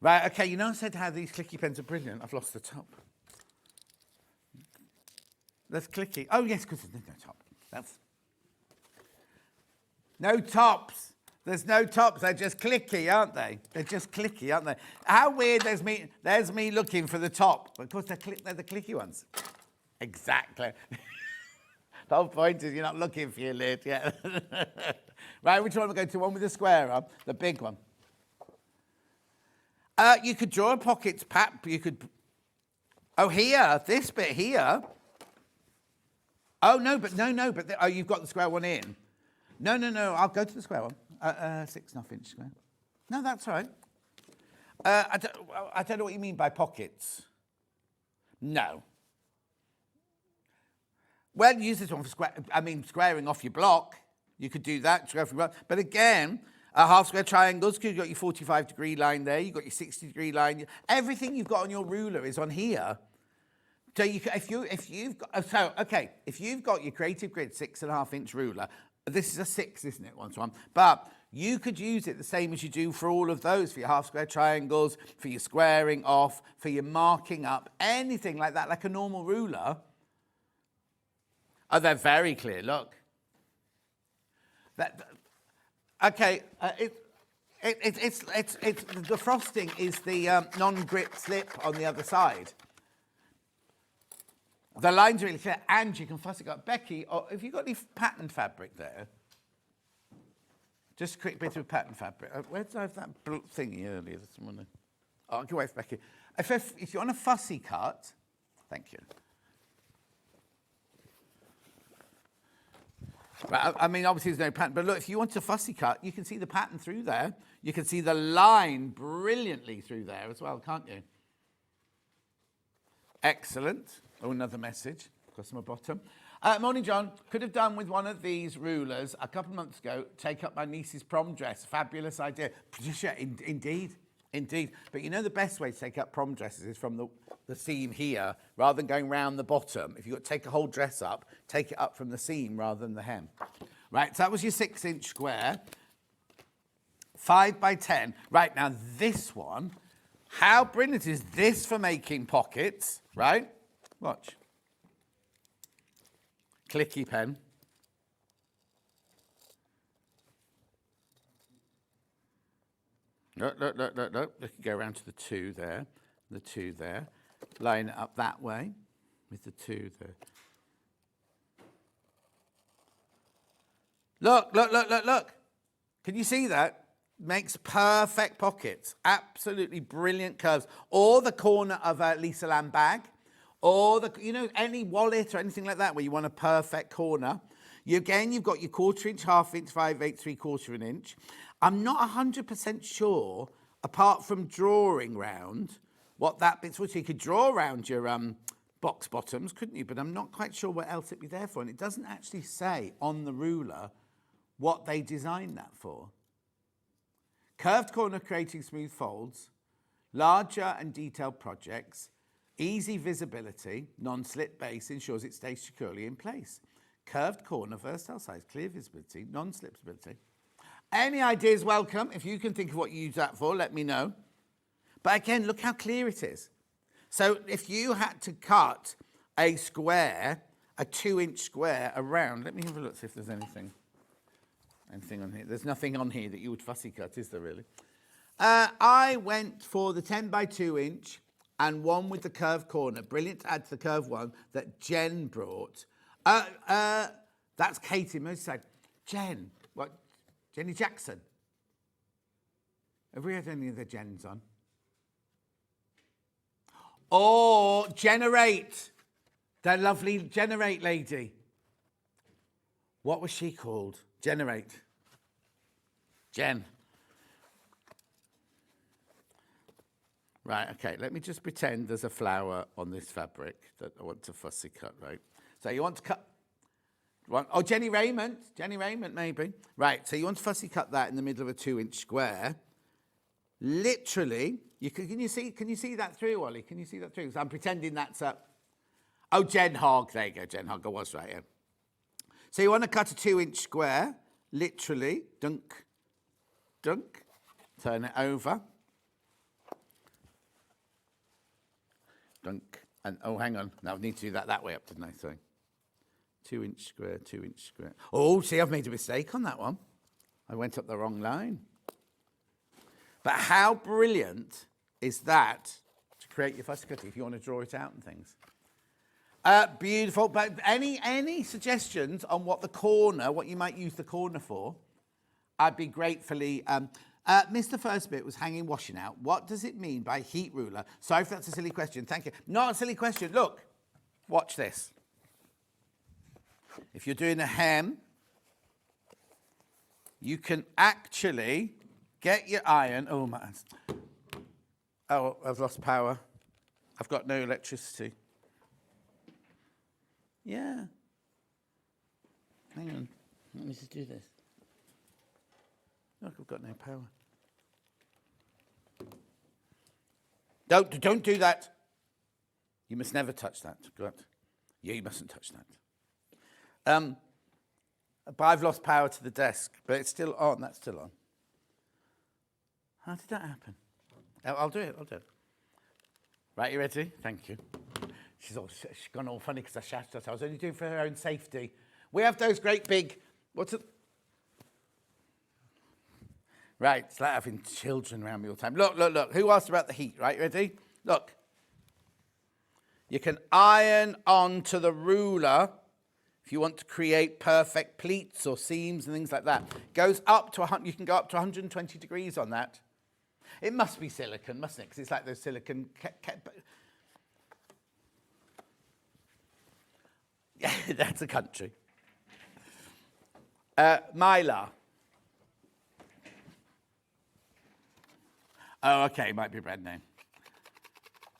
[SPEAKER 3] Right, okay, you know I said how these clicky pens are brilliant. I've lost the top. That's clicky. Oh, yes, because there's no top. That's... No tops. There's no tops. They're just clicky, aren't they? They're just clicky, aren't they? How weird. There's me looking for the top. Of course, they're the clicky ones. Exactly. The whole point is you're not looking for your lid. Yeah. Right, which one am I going to? One with the square on? The big one. You could draw a pockets, Pat. You could... Oh, here. This bit here. Oh, no, but you've got the square one in. No, I'll go to the square one. 6.5-inch square. No, that's all right. I don't know what you mean by pockets. No. Well, use this one for squaring off your block. You could do that. Square off your block. But again, half square triangles, because you've got your 45-degree line there, you've got your 60-degree line. Everything you've got on your ruler is on here. So if you've got your Creative Grid 6.5-inch ruler, this is a 6, isn't it? One. But you could use it the same as you do for all of those, for your half square triangles, for your squaring off, for your marking up, anything like that, like a normal ruler. Oh, they're very clear. Look. Okay. It's the frosting is the non-grip slip on the other side. The lines are really clear, and you can fuss it up. Becky, have you got any pattern fabric there? Just a quick bit of pattern fabric. Where did I have that thingy earlier this morning? Oh, I'll give away for Becky. If you want a fussy cut, thank you. Right, obviously there's no pattern, but look, if you want a fussy cut, you can see the pattern through there. You can see the line brilliantly through there as well, can't you? Excellent. Oh, another message across my bottom. Morning, John. Could have done with one of these rulers a couple of months ago. Take up my niece's prom dress. Fabulous idea. Patricia, indeed. But you know the best way to take up prom dresses is from the seam here, rather than going round the bottom. If you've got to take a whole dress up, take it up from the seam rather than the hem. Right, so that was your 6-inch square. 5 by 10. Right, now this one, how brilliant is this for making pockets, right? Watch. Clicky pen. Look. You can go around to the 2 there, the 2 there. Line it up that way with the 2 there. Look. Can you see that? Makes perfect pockets. Absolutely brilliant curves. Or the corner of a Lisa Lamb bag. Or any wallet or anything like that where you want a perfect corner. You've got your 1/4-inch, 1/2-inch, 5/8, 3/4 of an inch. I'm not 100% sure, apart from drawing round, what that bit's for. So you could draw around your box bottoms, couldn't you? But I'm not quite sure what else it'd be there for. And it doesn't actually say on the ruler what they designed that for. Curved corner creating smooth folds, larger and detailed projects, easy visibility, non-slip base ensures it stays securely in place. Curved corner, versatile size, clear visibility, non-slip stability. Any ideas welcome. If you can think of what you use that for, let me know. But again, look how clear it is. So if you had to cut a square, a 2-inch square around, let me have a look, see if there's anything on here. There's nothing on here that you would fussy cut, is there really? I went for the 10 by 2-inch and one with the curved corner. Brilliant to add to the curved one that Jen brought. That's Katie Mooside. Jen, what? Jenny Jackson. Have we had any of the Jens on? Or Generate. The lovely Generate lady. What was she called? Generate. Jen. Right, okay, let me just pretend there's a flower on this fabric that I want to fussy cut, right? So you want to cut, Jenny Raymond maybe. Right, so you want to fussy cut that in the middle of a 2-inch square. Literally, can you see that through, Ollie? Can you see that through? So I'm pretending that's a, Jen Hogg, there you go, Jen Hogg, I was right, yeah. So you want to cut a 2-inch square, literally, dunk, Turn it over. Dunk. And, oh, hang on. Now I need to do that way up, didn't I? Sorry. 2 inch square, 2 inch square. Oh, see, I've made a mistake on that one. I went up the wrong line. But how brilliant is that to create your fussy cutty if you want to draw it out and things? Beautiful. But any suggestions on what you might use the corner for? I'd be gratefully... Mr. First Bit was hanging washing out. What does it mean by heat ruler? Sorry if that's a silly question. Thank you. Not a silly question. Look, watch this. If you're doing a hem, you can actually get your iron. Oh, my. Oh, I've lost power. I've got no electricity. Yeah. Hang on. Let me just do this. Look, I've got no power. Don't do that. You must never touch that. Good. Yeah, you mustn't touch that. But I've lost power to the desk, but it's still on. That's still on. How did that happen? I'll do it. Right, you ready? Thank you. She's gone all funny because I shouted at her. I was only doing it for her own safety. We have those great big... What's it? Right, it's like having children around me all the time. Look. Who asked about the heat? Right, ready? Look. You can iron onto the ruler if you want to create perfect pleats or seams and things like that. Goes up to you can go up to 120 degrees on that. It must be silicone, mustn't it? Because it's like those silicone... Yeah, that's a country. Mylar. Oh, okay, might be a brand name.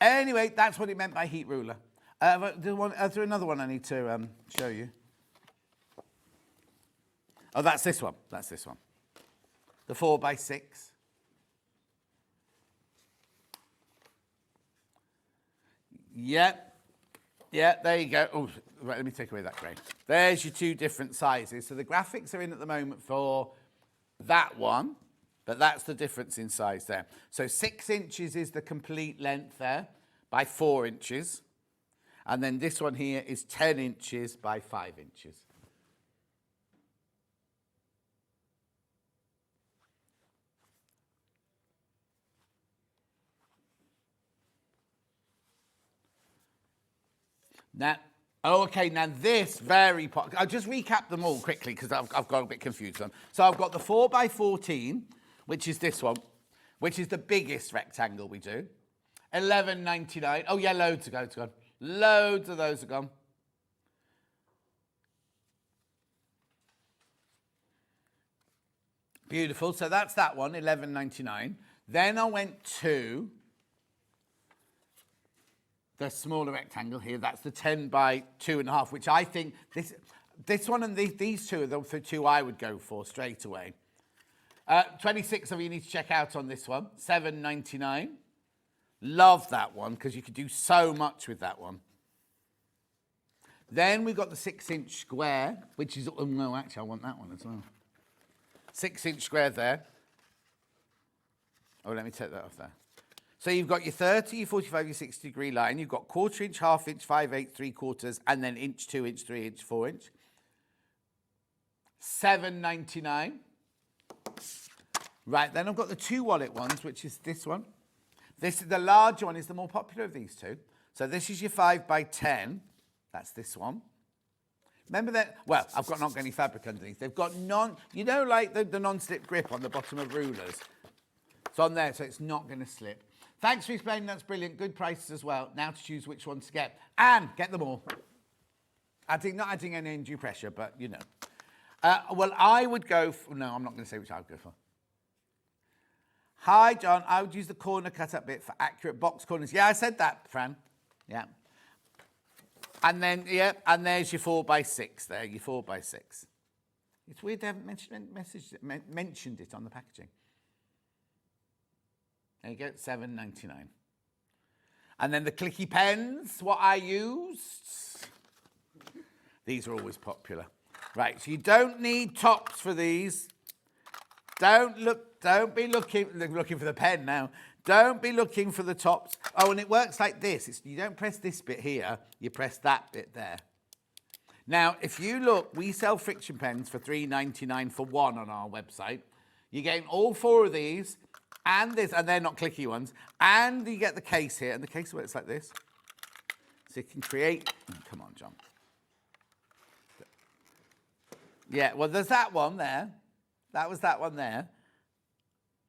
[SPEAKER 3] Anyway, that's what it meant by heat ruler. Is there another one I need to show you? Oh, that's this one. The 4x6. Yep. Yeah, there you go. Oh, right, let me take away that grey. There's your two different sizes. So the graphics are in at the moment for that one. But that's the difference in size there. So 6 inches is the complete length there by 4 inches. And then this one here is 10 inches by 5 inches. Now, now this very... I'll just recap them all quickly because I've got a bit confused. So I've got the 4x14... which is this one, which is the biggest rectangle we do. $11.99. Oh, yeah, loads are gone. Loads of those are gone. Beautiful. So that's that one, $11.99. Then I went to the smaller rectangle here. That's the 10 by 2.5, which I think this one and these two are the two I would go for straight away. 26 of you need to check out on this one. $7.99. Love that one because you could do so much with that one. Then we've got the 6-inch square, which is... Oh, no, actually, I want that one as well. 6-inch square there. Oh, let me take that off there. So you've got your 30, your 45, your 60-degree line. You've got 1/4 inch, 1/2 inch, 5/8, 3/4, and then inch, 2 inch, 3 inch, 4 inch. $7.99. Right, then I've got the 2 wallet ones, which is this one. The larger one is the more popular of these two. So this is your 5x10. That's this one. Remember that? Well, I've not got any fabric underneath. They've got like the non-slip grip on the bottom of rulers. It's on there, so it's not going to slip. Thanks for explaining. That's brilliant. Good prices as well. Now to choose which ones to get. And get them all. Not adding any undue pressure, but you know. Well, I would go for... No, I'm not going to say which I would go for. Hi, John. I would use the corner cut-up bit for accurate box corners. Yeah, I said that, Fran. Yeah. And then, yeah, and there's your 4x6 there, your 4x6. It's weird they haven't mentioned it on the packaging. There you go, $7.99. And then the clicky pens, what I used. These are always popular. Right, so you don't need tops for these. Don't be looking for the pen now. Don't be looking for the tops. Oh, and it works like this. You don't press this bit here, you press that bit there. Now, if you look, we sell friction pens for $3.99 for one on our website. You're getting all 4 of these, and they're not clicky ones, and you get the case here, and the case works like this. So you can create, come on, John. Yeah, well, there's that one there. That was that one there.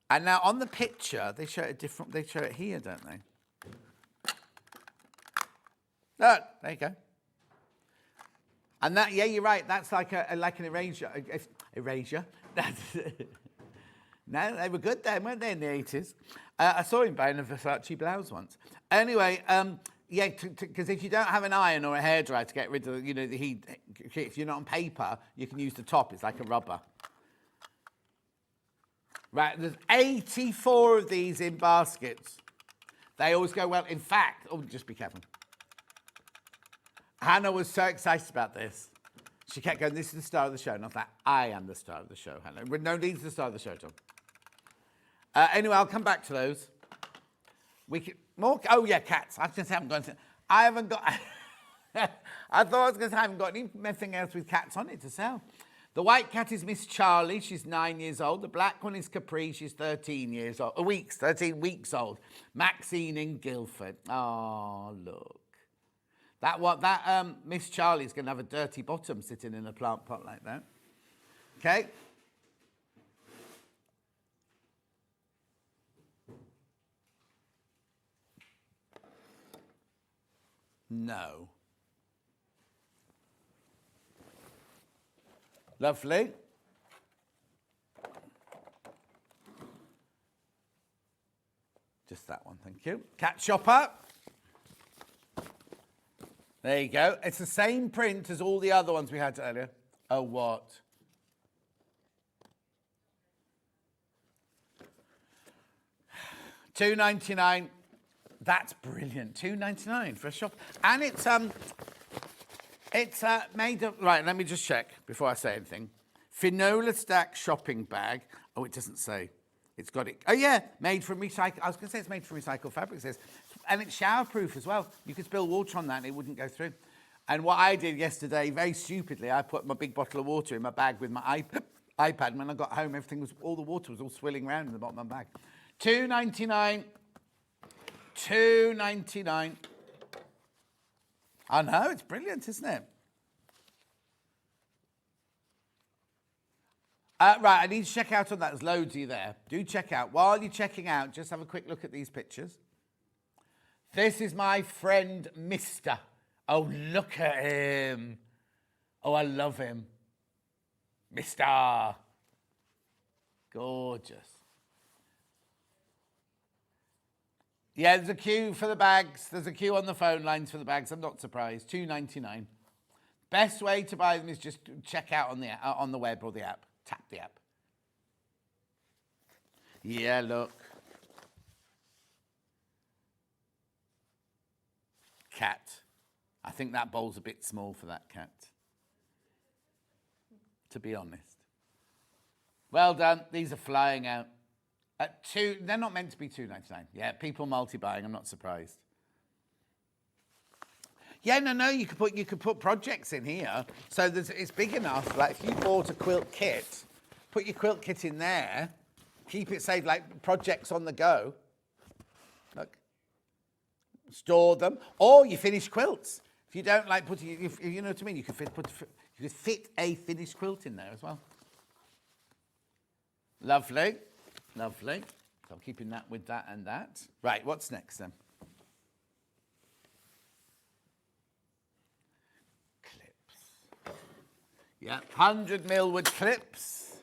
[SPEAKER 3] And now on the picture, they show it different. They show it here, don't they? Look, there you go. And that, yeah, you're right. That's like an erasure. Erasure. No, they were good then, weren't they, in the 80s? I saw him buying a Versace blouse once. Anyway, yeah, because if you don't have an iron or a hairdryer to get rid of, the heat, if you're not on paper, you can use the top. It's like a rubber. Right, there's 84 of these in baskets. They always go well. In fact, just be careful. Hannah was so excited about this. She kept going, this is the star of the show. And I was like, I am the star of the show, Hannah. No, Lee's the star of the show, Tom. Anyway, I'll come back to those. We can, more, oh yeah, cats. I was going to say I haven't got, I thought I was going to say I haven't got anything else with cats on it to sell. The white cat is Miss Charlie, she's 9 years old. The black one is Capri, she's 13 weeks old. Maxine in Guildford. Oh, look. That Miss Charlie's going to have a dirty bottom sitting in a plant pot like that. Okay. No. Lovely. Just that one, thank you. Cat shopper. There you go. It's the same print as all the other ones we had earlier. Oh, what? $2.99. That's brilliant. $2.99 for a shop. And it's made of, right, let me just check before I say anything. Finola stack shopping bag. Oh, it doesn't say. It's got it. Oh, yeah, made from recycled. I was going to say it's made from recycled fabric, it says. And it's shower-proof as well. You could spill water on that and it wouldn't go through. And what I did yesterday, very stupidly, I put my big bottle of water in my bag with my iPad. And when I got home, all the water was all swilling around in the bottom of my bag. $2.99. $2.99. I know, it's brilliant, isn't it? Right, I need to check out on that. There's loads of you there. Do check out. While you're checking out, just have a quick look at these pictures. This is my friend, Mr. Oh, look at him. Oh, I love him. Mr. Gorgeous. Yeah, there's a queue for the bags. There's a queue on the phone lines for the bags. I'm not surprised. $2.99. Best way to buy them is just check out on the web or the app. Tap the app. Yeah, look. Cat. I think that bowl's a bit small for that cat. To be honest. Well done. These are flying out. At they're not meant to be $2.99. Yeah, people multi-buying. I'm not surprised. Yeah, no. You could put projects in here, so it's big enough. Like if you bought a quilt kit, put your quilt kit in there, keep it safe. Like projects on the go. Look, store them, or you finish quilts. If you don't like putting, if you know what I mean, you could fit a finished quilt in there as well. Lovely. Lovely. So I'm keeping that with that and that. Right, what's next then? Clips. Yeah, 100 Millwood clips.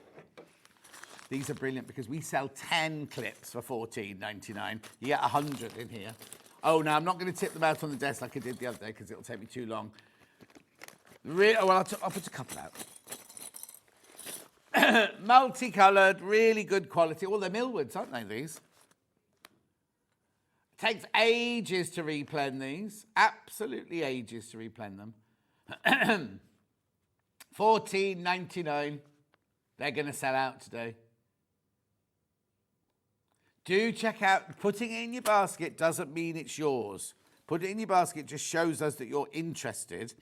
[SPEAKER 3] These are brilliant because we sell 10 clips for $14.99. You get 100 in here. Oh, no, I'm not going to tip them out on the desk like I did the other day because it'll take me too long. Well, I'll put a couple out. Multicoloured, really good quality. Well, they're Millwoods, aren't they, these? Takes ages to replen these. Absolutely ages to replen them. $14.99. They're going to sell out today. Do check out, putting it in your basket doesn't mean it's yours. Put it in your basket just shows us that you're interested,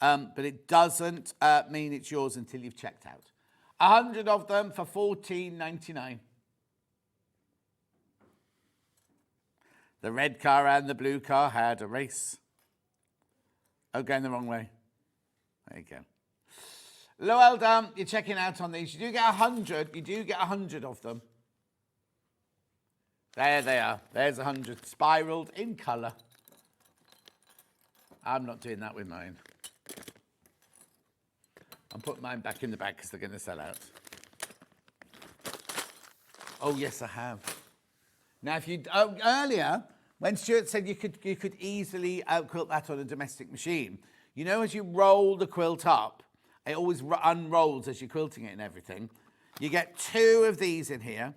[SPEAKER 3] but it doesn't mean it's yours until you've checked out. 100 of them for $14.99. The red car and the blue car had a race. Oh, going the wrong way. There you go. Well done. You're checking out on these. You do get 100. You do get 100 of them. There they are. There's 100 spiraled in colour. I'm not doing that with mine. I'm putting mine back in the bag because they're going to sell out. Oh, yes, I have. Now, if you earlier, when Stuart said you could easily quilt that on a domestic machine, you know, as you roll the quilt up, it always unrolls as you're quilting it and everything. You get 2 of these in here.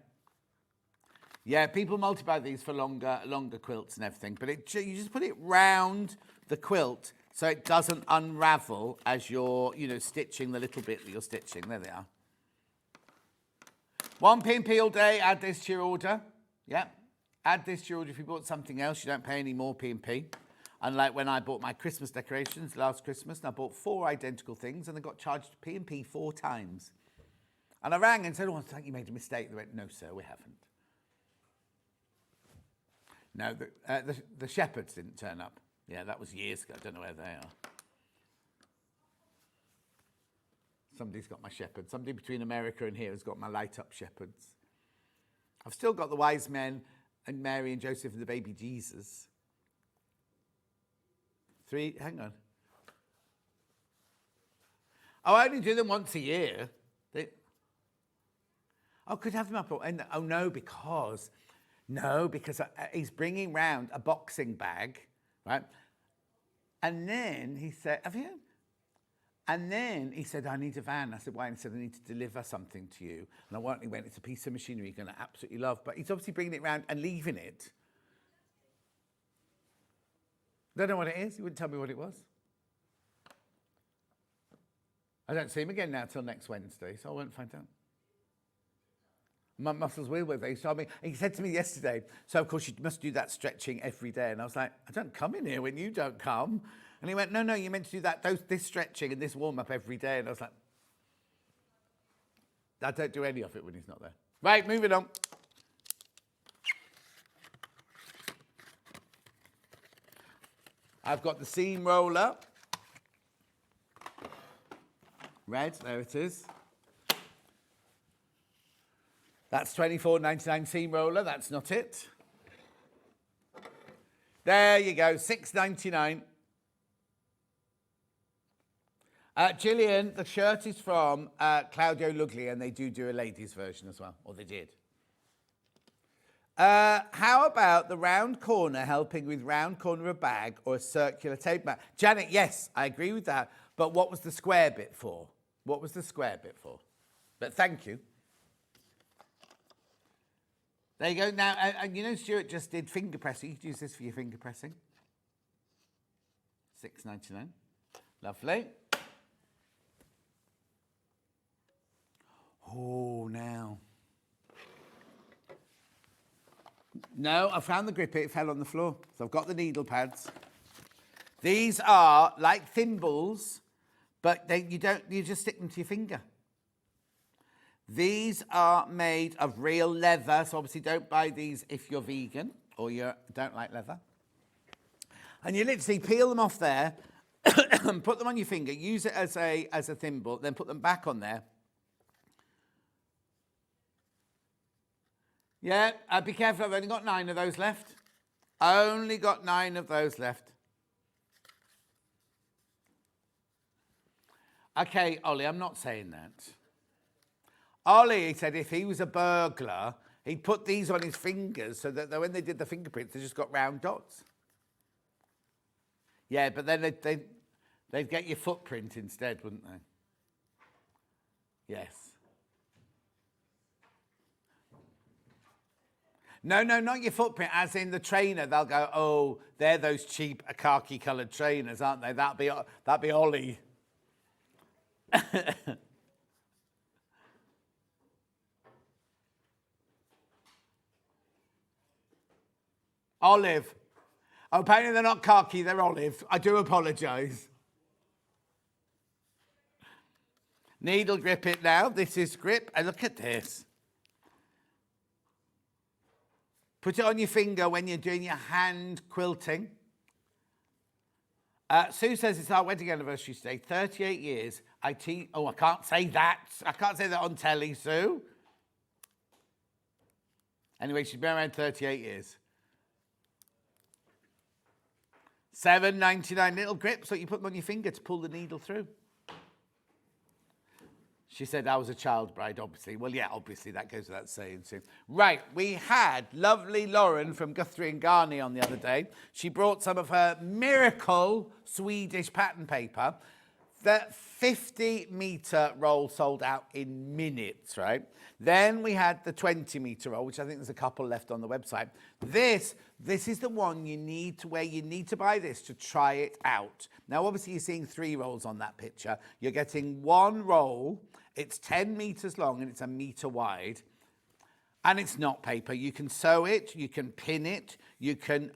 [SPEAKER 3] Yeah, people multi-buy these for longer quilts and everything, but you just put it round the quilt so it doesn't unravel as you're, stitching the little bit that you're stitching. There they are. 1 P&P all day. Add this to your order. Yeah, add this to your order. If you bought something else, you don't pay any more P&P. Unlike when I bought my Christmas decorations last Christmas, and I bought 4 identical things, and I got charged P&P 4 times. And I rang and said, "Oh, I think you made a mistake." They went, "No, sir, we haven't." No, the shepherds didn't turn up. Yeah, that was years ago. I don't know where they are. Somebody's got my shepherd. Somebody between America and here has got my light-up shepherds. I've still got the wise men and Mary and Joseph and the baby Jesus. 3, hang on. Oh, I only do them once a year. Could have them up. No, because he's bringing round a boxing bag, right? And then he said, "Have you?" And then he said, "I need a van." I said, "Why?" And he said, "I need to deliver something to you." And he went, "It's a piece of machinery you're going to absolutely love." But he's obviously bringing it round and leaving it. Don't know what it is. He wouldn't tell me what it was. I don't see him again now till next Wednesday, so I won't find out. My muscles will with it. So he said to me yesterday, "So of course you must do that stretching every day." And I was like, "I don't come in here when you don't come." And he went, "No, you're meant to do this stretching and this warm up every day." And I was like, I don't do any of it when he's not there. Right, moving on. I've got the seam roller. Red, there it is. That's $24.99 seam roller. That's not it. There you go, $6.99. Gillian, the shirt is from Claudio Lugli, and they do a ladies' version as well, or they did. How about the round corner helping with round corner of a bag or a circular tape mat? Janet, yes, I agree with that. But what was the square bit for? What was the square bit for? But thank you. There you go. Now, Stuart just did finger pressing. You can use this for your finger pressing. $6.99. Lovely. Oh, now. No, I found the grip. It fell on the floor. So I've got the needle pads. These are like thimbles, but you just stick them to your finger. These are made of real leather, so obviously don't buy these if you're vegan or you don't like leather. And you literally peel them off there and put them on your finger, use it as a thimble, then put them back on there. Yeah, be careful, I've only got 9 of those left. Only got 9 of those left. Okay, Ollie, I'm not saying that. Ollie, he said if he was a burglar, he'd put these on his fingers so that when they did the fingerprints, they just got round dots. Yeah, but then they'd get your footprint instead, wouldn't they? Yes. No, not your footprint, as in the trainer. They'll go, "Oh, they're those cheap khaki-coloured trainers, aren't they? That'd be Ollie." Olive. Oh, apparently they're not khaki, they're olive. I do apologise. Needle grip it now. This is grip. And look at this. Put it on your finger when you're doing your hand quilting. Sue says it's our wedding anniversary today. 38 years. I can't say that. I can't say that on telly, Sue. Anyway, she's been around 38 years. $7.99 little grips, so you put them on your finger to pull the needle through. She said I was a child bride, obviously. Well, yeah, obviously, that goes without saying soon. Right, we had lovely Lauren from Guthrie and Garney on the other day. She brought some of her miracle Swedish pattern paper. The 50-metre roll sold out in minutes, right? Then we had the 20-metre roll, which I think there's a couple left on the website. This is the one you need to buy this to try it out. Now, obviously, you're seeing 3 rolls on that picture. You're getting 1 roll. It's 10 metres long and it's a metre wide. And it's not paper. You can sew it, you can pin it, you can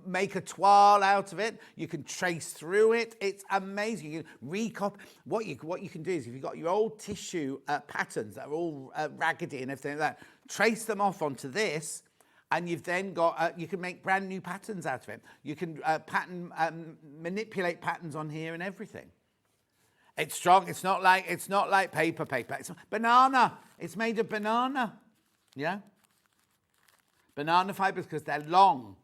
[SPEAKER 3] make a toile out of it, you can trace through it. It's amazing. You can recopy. What you can do is, if you've got your old tissue patterns that are all raggedy and everything like that, trace them off onto this, and you've then got, you can make brand new patterns out of it. You can manipulate patterns on here and everything. It's strong. It's not like paper. It's banana. It's made of banana. Yeah? Banana fibres, because they're long.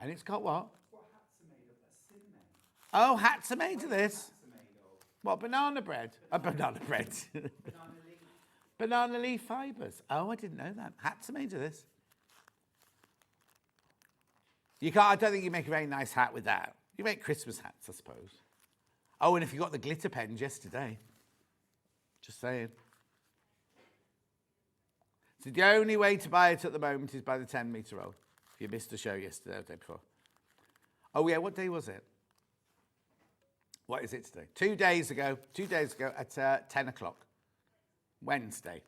[SPEAKER 3] And it's got what?
[SPEAKER 8] What hats are made of? That's cinnamon.
[SPEAKER 3] Oh, hats are made of this. What, banana bread? Banana bread.
[SPEAKER 8] Banana leaf.
[SPEAKER 3] Banana leaf fibres. Oh, I didn't know that. Hats are made of this. You can't, I don't think you make a very nice hat with that. You make Christmas hats, I suppose. Oh, and if you got the glitter pens yesterday. Just saying. So the only way to buy it at the moment is by the 10-metre roll. If you missed the show yesterday or the day before. Oh, yeah, what day was it? What is it today? 2 days ago at 10 o'clock. Wednesday.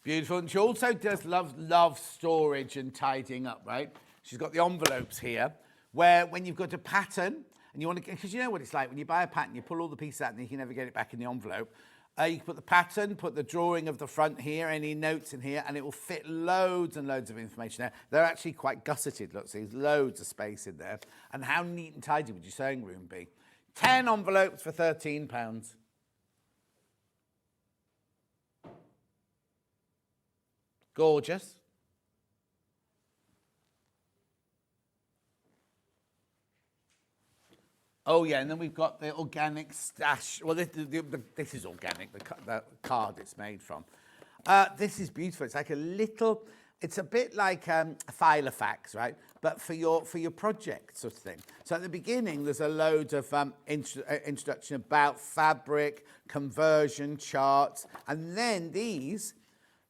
[SPEAKER 3] Beautiful. And she also does love storage and tidying up, right? She's got the envelopes here, where when you've got a pattern, and you want to, because you know what it's like, when you buy a pattern, you pull all the pieces out and you can never get it back in the envelope. You can put the pattern, put the drawing of the front here, any notes in here, and it will fit loads and loads of information there. They're actually quite gusseted, look, so there's loads of space in there. And how neat and tidy would your sewing room be? 10 envelopes for £13. Gorgeous. Oh, yeah, and then we've got the organic stash. Well, this is organic, the card it's made from. This is beautiful. It's like a little, it's a bit like a Filofax, right? But for your project sort of thing. So at the beginning, there's a load of introduction about fabric, conversion charts, and then these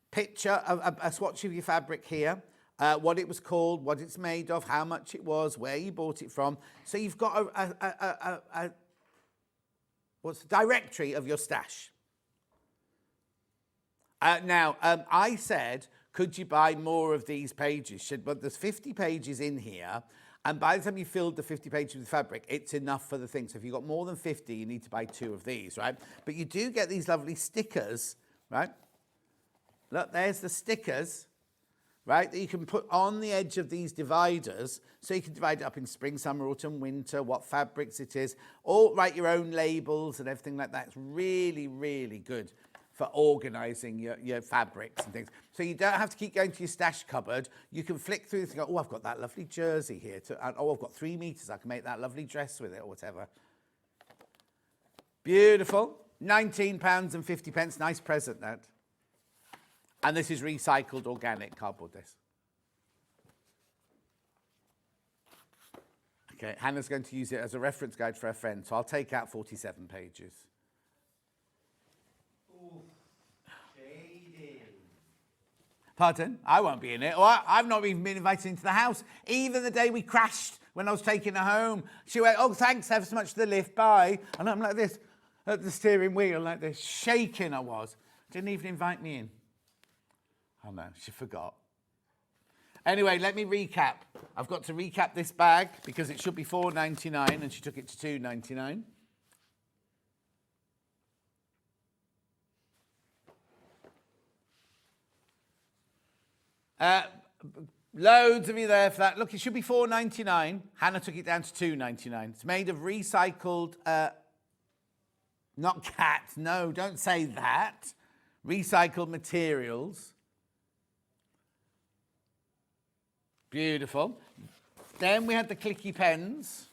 [SPEAKER 3] picture a swatch of your fabric here. What it was called, what it's made of, how much it was, where you bought it from. So you've got what's the directory of your stash. Now, I said, could you buy more of these pages? But there's 50 pages in here, and by the time you filled the 50 pages with fabric, it's enough for the thing. So if you've got more than 50, you need to buy 2 of these, right? But you do get these lovely stickers, right? Look, there's the stickers. Right, that you can put on the edge of these dividers, so you can divide it up in spring, summer, autumn, winter, what fabrics it is, or write your own labels and everything like that. It's really, really good for organising your fabrics and things. So you don't have to keep going to your stash cupboard. You can flick through this and go, oh, I've got that lovely jersey here. Oh, I've got 3 metres. I can make that lovely dress with it or whatever. Beautiful. £19.50. Nice present, that. And this is recycled organic cardboard, this. Okay, Hannah's going to use it as a reference guide for her friend, so I'll take out 47 pages.
[SPEAKER 8] Ooh, shady.
[SPEAKER 3] Pardon? I won't be in it. I've not even been invited into the house. Even the day we crashed when I was taking her home. She went, oh, thanks ever so much for the lift, bye. And I'm like this, at the steering wheel, like this, shaking I was. Didn't even invite me in. Oh no, she forgot. Anyway, let me recap. I've got to recap this bag because it should be $4.99 and she took it to $2.99. Loads of you there for that. Look, it should be $4.99. Hannah took it down to $2.99. It's made of recycled, not cat, no, don't say that. Recycled materials. Beautiful. Then we had the clicky pens.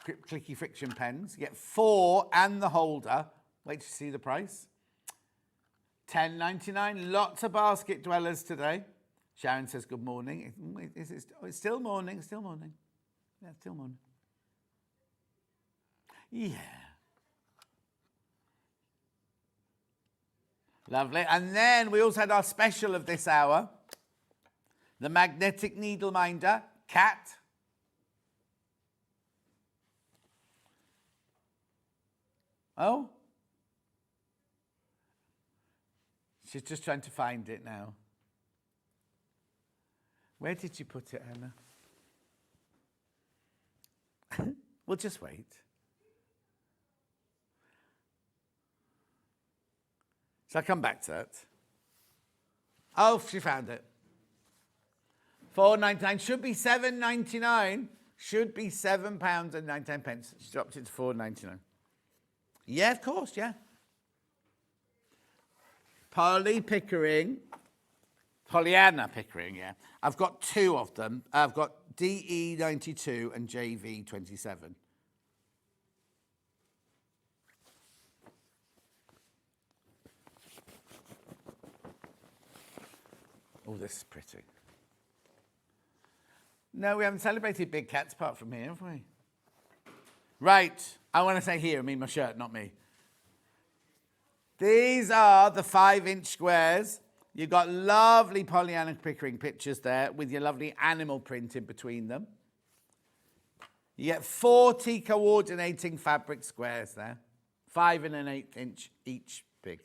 [SPEAKER 3] Clicky friction pens. You get 4 and the holder. Wait to see the price. $10.99. Lots of basket dwellers today. Sharon says good morning. It's still morning. It's still morning. Yeah, it's still morning. Yeah. Lovely. And then we also had our special of this hour. The magnetic needle minder, Cat. Oh? She's just trying to find it now. Where did you put it, Anna? We'll just wait. Shall I come back to that? Oh, she found it. $4.99 should be $7.99. Should be £7.99. She dropped it to $4.99. Yeah, of course, yeah. Pollyanna Pickering, yeah. I've got 2 of them. I've got DE92 and JV27. Oh, this is pretty. No, we haven't celebrated big cats apart from here, have we? Right. I want to say here, I mean my shirt, not me. These are the 5-inch squares. You've got lovely Pollyanna Pickering pictures there with your lovely animal print in between them. You get 40 coordinating fabric squares there. 5 and an 1/8 each big.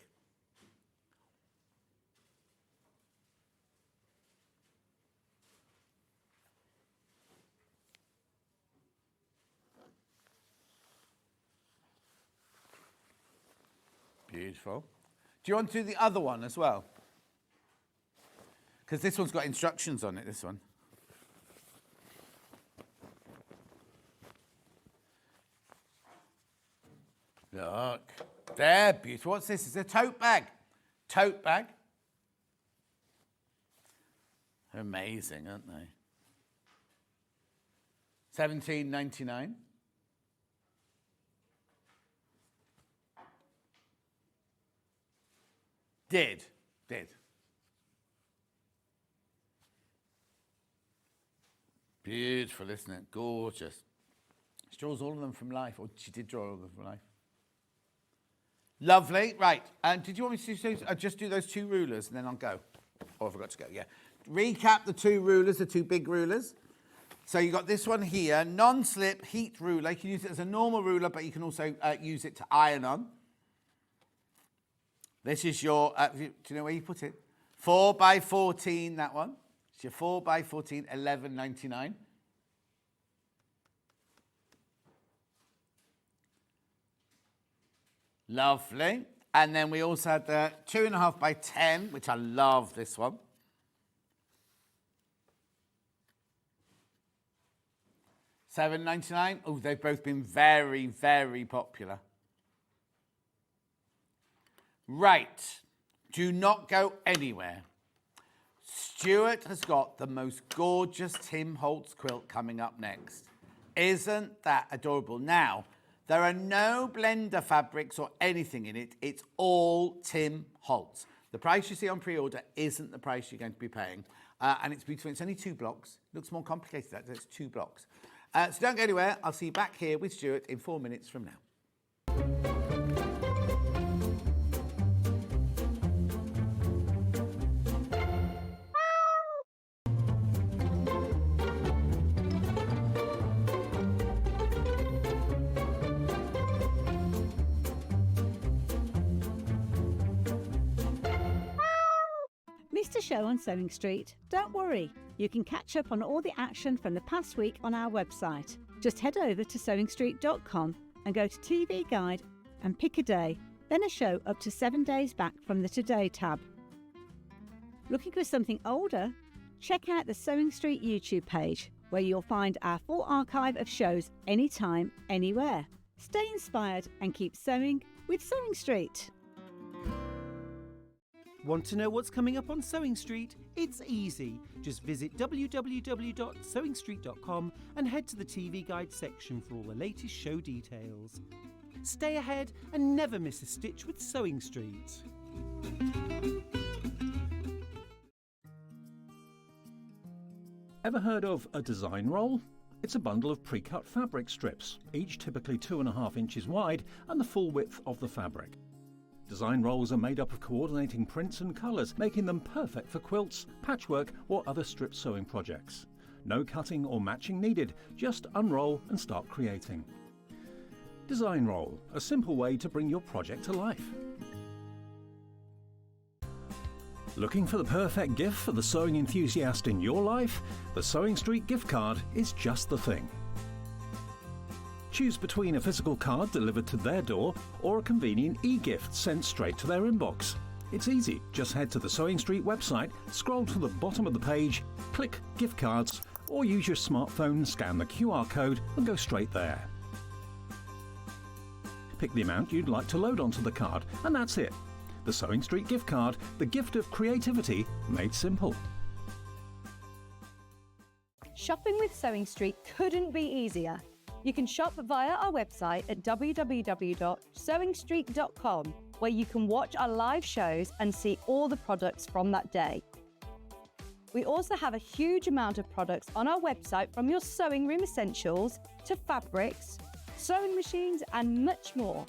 [SPEAKER 3] Beautiful. Do you want to do the other one as well? Because this one's got instructions on it, this one. Look, they're beautiful. What's this? It's a tote bag. Tote bag. They're amazing, aren't they? $17.99. Did. Beautiful, isn't it? Gorgeous. She draws all of them from life, or she did draw all of them from life. Lovely. Right. And did you want me to just do those 2 rulers and then I'll go? Oh, I forgot to go, yeah. Recap the 2 rulers, the 2 big rulers. So you got this one here, non-slip heat ruler. You can use it as a normal ruler, but you can also use it to iron on. This is your, do you know where you put it? 4x14, that one. It's your 4x14, $11.99. Lovely. And then we also had the 2.5x10, which I love this one. $7.99. Oh, they've both been very, very popular. Right. Do not go anywhere. Stuart has got the most gorgeous Tim Holtz quilt coming up next. Isn't that adorable? Now, there are no blender fabrics or anything in it. It's all Tim Holtz. The price you see on pre-order isn't the price you're going to be paying. And it's beautiful. It's only 2 blocks. It looks more complicated than that. It's 2 blocks. So don't go anywhere. I'll see you back here with Stuart in 4 minutes from now.
[SPEAKER 5] Missed a show on Sewing Street? Don't worry, you can catch up on all the action from the past week on our website. Just head over to sewingstreet.com and go to TV Guide and pick a day, then a show up to 7 days back from the Today tab. Looking for something older? Check out the Sewing Street YouTube page, where you'll find our full archive of shows anytime, anywhere. Stay inspired and keep sewing with Sewing Street.
[SPEAKER 6] Want to know what's coming up on Sewing Street? It's easy. Just visit www.sewingstreet.com and head to the TV Guide section for all the latest show details. Stay ahead and never miss a stitch with Sewing Street.
[SPEAKER 4] Ever heard of a design roll? It's a bundle of pre-cut fabric strips, each typically 2.5 inches wide and the full width of the fabric. Design rolls are made up of coordinating prints and colours, making them perfect for quilts, patchwork or other strip sewing projects. No cutting or matching needed, just unroll and start creating. Design roll, a simple way to bring your project to life. Looking for the perfect gift for the sewing enthusiast in your life? The Sewing Street gift card is just the thing. Choose between a physical card delivered to their door or a convenient e-gift sent straight to their inbox. It's easy, just head to the Sewing Street website, scroll to the bottom of the page, click Gift Cards, or use your smartphone, scan the QR code and go straight there. Pick the amount you'd like to load onto the card and that's it. The Sewing Street gift card, the gift of creativity made simple.
[SPEAKER 7] Shopping with Sewing Street couldn't be easier. You can shop via our website at www.sewingstreet.com, where you can watch our live shows and see all the products from that day. We also have a huge amount of products on our website, from your sewing room essentials to fabrics, sewing machines and much more.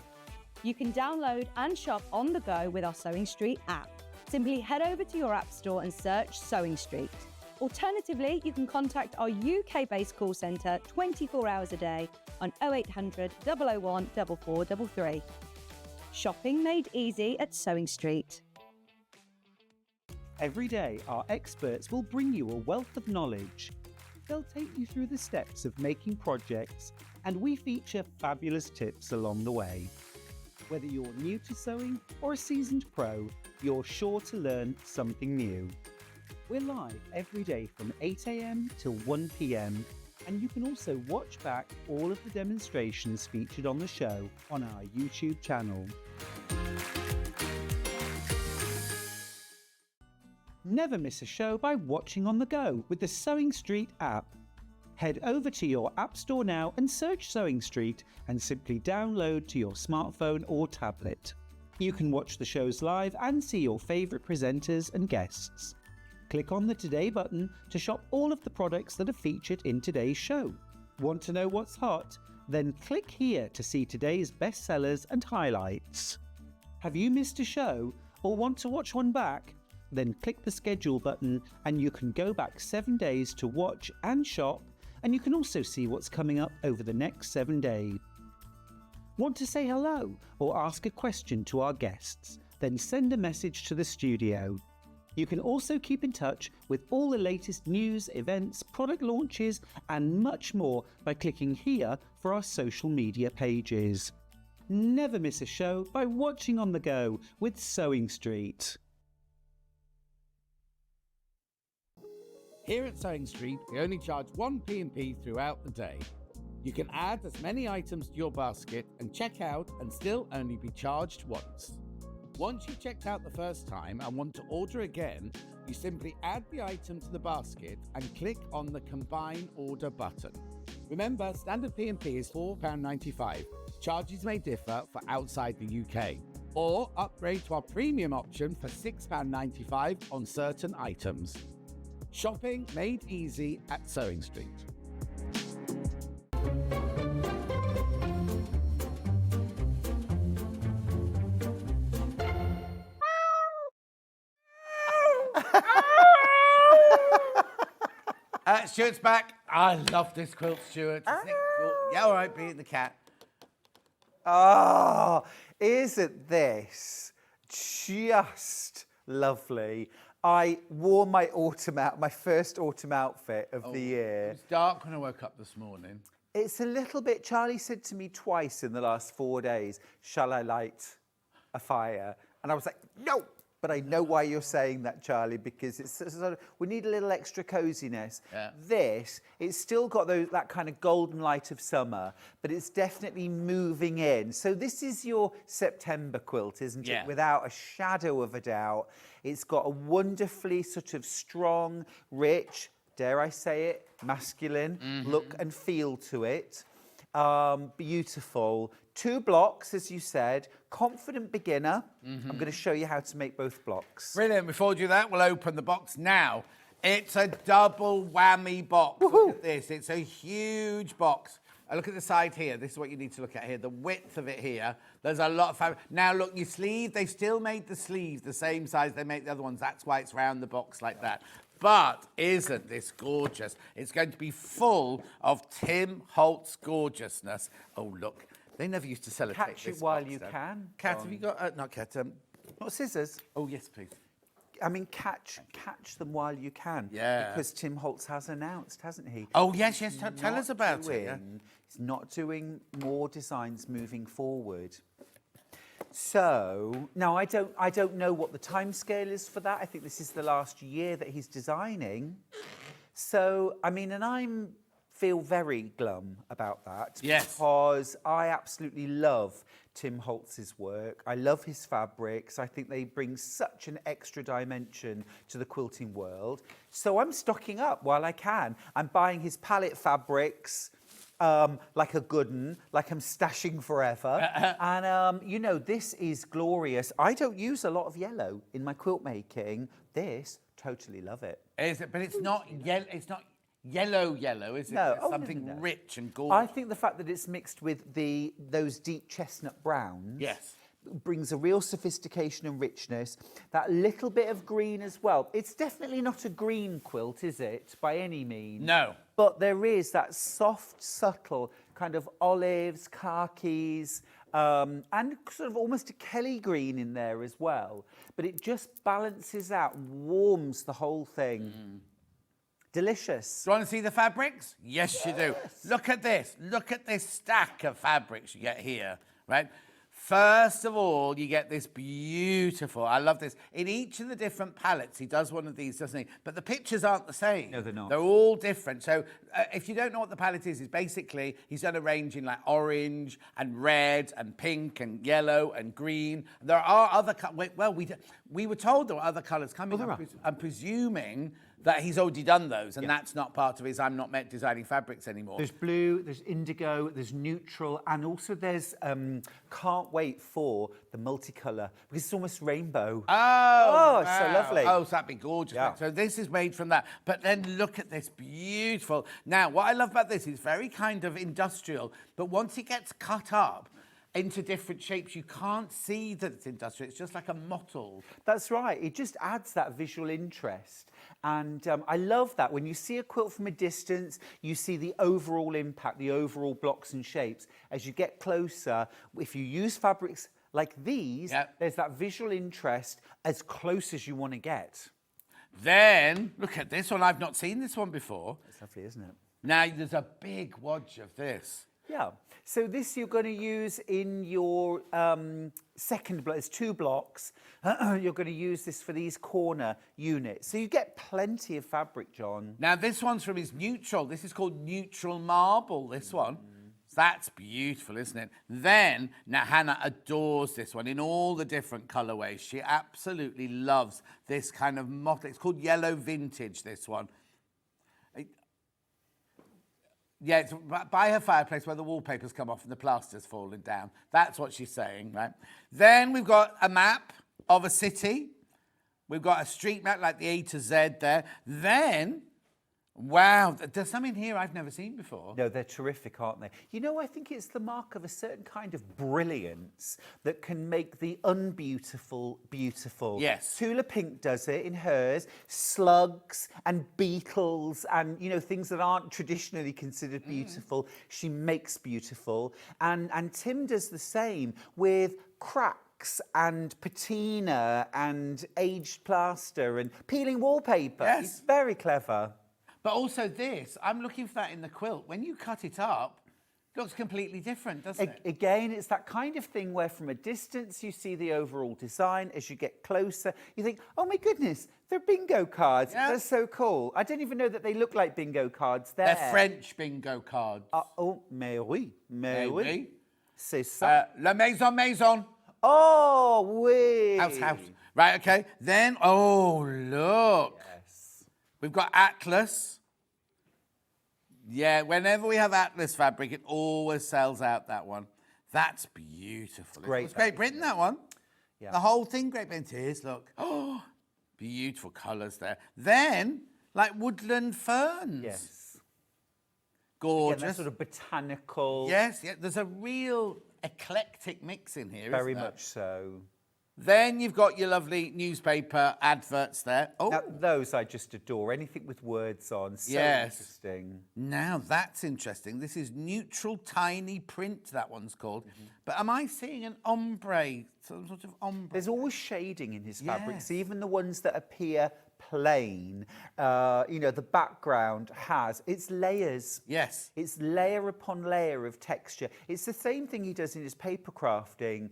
[SPEAKER 7] You can download and shop on the go with our Sewing Street app. Simply head over to your app store and search Sewing Street. Alternatively, you can contact our UK-based call centre 24 hours a day on 0800 001 4433. Shopping made easy at Sewing Street.
[SPEAKER 6] Every day, our experts will bring you a wealth of knowledge. They'll take you through the steps of making projects, and we feature fabulous tips along the way. Whether you're new to sewing or a seasoned pro, you're sure to learn something new. We're live every day from 8 AM till 1 PM, and you can also watch back all of the demonstrations featured on the show on our YouTube channel. Never miss a show by watching on the go with the Sewing Street app. Head over to your App Store now and search Sewing Street and simply download to your smartphone or tablet. You can watch the shows live and see your favourite presenters and guests. Click on the Today button to shop all of the products that are featured in today's show. Want to know what's hot? Then click here to see today's bestsellers and highlights. Have you missed a show or want to watch one back? Then click the schedule button and you can go back 7 days to watch and shop, and you can also see what's coming up over the next 7 days. Want to say hello or ask a question to our guests? Then send a message to the studio. You can also keep in touch with all the latest news, events, product launches and much more by clicking here for our social media pages. Never miss a show by watching on the go with Sewing Street.
[SPEAKER 9] Here at Sewing Street, we only charge 1 P&P throughout the day. You can add as many items to your basket and check out and still only be charged once. Once you've checked out the first time and want to order again, you simply add the item to the basket and click on the Combine Order button. Remember, standard P&P is £4.95. Charges may differ for outside the UK. Or upgrade to our premium option for £6.95 on certain items. Shopping made easy at Sewing Street.
[SPEAKER 3] Stuart's back. I love this quilt, Stuart. Isn't it cool? Yeah, all right, beat the cat.
[SPEAKER 8] Oh, isn't this just lovely? I wore my first autumn outfit of the year.
[SPEAKER 3] It was dark when I woke up this morning.
[SPEAKER 8] It's a little bit, Charlie said to me twice in the last 4 days, shall I light a fire? And I was like, no. But I know why you're saying that, Charlie, because it's sort of, we need a little extra coziness.
[SPEAKER 3] Yeah.
[SPEAKER 8] It's still got that kind of golden light of summer, but it's definitely moving in. So this is your September quilt, isn't it? Without a shadow of a doubt. It's got a wonderfully sort of strong, rich, dare I say it, masculine look and feel to it. Beautiful. 2 blocks, as you said. Confident beginner. I'm going to show you how to make both blocks.
[SPEAKER 3] Brilliant. Before we do that, we'll open the box now. It's a double whammy box. Look at this. It's a huge box. Look at the side here. This is what you need to look at here. The width of it here. There's a lot of fabric. Now, look, your sleeve, they still made the sleeves the same size they make the other ones. That's why it's round the box like that. But isn't this gorgeous? It's going to be full of Tim Holtz gorgeousness. Oh, look. They never used to sell
[SPEAKER 8] Catch it while you can.
[SPEAKER 3] Cat, have you got... not Cat.
[SPEAKER 8] Not scissors.
[SPEAKER 3] Oh, yes, please.
[SPEAKER 8] I mean, catch them while you can.
[SPEAKER 3] Yeah.
[SPEAKER 8] Because Tim Holtz has announced, hasn't he?
[SPEAKER 3] Oh, yes. Tell us about it. Yeah.
[SPEAKER 8] He's not doing more designs moving forward. So, now I don't know what the timescale is for that. I think this is the last year that he's designing. So, I mean, and I'm feel very glum about that.
[SPEAKER 3] Yes.
[SPEAKER 8] Because I absolutely love Tim Holtz's work. I love his fabrics. I think they bring such an extra dimension to the quilting world. So I'm stocking up while I can. I'm buying his palette fabrics like a good one, like I'm stashing forever. And, you know, this is glorious. I don't use a lot of yellow in my quilt making. This, totally love it.
[SPEAKER 3] Is it? But it's not yellow. It's not yellow, is it?
[SPEAKER 8] No.
[SPEAKER 3] It's something rich and gorgeous.
[SPEAKER 8] I think the fact that it's mixed with those deep chestnut browns brings a real sophistication and richness. That little bit of green as well. It's definitely not a green quilt, is it, by any means?
[SPEAKER 3] No.
[SPEAKER 8] But there is that soft, subtle kind of olives, khakis, and sort of almost a Kelly green in there as well. But it just balances out and warms the whole thing. Delicious.
[SPEAKER 3] Do you want to see the fabrics? Yes, you do. Look at this. Look at this stack of fabrics you get here, right? First of all, you get this beautiful, I love this. In each of the different palettes, he does one of these, doesn't he? But the pictures aren't the same.
[SPEAKER 8] No, they're not.
[SPEAKER 3] They're all different. So if you don't know what the palette is basically, he's done a range in like orange and red and pink and yellow and green. There are other colors. Well, we were told there were other colors coming. I'm presuming that he's already done those, and that's not part of his I'm not meant designing fabrics anymore.
[SPEAKER 8] There's blue, there's indigo, there's neutral, and also there's, can't wait for the multicolour, because it's almost rainbow.
[SPEAKER 3] Oh,
[SPEAKER 8] it's so lovely.
[SPEAKER 3] Oh, so that'd be gorgeous.
[SPEAKER 8] Yeah.
[SPEAKER 3] So this is made from that. But then look at this, beautiful. Now, what I love about this is very kind of industrial, but once it gets cut up into different shapes, you can't see that it's industrial. It's just like a mottled.
[SPEAKER 8] That's right. It just adds that visual interest. And I love that. When you see a quilt from a distance, you see the overall impact, the overall blocks and shapes. As you get closer, if you use fabrics like these, there's that visual interest as close as you want to get.
[SPEAKER 3] Then, look at this one. I've not seen this one before.
[SPEAKER 8] It's lovely, isn't it?
[SPEAKER 3] Now, there's a big wodge of this.
[SPEAKER 8] Yeah. So this you're going to use in your second block. There's 2 blocks. You're going to use this for these corner units. So you get plenty of fabric, John.
[SPEAKER 3] Now, this one's from his neutral. This is called neutral marble, this one. That's beautiful, isn't it? Then, now Hannah adores this one in all the different colourways. She absolutely loves this kind of mottled. It's called yellow vintage, this one. Yeah, it's by her fireplace where the wallpaper's come off and the plaster's fallen down. That's what she's saying, right? Then we've got a map of a city. We've got a street map like the A to Z there. Then, wow, there's some in here I've never seen before.
[SPEAKER 8] No, they're terrific, aren't they? You know, I think it's the mark of a certain kind of brilliance that can make the unbeautiful beautiful.
[SPEAKER 3] Yes.
[SPEAKER 8] Tula Pink does it in hers. Slugs and beetles and, you know, things that aren't traditionally considered beautiful, she makes beautiful. And Tim does the same with cracks wax and patina and aged plaster and peeling wallpaper.
[SPEAKER 3] Yes.
[SPEAKER 8] It's very clever.
[SPEAKER 3] But also this, I'm looking for that in the quilt. When you cut it up, it looks completely different, doesn't it?
[SPEAKER 8] Again, it's that kind of thing where from a distance you see the overall design. As you get closer, you think, oh my goodness, they're bingo cards.
[SPEAKER 3] Yeah.
[SPEAKER 8] They're so cool. I don't even know that they look like bingo cards.
[SPEAKER 3] They're French bingo cards.
[SPEAKER 8] Oh, mais oui. Mais oui.
[SPEAKER 3] oui.
[SPEAKER 8] C'est ça.
[SPEAKER 3] La maison.
[SPEAKER 8] Oh, oui.
[SPEAKER 3] House. Right, okay. Then, oh, look.
[SPEAKER 8] Yes.
[SPEAKER 3] We've got Atlas. Yeah, whenever we have Atlas fabric, it always sells out, that one. That's beautiful.
[SPEAKER 8] Great
[SPEAKER 3] It's Great Britain, that one.
[SPEAKER 8] Yeah.
[SPEAKER 3] The whole thing, Great Britain. Here's, look. Oh, beautiful colours there. Then, like woodland ferns.
[SPEAKER 8] Yes.
[SPEAKER 3] Gorgeous.
[SPEAKER 8] Again, that sort of botanical.
[SPEAKER 3] Yes, yeah. There's a real eclectic mix in here.
[SPEAKER 8] Very
[SPEAKER 3] isn't there?
[SPEAKER 8] much so.
[SPEAKER 3] Then you've got your lovely newspaper adverts there. Oh,
[SPEAKER 8] Now, those I just adore. Anything with words on. So
[SPEAKER 3] Yes.
[SPEAKER 8] interesting.
[SPEAKER 3] now that's interesting. This is neutral tiny print, that one's called. But am I seeing an ombre, some sort of ombre?
[SPEAKER 8] There's always shading in his fabrics,
[SPEAKER 3] Yes.
[SPEAKER 8] even the ones that appear plain. The background has, it's layers.
[SPEAKER 3] Yes.
[SPEAKER 8] It's layer upon layer of texture. It's the same thing he does in his paper crafting,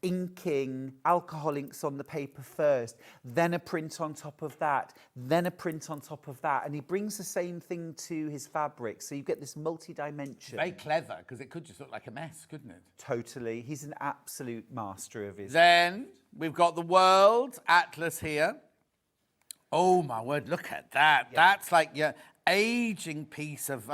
[SPEAKER 8] inking, alcohol inks on the paper first, then a print on top of that, then a print on top of that. And he brings the same thing to his fabric. So you get this multi-dimension.
[SPEAKER 3] Very clever, because it could just look like a mess, couldn't it?
[SPEAKER 8] Totally. He's an absolute master of his.
[SPEAKER 3] Then we've got the World Atlas here. Oh, my word, look at that.
[SPEAKER 8] Yeah.
[SPEAKER 3] That's like your aging piece of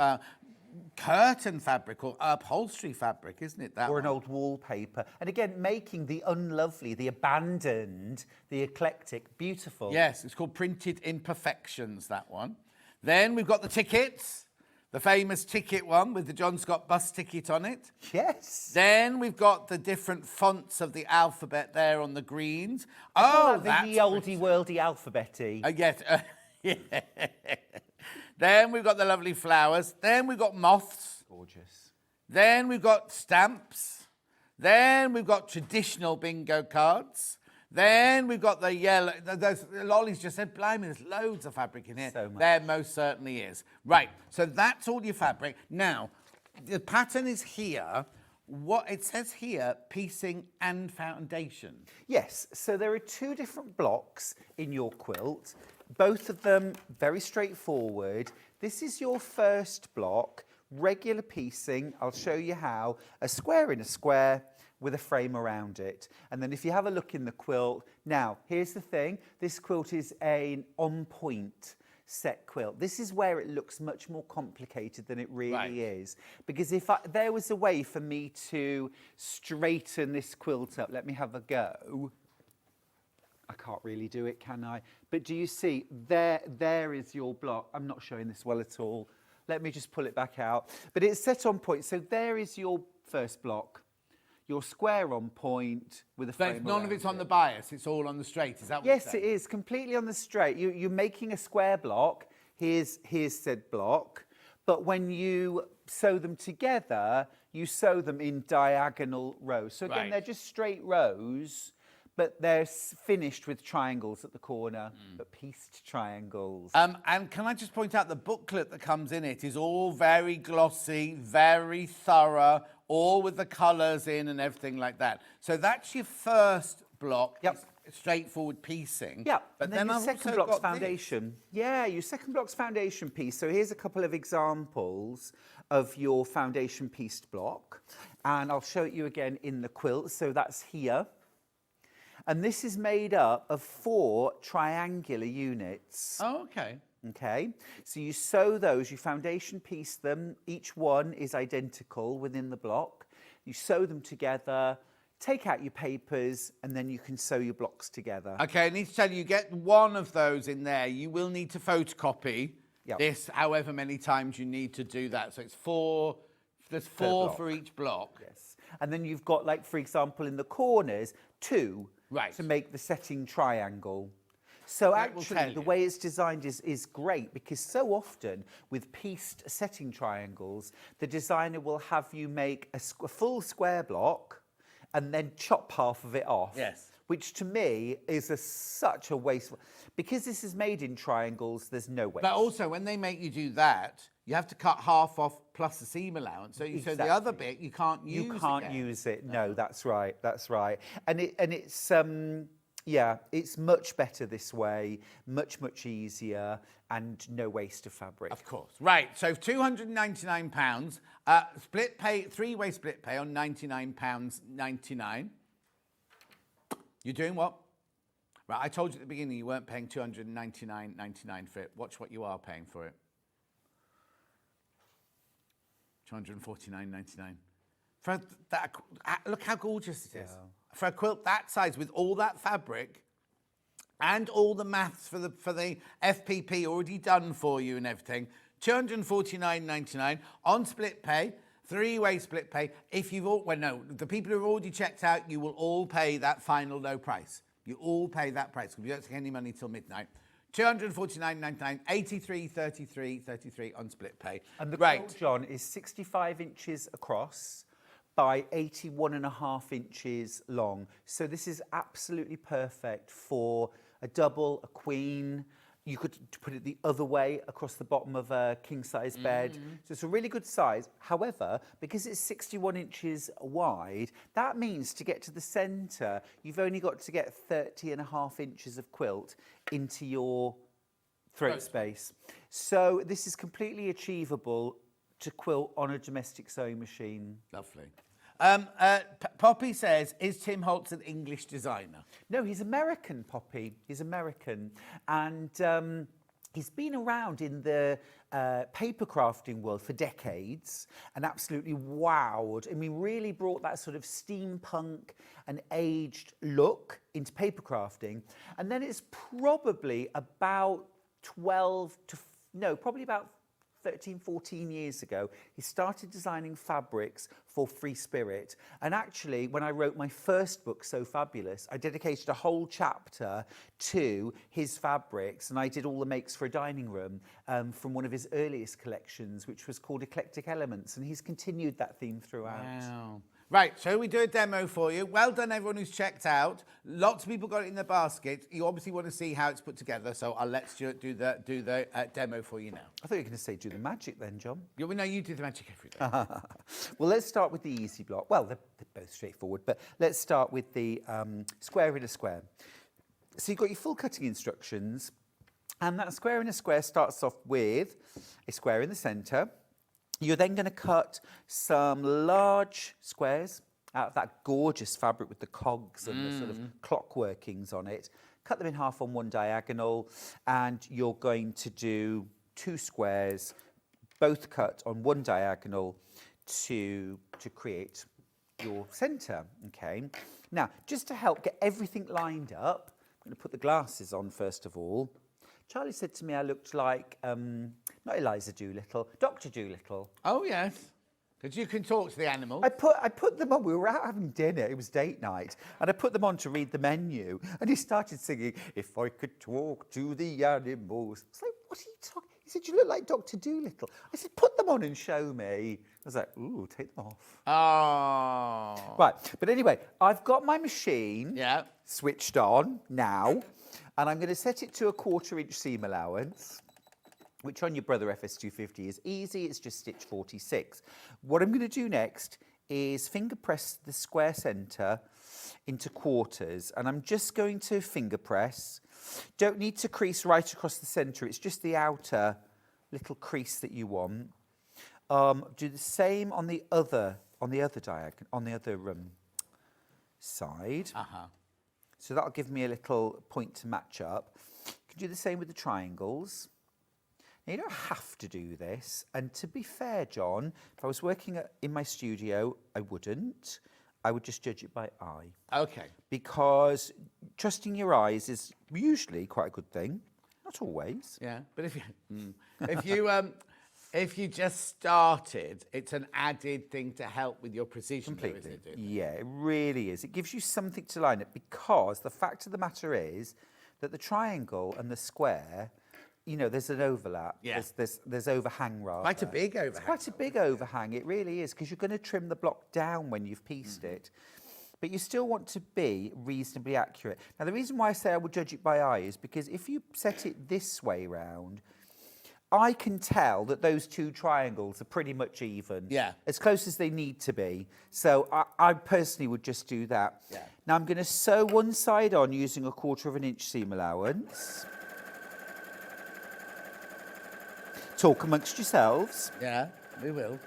[SPEAKER 3] curtain fabric or upholstery fabric, isn't it? That
[SPEAKER 8] Or an
[SPEAKER 3] one?
[SPEAKER 8] old wallpaper. And again, making the unlovely, the abandoned, the eclectic beautiful.
[SPEAKER 3] Yes, it's called Printed Imperfections, that one. Then we've got the tickets, the famous ticket one with the John Scott bus ticket on it.
[SPEAKER 8] Yes.
[SPEAKER 3] Then we've got the different fonts of the alphabet there on the greens.
[SPEAKER 8] Oh,
[SPEAKER 3] that's
[SPEAKER 8] the oldie worldy alphabety.
[SPEAKER 3] yes. Yeah. Then we've got the lovely flowers. Then we've got moths.
[SPEAKER 8] Gorgeous.
[SPEAKER 3] Then we've got stamps. Then we've got traditional bingo cards. Then we've got the yellow. Lolly's just said, blimey, there's loads of fabric in here.
[SPEAKER 8] So much.
[SPEAKER 3] There most certainly is. Right, so that's all your fabric. Now, the pattern is here. What it says here, piecing and foundation.
[SPEAKER 8] Yes, so there are two different blocks in your quilt. Both of them very straightforward. This is your first block, regular piecing. I'll show you how. A square in a square with a frame around it. And then if you have a look in the quilt, now, here's the thing. This quilt is an on-point set quilt. This is where it looks much more complicated than it really is. Because if there was a way for me to straighten this quilt up, let me have a go. I can't really do it, can I? But do you see, there is your block. I'm not showing this well at all. Let me just pull it back out. But it's set on point. So there is your first block. Your square on point with a frame
[SPEAKER 3] None of
[SPEAKER 8] around
[SPEAKER 3] it's on
[SPEAKER 8] it.
[SPEAKER 3] the bias, it's all on the straight. Is that what
[SPEAKER 8] Yes,
[SPEAKER 3] you're
[SPEAKER 8] it
[SPEAKER 3] saying?
[SPEAKER 8] is, completely on the straight. You're making a square block. Here's said block. But when you sew them together, you sew them in diagonal rows. So again,
[SPEAKER 3] Right.
[SPEAKER 8] they're just straight rows, but they're finished with triangles at the corner, but pieced triangles.
[SPEAKER 3] And can I just point out the booklet that comes in it is all very glossy, very thorough, all with the colours in and everything like that. So that's your first block.
[SPEAKER 8] Yep.
[SPEAKER 3] It's straightforward piecing.
[SPEAKER 8] Yeah,
[SPEAKER 3] But
[SPEAKER 8] and then your
[SPEAKER 3] I've
[SPEAKER 8] second
[SPEAKER 3] also
[SPEAKER 8] block's
[SPEAKER 3] got this.
[SPEAKER 8] foundation. Yeah, your second block's foundation piece. So here's a couple of examples of your foundation pieced block. And I'll show it you again in the quilt. So that's here. And this is made up of 4 triangular units.
[SPEAKER 3] Oh, okay.
[SPEAKER 8] Okay, so you sew those, you foundation piece them. Each one is identical within the block. You sew them together, take out your papers, and then you can sew your blocks together.
[SPEAKER 3] Okay, I need to tell you, get one of those in there. You will need to photocopy
[SPEAKER 8] Yep.
[SPEAKER 3] this however many times you need to do that. So it's 4, there's 4
[SPEAKER 8] block.
[SPEAKER 3] for each block.
[SPEAKER 8] Yes. And then you've got, like, for example, in the corners, 2
[SPEAKER 3] Right.
[SPEAKER 8] to make the setting triangle. So
[SPEAKER 3] That will tell
[SPEAKER 8] actually, the
[SPEAKER 3] you.
[SPEAKER 8] way it's designed is great, because so often with pieced setting triangles, the designer will have you make a full square block, and then chop half of it off.
[SPEAKER 3] Yes.
[SPEAKER 8] Which to me is such a waste. Because this is made in triangles, there's no waste.
[SPEAKER 3] But also, when they make you do that, you have to cut half off plus the seam allowance. So the other bit you can't use.
[SPEAKER 8] You can't
[SPEAKER 3] again.
[SPEAKER 8] use it. No, that's right. That's right. And it's yeah, it's much better this way, much easier, and no waste of fabric.
[SPEAKER 3] Of course. Right. So £299. Split pay, 3-way split pay on £99.99. You're doing what? Right. I told you at the beginning you weren't paying £299.99 for it. Watch what you are paying for it. £249.99. For that, look how gorgeous it is. Yeah. For a quilt that size with all that fabric and all the maths for the FPP already done for you and everything, £249.99 on split pay, 3-way split pay. If you've all, well, no, the people who've already checked out, you will all pay that final low price. You all pay that price because you don't take any money till midnight. £249.99, 83.33 on split pay.
[SPEAKER 8] And the quilt, John, is 65 inches across by 81.5 inches long. So this is absolutely perfect for a double, a queen. You could put it the other way across the bottom of a king-size bed. So it's a really good size. However, because it's 61 inches wide, that means to get to the centre, you've only got to get 30.5 inches of quilt into your throat space. So this is completely achievable to quilt on a domestic sewing machine.
[SPEAKER 3] Lovely. Poppy says, is Tim Holtz an English designer?
[SPEAKER 8] No, he's American, Poppy. He's American. And he's been around in the paper crafting world for decades and absolutely wowed. I mean, really brought that sort of steampunk and aged look into paper crafting. And then it's probably about 13, 14 years ago, he started designing fabrics for Free Spirit. And actually, when I wrote my first book, So Fabulous, I dedicated a whole chapter to his fabrics, and I did all the makes for a dining room from one of his earliest collections, which was called Eclectic Elements, and he's continued that theme throughout.
[SPEAKER 3] Wow. Right, shall we do a demo for you? Well done, everyone who's checked out. Lots of people got it in their basket. You obviously want to see how it's put together, so I'll let Stuart do the demo for you now.
[SPEAKER 8] I thought you were going to say do the magic then, John.
[SPEAKER 3] Yeah, well, no, you do the magic every day.
[SPEAKER 8] Well, let's start with the easy block. Well, they're both straightforward, but let's start with the square in a square. So you've got your full cutting instructions, and that square in a square starts off with a square in the centre. You're then going to cut some large squares out of that gorgeous fabric with the cogs and the sort of clock workings on it. Cut them in half on one diagonal, and you're going to do 2 squares, both cut on one diagonal to create your centre, okay? Now, just to help get everything lined up, I'm going to put the glasses on first of all. Charlie said to me I looked like, not Eliza Doolittle, Dr. Doolittle.
[SPEAKER 3] Oh, yes. Because you can talk to the animals.
[SPEAKER 8] I put them on. We were out having dinner. It was date night. And I put them on to read the menu. And he started singing, "If I could talk to the animals." I was like, what are you talking? He said, "You look like Dr. Doolittle." I said, "Put them on and show me." I was like, ooh, take them off.
[SPEAKER 3] Oh.
[SPEAKER 8] Right. But anyway, I've got my machine switched on now. And I'm going to set it to a 1/4 inch seam allowance, which on your Brother FS250 is easy. It's just stitch 46. What I'm going to do next is finger press the square centre into quarters. And I'm just going to finger press. Don't need to crease right across the centre. It's just the outer little crease that you want. Do the same on the other diagonal, on the other side. So that'll give me a little point to match up. You can do the same with the triangles. Now, you don't have to do this. And to be fair, John, if I was working in my studio, I wouldn't. I would just judge it by eye.
[SPEAKER 3] Okay.
[SPEAKER 8] Because trusting your eyes is usually quite a good thing. Not always.
[SPEAKER 3] Yeah, but if you just started, it's an added thing to help with your precision.
[SPEAKER 8] Completely.
[SPEAKER 3] Though, isn't it?
[SPEAKER 8] Yeah, it really is. It gives you something to line up, because the fact of the matter is that the triangle and the square, you know, there's an overlap.
[SPEAKER 3] Yeah.
[SPEAKER 8] There's overhang rather.
[SPEAKER 3] Quite a big overhang.
[SPEAKER 8] It's quite a big overhang. It really is, because you're going to trim the block down when you've pieced it. but you still want to be reasonably accurate. Now, the reason why I say I would judge it by eye is because if you set it this way round, I can tell that those two triangles are pretty much even.
[SPEAKER 3] Yeah.
[SPEAKER 8] As close as they need to be. So I personally would just do that.
[SPEAKER 3] Yeah.
[SPEAKER 8] Now I'm going to sew one side on using 1/4 inch seam allowance. Talk amongst yourselves.
[SPEAKER 3] Yeah, we will.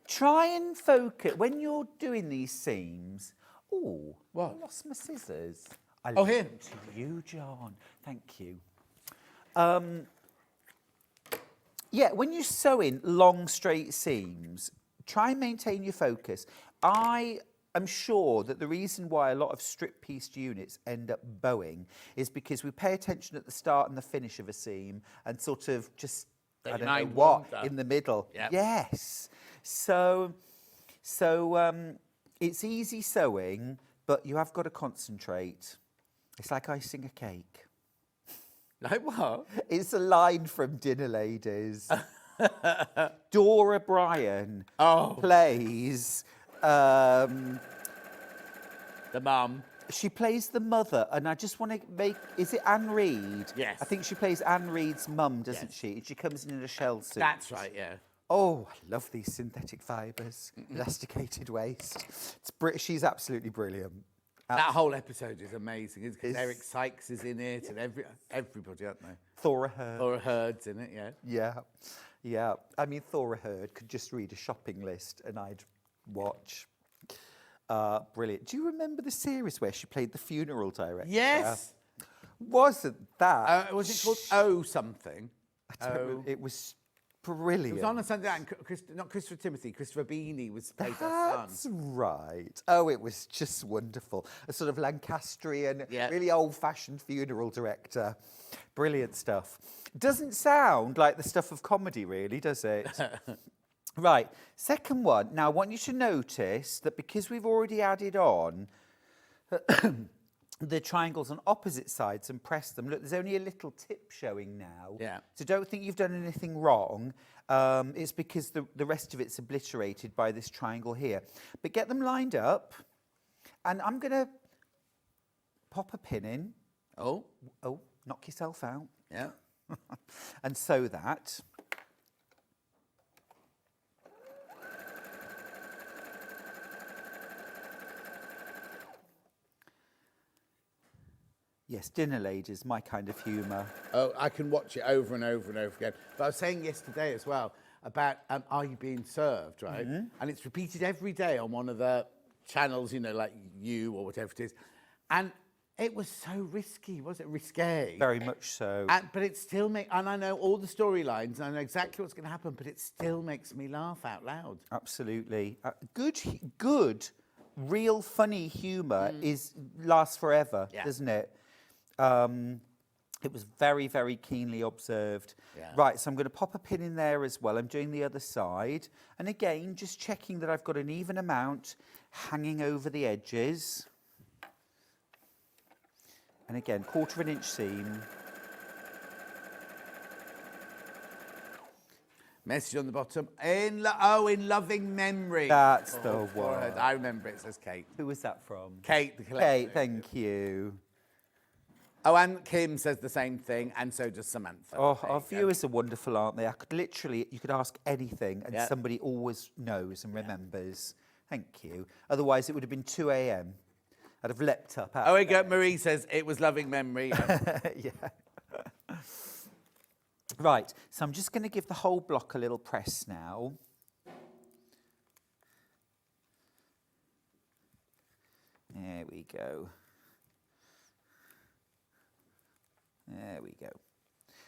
[SPEAKER 8] Try and focus when you're doing these seams. Oh,
[SPEAKER 3] What?
[SPEAKER 8] I lost my scissors. I
[SPEAKER 3] Oh,
[SPEAKER 8] leave
[SPEAKER 3] here.
[SPEAKER 8] them to you, John. Thank you. Yeah, when you're sewing long straight seams, try and maintain your focus. I am sure that the reason why a lot of strip-pieced units end up bowing is because we pay attention at the start and the finish of a seam and sort of just, I don't know what, in the middle.
[SPEAKER 3] Yep.
[SPEAKER 8] Yes. So it's easy sewing, but you have got to concentrate. It's like icing a cake.
[SPEAKER 3] Like what?
[SPEAKER 8] It's a line from Dinner Ladies. Dora Bryan plays...
[SPEAKER 3] The mum.
[SPEAKER 8] She plays the mother, and I just want to make... Is it Anne Reid?
[SPEAKER 3] Yes.
[SPEAKER 8] I think she plays Anne Reid's mum, doesn't she? And she comes in a shell suit.
[SPEAKER 3] That's right, yeah.
[SPEAKER 8] Oh, I love these synthetic fibres. Elasticated waist. She's absolutely brilliant.
[SPEAKER 3] That whole episode is amazing, because Eric Sykes is in it, and everybody, aren't they?
[SPEAKER 8] Thora Hird.
[SPEAKER 3] Thora Hird's in it, yeah.
[SPEAKER 8] Yeah, yeah. I mean, Thora Hird could just read a shopping list and I'd watch. Brilliant. Do you remember the series where she played the funeral director?
[SPEAKER 3] Yes.
[SPEAKER 8] Wasn't that?
[SPEAKER 3] Was it called O something?
[SPEAKER 8] I don't remember. It was brilliant.
[SPEAKER 3] It was on a Sunday, and not Christopher Timothy, Christopher Beanie was played her son.
[SPEAKER 8] That's right. Oh, it was just wonderful. A sort of Lancastrian, really old-fashioned funeral director. Brilliant stuff. Doesn't sound like the stuff of comedy, really, does it? Right. Second one. Now, I want you to notice that because we've already added on the triangles on opposite sides and pressed them, look, there's only a little tip showing now.
[SPEAKER 3] Yeah.
[SPEAKER 8] So don't think you've done anything wrong. It's because the rest of it's obliterated by this triangle here. But get them lined up, and I'm going to pop a pin in.
[SPEAKER 3] Oh.
[SPEAKER 8] Oh, knock yourself out.
[SPEAKER 3] Yeah.
[SPEAKER 8] And sew that. Yes, Dinner Ladies, my kind of humour.
[SPEAKER 3] Oh, I can watch it over and over and over again. But I was saying yesterday as well about Are You Being Served, right?
[SPEAKER 8] Mm-hmm.
[SPEAKER 3] And it's repeated every day on one of the channels, you know, like You or whatever it is. And it was so risky, was it? Risque.
[SPEAKER 8] Very much so.
[SPEAKER 3] But it still makes, and I know all the storylines, and I know exactly what's going to happen, but it still makes me laugh out loud.
[SPEAKER 8] Absolutely. Good, real funny humour lasts forever, doesn't it? It was very, very keenly observed.
[SPEAKER 3] Yeah.
[SPEAKER 8] Right, so I'm going to pop a pin in there as well. I'm doing the other side. And again, just checking that I've got an even amount hanging over the edges. And again, 1/4 inch seam.
[SPEAKER 3] Message on the bottom. In loving memory.
[SPEAKER 8] That's the one.
[SPEAKER 3] I remember it says Kate.
[SPEAKER 8] Who was that from?
[SPEAKER 3] Kate, the collector.
[SPEAKER 8] Kate, thank you.
[SPEAKER 3] Oh, and Kim says the same thing, and so does Samantha.
[SPEAKER 8] Oh, our viewers are wonderful, aren't they? I could literally, you could ask anything and
[SPEAKER 3] Yeah.
[SPEAKER 8] somebody always knows and remembers. Thank you. Otherwise, it would have been 2 a.m. I'd have leapt up.
[SPEAKER 3] Oh, we go. Marie says it was loving memory.
[SPEAKER 8] Yeah. Right, so I'm just going to give the whole block a little press now. There we go. There we go.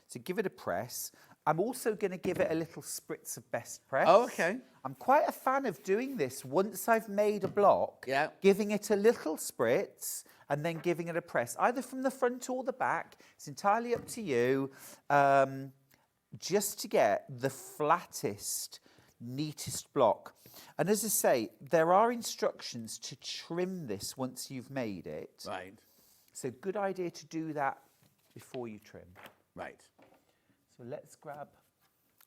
[SPEAKER 8] So give it a press. I'm also going to give it a little spritz of best press.
[SPEAKER 3] Oh, okay.
[SPEAKER 8] I'm quite a fan of doing this once I've made a block,
[SPEAKER 3] Yeah.
[SPEAKER 8] giving it a little spritz and then giving it a press, either from the front or the back. It's entirely up to you, just to get the flattest, neatest block. And as I say, there are instructions to trim this once you've made it.
[SPEAKER 3] Right.
[SPEAKER 8] So good idea to do that before you trim.
[SPEAKER 3] Right.
[SPEAKER 8] So let's grab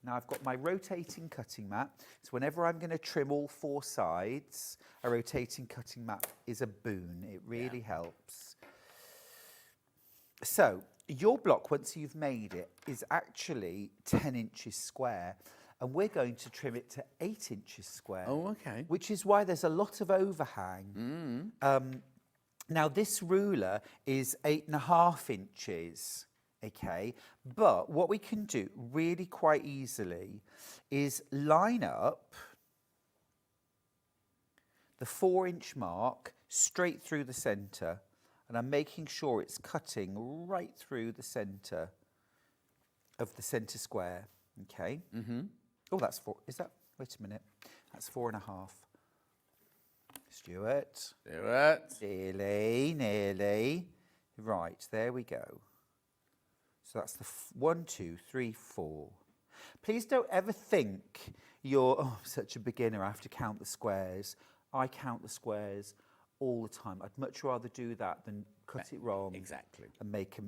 [SPEAKER 8] Now I've got my rotating cutting mat. So whenever I'm going to trim all 4 sides, a rotating cutting mat is a boon. It really helps. So your block, once you've made it, is actually 10 inches square. And we're going to trim it to 8 inches square.
[SPEAKER 3] Oh, okay.
[SPEAKER 8] Which is why there's a lot of overhang. Now this ruler is 8.5 inches. Okay, but what we can do really quite easily is line up the 4-inch mark straight through the centre, and I'm making sure it's cutting right through the centre of the centre square. Okay. Oh, that's 4. Is that? Wait a minute. That's 4.5. Stuart. Nearly. Right, there we go. So that's the 1, 2, 3, 4. Please don't ever think you're such a beginner. I have to count the squares. I count the squares all the time. I'd much rather do that than cut it wrong.
[SPEAKER 3] Exactly.
[SPEAKER 8] And make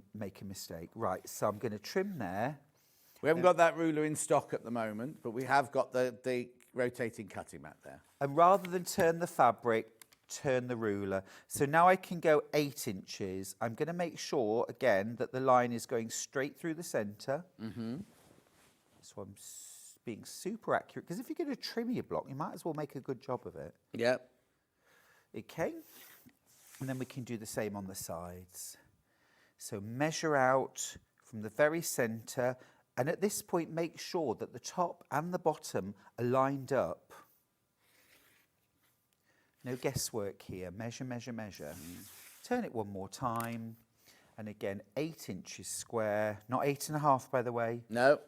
[SPEAKER 8] a mistake. Right, so I'm going to trim there.
[SPEAKER 3] We haven't got that ruler in stock at the moment, but we have got the rotating cutting mat there.
[SPEAKER 8] And rather than turn the fabric, turn the ruler. So now I can go 8 inches. I'm going to make sure, again, that the line is going straight through the centre. So I'm being super accurate, because if you're going to trim your block, you might as well make a good job of it.
[SPEAKER 3] Yep.
[SPEAKER 8] Okay. And then we can do the same on the sides. So measure out from the very centre, and at this point make sure that the top and the bottom are lined up. No guesswork here. Measure, measure, measure. Turn it one more time. And again, 8 inches square. Not 8.5, by the way.
[SPEAKER 3] No.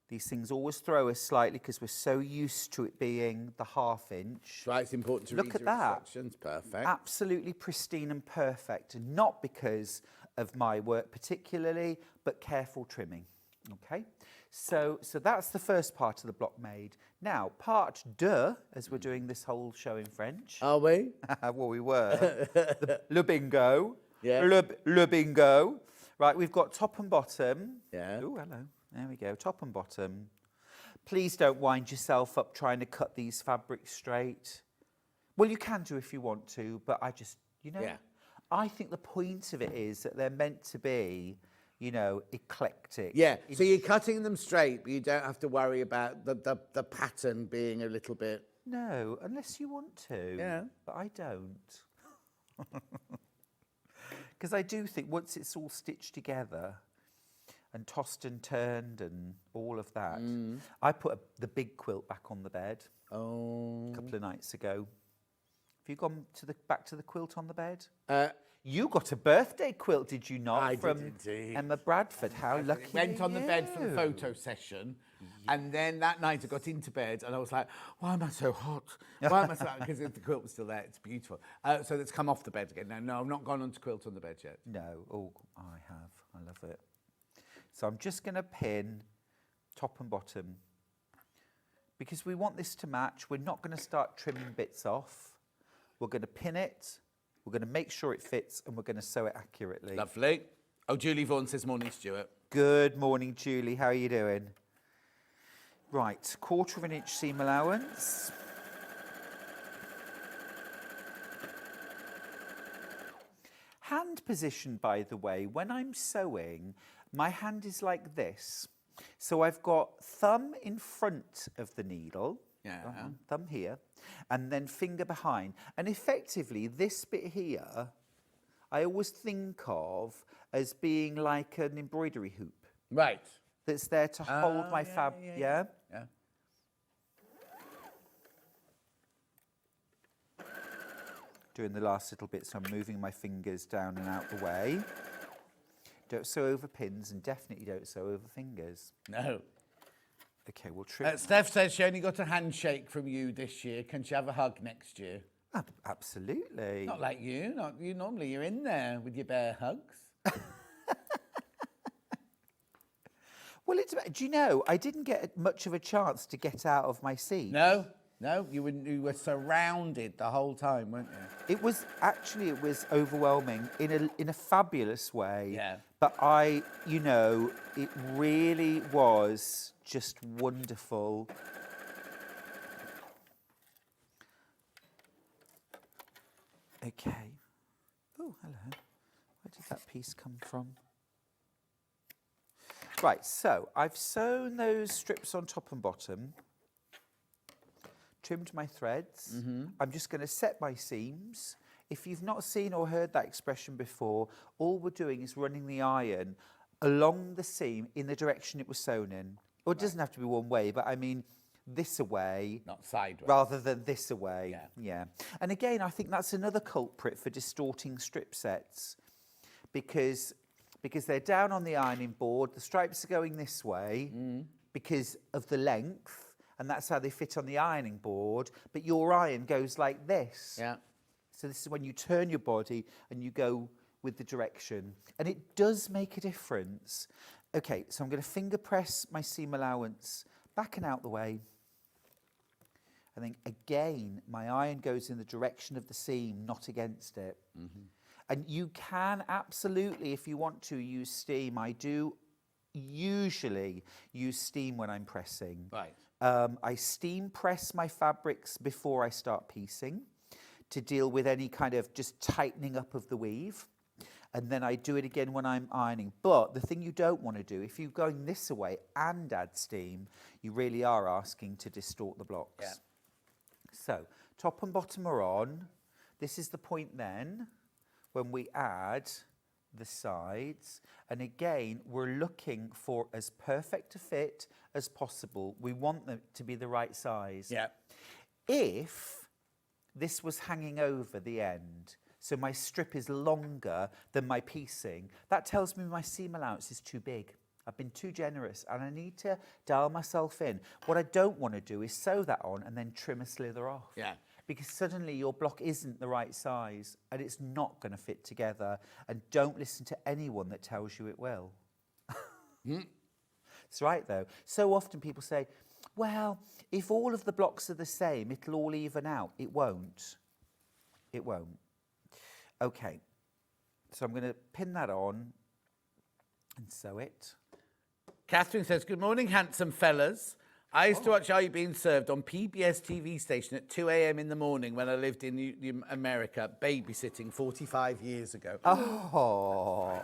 [SPEAKER 8] These things always throw us slightly because we're so used to it being the 1/2 inch.
[SPEAKER 3] Right, it's important to
[SPEAKER 8] Look
[SPEAKER 3] read
[SPEAKER 8] at
[SPEAKER 3] your
[SPEAKER 8] that.
[SPEAKER 3] instructions. Perfect.
[SPEAKER 8] Absolutely pristine and perfect. And not because of my work particularly, but careful trimming. Okay, so that's the first part of the block made. Now, part 2, as we're doing this whole show in French.
[SPEAKER 3] Are we?
[SPEAKER 8] Well, we were. Le bingo.
[SPEAKER 3] Yeah.
[SPEAKER 8] Le bingo. Right, we've got top and bottom.
[SPEAKER 3] Yeah.
[SPEAKER 8] Oh, hello. There we go, top and bottom. Please don't wind yourself up trying to cut these fabrics straight. Well, you can do if you want to, but I just,
[SPEAKER 3] Yeah.
[SPEAKER 8] I think the point of it is that they're meant to be, eclectic.
[SPEAKER 3] Yeah, so you're cutting them straight, but you don't have to worry about the pattern being a little bit...
[SPEAKER 8] No, unless you want to.
[SPEAKER 3] Yeah.
[SPEAKER 8] But I don't. Because I do think once it's all stitched together and tossed and turned and all of that, I put the big quilt back on the bed a couple of nights ago. Have you gone back to the quilt on the bed? You got a birthday quilt, did you not?
[SPEAKER 3] I did
[SPEAKER 8] from
[SPEAKER 3] indeed.
[SPEAKER 8] Emma Bradford. How lucky
[SPEAKER 3] It went on the bed for the
[SPEAKER 8] you.
[SPEAKER 3] photo session, and then that night I got into bed and I was like, why am I so hot? Why am I so hot? Because the quilt was still there. It's beautiful. So it's come off the bed again. No, I've not gone on to quilt on the bed yet.
[SPEAKER 8] No, I have. I love it. So I'm just going to pin top and bottom because we want this to match. We're not going to start trimming bits off. We're going to pin it. We're going to make sure it fits and we're going to sew it accurately.
[SPEAKER 3] Lovely. Oh, Julie Vaughan says, morning, Stuart.
[SPEAKER 8] Good morning, Julie. How are you doing? Right, 1/4 inch seam allowance. Hand position, by the way, when I'm sewing, my hand is like this. So I've got thumb in front of the needle.
[SPEAKER 3] Yeah.
[SPEAKER 8] Thumb here, and then finger behind. And effectively, this bit here, I always think of as being like an embroidery hoop.
[SPEAKER 3] Right.
[SPEAKER 8] That's there to hold my fabric. Yeah? Doing the last little bit, so I'm moving my fingers down and out the way. Don't sew over pins, and definitely don't sew over fingers.
[SPEAKER 3] No.
[SPEAKER 8] Okay, we'll trim.
[SPEAKER 3] Steph says she only got a handshake from you this year. Can she have a hug next year?
[SPEAKER 8] Absolutely.
[SPEAKER 3] Not like you. Not you. Normally you're in there with your bear hugs.
[SPEAKER 8] Well, do you know, I didn't get much of a chance to get out of my seat.
[SPEAKER 3] No? No, you were surrounded the whole time, weren't you?
[SPEAKER 8] It was overwhelming in a fabulous way.
[SPEAKER 3] Yeah.
[SPEAKER 8] But it really was just wonderful. Okay. Oh, hello. Where did that piece come from? Right, so I've sewn those strips on top and bottom, trimmed my threads. I'm just going to set my seams. If you've not seen or heard that expression before, all we're doing is running the iron along the seam in the direction it was sewn in. Or it doesn't have to be one way, but I mean this away.
[SPEAKER 3] Not sideways.
[SPEAKER 8] Rather than this away.
[SPEAKER 3] Yeah.
[SPEAKER 8] And again, I think that's another culprit for distorting strip sets because they're down on the ironing board, the stripes are going this way because of the length, and that's how they fit on the ironing board, but your iron goes like this.
[SPEAKER 3] Yeah.
[SPEAKER 8] So this is when you turn your body and you go with the direction. And it does make a difference. Okay, so I'm going to finger press my seam allowance back and out the way. And then again, my iron goes in the direction of the seam, not against it. And you can absolutely, if you want to, use steam. I do usually use steam when I'm pressing.
[SPEAKER 3] Right.
[SPEAKER 8] I steam press my fabrics before I start piecing to deal with any kind of just tightening up of the weave. And then I do it again when I'm ironing. But the thing you don't want to do, if you're going this away and add steam, you really are asking to distort the blocks.
[SPEAKER 3] Yeah.
[SPEAKER 8] So, top and bottom are on. This is the point then when we add the sides. And again, we're looking for as perfect a fit as possible. We want them to be the right size.
[SPEAKER 3] Yeah.
[SPEAKER 8] If this was hanging over the end, so my strip is longer than my piecing, that tells me my seam allowance is too big. I've been too generous and I need to dial myself in. What I don't want to do is sew that on and then trim a slither off.
[SPEAKER 3] Yeah.
[SPEAKER 8] Because suddenly your block isn't the right size and it's not going to fit together. And don't listen to anyone that tells you it will. It's right though. So often people say, well, if all of the blocks are the same, it'll all even out. It won't. It won't. Okay. So I'm going to pin that on and sew it.
[SPEAKER 3] Catherine says, good morning, handsome fellas. I used to watch Are You Being Served on PBS TV station at 2 a.m. in the morning when I lived in America, babysitting 45 years ago.
[SPEAKER 8] Oh.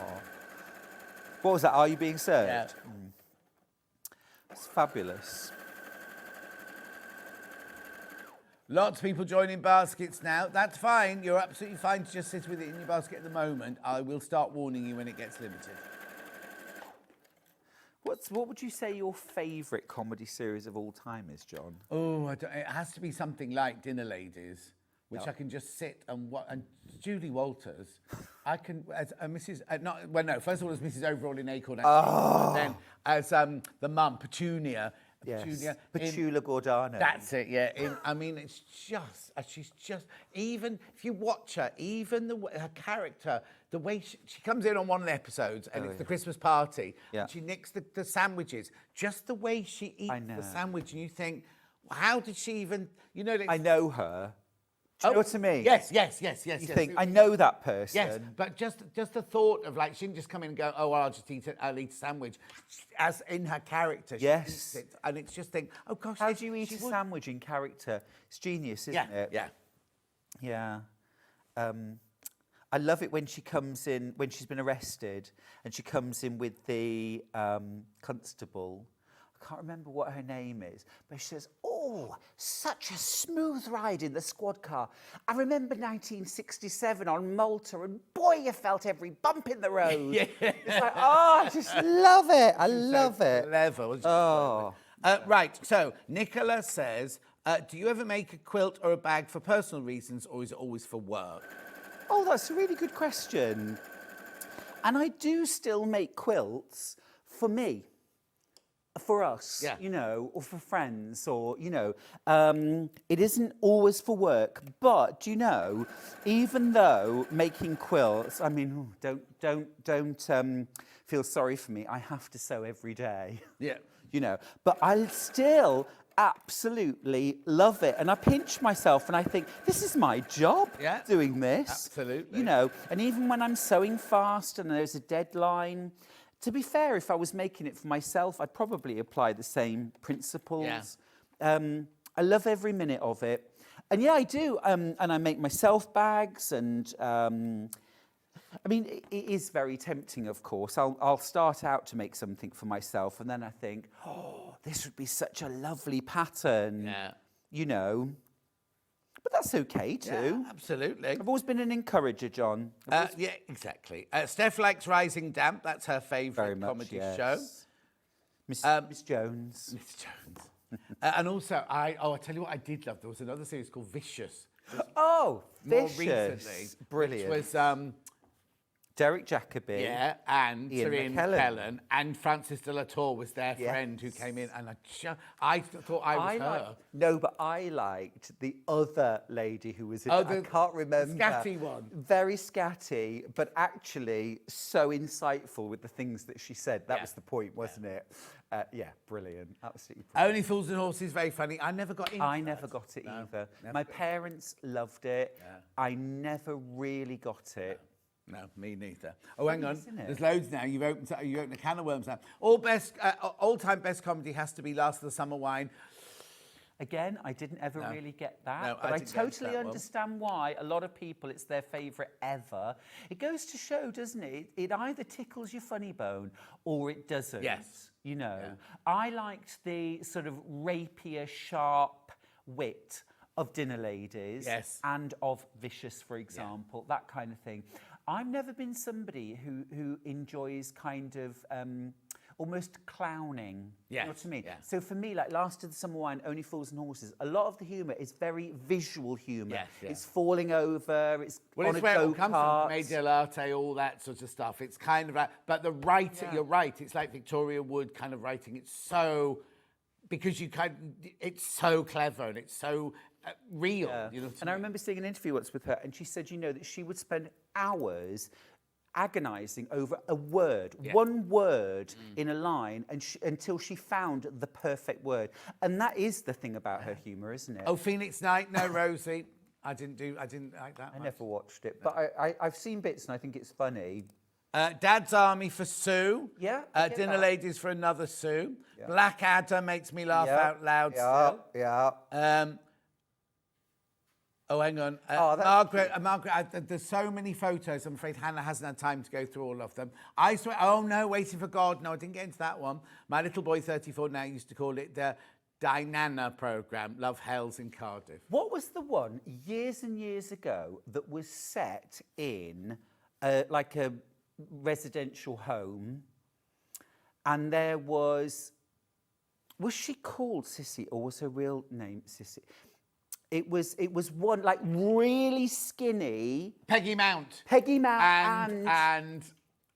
[SPEAKER 8] What was that? Are You Being Served?
[SPEAKER 3] Yeah.
[SPEAKER 8] That's fabulous.
[SPEAKER 3] Lots of people joining baskets now. That's fine. You're absolutely fine to just sit with it in your basket at the moment. I will start warning you when it gets limited.
[SPEAKER 8] What would you say your favourite comedy series of all time is, John?
[SPEAKER 3] Oh, it has to be something like Dinner Ladies, which I can just sit and watch. And Julie Walters, I can, as Mrs. First of all, as Mrs. Overall in Acorn, and then as the mum, Petunia.
[SPEAKER 8] Yes, Petula Gordano.
[SPEAKER 3] That's it, yeah. I mean, it's just, she's just, even if you watch her, even her character, the way she comes in on one of the episodes and it's the Christmas party, and she nicks the sandwiches, just the way she eats the sandwich, and you think, well, how did she even, I
[SPEAKER 8] know her. Do you know what I mean?
[SPEAKER 3] Yes.
[SPEAKER 8] You think, I know that person.
[SPEAKER 3] Yes, but just the thought of she didn't just come in and go, oh, well, I'll eat a sandwich. As in her character, she eats it. And it's just think, oh gosh.
[SPEAKER 8] How do you eat a sandwich in character? It's genius, isn't it? Yeah. I love it when she comes in, when she's been arrested, and she comes in with the constable. I can't remember what her name is, but she says, oh, such a smooth ride in the squad car. I remember 1967 on Malta, and boy, you felt every bump in the road. It's like, oh, I just love it. I love it.
[SPEAKER 3] Clever, wasn't she? Right, so Nicola says, do you ever make a quilt or a bag for personal reasons, or is it always for work?
[SPEAKER 8] Oh, that's a really good question. And I do still make quilts for me. For us, or for friends, or, it isn't always for work. But, even though making quilts, I mean, don't feel sorry for me. I have to sew every day.
[SPEAKER 3] Yeah.
[SPEAKER 8] But I still absolutely love it. And I pinch myself and I think, this is my job doing this.
[SPEAKER 3] Absolutely.
[SPEAKER 8] You know, and even when I'm sewing fast and there's a deadline, to be fair, if I was making it for myself, I'd probably apply the same principles. I love every minute of it. And yeah, I do. And I make myself bags and... I mean, it is very tempting, of course. I'll start out to make something for myself, and then I think, oh, this would be such a lovely pattern.
[SPEAKER 3] Yeah.
[SPEAKER 8] You know. But that's okay, too.
[SPEAKER 3] Yeah, absolutely.
[SPEAKER 8] I've always been an encourager, John.
[SPEAKER 3] Yeah, exactly. Steph likes Rising Damp. That's her favourite comedy show.
[SPEAKER 8] Miss Jones.
[SPEAKER 3] Miss Jones. And also, I tell you what I did love. There was another series called Vicious.
[SPEAKER 8] Oh,
[SPEAKER 3] more
[SPEAKER 8] Vicious.
[SPEAKER 3] recently.
[SPEAKER 8] Brilliant.
[SPEAKER 3] Which was...
[SPEAKER 8] Derek Jacobi.
[SPEAKER 3] Yeah, and
[SPEAKER 8] Ian
[SPEAKER 3] Ian McKellen. And Frances de la Tour was their friend who came in. And I thought I was her.
[SPEAKER 8] No, but I liked the other lady who was in it. I can't remember.
[SPEAKER 3] Scatty one.
[SPEAKER 8] Very scatty, but actually so insightful with the things that she said. That was the point, wasn't it? Yeah, brilliant. Absolutely brilliant.
[SPEAKER 3] Only Fools and Horses, very funny. I never got into
[SPEAKER 8] I never got it either. My parents loved it.
[SPEAKER 3] Yeah.
[SPEAKER 8] I never really got it.
[SPEAKER 3] No, me neither. Oh, hang on.
[SPEAKER 8] Isn't it?
[SPEAKER 3] There's loads now. You opened a can of worms now. All-time best comedy has to be Last of the Summer Wine.
[SPEAKER 8] Again, I didn't ever really get that,
[SPEAKER 3] No,
[SPEAKER 8] but I
[SPEAKER 3] didn't get into
[SPEAKER 8] totally
[SPEAKER 3] that one.
[SPEAKER 8] understand why a lot of people, it's their favourite ever. It goes to show, doesn't it? It either tickles your funny bone or it doesn't.
[SPEAKER 3] Yes.
[SPEAKER 8] You know, I liked the sort of rapier, sharp wit of Dinner Ladies and of Vicious, for example, that kind of thing. I've never been somebody who enjoys kind of almost clowning. You know what I mean?
[SPEAKER 3] Yeah.
[SPEAKER 8] So for me, like Last of the Summer Wine, Only Fools and Horses, a lot of the humour is very visual humour.
[SPEAKER 3] Yes, yeah.
[SPEAKER 8] It's falling over, it's on
[SPEAKER 3] It's
[SPEAKER 8] a
[SPEAKER 3] where it all comes from,
[SPEAKER 8] go-kart.
[SPEAKER 3] Media Latte, all that sort of stuff. It's kind of like, but the writing, you're right, it's like Victoria Wood kind of writing. It's so, because it's so clever and it's so real.
[SPEAKER 8] Yeah.
[SPEAKER 3] You know what
[SPEAKER 8] And I remember seeing an interview once with her, and she said, you know, that she would spend hours agonising over a word, one word in a line, and until she found the perfect word. And that is the thing about her humour, isn't it?
[SPEAKER 3] Oh, Phoenix Night, no, Rosie. I didn't like that.
[SPEAKER 8] I never watched it, but I've seen bits and I think it's funny.
[SPEAKER 3] Dad's Army for Sue.
[SPEAKER 8] Yeah. I get
[SPEAKER 3] Dinner
[SPEAKER 8] that.
[SPEAKER 3] Ladies for another Sue.
[SPEAKER 8] Yeah.
[SPEAKER 3] Blackadder makes me laugh out loud still.
[SPEAKER 8] Yeah.
[SPEAKER 3] Oh, hang on. Margaret, there's so many photos. I'm afraid Hannah hasn't had time to go through all of them. I swear, oh no, Waiting for God. No, I didn't get into that one. My little boy, 34 now, used to call it the Dinana programme, Love Hells in Cardiff.
[SPEAKER 8] What was the one years and years ago that was set in like a residential home, and there was she called Sissy, or was her real name Sissy? It was one like really skinny
[SPEAKER 3] Peggy Mount. And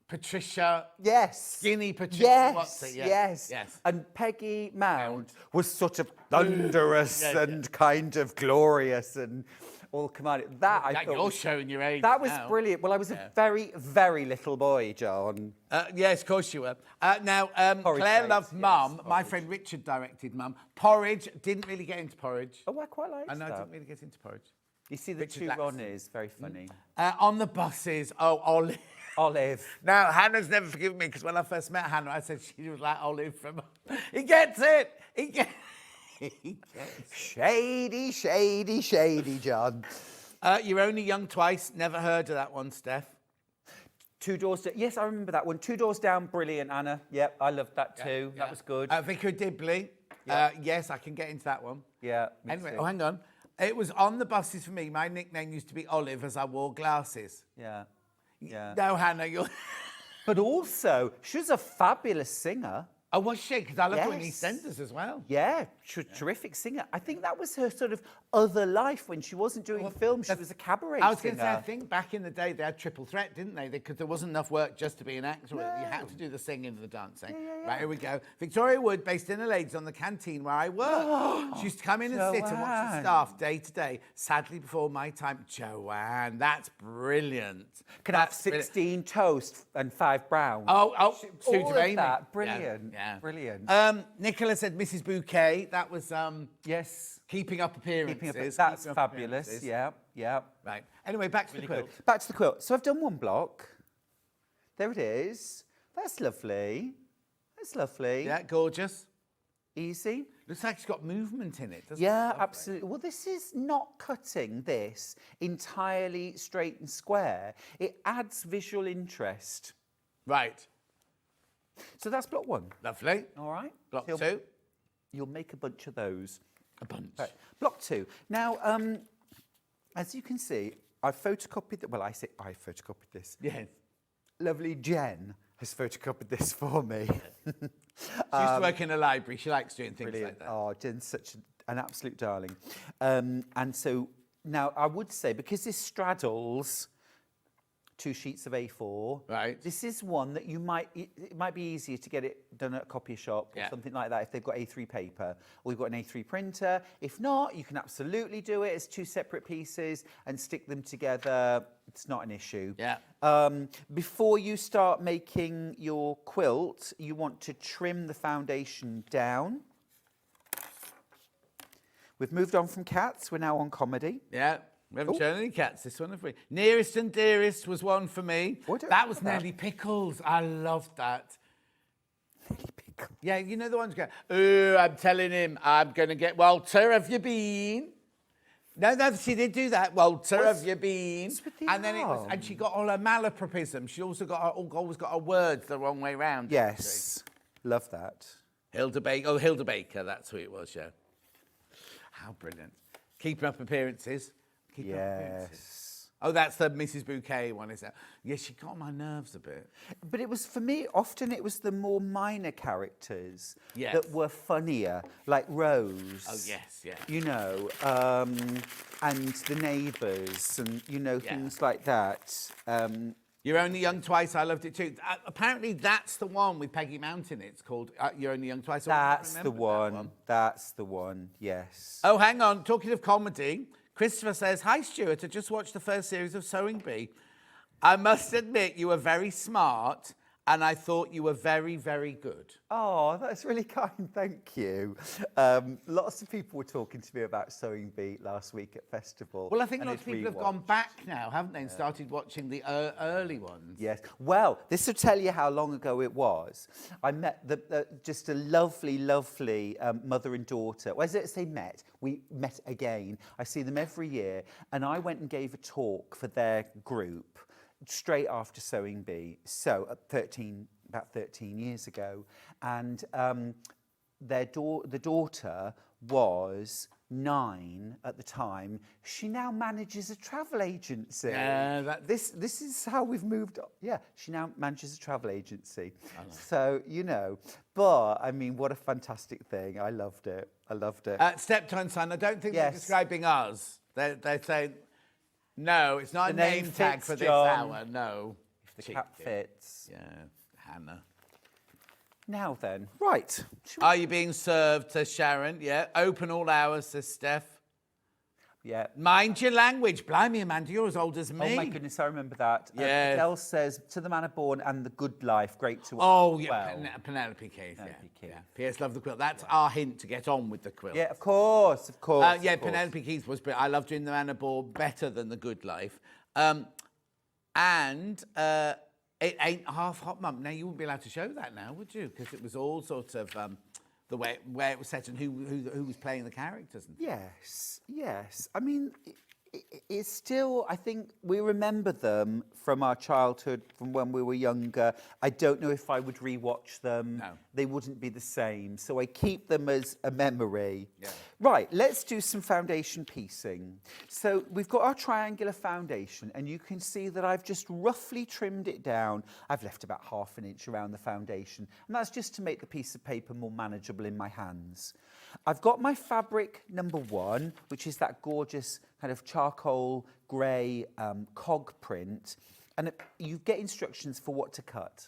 [SPEAKER 3] Patricia.
[SPEAKER 8] Yes.
[SPEAKER 3] Skinny Patricia.
[SPEAKER 8] Yes.
[SPEAKER 3] What's it?
[SPEAKER 8] Yes. And Peggy Mount was sort of thunderous and kind of glorious and all commanding. That I thought
[SPEAKER 3] you're showing your age.
[SPEAKER 8] That was
[SPEAKER 3] now.
[SPEAKER 8] brilliant. Well, I was a very, very little boy, John.
[SPEAKER 3] Yes, of course you were. Now, Claire
[SPEAKER 8] Bakes,
[SPEAKER 3] loved Mum.
[SPEAKER 8] Porridge.
[SPEAKER 3] My friend Richard directed Mum. Porridge, didn't really get into Porridge.
[SPEAKER 8] Oh, I quite liked
[SPEAKER 3] I know,
[SPEAKER 8] that.
[SPEAKER 3] I didn't really get into Porridge.
[SPEAKER 8] You see the
[SPEAKER 3] Richard
[SPEAKER 8] two
[SPEAKER 3] Laxton.
[SPEAKER 8] Ronnies, very funny.
[SPEAKER 3] On the buses, Olive.
[SPEAKER 8] Olive.
[SPEAKER 3] Now, Hannah's never forgiven me because when I first met Hannah, I said she was like Olive from... He gets it! He gets
[SPEAKER 8] Shady, shady, shady, John.
[SPEAKER 3] You're Only Young Twice. Never heard of that one, Steph.
[SPEAKER 8] Two Doors Down. Yes, I remember that one. Two Doors Down, brilliant, Anna. Yep, I loved that too.
[SPEAKER 3] Yeah.
[SPEAKER 8] That was good.
[SPEAKER 3] Vicar Dibley. Yes, I can get into that one.
[SPEAKER 8] Yeah, me
[SPEAKER 3] Anyway,
[SPEAKER 8] too.
[SPEAKER 3] oh, hang on. It was on the buses for me. My nickname used to be Olive as I wore glasses.
[SPEAKER 8] Yeah. Yeah.
[SPEAKER 3] No, Hannah, you're...
[SPEAKER 8] But also, she was a fabulous singer.
[SPEAKER 3] Oh, was she? Because I loved her in
[SPEAKER 8] Yes.
[SPEAKER 3] EastEnders as well.
[SPEAKER 8] Yeah, terrific singer. I think that was her sort of other life when she wasn't doing films. She was a cabaret
[SPEAKER 3] I was going
[SPEAKER 8] singer.
[SPEAKER 3] to say, I think back in the day they had triple threat, didn't they? Because there wasn't enough work just to be an actor. You had to do the singing and the dancing. Right, here we go. Victoria Wood, based Dinner Ladies on the canteen where I worked. She used to come in and sit and watch the staff day to day. Sadly, before my time, Joanne, that's brilliant.
[SPEAKER 8] Can I have 16 toast and 5 brown?
[SPEAKER 3] Oh,
[SPEAKER 8] all
[SPEAKER 3] Susan
[SPEAKER 8] of
[SPEAKER 3] Amy.
[SPEAKER 8] that, brilliant.
[SPEAKER 3] Yeah.
[SPEAKER 8] Brilliant.
[SPEAKER 3] Nicola said Mrs. Bouquet. That was
[SPEAKER 8] Yes.
[SPEAKER 3] keeping up appearances.
[SPEAKER 8] That's
[SPEAKER 3] Keeping Up
[SPEAKER 8] fabulous.
[SPEAKER 3] Appearances.
[SPEAKER 8] Yeah, yeah.
[SPEAKER 3] Right. Anyway, back to the quilt.
[SPEAKER 8] Back to the quilt. So I've done one block. There it is. That's lovely. That's lovely.
[SPEAKER 3] Yeah, gorgeous.
[SPEAKER 8] Easy.
[SPEAKER 3] Looks like it's got movement in it, doesn't it?
[SPEAKER 8] Yeah,
[SPEAKER 3] Lovely.
[SPEAKER 8] absolutely. Well, this is not cutting this entirely straight and square. It adds visual interest.
[SPEAKER 3] Right.
[SPEAKER 8] So that's block one.
[SPEAKER 3] Lovely.
[SPEAKER 8] All right.
[SPEAKER 3] Block
[SPEAKER 8] So
[SPEAKER 3] two.
[SPEAKER 8] You'll make a bunch of those.
[SPEAKER 3] A bunch.
[SPEAKER 8] Right. Block two. Now, as you can see, I've photocopied. Well, I say I photocopied this.
[SPEAKER 3] Yes.
[SPEAKER 8] Lovely Jen has photocopied this for me.
[SPEAKER 3] She used to work in a library. She likes doing things
[SPEAKER 8] Brilliant.
[SPEAKER 3] like that.
[SPEAKER 8] Oh, Jen's such an absolute darling. And so now I would say, because this straddles 2 sheets of A4,
[SPEAKER 3] Right.
[SPEAKER 8] this is one that it might be easier to get it done at a copy shop or
[SPEAKER 3] Yeah.
[SPEAKER 8] something like that if they've got A3 paper or you've got an A3 printer. If not, you can absolutely do it as 2 separate pieces and stick them together. It's not an issue.
[SPEAKER 3] Yeah.
[SPEAKER 8] Before you start making your quilt, you want to trim the foundation down. We've moved on from cats. We're now on comedy.
[SPEAKER 3] Yeah. We haven't
[SPEAKER 8] Oh.
[SPEAKER 3] shown any cats this one, have we? Nearest and Dearest was one for me.
[SPEAKER 8] Oh, I don't
[SPEAKER 3] That was
[SPEAKER 8] remember that.
[SPEAKER 3] Nelly Pickles. I loved that.
[SPEAKER 8] Nelly Pickle.
[SPEAKER 3] Yeah, you know the ones go, oh, I'm telling him I'm going to get Walter, have you been? No, she did do that. Walter, have you been?
[SPEAKER 8] What's with the
[SPEAKER 3] And then and she got all her malapropism. She also always got her words the wrong way round.
[SPEAKER 8] Yes. Love that.
[SPEAKER 3] Hilda Baker, that's who it was, yeah. How brilliant. Keeping up appearances. Keeping up appearances.
[SPEAKER 8] Yes.
[SPEAKER 3] Oh, that's the Mrs. Bouquet one, is it? Yeah, she got on my nerves a bit.
[SPEAKER 8] But it was, for me, often it was the more minor characters
[SPEAKER 3] Yes.
[SPEAKER 8] that were funnier, like Rose.
[SPEAKER 3] Oh, yes, yeah.
[SPEAKER 8] You know, and the neighbours and, you know,
[SPEAKER 3] Yeah.
[SPEAKER 8] things like that.
[SPEAKER 3] You're Only Young Twice, I loved it too. Apparently, that's the one with Peggy Mountain. It's called You're Only Young Twice.
[SPEAKER 8] That's the
[SPEAKER 3] Remembered that
[SPEAKER 8] one. That's the one, yes.
[SPEAKER 3] Oh, hang on. Talking of comedy, Christopher says, hi, Stuart. I just watched the first series of Sewing Bee. I must admit, you were very smart, and I thought you were very, very good.
[SPEAKER 8] Oh, that's really kind, thank you. Lots of people were talking to me about Sewing Bee last week at Festival.
[SPEAKER 3] Well, I think
[SPEAKER 8] and
[SPEAKER 3] lots of
[SPEAKER 8] it's
[SPEAKER 3] people have
[SPEAKER 8] rewatched.
[SPEAKER 3] gone back now, haven't they, and started watching the early ones.
[SPEAKER 8] Yes. Well, this will tell you how long ago it was. I met just a lovely, lovely mother and daughter. Well, I say met. We met again. I see them every year. And I went and gave a talk for their group straight after Sewing Bee. So about 13 years ago. And the daughter was 9 at the time. She now manages a travel agency.
[SPEAKER 3] Yeah,
[SPEAKER 8] This is how we've moved on. Yeah, she now manages a travel agency. So, you know, but I mean, what a fantastic thing. I loved it. I loved it.
[SPEAKER 3] Steptoe Son, I don't think
[SPEAKER 8] Yes.
[SPEAKER 3] they're describing us. They're saying, no, it's not
[SPEAKER 8] The
[SPEAKER 3] a
[SPEAKER 8] name
[SPEAKER 3] name tag
[SPEAKER 8] fits,
[SPEAKER 3] for this
[SPEAKER 8] John.
[SPEAKER 3] hour. No.
[SPEAKER 8] If the cat fits.
[SPEAKER 3] Yeah, Hannah.
[SPEAKER 8] Now then, right.
[SPEAKER 3] Are you being served, says Sharon. Yeah. Open all hours, says Steph.
[SPEAKER 8] Yeah.
[SPEAKER 3] Mind your language. Blimey, Amanda, you're as old as me.
[SPEAKER 8] Oh my goodness, I remember that.
[SPEAKER 3] Yes.
[SPEAKER 8] Adele says, to the manor born and the good life, great to
[SPEAKER 3] Oh, yeah,
[SPEAKER 8] well.
[SPEAKER 3] Penelope Keith.
[SPEAKER 8] Penelope Keith.
[SPEAKER 3] Yeah. P.S. Love the quilt. That's our hint to get on with the quilt.
[SPEAKER 8] Yeah, of course, of course.
[SPEAKER 3] Yeah,
[SPEAKER 8] of course.
[SPEAKER 3] Penelope Keith was brilliant. I love doing the manor ball better than the good life. It ain't half hot, Mum. Now, you wouldn't be allowed to show that now, would you? Because it was all sort of the way where it was set and who was playing the characters. And
[SPEAKER 8] Yes, yes. I mean, it's still, I think we remember them from our childhood, from when we were younger. I don't know if I would rewatch them.
[SPEAKER 3] No.
[SPEAKER 8] They wouldn't be the same. So I keep them as a memory.
[SPEAKER 3] Yeah.
[SPEAKER 8] Right, let's do some foundation piecing. So we've got our triangular foundation, and you can see that I've just roughly trimmed it down. I've left about ½ an inch around the foundation, and that's just to make the piece of paper more manageable in my hands. I've got my fabric number 1, which is that gorgeous kind of charcoal grey cog print, and you get instructions for what to cut.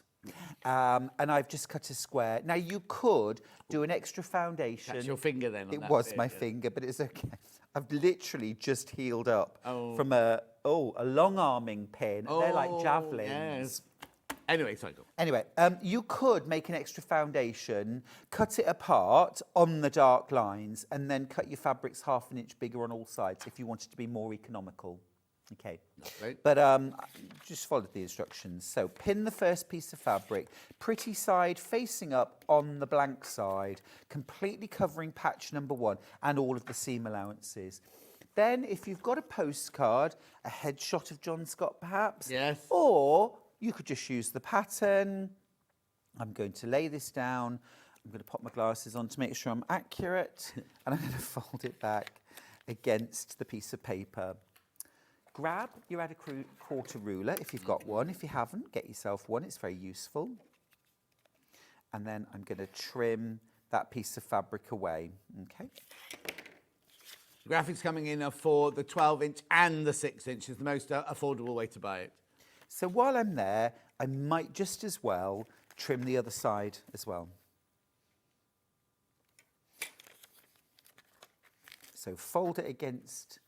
[SPEAKER 8] And I've just cut a square. Now, you could do an extra foundation.
[SPEAKER 3] That's your finger then on
[SPEAKER 8] It
[SPEAKER 3] that
[SPEAKER 8] was
[SPEAKER 3] bit,
[SPEAKER 8] my
[SPEAKER 3] yeah.
[SPEAKER 8] finger, but it's okay. I've literally just healed up
[SPEAKER 3] Oh.
[SPEAKER 8] from a long arming pin. They're like
[SPEAKER 3] Oh,
[SPEAKER 8] javelins.
[SPEAKER 3] yes. Anyway, sorry, go.
[SPEAKER 8] Anyway, you could make an extra foundation, cut it apart on the dark lines, and then cut your fabrics half an inch bigger on all sides if you wanted to be more economical. Okay.
[SPEAKER 3] Lovely.
[SPEAKER 8] But just follow the instructions. So pin the first piece of fabric, pretty side facing up on the blank side, completely covering patch number 1 and all of the seam allowances. Then if you've got a postcard, a headshot of John Scott perhaps,
[SPEAKER 3] Yes.
[SPEAKER 8] or you could just use the pattern. I'm going to lay this down. I'm going to pop my glasses on to make sure I'm accurate, and I'm going to fold it back against the piece of paper. Grab your adequate quarter ruler if you've got one. If you haven't, get yourself one. It's very useful. And then I'm going to trim that piece of fabric away. Okay.
[SPEAKER 3] The graphics coming in are for the 12-inch and the 6-inch is the most affordable way to buy it.
[SPEAKER 8] So while I'm there, I might just as well trim the other side as well. So fold it against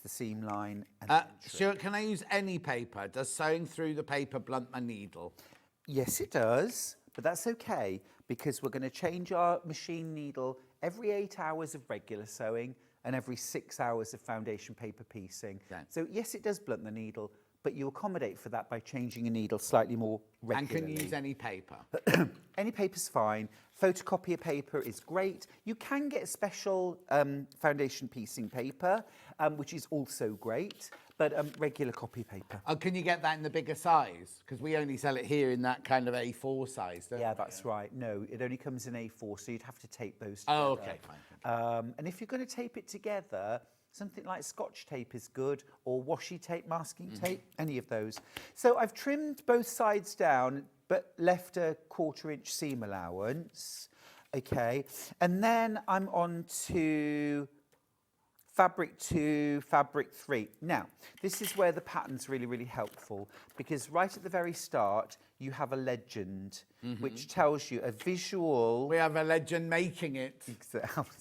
[SPEAKER 8] the seam line. And then trim.
[SPEAKER 3] Stuart, can I use any paper? Does sewing through the paper blunt my needle?
[SPEAKER 8] Yes, it does, but that's okay because we're going to change our machine needle every 8 hours of regular sewing and every 6 hours of foundation paper piecing.
[SPEAKER 3] Okay.
[SPEAKER 8] So yes, it does blunt the needle, but you accommodate for that by changing a needle slightly more regularly.
[SPEAKER 3] And can you use any paper?
[SPEAKER 8] Any paper's fine. Photocopier paper is great. You can get special foundation piecing paper, which is also great, but regular copy paper.
[SPEAKER 3] Oh, can you get that in the bigger size? Because we only sell it here in that kind of A4 size, don't we?
[SPEAKER 8] Yeah, that's right. No, it only comes in A4, so you'd have to tape those together.
[SPEAKER 3] Oh, okay, fine.
[SPEAKER 8] And if you're going to tape it together, something like Scotch tape is good, or washi tape, masking tape, any of those. So I've trimmed both sides down, but left a 1/4 inch seam allowance. Okay, and then I'm on to fabric 2, fabric 3. Now, this is where the pattern's really, really helpful, because right at the very start, you have a legend, which tells you a visual...
[SPEAKER 3] We have a legend making it.
[SPEAKER 8] Exactly.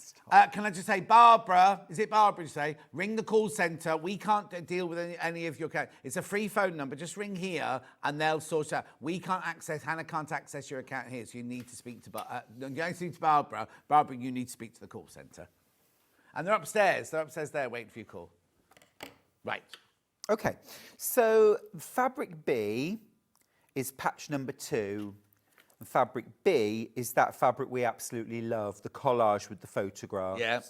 [SPEAKER 3] Can I just say, Barbara, is it Barbara you say? Ring the call centre. We can't deal with any of your... It's a free phone number. Just ring here and they'll sort out. We can't access... Hannah can't access your account here, so you need to speak to... Don't speak to Barbara. Barbara, you need to speak to the call centre. And they're upstairs. They're upstairs there waiting for your call. Right.
[SPEAKER 8] Okay. So fabric B is patch number 2. And fabric B is that fabric we absolutely love, the collage with the photographs.
[SPEAKER 3] Yeah.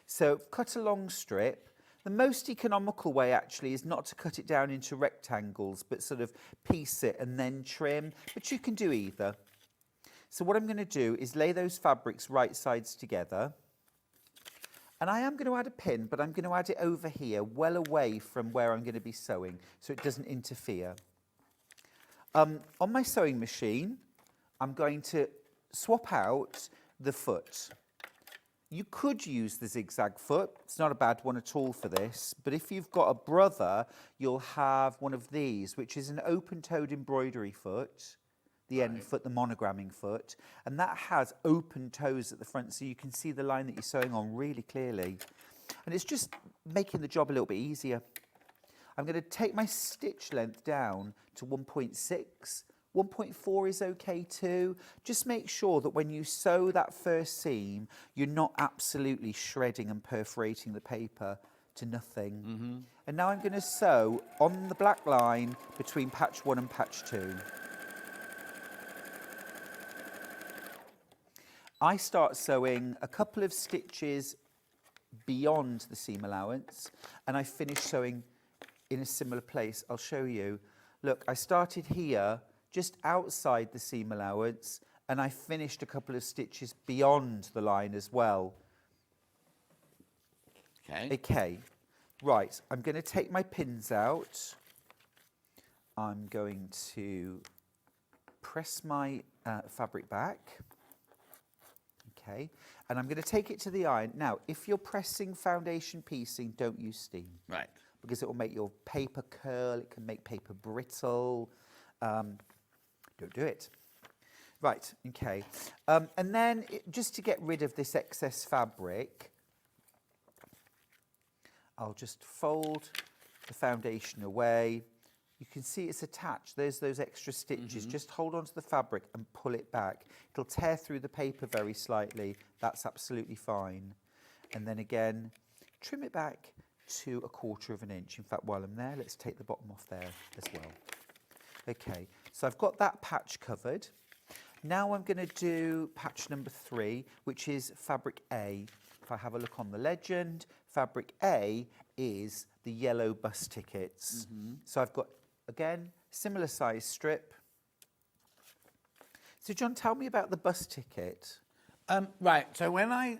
[SPEAKER 8] So cut a long strip. The most economical way actually is not to cut it down into rectangles, but sort of piece it and then trim. But you can do either. So what I'm going to do is lay those fabrics right sides together. And I am going to add a pin, but I'm going to add it over here, well away from where I'm going to be sewing, so it doesn't interfere. On my sewing machine, I'm going to swap out the foot. You could use the zigzag foot. It's not a bad one at all for this. But if you've got a brother, you'll have one of these, which is an open-toed embroidery foot. The end foot, the monogramming foot, and that has open toes at the front, so you can see the line that you're sewing on really clearly. And it's just making the job a little bit easier. I'm going to take my stitch length down to 1.6. 1.4 is okay too. Just make sure that when you sew that first seam, you're not absolutely shredding and perforating the paper to nothing. And now I'm going to sew on the black line between patch 1 and patch 2. I start sewing a couple of stitches beyond the seam allowance, and I finish sewing in a similar place. I'll show you. Look, I started here, just outside the seam allowance, and I finished a couple of stitches beyond the line as well. Okay, right, I'm going to take my pins out. I'm going to press my fabric back. Okay, and I'm going to take it to the iron. Now, if you're pressing foundation piecing, don't use steam.
[SPEAKER 3] Right.
[SPEAKER 8] Because it will make your paper curl, it can make paper brittle. Don't do it. Right, okay. And then, just to get rid of this excess fabric, I'll just fold the foundation away, You can see it's attached. There's those extra stitches. Just hold onto the fabric and pull it back. It'll tear through the paper very slightly. That's absolutely fine. And then again, trim it back to 1/4 of an inch. In fact, while I'm there, let's take the bottom off there as well. Okay, so I've got that patch covered. Now I'm going to do patch number 3, which is fabric A. If I have a look on the legend, fabric A is the yellow bus tickets. So I've got, again, similar size strip. So John, tell me about the bus ticket.
[SPEAKER 3] Right, so when I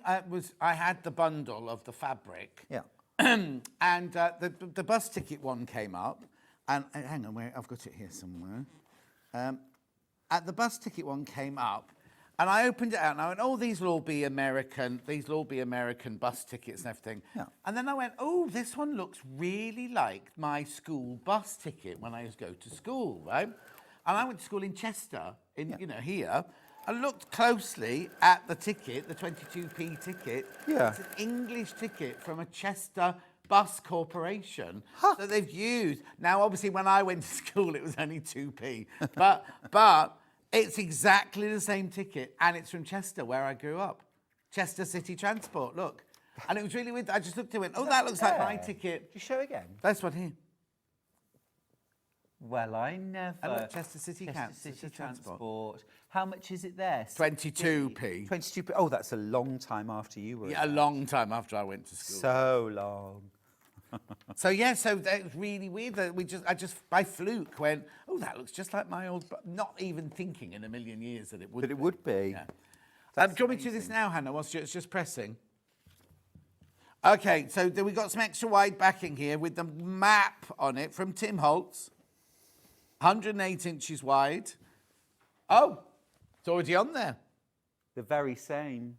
[SPEAKER 3] had the bundle of the fabric,
[SPEAKER 8] Yeah.
[SPEAKER 3] and the bus ticket one came up, and hang on, I've got it here somewhere. The bus ticket one came up, and I opened it out, and I went, oh, these will all be American bus tickets and everything.
[SPEAKER 8] Yeah.
[SPEAKER 3] And then I went, oh, this one looks really like my school bus ticket when I used to go to school, right? And I went to school in Chester, here. I looked closely at the ticket, the 22p ticket.
[SPEAKER 8] Yeah.
[SPEAKER 3] It's an English ticket from a Chester bus corporation that they've used. Now, obviously, when I went to school, it was only 2p. But it's exactly the same ticket, and it's from Chester, where I grew up. Chester City Transport, look. And it was really weird. I just looked at it and went, oh, that looks like my ticket.
[SPEAKER 8] You show again?
[SPEAKER 3] This one here.
[SPEAKER 8] Well, I never.
[SPEAKER 3] And look, Chester City
[SPEAKER 8] City Transport. How much is it there?
[SPEAKER 3] 22p.
[SPEAKER 8] 22p. Oh, that's a long time after you were.
[SPEAKER 3] Yeah, a long time after I went to school.
[SPEAKER 8] So long.
[SPEAKER 3] So that was really weird that I just by fluke went, oh, that looks just like my old, not even thinking in a million years that it would.
[SPEAKER 8] But it would be.
[SPEAKER 3] Yeah. Do you want me to do this now, Hannah? Whilst it's just pressing. Okay, so we got some extra wide backing here with the map on it from Tim Holtz, 108 inches wide. Oh, it's already on there.
[SPEAKER 8] The very same.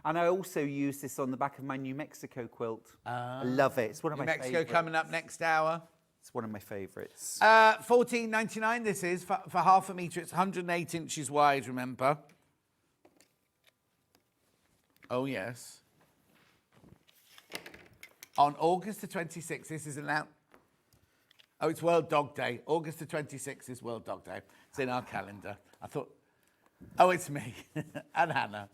[SPEAKER 8] And I also use this on the back of my New Mexico quilt. I love it. It's one of my
[SPEAKER 3] New Mexico
[SPEAKER 8] favourites.
[SPEAKER 3] coming up next hour.
[SPEAKER 8] It's one of my favourites.
[SPEAKER 3] $14.99 this is for half a metre. It's 108 inches wide, remember? Oh, yes. On August the 26th, this is announced. Oh, it's World Dog Day. August the 26th is World Dog Day. It's in our calendar. I thought, oh, it's me and Hannah.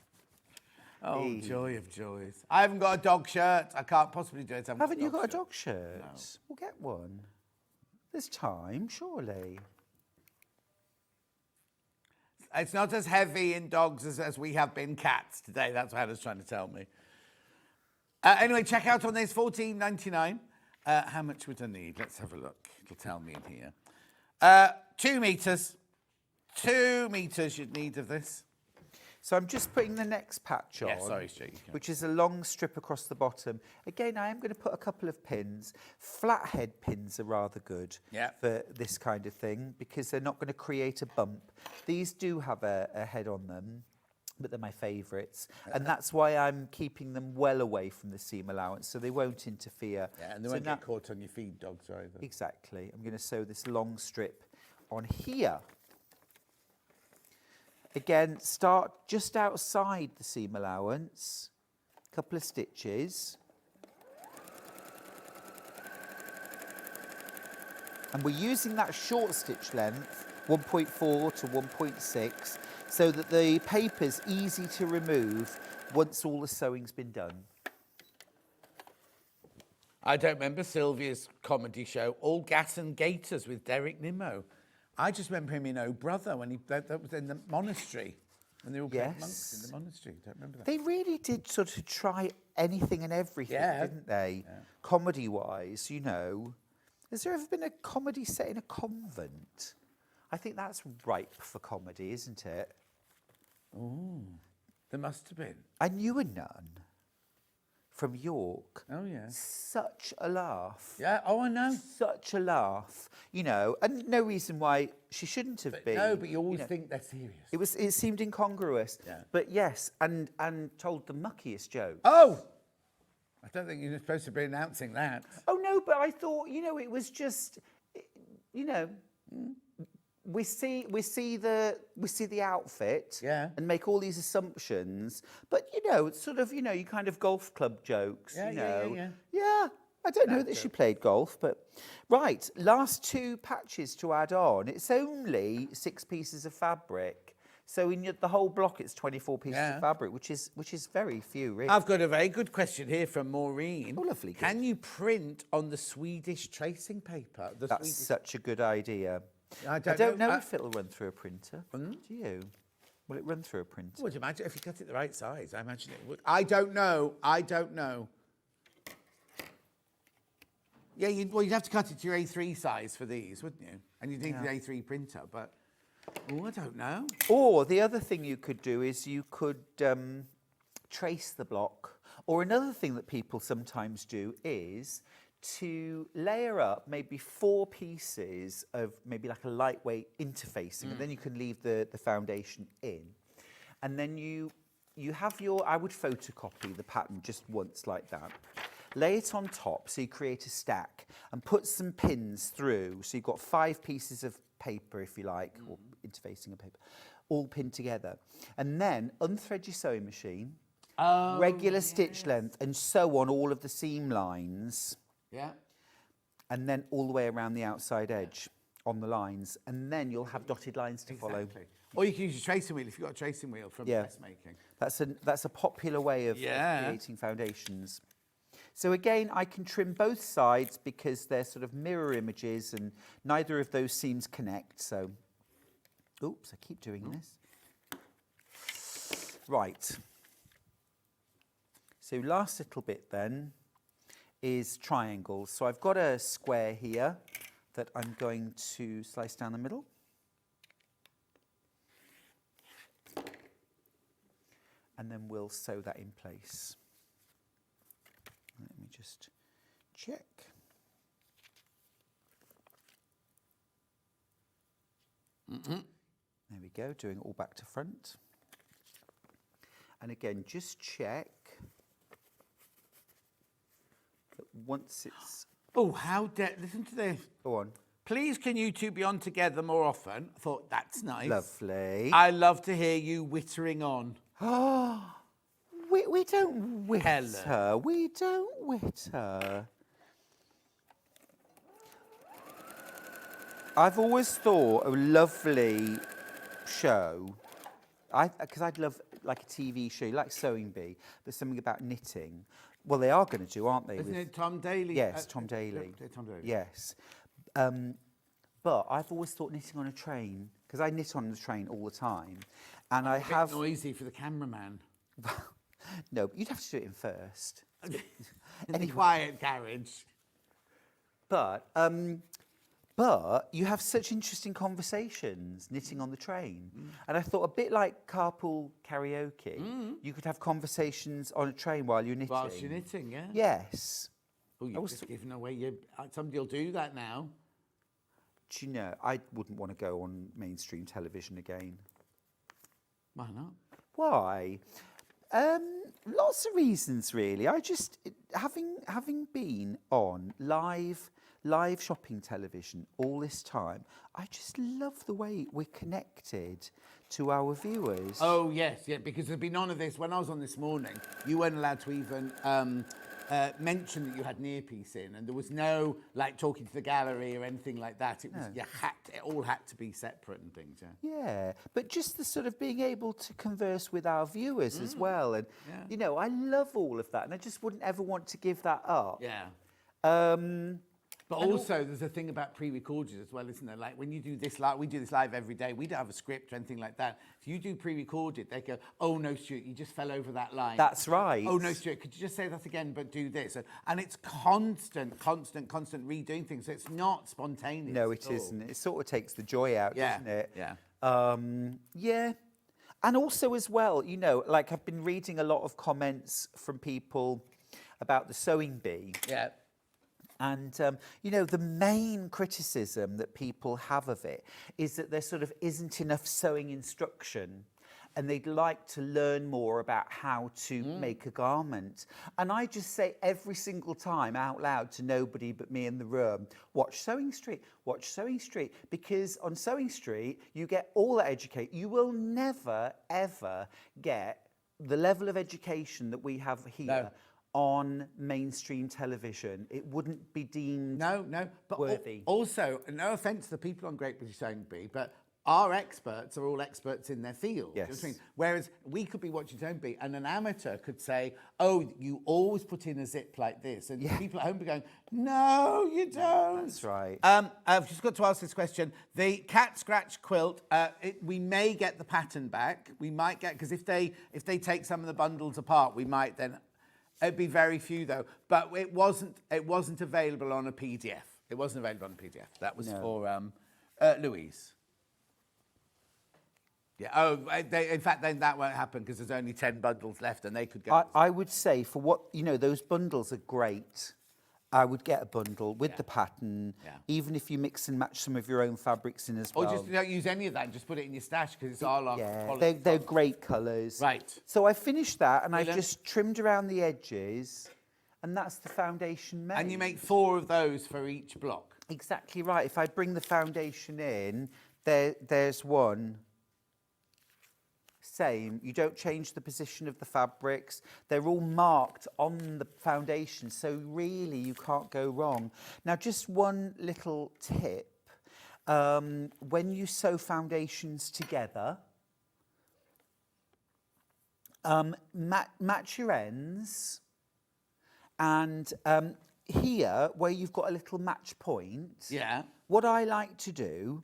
[SPEAKER 3] Oh,
[SPEAKER 8] Hey.
[SPEAKER 3] joy of joys. I haven't got a dog shirt. I can't possibly do it.
[SPEAKER 8] Haven't you got a dog shirt? No. We'll get one. There's time, surely.
[SPEAKER 3] It's not as heavy in dogs as we have been cats today. That's what Hannah's trying to tell me. Anyway, check out on this, $14.99. How much would I need? Let's have a look. It'll tell me in here. 2 metres. 2 metres you'd need of this.
[SPEAKER 8] So I'm just putting the next patch on,
[SPEAKER 3] Yeah, sorry, Stu, you can.
[SPEAKER 8] which is a long strip across the bottom. Again, I am going to put a couple of pins. Flathead pins are rather good for this kind of thing because they're not going to create a bump. These do have a head on them, but they're my favourites. And that's why I'm keeping them well away from the seam allowance so they won't interfere.
[SPEAKER 3] Yeah, and they won't get caught on your feed dogs either.
[SPEAKER 8] Exactly. I'm going to sew this long strip on here. Again, start just outside the seam allowance, a couple of stitches. And we're using that short stitch length, 1.4 to 1.6, so that the paper's easy to remove once all the sewing's been done.
[SPEAKER 3] I don't remember Sylvia's comedy show, All Gas and Gaiters with Derek Nimmo. I just remember him in Oh Brother when that was in the monastery. When they all played monks in the monastery. Don't remember that.
[SPEAKER 8] They really did sort of try anything and everything, didn't they? Yeah. Comedy-wise, you know. Has there ever been a comedy set in a convent? I think that's ripe for comedy, isn't it?
[SPEAKER 3] Oh, there must have been.
[SPEAKER 8] I knew a nun from York.
[SPEAKER 3] Oh, yeah.
[SPEAKER 8] Such a laugh.
[SPEAKER 3] Yeah, oh, I know.
[SPEAKER 8] Such a laugh, you know, and no reason why she shouldn't have been.
[SPEAKER 3] No, but you always think they're serious.
[SPEAKER 8] It seemed incongruous. Yeah. But yes, and told the muckiest joke.
[SPEAKER 3] Oh! I don't think you're supposed to be announcing that.
[SPEAKER 8] Oh, no, but I thought, you know, it was just, you know, we see the outfit and make all these assumptions, but, you know, it's sort of, you know, you kind of golf club jokes, you know. Yeah. I don't know that she played golf, but right, last 2 patches to add on. It's only 6 pieces of fabric. So in the whole block, it's 24 pieces of fabric, which is very few, really.
[SPEAKER 3] I've got a very good question here from Maureen.
[SPEAKER 8] Oh, lovely.
[SPEAKER 3] Can you print on the Swedish tracing paper?
[SPEAKER 8] That's such a good idea.
[SPEAKER 3] I
[SPEAKER 8] I don't know if it'll run through a printer. Do you? Will it run through a printer?
[SPEAKER 3] Would you imagine if you cut it the right size? I imagine it would. I don't know. Yeah, you'd have to cut it to your A3 size for these, wouldn't you? And you'd need the A3 printer, but I don't know.
[SPEAKER 8] Or the other thing you could do is you could trace the block. Or another thing that people sometimes do is to layer up maybe 4 pieces of maybe like a lightweight interfacing, and then you can leave the foundation in. And then you have I would photocopy the pattern just once like that. Lay it on top, so you create a stack, and put some pins through. So you've got 5 pieces of paper, if you like, or interfacing of paper, all pinned together. And then unthread your sewing machine, regular stitch length, and sew on all of the seam lines.
[SPEAKER 3] Yeah.
[SPEAKER 8] And then all the way around the outside edge on the lines. And then you'll have dotted lines to follow.
[SPEAKER 3] Or you can use your tracing wheel if you've got a tracing wheel from dressmaking.
[SPEAKER 8] That's a popular way of creating foundations. So again, I can trim both sides because they're sort of mirror images and neither of those seams connect. So, oops, I keep doing this. Right. So last little bit then is triangles. So I've got a square here that I'm going to slice down the middle. And then we'll sew that in place. Let me just check. There we go, doing it all back to front. And again, just check that once it's...
[SPEAKER 3] Oh, how listen to this.
[SPEAKER 8] Go on.
[SPEAKER 3] Please can you two be on together more often? I thought, that's nice.
[SPEAKER 8] Lovely.
[SPEAKER 3] I love to hear you wittering on.
[SPEAKER 8] Oh, we don't witter. We don't witter. I've always thought a lovely show, because I'd love like a TV show, like Sewing Bee, but something about knitting. Well, they are going to do, aren't they?
[SPEAKER 3] Isn't it Tom Daly?
[SPEAKER 8] Yes, Tom Daly.
[SPEAKER 3] Tom Daly.
[SPEAKER 8] Yes. But I've always thought knitting on a train, because I knit on the train all the time, and I have...
[SPEAKER 3] It's noisy for the cameraman.
[SPEAKER 8] No, but you'd have to do it in first.
[SPEAKER 3] In the quiet garage.
[SPEAKER 8] But you have such interesting conversations knitting on the train. And I thought a bit like carpool karaoke, you could have conversations on a train while you're knitting.
[SPEAKER 3] Whilst you're knitting, yeah.
[SPEAKER 8] Yes.
[SPEAKER 3] Oh, you've just given away somebody will do that now.
[SPEAKER 8] Do you know, I wouldn't want to go on mainstream television again.
[SPEAKER 3] Why not?
[SPEAKER 8] Why? Lots of reasons, really. I just, having been on live shopping television all this time, I just love the way we're connected to our viewers.
[SPEAKER 3] Oh, yes, yeah, because there'd be none of this. When I was on this morning, you weren't allowed to even mention that you had an earpiece in, and there was no, like, talking to the gallery or anything like that. It was, it all had to be separate and things,
[SPEAKER 8] Yeah, but just the sort of being able to converse with our viewers as well. And, you know, I love all of that, and I just wouldn't ever want to give that up.
[SPEAKER 3] Yeah. But also, there's a thing about pre-recorded as well, isn't there? Like, when you do this live, we do this live every day. We don't have a script or anything like that. If you do pre-recorded, they go, oh, no, Stuart, you just fell over that line.
[SPEAKER 8] That's right.
[SPEAKER 3] Oh, no, Stuart, could you just say that again, but do this? And it's constant redoing things. So it's not spontaneous.
[SPEAKER 8] No, it isn't. It sort of takes the joy out, doesn't it?
[SPEAKER 3] Yeah.
[SPEAKER 8] Yeah. And also as well, you know, like I've been reading a lot of comments from people about the Sewing Bee.
[SPEAKER 3] Yeah.
[SPEAKER 8] And, you know, the main criticism that people have of it is that there sort of isn't enough sewing instruction, and they'd like to learn more about how to make a garment. And I just say every single time out loud to nobody but me in the room, watch Sewing Street, watch Sewing Street, because on Sewing Street, you get all that education. You will never, ever get the level of education that we have here.
[SPEAKER 3] No.
[SPEAKER 8] on mainstream television. It wouldn't be deemed
[SPEAKER 3] No, but
[SPEAKER 8] worthy.
[SPEAKER 3] Also, no offence to the people on Great British Sewing Bee, but our experts are all experts in their field.
[SPEAKER 8] Yes.
[SPEAKER 3] You know what I mean? Whereas we could be watching Sewing Bee and an amateur could say, oh, you always put in a zip like this. And people at home be going, no, you don't.
[SPEAKER 8] That's right.
[SPEAKER 3] I've just got to ask this question. The Cat Scratch Quilt, we may get the pattern back. We might get, because if they take some of the bundles apart, we might then, it'd be very few though. But it wasn't available on a PDF. It wasn't available on a PDF. That was for Louise. Yeah. In fact, then that won't happen because there's only 10 bundles left, and they could go.
[SPEAKER 8] I would say for what those bundles are great. I would get a bundle with the pattern, even if you mix and match some of your own fabrics in as well.
[SPEAKER 3] Or just don't use any of that and just put it in your stash because it's all
[SPEAKER 8] they're great colours.
[SPEAKER 3] Right.
[SPEAKER 8] So I finished that and I just trimmed around the edges, and that's the foundation made.
[SPEAKER 3] And you make 4 of those for each block.
[SPEAKER 8] Exactly right. If I bring the foundation in, there's one. Same. You don't change the position of the fabrics. They're all marked on the foundation, so really you can't go wrong. Now, just one little tip. When you sew foundations together, match your ends, and here, where you've got a little match point, what I like to do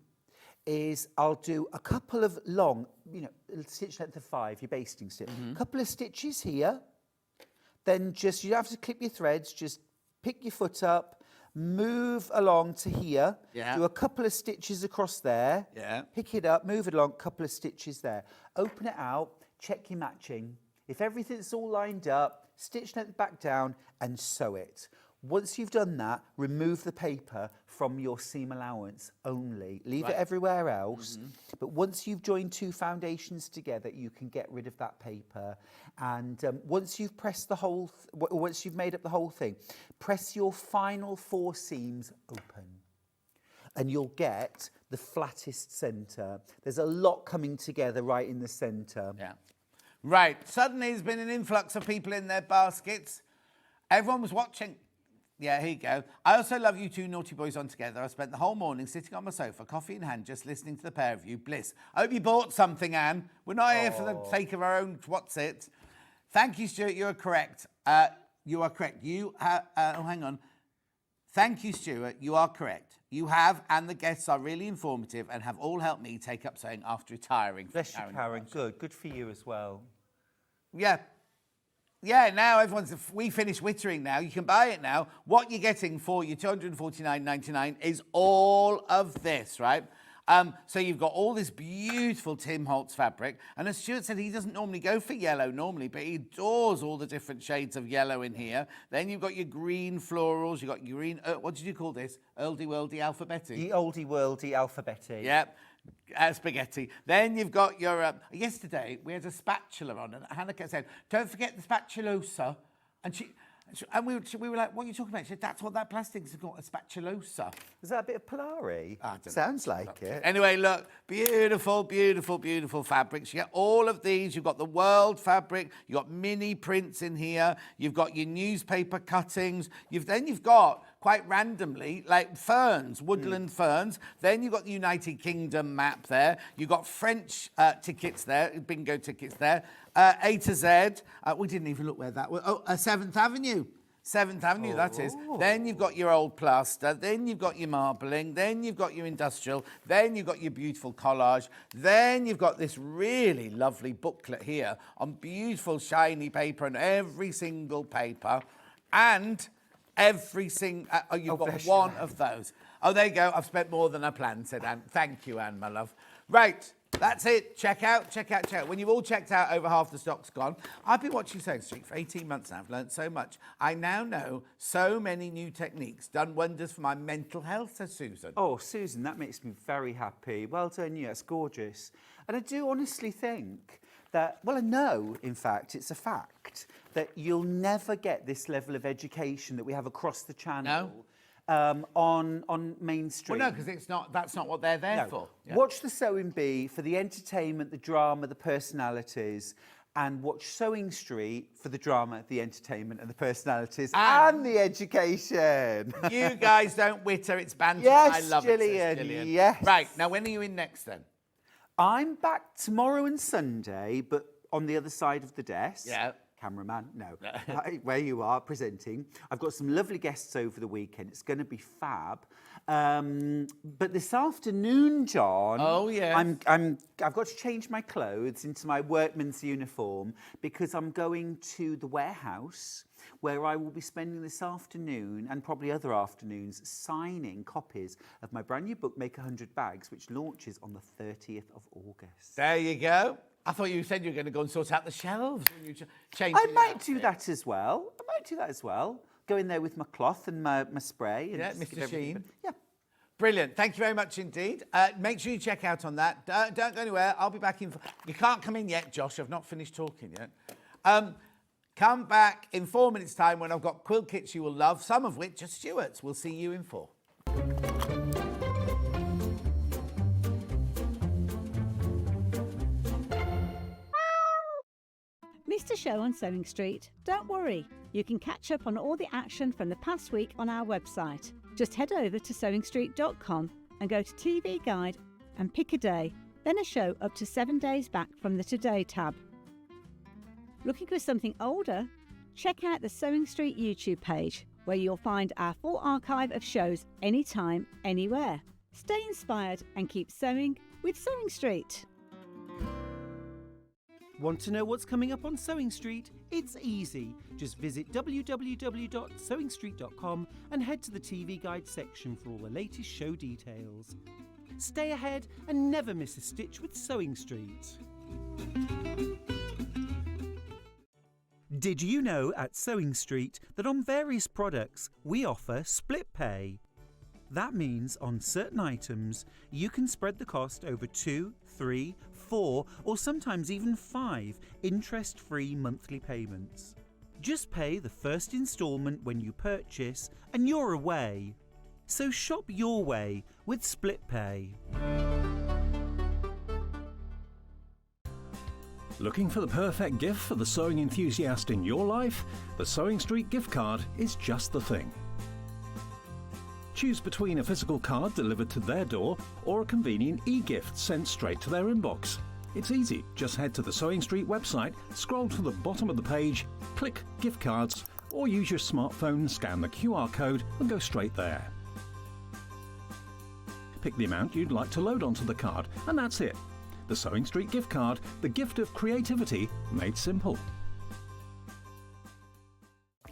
[SPEAKER 8] is I'll do a couple of long, stitch length of 5, your basting stitch. A couple of stitches here. Then just, you don't have to clip your threads, just pick your foot up, move along to here. Do a couple of stitches across there. Pick it up, move it along, couple of stitches there. Open it out, check your matching. If everything's all lined up, stitch length back down and sew it. Once you've done that, remove the paper from your seam allowance only. Leave it everywhere else. But once you've joined 2 foundations together, you can get rid of that paper. And once you've pressed the whole, once you've made up the whole thing, press your final 4 seams open. And you'll get the flattest centre. There's a lot coming together right in the centre.
[SPEAKER 3] Right. Suddenly there's been an influx of people in their baskets. Everyone was watching. Yeah, here you go. I also love you 2 naughty boys on together. I spent the whole morning sitting on my sofa, coffee in hand, just listening to the pair of you. Bliss. I hope you bought something, Anne. We're not here for the sake of our own what's it. Thank you, Stuart. You are correct. You are correct. Hang on. Thank you, Stuart. You are correct. You have, and the guests are really informative and have all helped me take up sewing after retiring.
[SPEAKER 8] Bless you, Karen. Good for you as well.
[SPEAKER 3] Yeah, now we finish wittering now. You can buy it now. What you're getting for your $249.99 is all of this, right? So you've got all this beautiful Tim Holtz fabric. And as Stuart said, he doesn't normally go for yellow normally, but he adores all the different shades of yellow in here. Then you've got your green florals. You've got your green, what did you call this? Oldie Worldy Alphabetti?
[SPEAKER 8] The Oldie Worldy Alphabetti.
[SPEAKER 3] Yep. Spaghetti. Then you've got your... yesterday, we had a spatula on, and Hannah kept saying, don't forget the spatulosa. And we were like, what are you talking about? She said, that's what that plastic's got, a spatulosa.
[SPEAKER 8] Is that a bit of Polari? Sounds like it.
[SPEAKER 3] Anyway, look, beautiful, beautiful, beautiful fabrics. You get all of these. You've got the world fabric. You've got mini prints in here. You've got your newspaper cuttings. Then you've got, quite randomly, like ferns, woodland ferns. Then you've got the United Kingdom map there. You've got French tickets there, bingo tickets there. A to Z. We didn't even look where that was. 7th Avenue. 7th Avenue, that is. Then you've got your old plaster. Then you've got your marbling. Then you've got your industrial. Then you've got your beautiful collage. Then you've got this really lovely booklet here on beautiful shiny paper on every single paper. And every single... you've got one of those. Oh, there you go. I've spent more than I planned, said Anne. Thank you, Anne, my love. Right. That's it. Check out. When you've all checked out, over half the stock's gone. I've been watching Sewing Street for 18 months now. I've learnt so much. I now know so many new techniques. Done wonders for my mental health, says Susan.
[SPEAKER 8] Oh, Susan, that makes me very happy. Well done you. That's gorgeous. And I do honestly think that, well, I know, in fact, it's a fact, that you'll never get this level of education that we have across the channel.
[SPEAKER 3] No.
[SPEAKER 8] On mainstream.
[SPEAKER 3] Well, no, because that's not what they're there for.
[SPEAKER 8] Yeah. Watch the Sewing Bee for the entertainment, the drama, the personalities. and watch Sewing Street for the drama, the entertainment and the personalities and the education.
[SPEAKER 3] You guys don't witter, it's banter.
[SPEAKER 8] Yes,
[SPEAKER 3] I love
[SPEAKER 8] Gillian,
[SPEAKER 3] it, says Gillian.
[SPEAKER 8] yes.
[SPEAKER 3] Right, now when are you in next then?
[SPEAKER 8] I'm back tomorrow and Sunday, but on the other side of the desk.
[SPEAKER 3] Yeah.
[SPEAKER 8] Cameraman, no. Where you are presenting. I've got some lovely guests over the weekend. It's going to be fab. But this afternoon, John.
[SPEAKER 3] Oh, yes.
[SPEAKER 8] I've got to change my clothes into my workman's uniform because I'm going to the warehouse where I will be spending this afternoon and probably other afternoons signing copies of my brand new book, Make 100 Bags, which launches on the 30th of August.
[SPEAKER 3] There you go. I thought you said you were going to go and sort out the shelves when you change.
[SPEAKER 8] I might do that as well. Go in there with my cloth and my spray. And
[SPEAKER 3] Yeah,
[SPEAKER 8] just get
[SPEAKER 3] Mr.
[SPEAKER 8] everything-
[SPEAKER 3] Sheen.
[SPEAKER 8] Yeah.
[SPEAKER 3] Brilliant. Thank you very much indeed. Make sure you check out on that. Don't go anywhere. I'll be back in. You can't come in yet, Josh. I've not finished talking yet. Come back in 4 minutes' time when I've got quilt kits you will love, some of which are Stuart's. We'll see you in 4.
[SPEAKER 5] Missed a show on Sewing Street? Don't worry, you can catch up on all the action from the past week on our website. Just head over to sewingstreet.com and go to TV Guide and pick a day, then a show up to 7 days back from the Today tab. Looking for something older? Check out the Sewing Street YouTube page, where you'll find our full archive of shows anytime, anywhere. Stay inspired and keep sewing with Sewing Street.
[SPEAKER 6] Want to know what's coming up on Sewing Street? It's easy. Just visit www.sewingstreet.com and head to the TV Guide section for all the latest show details. Stay ahead and never miss a stitch with Sewing Street. Did you know at Sewing Street that on various products we offer split pay? That means on certain items you can spread the cost over 2, 3, 4 or sometimes even 5 interest-free monthly payments. Just pay the first instalment when you purchase and you're away. So shop your way with split pay.
[SPEAKER 4] Looking for the perfect gift for the sewing enthusiast in your life? The Sewing Street gift card is just the thing. Choose between a physical card delivered to their door or a convenient e-gift sent straight to their inbox. It's easy. Just head to the Sewing Street website, scroll to the bottom of the page, click Gift Cards, or use your smartphone, scan the QR code and go straight there. Pick the amount you'd like to load onto the card, and that's it. The Sewing Street gift card, the gift of creativity made simple.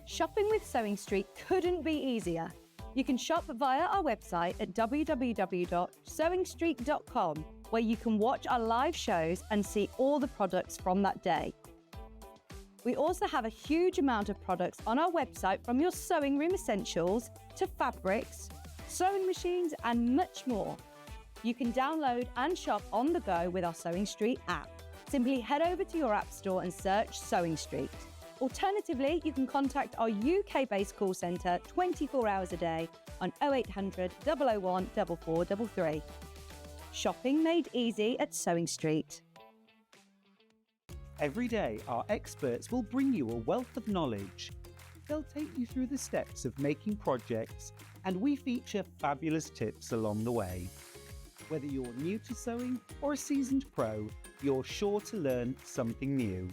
[SPEAKER 7] Shopping with Sewing Street couldn't be easier. You can shop via our website at www.sewingstreet.com, where you can watch our live shows and see all the products from that day. We also have a huge amount of products on our website, from your sewing room essentials to fabrics, sewing machines and much more. You can download and shop on the go with our Sewing Street app. Simply head over to your app store and search Sewing Street. Alternatively, you can contact our UK-based call centre 24 hours a day on 0800 001 4433. Shopping made easy at Sewing Street.
[SPEAKER 6] Every day, our experts will bring you a wealth of knowledge. They'll take you through the steps of making projects, and we feature fabulous tips along the way. Whether you're new to sewing or a seasoned pro, you're sure to learn something new.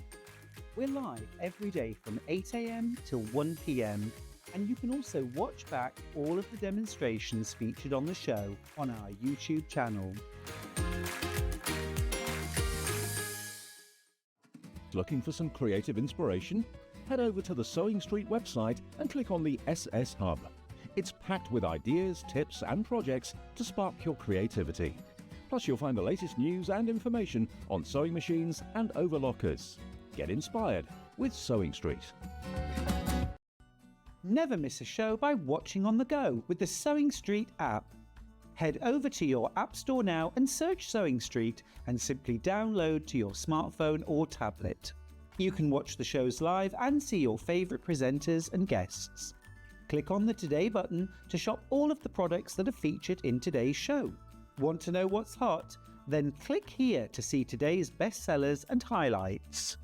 [SPEAKER 6] We're live every day from 8 AM till 1 PM, and you can also watch back all of the demonstrations featured on the show on our YouTube channel.
[SPEAKER 4] Looking for some creative inspiration? Head over to the Sewing Street website and click on the SS Hub. It's packed with ideas, tips and projects to spark your creativity. Plus you'll find the latest news and information on sewing machines and overlockers. Get inspired with Sewing Street.
[SPEAKER 6] Never miss a show by watching on the go with the Sewing Street app. Head over to your App Store now and search Sewing Street and simply download to your smartphone or tablet. You can watch the shows live and see your favourite presenters and guests. Click on the Today button to shop all of the products that are featured in today's show. Want to know what's hot? Then click here to see today's bestsellers and highlights.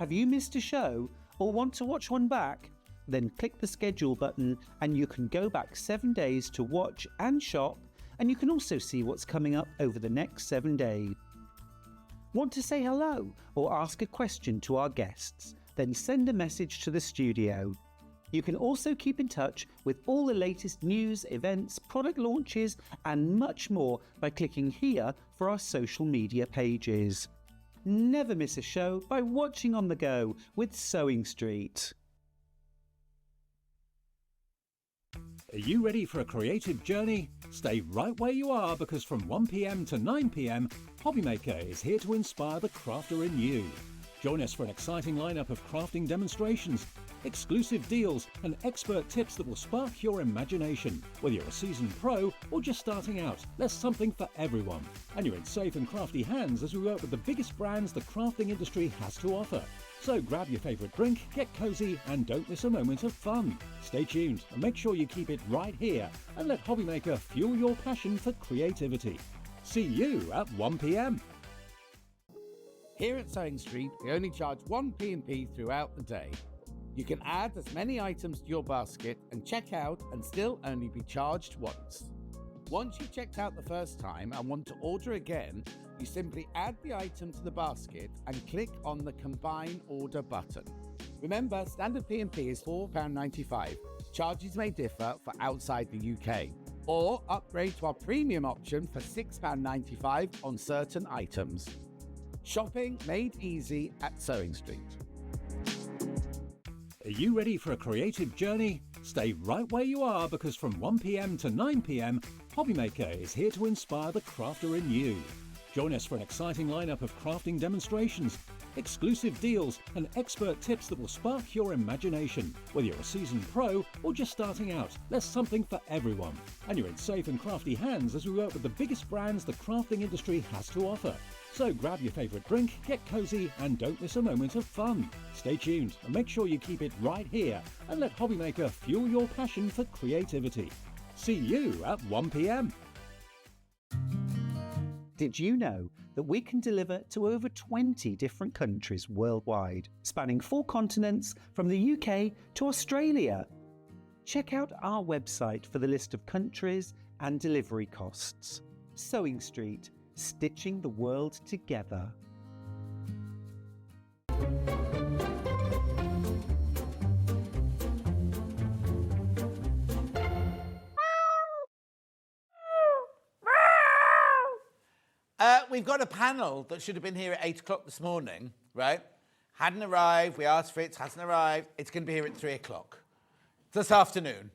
[SPEAKER 6] Have you missed a show or want to watch one back? Then click the schedule button and you can go back 7 days to watch and shop, and you can also see what's coming up over the next 7 days. Want to say hello or ask a question to our guests? Then send a message to the studio. You can also keep in touch with all the latest news, events, product launches and much more by clicking here for our social media pages. Never miss a show by watching on the go with Sewing Street.
[SPEAKER 4] Are you ready for a creative journey? Stay right where you are, because from 1 p.m. to 9 p.m, Hobbymaker is here to inspire the crafter in you. Join us for an exciting lineup of crafting demonstrations, exclusive deals and expert tips that will spark your imagination. Whether you're a seasoned pro or just starting out, there's something for everyone. And you're in safe and crafty hands as we work with the biggest brands the crafting industry has to offer. So grab your favourite drink, get cosy and don't miss a moment of fun. Stay tuned and make sure you keep it right here and let Hobbymaker fuel your passion for creativity. See you at 1 p.m.
[SPEAKER 9] Here at Sewing Street, we only charge 1 P&P throughout the day. You can add as many items to your basket and check out and still only be charged once. Once you've checked out the first time and want to order again, you simply add the item to the basket and click on the Combine Order button. Remember, standard P&P is £4.95. Charges may differ for outside the UK. Or upgrade to our premium option for £6.95 on certain items. Shopping made easy at Sewing Street.
[SPEAKER 4] Are you ready for a creative journey? Stay right where you are, because from 1 p.m. to 9 p.m, Hobbymaker is here to inspire the crafter in you. Join us for an exciting lineup of crafting demonstrations, exclusive deals and expert tips that will spark your imagination. Whether you're a seasoned pro or just starting out, there's something for everyone. And you're in safe and crafty hands as we work with the biggest brands the crafting industry has to offer. So grab your favourite drink, get cosy and don't miss a moment of fun. Stay tuned and make sure you keep it right here and let Hobbymaker fuel your passion for creativity. See you at 1 p.m.
[SPEAKER 6] Did you know that we can deliver to over 20 different countries worldwide, spanning 4 continents from the UK to Australia? Check out our website for the list of countries and delivery costs. Sewing Street, stitching the world together.
[SPEAKER 3] We've got a panel that should have been here at 8 o'clock this morning, right? Hadn't arrived. We asked for it. Hasn't arrived. It's going to be here at 3 o'clock this afternoon.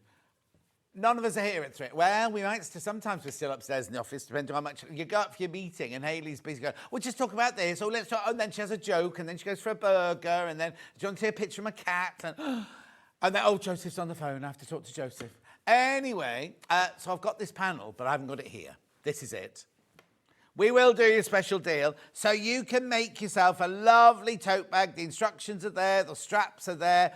[SPEAKER 3] None of us are here at 3. Well, we might. Sometimes we're still upstairs in the office, depending on how much you go up for your meeting. And Hayley's busy going, we'll just talk about this. Or let's talk. And then she has a joke. And then she goes for a burger. And then do you want to see a picture of my cat? And then, oh, Joseph's on the phone. I have to talk to Joseph. Anyway, so I've got this panel, but I haven't got it here. This is it. We will do a special deal, so you can make yourself a lovely tote bag. The instructions are there, the straps are there.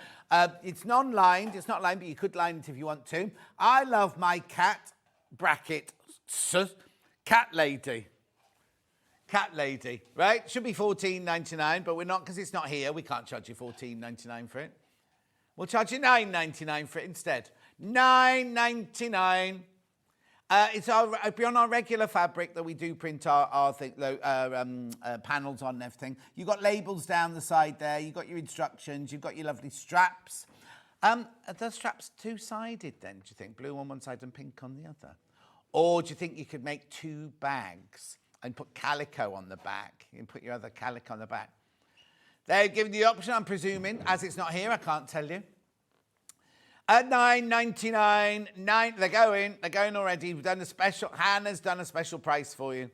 [SPEAKER 3] It's non-lined, it's not lined, but you could line it if you want to. I love my cat bracket, cat lady. Cat lady, right? Should be $14.99, but we're not, because it's not here. We can't charge you $14.99 for it. We'll charge you $9.99 for it instead. $9.99. It'll be on our regular fabric that we do print our panels on and everything. You've got labels down the side there. You've got your instructions. You've got your lovely straps. Are the straps two-sided then, do you think? Blue on one side and pink on the other? Or do you think you could make 2 bags and put calico on the back? You can put your other calico on the back. They've given you the option, I'm presuming. As it's not here, I can't tell you. At $9.99, they're going already. We've done a special, Hannah's done a special price for you.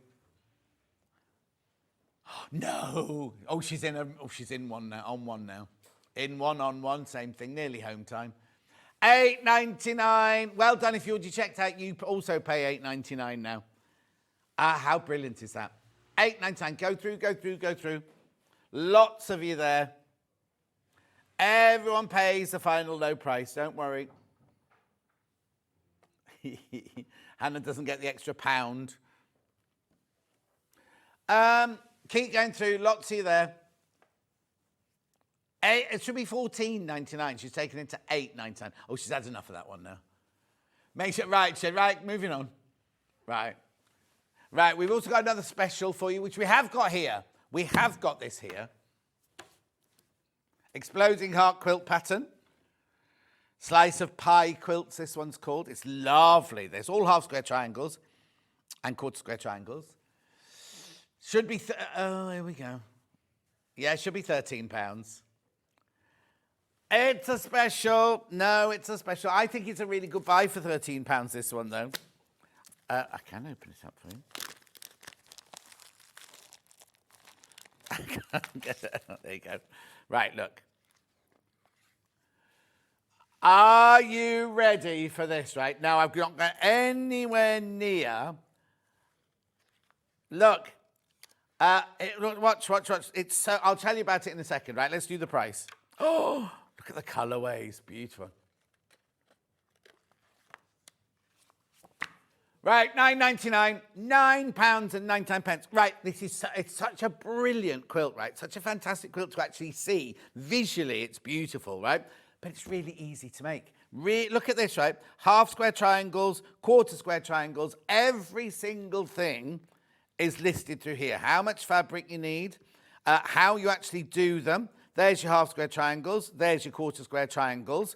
[SPEAKER 3] No, she's in one now, on one now. In one, on one, same thing, nearly home time. $8.99, well done. If you already checked out, you also pay $8.99 now. How brilliant is that? $8.99, go through. Lots of you there. Everyone pays the final low price, don't worry. Hannah doesn't get the extra pound. Keep going through, lots of you there. It should be $14.99. She's taken it to $8.99. Oh, she's had enough of that one now. Make sure, right, moving on. Right, we've also got another special for you, which we have got here. We have got this here. Exploding heart quilt pattern. Slice of pie quilts, this one's called. It's lovely. There's all half square triangles and quarter square triangles. Should be, oh, here we go. Yeah, it should be £13. It's a special. No, it's a special. I think it's a really good buy for £13, this one, though. I can open it up for you. There you go. Right, look. Are you ready for this, right? Now, I've not got anywhere near. Look. Watch. It's so, I'll tell you about it in a second, right? Let's do the price. Oh, look at the colourways. Beautiful. Right, £9.99, £9.99. Right, it's such a brilliant quilt, right? Such a fantastic quilt to actually see. Visually, it's beautiful, right? But it's really easy to make. Look at this, right? Half square triangles, quarter square triangles, every single thing is listed through here. How much fabric you need, how you actually do them. There's your half square triangles. There's your quarter square triangles.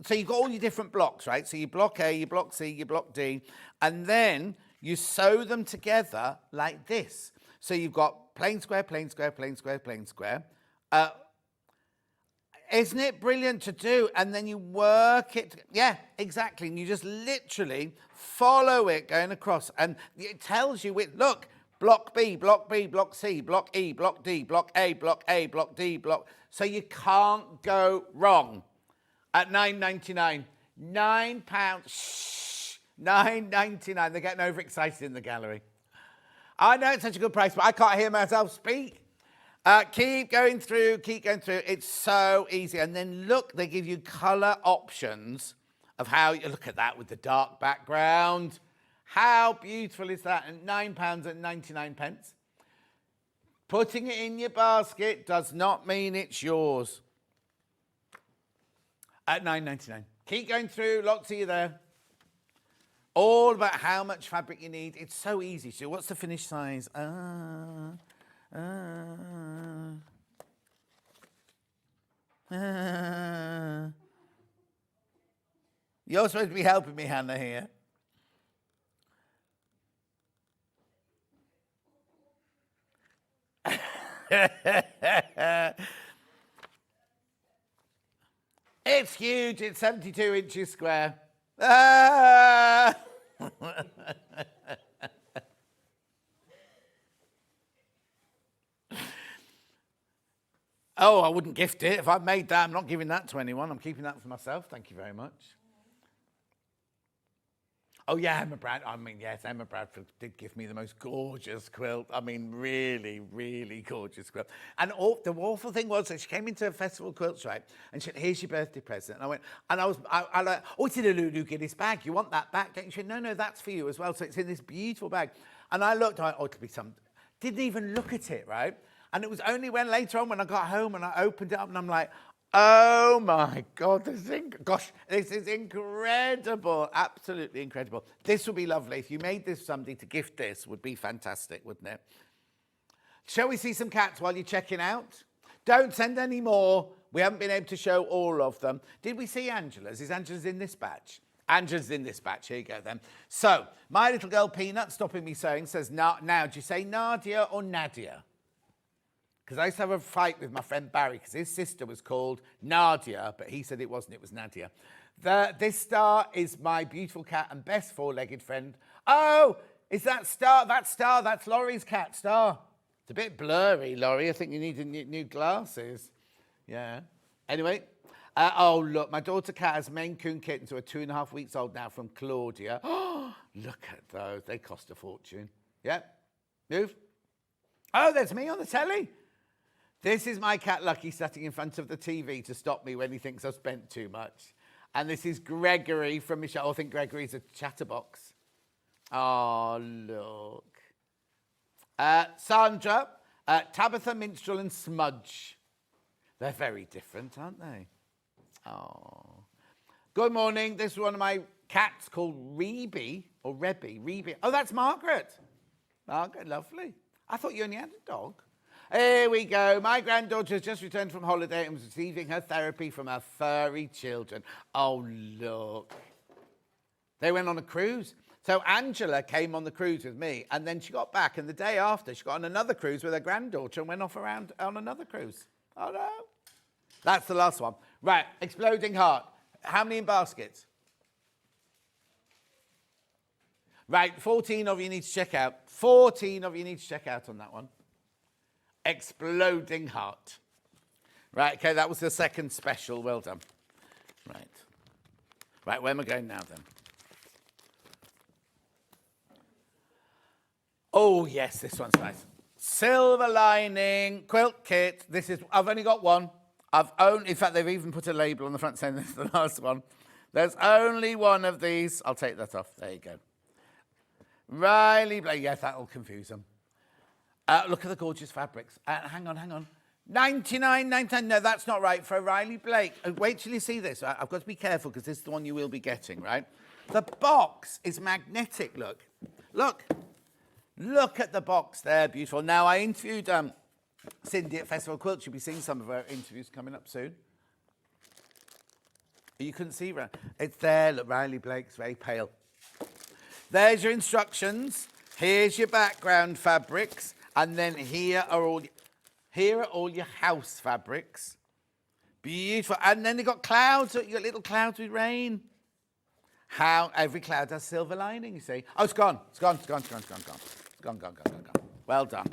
[SPEAKER 3] So you've got all your different blocks, right? So your block A, your block C, your block D, and then you sew them together like this. So you've got plain square, plain square, plain square, plain square. Isn't it brilliant to do? And then you work it. Yeah, exactly. And you just literally follow it going across. And it tells you, look, block B, block B, block C, block E, block D, block A, block A, block D, block. So you can't go wrong. At £9.99. £9. Shh. £9.99. They're getting overexcited in the gallery. I know it's such a good price, but I can't hear myself speak. Keep going through. It's so easy. And then look, they give you colour options of how you look at that with the dark background. How beautiful is that? And £9.99. Putting it in your basket does not mean it's yours. At £9.99. Keep going through. Lots of you there. All about how much fabric you need. It's so easy. So what's the finished size? You're supposed to be helping me, Hannah, here. It's huge. It's 72 inches square. Oh, I wouldn't gift it. If I made that, I'm not giving that to anyone. I'm keeping that for myself. Thank you very much. Oh, yeah, Emma Bradford did give me the most gorgeous quilt. I mean, really, really gorgeous quilt. And the awful thing was that she came into a festival quilts, right? And she said, here's your birthday present. And I went, and I like, oh, it's in a Lulu Guinness bag. You want that back? Don't you? She said, no, that's for you as well. So it's in this beautiful bag. And I looked, I went, oh, it'll be some, didn't even look at it, right? And it was only when later on when I got home and I opened it up and I'm like, oh my God, this is incredible. Absolutely incredible. This would be lovely. If you made this somebody to gift this, would be fantastic, wouldn't it? Shall we see some cats while you're checking out? Don't send any more. We haven't been able to show all of them. Did we see Angela's? Is Angela's in this batch? Angela's in this batch. Here you go then. So, my little girl Peanut, stopping me sewing, says, now, do you say Nadia or Nadia? Because I used to have a fight with my friend Barry because his sister was called Nadia, but he said it wasn't, it was Nadia. This Star is my beautiful cat and best four-legged friend. Oh, is that Star? That's Laurie's cat, Star. It's a bit blurry, Laurie. I think you need new glasses. Yeah. Anyway. Oh, look, my daughter Cat has Maine Coon kittens who are 2.5 weeks old now from Claudia. Oh, look at those. They cost a fortune. Yep. Move. Oh, there's me on the telly. This is my cat Lucky sitting in front of the TV to stop me when he thinks I've spent too much. And this is Gregory from Michelle. I think Gregory's a chatterbox. Oh, look. Sandra, Tabitha, Minstrel and Smudge. They're very different, aren't they? Oh. Good morning. This is one of my cats called Rebe, or Rebby. Rebe. Oh, that's Margaret. Margaret, lovely. I thought you only had a dog. Here we go. My granddaughter has just returned from holiday and was receiving her therapy from her furry children. Oh, look. They went on a cruise. So Angela came on the cruise with me, and then she got back, and the day after, she got on another cruise with her granddaughter and went off around on another cruise. Oh, no. That's the last one. Right, exploding heart. How many in baskets? Right, 14 of you need to check out. 14 of you need to check out on that one. Exploding heart. Right, okay, that was the second special. Well done. Right. Right, where am I going now then? Oh, yes, this one's nice. Silver lining quilt kit. This is, I've only got one. In fact, they've even put a label on the front saying this is the last one. There's only one of these. I'll take that off. There you go. Riley Blake. Yes, that'll confuse them. Look at the gorgeous fabrics. Hang on. 99.99. No, that's not right for a Riley Blake. Wait till you see this. I've got to be careful because this is the one you will be getting, right? The box is magnetic, look. Look at the box there, beautiful. Now, I interviewed Cindy at Festival Quilt. You'll be seeing some of her interviews coming up soon. You couldn't see her. It's there, look, Riley Blake's very pale. There's your instructions. Here's your background fabrics. And then here are all your house fabrics. Beautiful. And then you've got clouds. You've got little clouds with rain. How every cloud has silver lining, you see. Oh, it's gone. It's gone. Gone. Well done.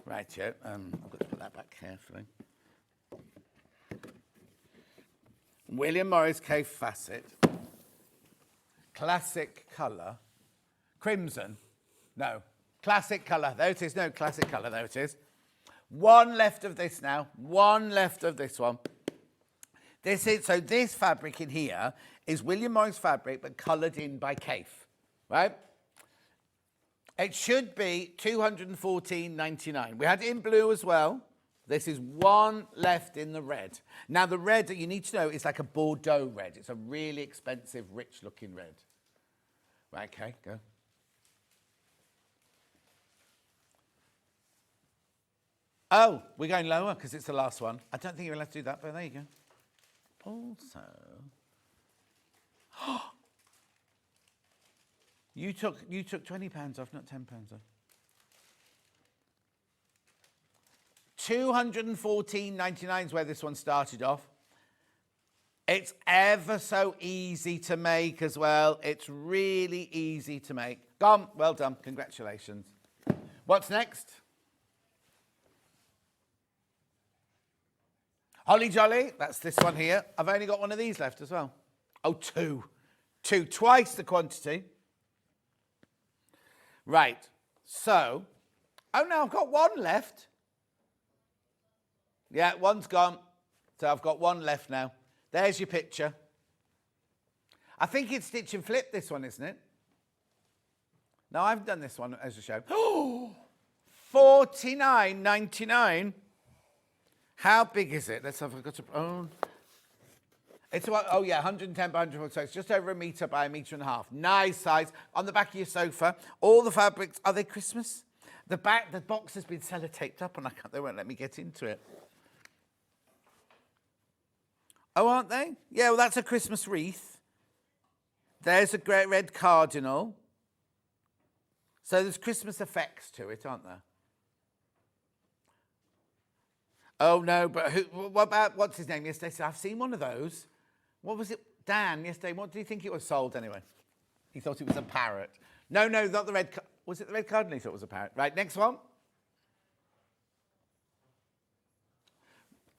[SPEAKER 3] Right, yeah. I've got to put that back carefully. William Morris K. Facet. Classic colour. Crimson. No. Classic colour. There it is. No, classic colour. There it is. One left of this now. One left of this one. So this fabric in here is William Morris fabric, but coloured in by Kaif, right? It should be $214.99. We had it in blue as well. This is one left in the red. Now, the red that you need to know is like a Bordeaux red. It's a really expensive, rich-looking red. Right, okay, go. Oh, we're going lower because it's the last one. I don't think you're allowed to do that, but there you go. Also, you took £20 off, not £10 off. $214.99 is where this one started off. It's ever so easy to make as well. It's really easy to make. Gone. Well done. Congratulations. What's next? Holly Jolly, that's this one here. I've only got one of these left as well. Oh, two. Twice the quantity. Right. So, oh no, I've got one left. Yeah, one's gone. So I've got one left now. There's your picture. I think it's stitch and flip, this one, isn't it? No, I've done this one as a show. Oh, $49.99. How big is it? Let's have a look. It's about, 110 by 100, so it's just over 1 metre by 1.5 metres. Nice size. On the back of your sofa. All the fabrics, are they Christmas? The box has been sellotaped up and they won't let me get into it. Oh, aren't they? Yeah, well, that's a Christmas wreath. There's a great red cardinal. So there's Christmas effects to it, aren't there? Oh, no, but what about, what's his name yesterday? So I've seen one of those. What was it? Dan, yesterday. What do you think it was sold anyway? He thought it was a parrot. No, not the red. Was it the red cardinal he thought it was a parrot? Right, next one.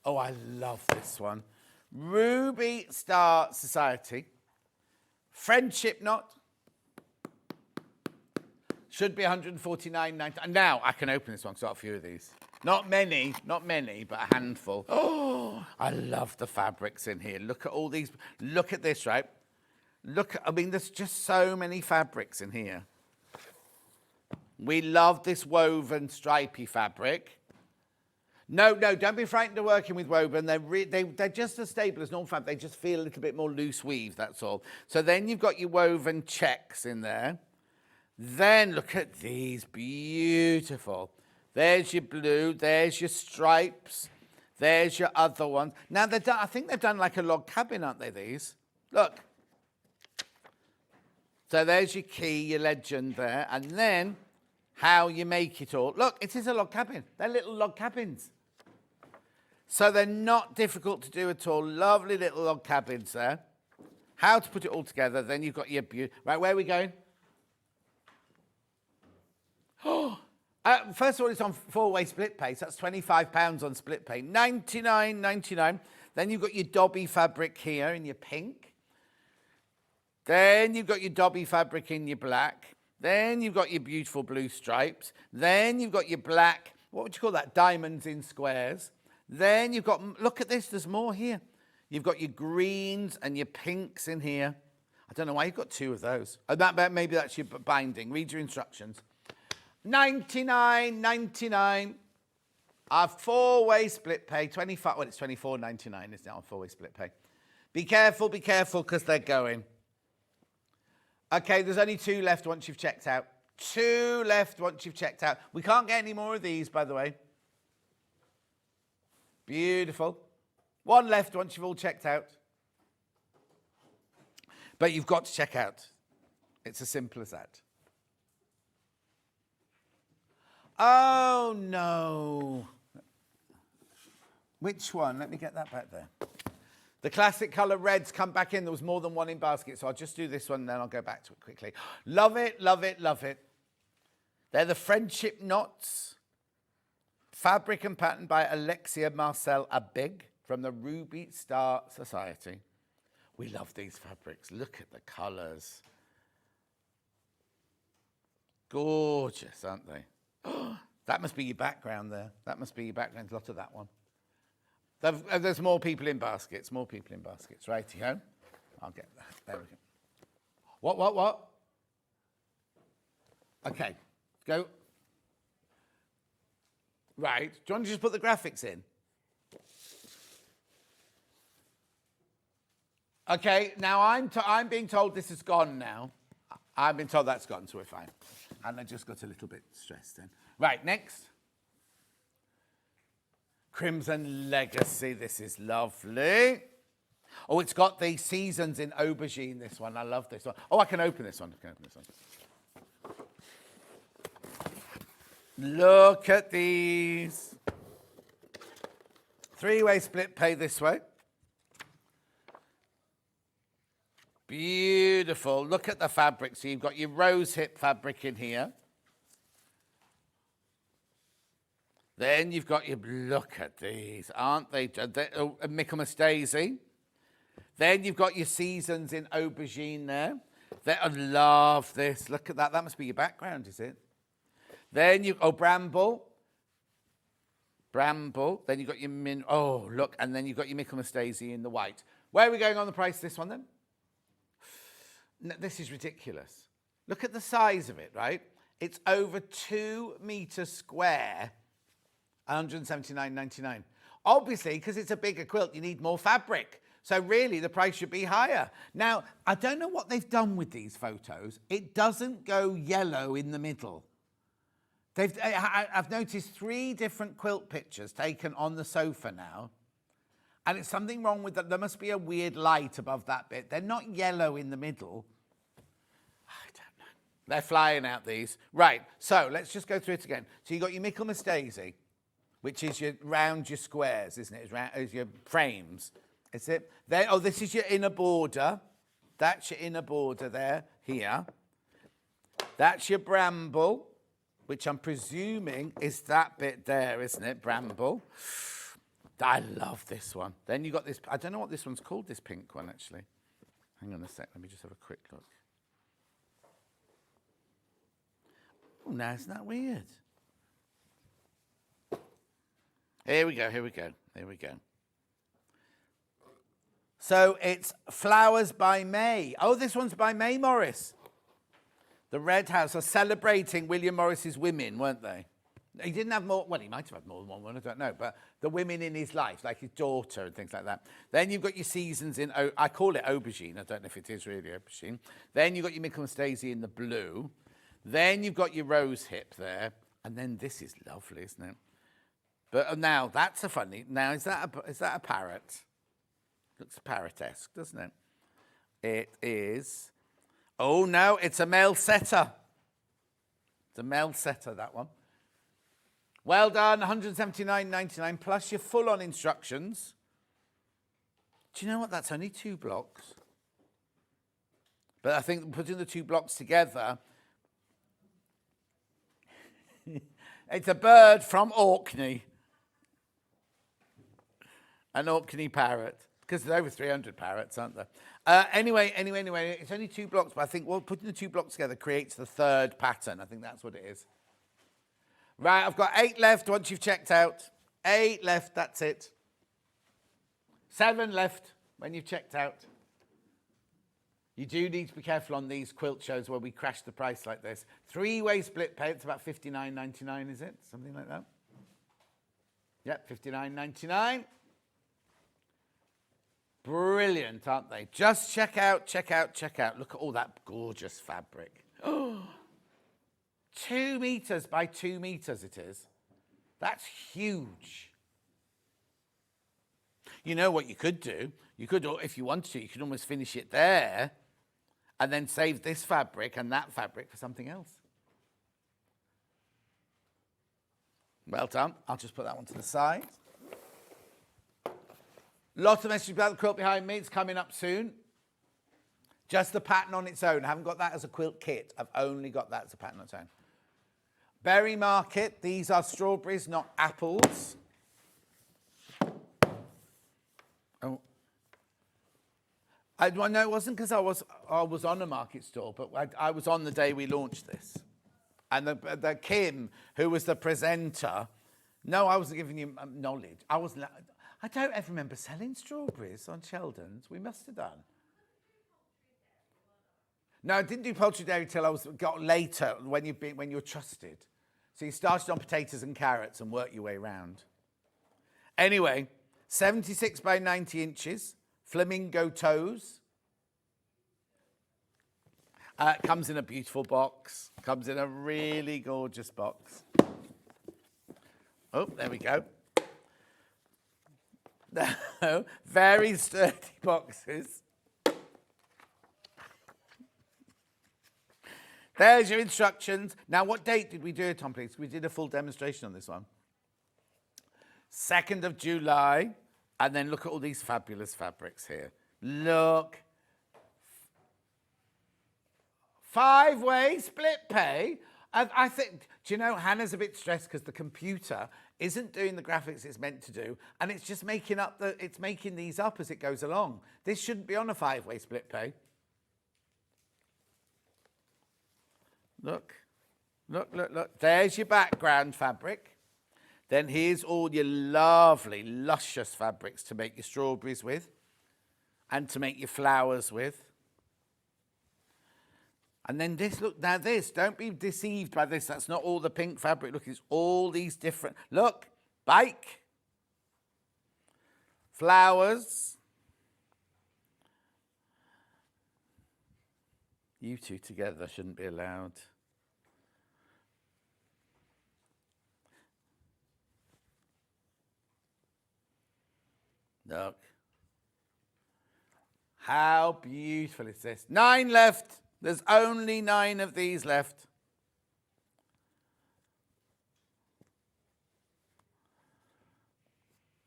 [SPEAKER 3] Oh, I love this one. Ruby Star Society. Friendship knot. Should be $149.99. Now I can open this one because I've got a few of these. Not many, but a handful. Oh, I love the fabrics in here. Look at all these. Look at this, right? There's just so many fabrics in here. We love this woven stripy fabric. No, don't be frightened of working with woven. They're just as stable as normal fabric. They just feel a little bit more loose weave, that's all. So then you've got your woven checks in there. Then look at these, beautiful. There's your blue, there's your stripes, there's your other ones. Now, I think they've done like a log cabin, aren't they, these? Look. So there's your key, your legend there, and then how you make it all. Look, it is a log cabin. They're little log cabins. So they're not difficult to do at all. Lovely little log cabins there. How to put it all together. Then you've got your right, where are we going? First of all, it's on 4-way split pay. So that's £25 on split pay. $99.99. Then you've got your Dobby fabric here in your pink. Then you've got your Dobby fabric in your black. Then you've got your beautiful blue stripes. Then you've got your black, what would you call that? Diamonds in squares. Then you've got, look at this, there's more here. You've got your greens and your pinks in here. I don't know why you've got 2 of those. Maybe that's your binding. Read your instructions. $99.99. Our 4-way split pay. 25. Well, it's $24.99. It's now on 4-way split pay. Be careful, because they're going. Okay, there's only 2 left once you've checked out. 2 left once you've checked out. We can't get any more of these, by the way. Beautiful. 1 left once you've all checked out. But you've got to check out. It's as simple as that. Oh, no. Which one? Let me get that back there. The classic colour reds come back in. There was more than 1 in basket, so I'll just do this one and then I'll go back to it quickly. Love it, love it, love it. They're the friendship knots. Fabric and pattern by Alexia Marcel Abig from the Ruby Star Society. We love these fabrics. Look at the colours. Gorgeous, aren't they? That must be your background there. That must be your background. A lot of that one. There's more people in baskets. More people in baskets. Righty-ho. I'll get that. There we go. What? Okay. Go. Right. Do you want to just put the graphics in? Okay. Now I'm being told this is gone now. I've been told that's gone, so we're fine. And I just got a little bit stressed then. Right, next. Crimson Legacy. This is lovely. Oh, it's got the seasons in aubergine, this one. I love this one. Oh, I can open this one. Look at these. 3-way split pay this way. Beautiful. Look at the fabric. So you've got your rose hip fabric in here. Then you've got your, look at these, aren't they? Michaelmas Daisy. Then you've got your seasons in aubergine there. I love this. Look at that. That must be your background, is it? Then bramble. Bramble. Then you've got your look. And then you've got your Michaelmas Daisy in the white. Where are we going on the price of this one then? No, this is ridiculous. Look at the size of it, right? It's over 2 meters square. $179.99. Obviously, because it's a bigger quilt, you need more fabric. So really, the price should be higher. Now, I don't know what they've done with these photos. It doesn't go yellow in the middle. I've noticed 3 different quilt pictures taken on the sofa now. And it's something wrong with that. There must be a weird light above that bit. They're not yellow in the middle. I don't know. They're flying out, these. Right, so let's just go through it again. So you've got your Michaelmas Daisy, which is round your squares, isn't it? It's your frames. Is it? This is your inner border. That's your inner border there, here. That's your bramble, which I'm presuming is that bit there, isn't it? Bramble. I love this one. Then you got this, I don't know what this one's called, this pink one, actually. Hang on a sec, let me just have a quick look. Oh, now isn't that weird? Here we go. So it's Flowers by May. Oh, this one's by May Morris. The Red House are celebrating William Morris's women, weren't they? He didn't have more, well, he might have had more than one, I don't know, but the women in his life, like his daughter and things like that. Then you've got your seasons in, I call it aubergine, I don't know if it is really aubergine. Then you've got your Michaelmas daisy in the blue. Then you've got your rose hip there. And then this is lovely, isn't it? But now, that's a funny, now is that a parrot? Looks parrot-esque, doesn't it? It is, oh no, it's a male setter. It's a male setter, that one. Well done, 179.99 plus your full-on instructions. Do you know what? That's only 2 blocks. But I think putting the 2 blocks together, it's a bird from Orkney. An Orkney parrot. Because there's over 300 parrots, aren't there? Anyway, it's only 2 blocks, but I think putting the 2 blocks together creates the 3rd pattern. I think that's what it is. Right, I've got 8 left once you've checked out. 8 left, that's it. 7 left when you've checked out. You do need to be careful on these quilt shows where we crash the price like this. 3-way split pay, it's about $59.99, is it? Something like that. Yep, $59.99. Brilliant, aren't they? Just check out. Look at all that gorgeous fabric. Oh, 2 meters by 2 meters it is. That's huge. You know what you could do? You could, if you wanted to, you could almost finish it there and then save this fabric and that fabric for something else. Well done. I'll just put that one to the side. Lots of messages about the quilt behind me. It's coming up soon. Just the pattern on its own. I haven't got that as a quilt kit. I've only got that as a pattern on its own. Berry Market. These are strawberries, not apples. Oh. No, it wasn't because I was on a market stall, but I was on the day we launched this. And the Kim, who was the presenter, no, I wasn't giving you knowledge. I don't ever remember selling strawberries on Sheldon's. We must have done. No, I didn't do poultry dairy till I got later when you're trusted. So you started on potatoes and carrots and worked your way around. Anyway, 76 by 90 inches, flamingo toes. Comes in a beautiful box. Comes in a really gorgeous box. Oh, there we go. No, very sturdy boxes. There's your instructions. Now, what date did we do it on, please? We did a full demonstration on this one. 2nd of July. And then look at all these fabulous fabrics here. Look. 5-way split pay. I think, do you know, Hannah's a bit stressed because the computer isn't doing the graphics it's meant to do, and it's just making these up as it goes along. This shouldn't be on a 5-way split pay. Look. There's your background fabric. Then here's all your lovely, luscious fabrics to make your strawberries with and to make your flowers with. And then this, look, now this, don't be deceived by this. That's not all the pink fabric. Look, it's all these different, look, bike, flowers. You two together shouldn't be allowed. Look. How beautiful is this? 9 left. There's only 9 of these left.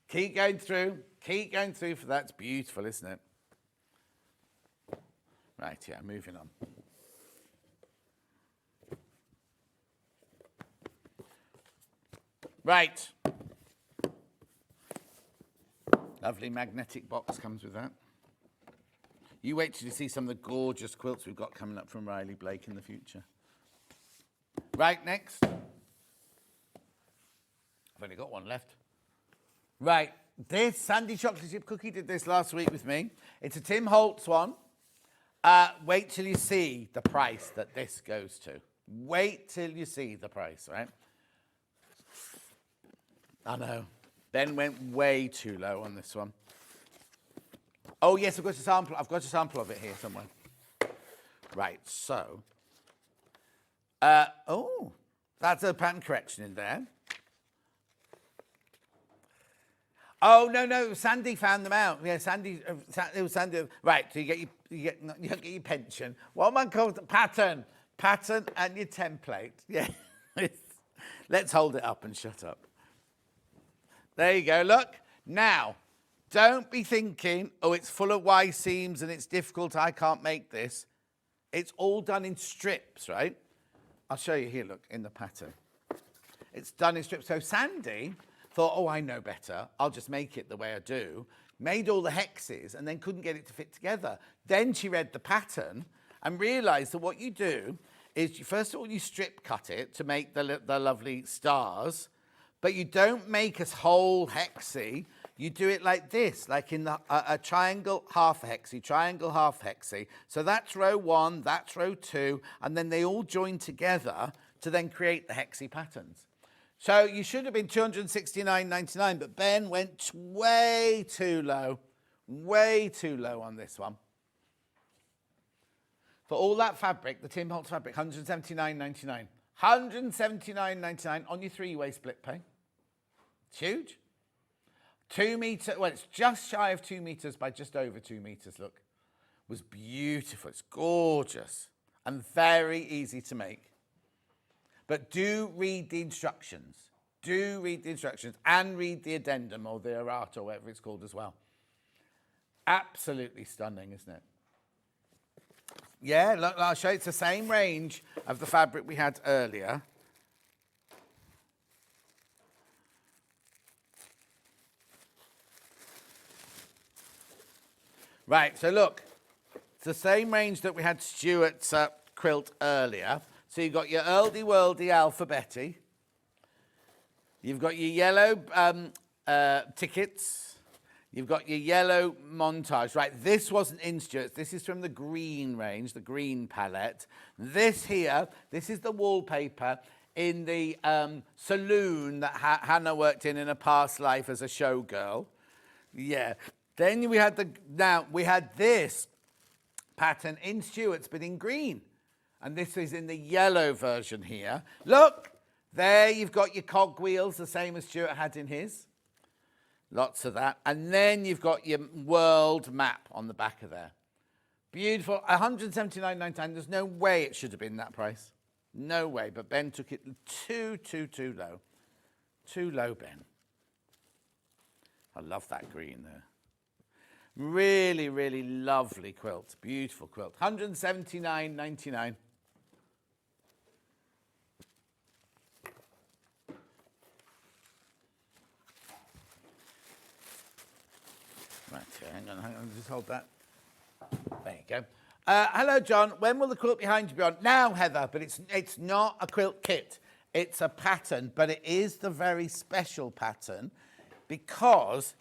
[SPEAKER 3] Keep going through for that. It's beautiful, isn't it? Right, yeah, moving on. Right. Lovely magnetic box comes with that. You wait till you see some of the gorgeous quilts we've got coming up from Riley Blake in the future. Right, next. I've only got one left. Right, this Sandy Chocolate Chip Cookie did this last week with me. It's a Tim Holtz one. Wait till you see the price that this goes to. Wait till you see the price, right? I know. Ben went way too low on this one. Oh, yes, I've got a sample of it here somewhere. Right, so. Oh, that's a pattern correction in there. Oh, no, Sandy found them out. Yeah, it was Sandy. Right, so you get your pension. What am I called? Pattern and your template. Yeah. Let's hold it up and shut up. There you go, look. Now, don't be thinking, oh, it's full of Y seams and it's difficult, I can't make this. It's all done in strips, right? I'll show you here, look, in the pattern. It's done in strips. So Sandy thought, oh, I know better. I'll just make it the way I do. Made all the hexes and then couldn't get it to fit together. Then she read the pattern and realised that what you do is, first of all, you strip cut it to make the lovely stars, but you don't make a whole hexie. You do it like this, like in a triangle, half hexie, triangle, half hexie. So that's row 1, that's row 2, and then they all join together to then create the hexie patterns. So you should have been 269.99, but Ben went way too low on this one. For all that fabric, the Tim Holtz fabric, 179.99. 179.99 on your 3-way split pay. It's huge. 2 metre, well, it's just shy of 2 metres by just over 2 metres, look. It was beautiful, it's gorgeous and very easy to make. But do read the instructions. Do read the instructions and read the addendum or the errata or whatever it's called as well. Absolutely stunning, isn't it? Yeah, look, I'll show you. It's the same range of the fabric we had earlier. Right, so look, it's the same range that we had Stuart's quilt earlier. So you've got your Earldy Worldy Alphabetti. You've got your yellow tickets. You've got your yellow montage. Right, this wasn't in Stuart's. This is from the green range, the green palette. This here, this is the wallpaper in the saloon that Hannah worked in a past life as a showgirl. Yeah. Then we had we had this pattern in Stuart's, but in green. And this is in the yellow version here. Look, there you've got your cogwheels, the same as Stuart had in his. Lots of that. And then you've got your world map on the back of there. Beautiful. 179.99. There's no way it should have been that price. No way. But Ben took it too low. Too low, Ben. I love that green there. Really, really lovely quilt. Beautiful quilt. 179.99. Right, hang on, just hold that. There you go. Hello, John. When will the quilt behind you be on? Now, Heather, but it's not a quilt kit. It's a pattern, but it is the very special pattern because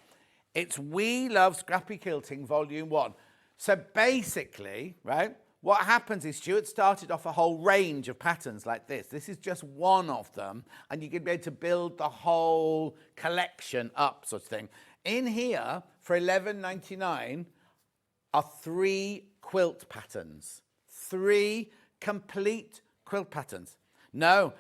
[SPEAKER 3] it's We Love Scrappy Quilting Volume 1. So basically, right, what happens is Stuart started off a whole range of patterns like this. This is just one of them, and you can be able to build the whole collection up, sort of thing. In here, for $11.99, are 3 quilt patterns. 3 complete quilt patterns. No.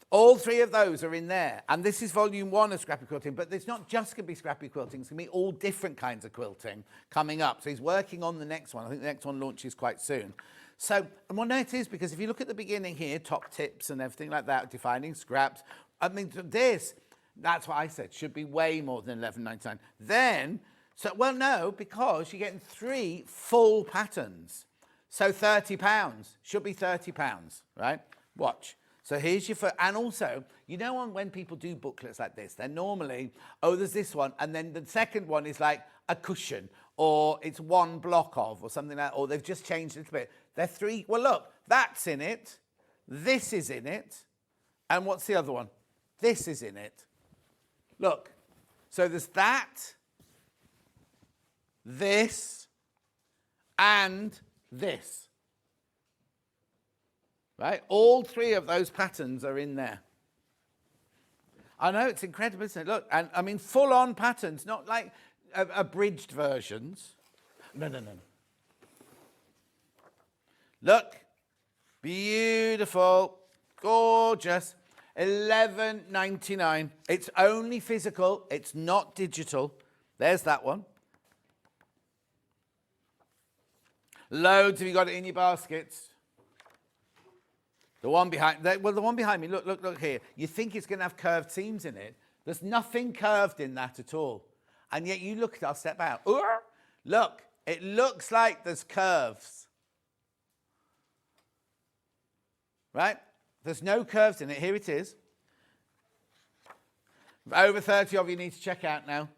[SPEAKER 3] All 3 of those are in there. And this is volume 1 of Scrappy Quilting, but it's not just going to be Scrappy Quilting. It's going to be all different kinds of quilting coming up. So he's working on the next one. I think the next one launches quite soon. So, and well, no, it is, because if you look at the beginning here, top tips and everything like that, defining scraps, I mean, this, that's what I said, should be way more than $11.99. Then, so, well, no, because you're getting 3 full patterns. So £30, should be £30, right? Watch. So here's your first, and also, you know, when people do booklets like this, they're normally, oh, there's this one, and then the second one is like a cushion, or it's 1 block of, or something like that, or they've just changed a little bit. They're 3, well, look, that's in it, this is in it, and what's the other one? This is in it. Look, so there's that, this, and this. Right? All 3 of those patterns are in there. I know, it's incredible, isn't it? Look, and I mean, full-on patterns, not like abridged versions. No. Look, beautiful, gorgeous, $11.99. It's only physical, it's not digital. There's that one. Loads have you got it in your baskets. The one behind, the one behind me, look here. You think it's going to have curved seams in it. There's nothing curved in that at all. And yet you look, I'll step out. Look, it looks like there's curves. Right? There's no curves in it. Here it is. Over 30 of you need to check out now.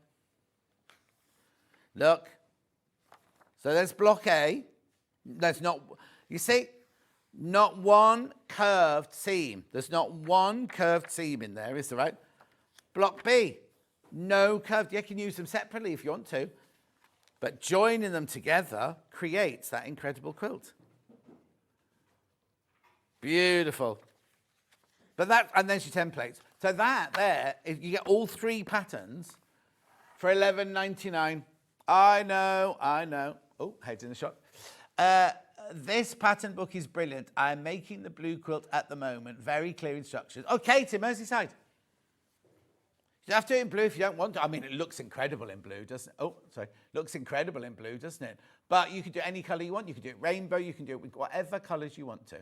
[SPEAKER 3] Look. So there's block A. There's not, you see, not one curved seam. There's not one curved seam in there, is there, right? Block B, no curved. You can use them separately if you want to, but joining them together creates that incredible quilt. Beautiful. But that, and there's your templates. So that there, if you get all three patterns for $11.99. I know. Oh, head's in the shot. This pattern book is brilliant. I'm making the blue quilt at the moment. Very clear instructions. Oh, Katie, Merseyside. You have to do it in blue if you don't want to. I mean, it looks incredible in blue, doesn't it? Oh, sorry. Looks incredible in blue, doesn't it? But you can do any colour you want. You can do it rainbow. You can do it with whatever colours you want to.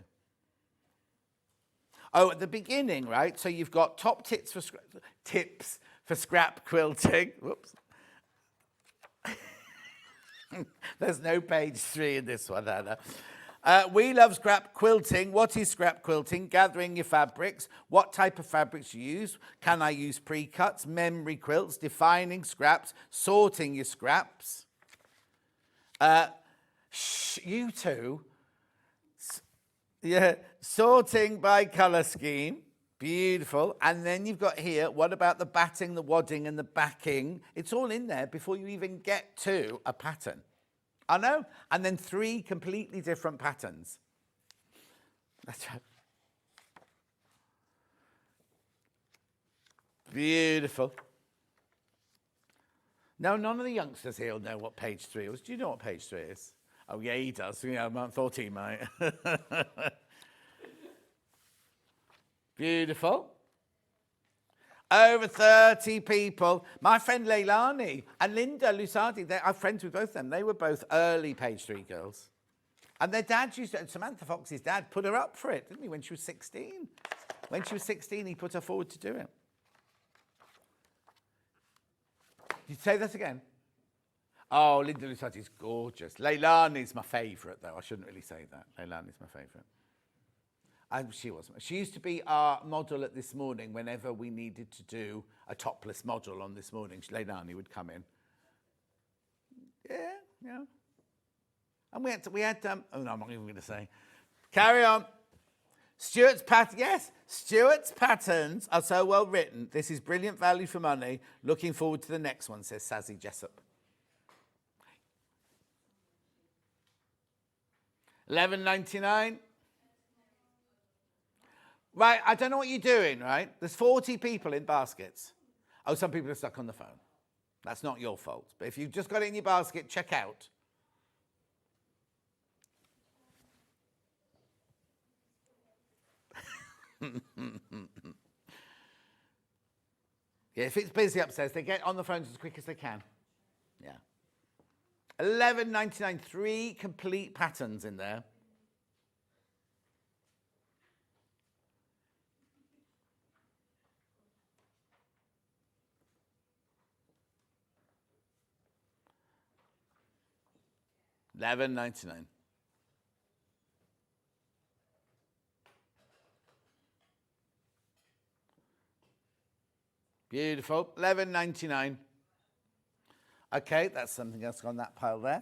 [SPEAKER 3] Oh, at the beginning, right? So you've got top tips for scrap quilting. Whoops. There's no page 3 in this one, Anna. We love scrap quilting. What is scrap quilting? Gathering your fabrics. What type of fabrics you use? Can I use pre-cuts? Memory quilts. Defining scraps. Sorting your scraps. You two. Yeah. Sorting by colour scheme. Beautiful. And then you've got here, what about the batting, the wadding and the backing? It's all in there before you even get to a pattern. I know. And then 3 completely different patterns. That's right. Beautiful. No, none of the youngsters here will know what page 3 is. Do you know what page 3 is? Oh, yeah, he does. Yeah, I thought he might. Beautiful. Over 30 people. My friend Leilani and Linda Lusardi, I'm friends with both of them. They were both early page 3 girls. And their dad used to, Samantha Fox's dad put her up for it, didn't he, when she was 16? When she was 16, he put her forward to do it. Did you say that again? Oh, Linda Lusardi's gorgeous. Leilani's my favourite, though. I shouldn't really say that. Leilani's my favourite. She wasn't. She used to be our model at This Morning whenever we needed to do a topless model on This Morning. Leilani would come in. Yeah. And we had oh no, I'm not even going to say. Carry on. Stuart's patterns are so well written. This is brilliant value for money. Looking forward to the next one, says Sazzy Jessup. $11.99. Right, I don't know what you're doing, right? There's 40 people in baskets. Oh, some people are stuck on the phone. That's not your fault. But if you've just got it in your basket, check out. Yeah, if it's busy upstairs, they get on the phones as quick as they can. Yeah. $11.99, 3 complete patterns in there. $11.99. Beautiful. $11.99. Okay, that's something else on that pile there.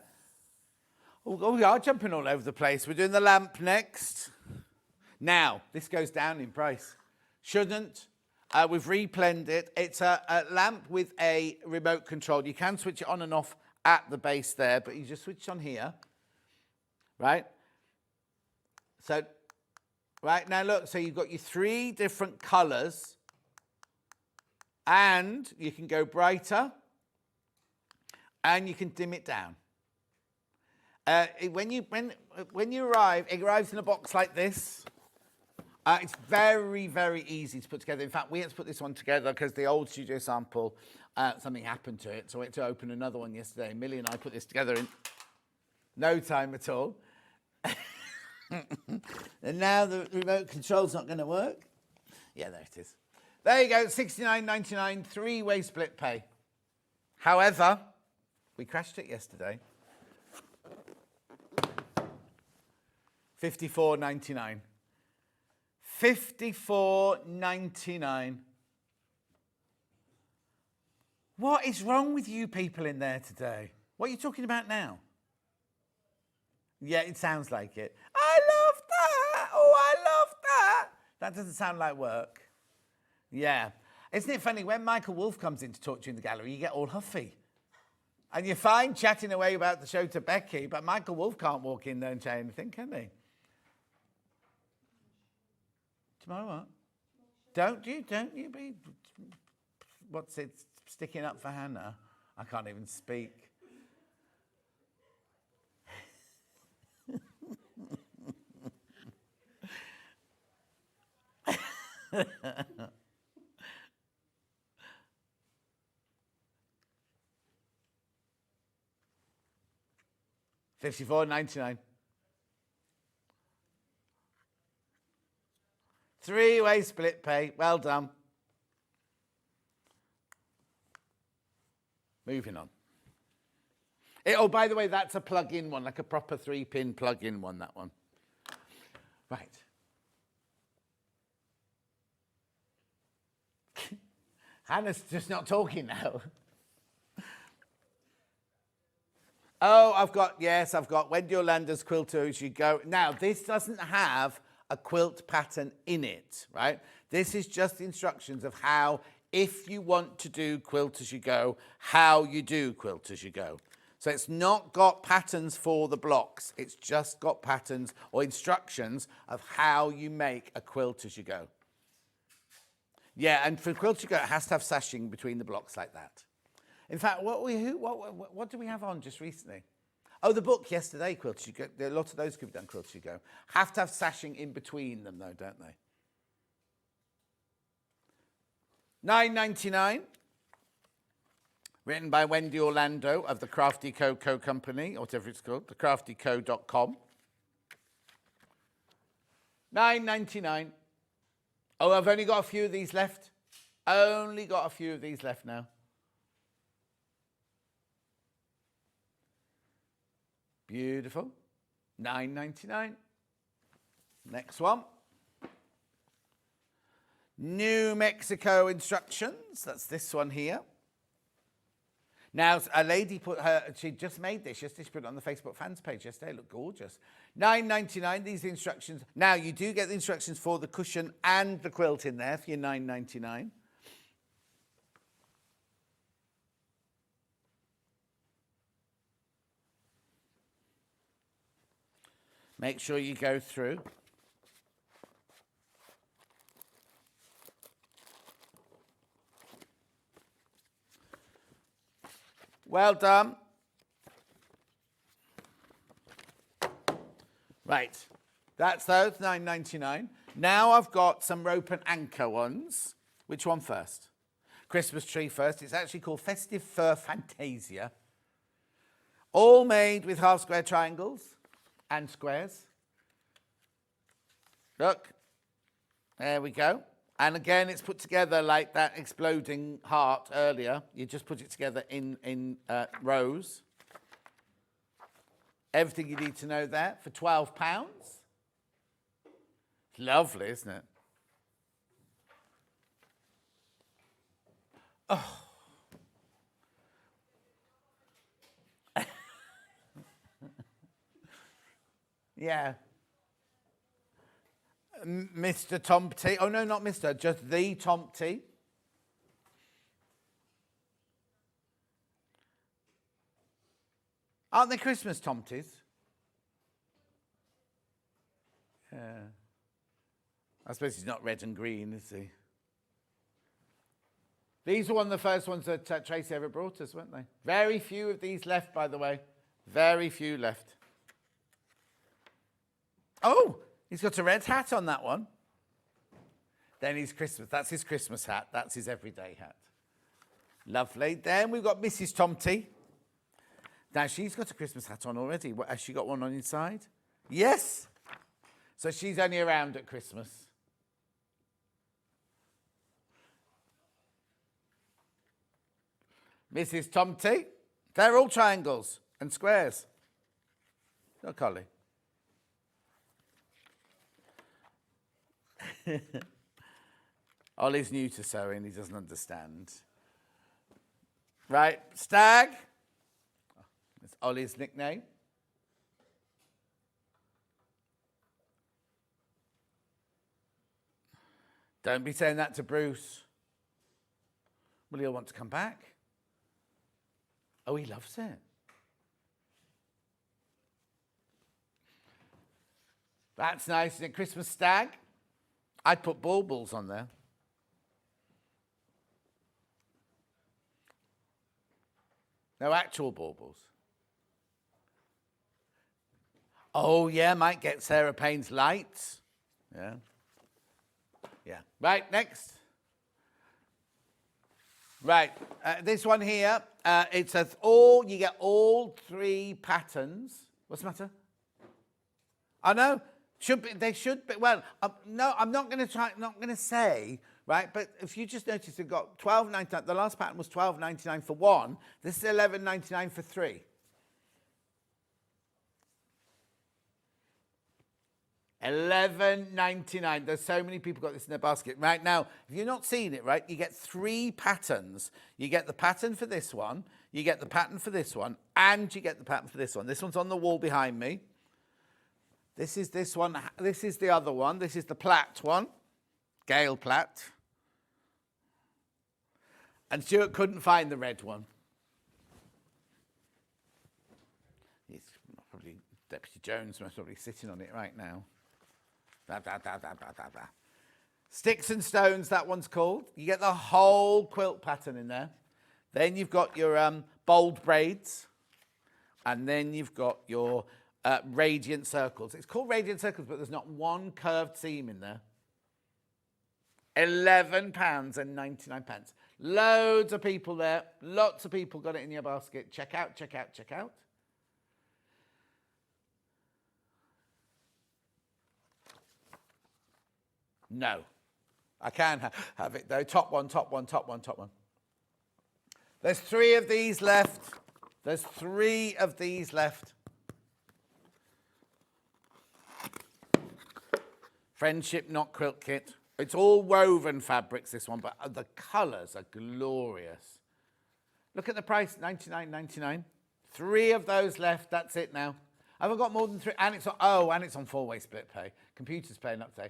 [SPEAKER 3] Oh, we are jumping all over the place. We're doing the lamp next. Now, this goes down in price. Shouldn't. We've replanned it. It's a lamp with a remote control. You can switch it on and off at the base there, but you just switch on here, right? So, right now look, so you've got your 3 different colours And you can go brighter and you can dim it down. When you arrive, it arrives in a box like this. It's very, very easy to put together. In fact, we had to put this one together because the old studio sample, something happened to it. So we had to open another one yesterday. Millie and I put this together in no time at all. And now the remote control's not going to work. Yeah, there it is. There you go, $69.99, three-way split pay. However, we crashed it yesterday. $54.99. $54.99. What is wrong with you people in there today? What are you talking about now? Yeah, it sounds like it. I love that. Oh, I love that. That doesn't sound like work. Yeah. Isn't it funny, when Michael Wolff comes in to talk to you in the gallery, you get all huffy. And you're fine chatting away about the show to Becky, but Michael Wolff can't walk in there and say anything, can he? Tomorrow what? Don't you be, what's it, sticking up for Hannah? I can't even speak. $54.99. Three-way split pay. Well done. Moving on. Oh, by the way, that's a plug-in one, like a proper 3-pin plug-in one, that one. Right. Hannah's just not talking now. Oh, I've got Wendy Orlando's Quilter As You Go. Now, this doesn't have a quilt pattern in it, right? This is just instructions of how, if you want to do Quilt As You Go, how you do Quilt As You Go. So it's not got patterns for the blocks. It's just got patterns or instructions of how you make a Quilt As You Go. Yeah, and for Quilt As You Go, it has to have sashing between the blocks like that. In fact, what do we have on just recently? Oh, the book yesterday, Quilt As You Go. A lot of those could be done Quilt As You Go. Have to have sashing in between them, though, don't they? $9.99. Written by Wendy Orlando of the Crafty Co Company, or whatever it's called, thecraftyco.com. $9.99. Oh, I've only got a few of these left. Only got a few of these left now. Beautiful. $9.99. Next one. New Mexico instructions. That's this one here. Now, a lady she just made this. She put it on the Facebook fans page yesterday. It looked gorgeous. $9.99, these instructions. Now, you do get the instructions for the cushion and the quilt in there for your $9.99. Make sure you go through. Well done. Right, that's those, $9.99. Now I've got some rope and anchor ones. Which one first? Christmas tree first. It's actually called Festive Fur Fantasia. All made with half square triangles and squares. Look, there we go. And again, it's put together like that exploding heart earlier. You just put it together in rows. Everything you need to know there for £12. It's lovely, isn't it? Oh. Yeah. Mr. Tomty. Oh, no, not Mr. Just the Tomty. Aren't they Christmas Tomties? Yeah. I suppose he's not red and green, is he? These were one of the first ones that Tracy ever brought us, weren't they? Very few of these left, by the way. Very few left. Oh, he's got a red hat on that one. Then he's Christmas. That's his Christmas hat. That's his everyday hat. Lovely. Then we've got Mrs. Tomty. Now, she's got a Christmas hat on already. Has she got one on inside? Yes. So she's only around at Christmas. Mrs. Tomty. They're all triangles and squares. Look, Collie. Ollie's new to sewing. He doesn't understand. Right, Stag. That's Ollie's nickname. Don't be saying that to Bruce. Will he'll want to come back? Oh, he loves it. That's nice, isn't it? Christmas Stag. I'd put baubles on there. No actual baubles. Oh, yeah, might get Sarah Payne's lights. Yeah. Yeah. Right, next. Right, this one here, it says you get all 3 patterns. What's the matter? I know. They should be. Well, no, I'm not going to say, right? But if you just notice, we've got $12.99. The last pattern was $12.99 for 1. This is $11.99 for 3. $11.99. There's so many people got this in their basket. Right now, if you're not seeing it, right, you get 3 patterns. You get the pattern for this one, you get the pattern for this one, and you get the pattern for this one. This one's on the wall behind me. This is this one. This is the other one. This is the Platt one, Gale Platt. And Stuart couldn't find the red one. He's probably, Deputy Jones must probably sitting on it right now. Blah, blah, blah, blah, blah, blah, blah. Sticks and Stones, that one's called. You get the whole quilt pattern in there. Then you've got your bold braids. And then you've got your radiant circles. It's called radiant circles, but there's not one curved seam in there. £11.99. Loads of people there. Lots of people got it in your basket. Check out, check out, check out. No. I can have it though. Top one, top one, top one, top one. There's 3 of these left. There's 3 of these left. Friendship Knot Quilt Kit. It's all woven fabrics, this one, but the colours are glorious. Look at the price, $99.99. 3 of those left, that's it now. I haven't got more than 3, and it's on, and it's on 4-way split pay. Computer's paying up today.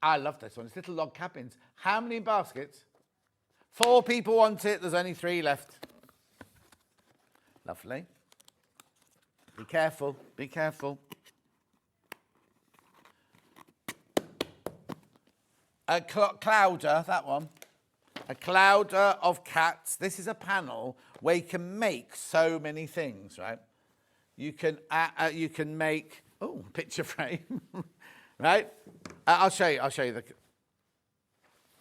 [SPEAKER 3] I love this one. It's little log cabins. How many baskets? 4 people want it. There's only 3 left. Lovely. Be careful. Be careful. A clouder, that one. A clouder of cats. This is a panel where you can make so many things, right? You can make picture frame, right? I'll show you. I'll show you the.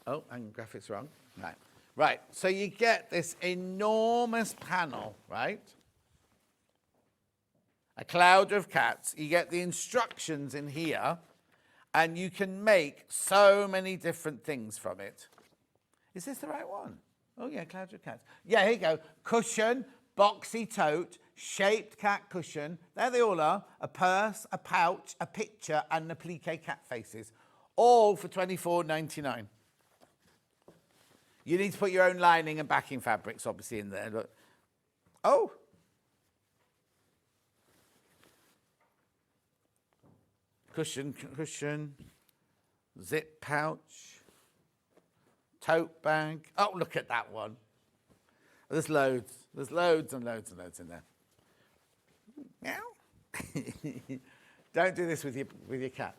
[SPEAKER 3] Oh, and graphics wrong. Right. Right. So you get this enormous panel, right? A cloud of cats. You get the instructions in here, and you can make so many different things from it. Is this the right one? Oh, yeah, cloud of cats. Yeah, here you go. Cushion, boxy tote, shaped cat cushion. There they all are. A purse, a pouch, a picture, and applique cat faces. All for $24.99. You need to put your own lining and backing fabrics, obviously, in there. Look. Oh. Cushion, zip pouch, tote bag. Oh, look at that one. There's loads. There's loads and loads and loads in there. Meow. Don't do this with your cat.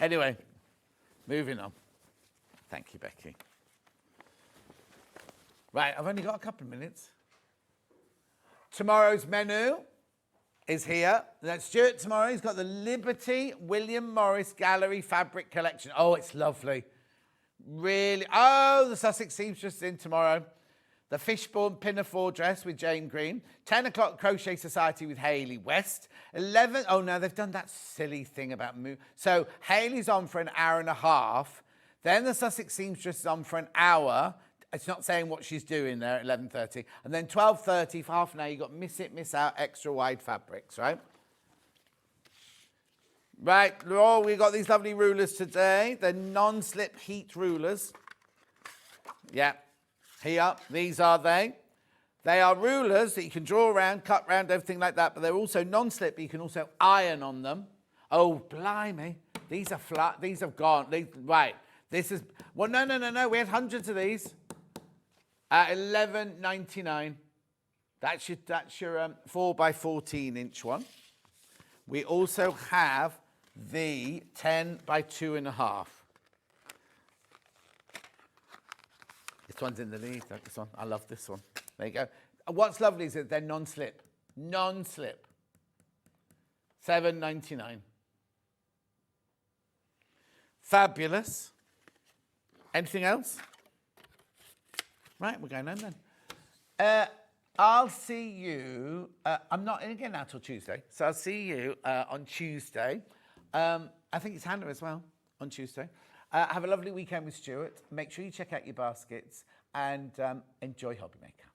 [SPEAKER 3] Anyway, moving on. Thank you, Becky. Right, I've only got a couple of minutes. Tomorrow's menu is here. That's Stuart tomorrow. He's got the Liberty William Morris Gallery Fabric Collection. Oh, it's lovely. Really. Oh, the Sussex Seamstress in tomorrow. The Fishbourne Pinafore dress with Jane Green. 10 o'clock Crochet Society with Hayley West. 11. Oh, no, they've done that silly thing about move. So Hayley's on for an hour and a half. Then the Sussex Seamstress is on for an hour. It's not saying what she's doing there at 11:30. And then 12:30 for half an hour, you've got Miss It, Miss Out, extra wide fabrics, right? Right, Laurel, we got these lovely rulers today. They're non-slip heat rulers. Yeah, here, these are they. They are rulers that you can draw around, cut around, everything like that, but they're also non-slip, but you can also iron on them. Oh, blimey. These are flat, these have gone. Right, this is, well, no, we had hundreds of these. At $11.99. That's your 4x14 inch one. We also have the 10 by 2.5. This one's in the lead. This one, I love this one. There you go. What's lovely is that they're non-slip. Non-slip. $7.99. Fabulous. Anything else? Right, we're going home then. I'll see you. I'm not in again now till Tuesday, so I'll see you on Tuesday. I think it's Hannah as well on Tuesday. Have a lovely weekend with Stuart. Make sure you check out your baskets and enjoy Hobby Maker.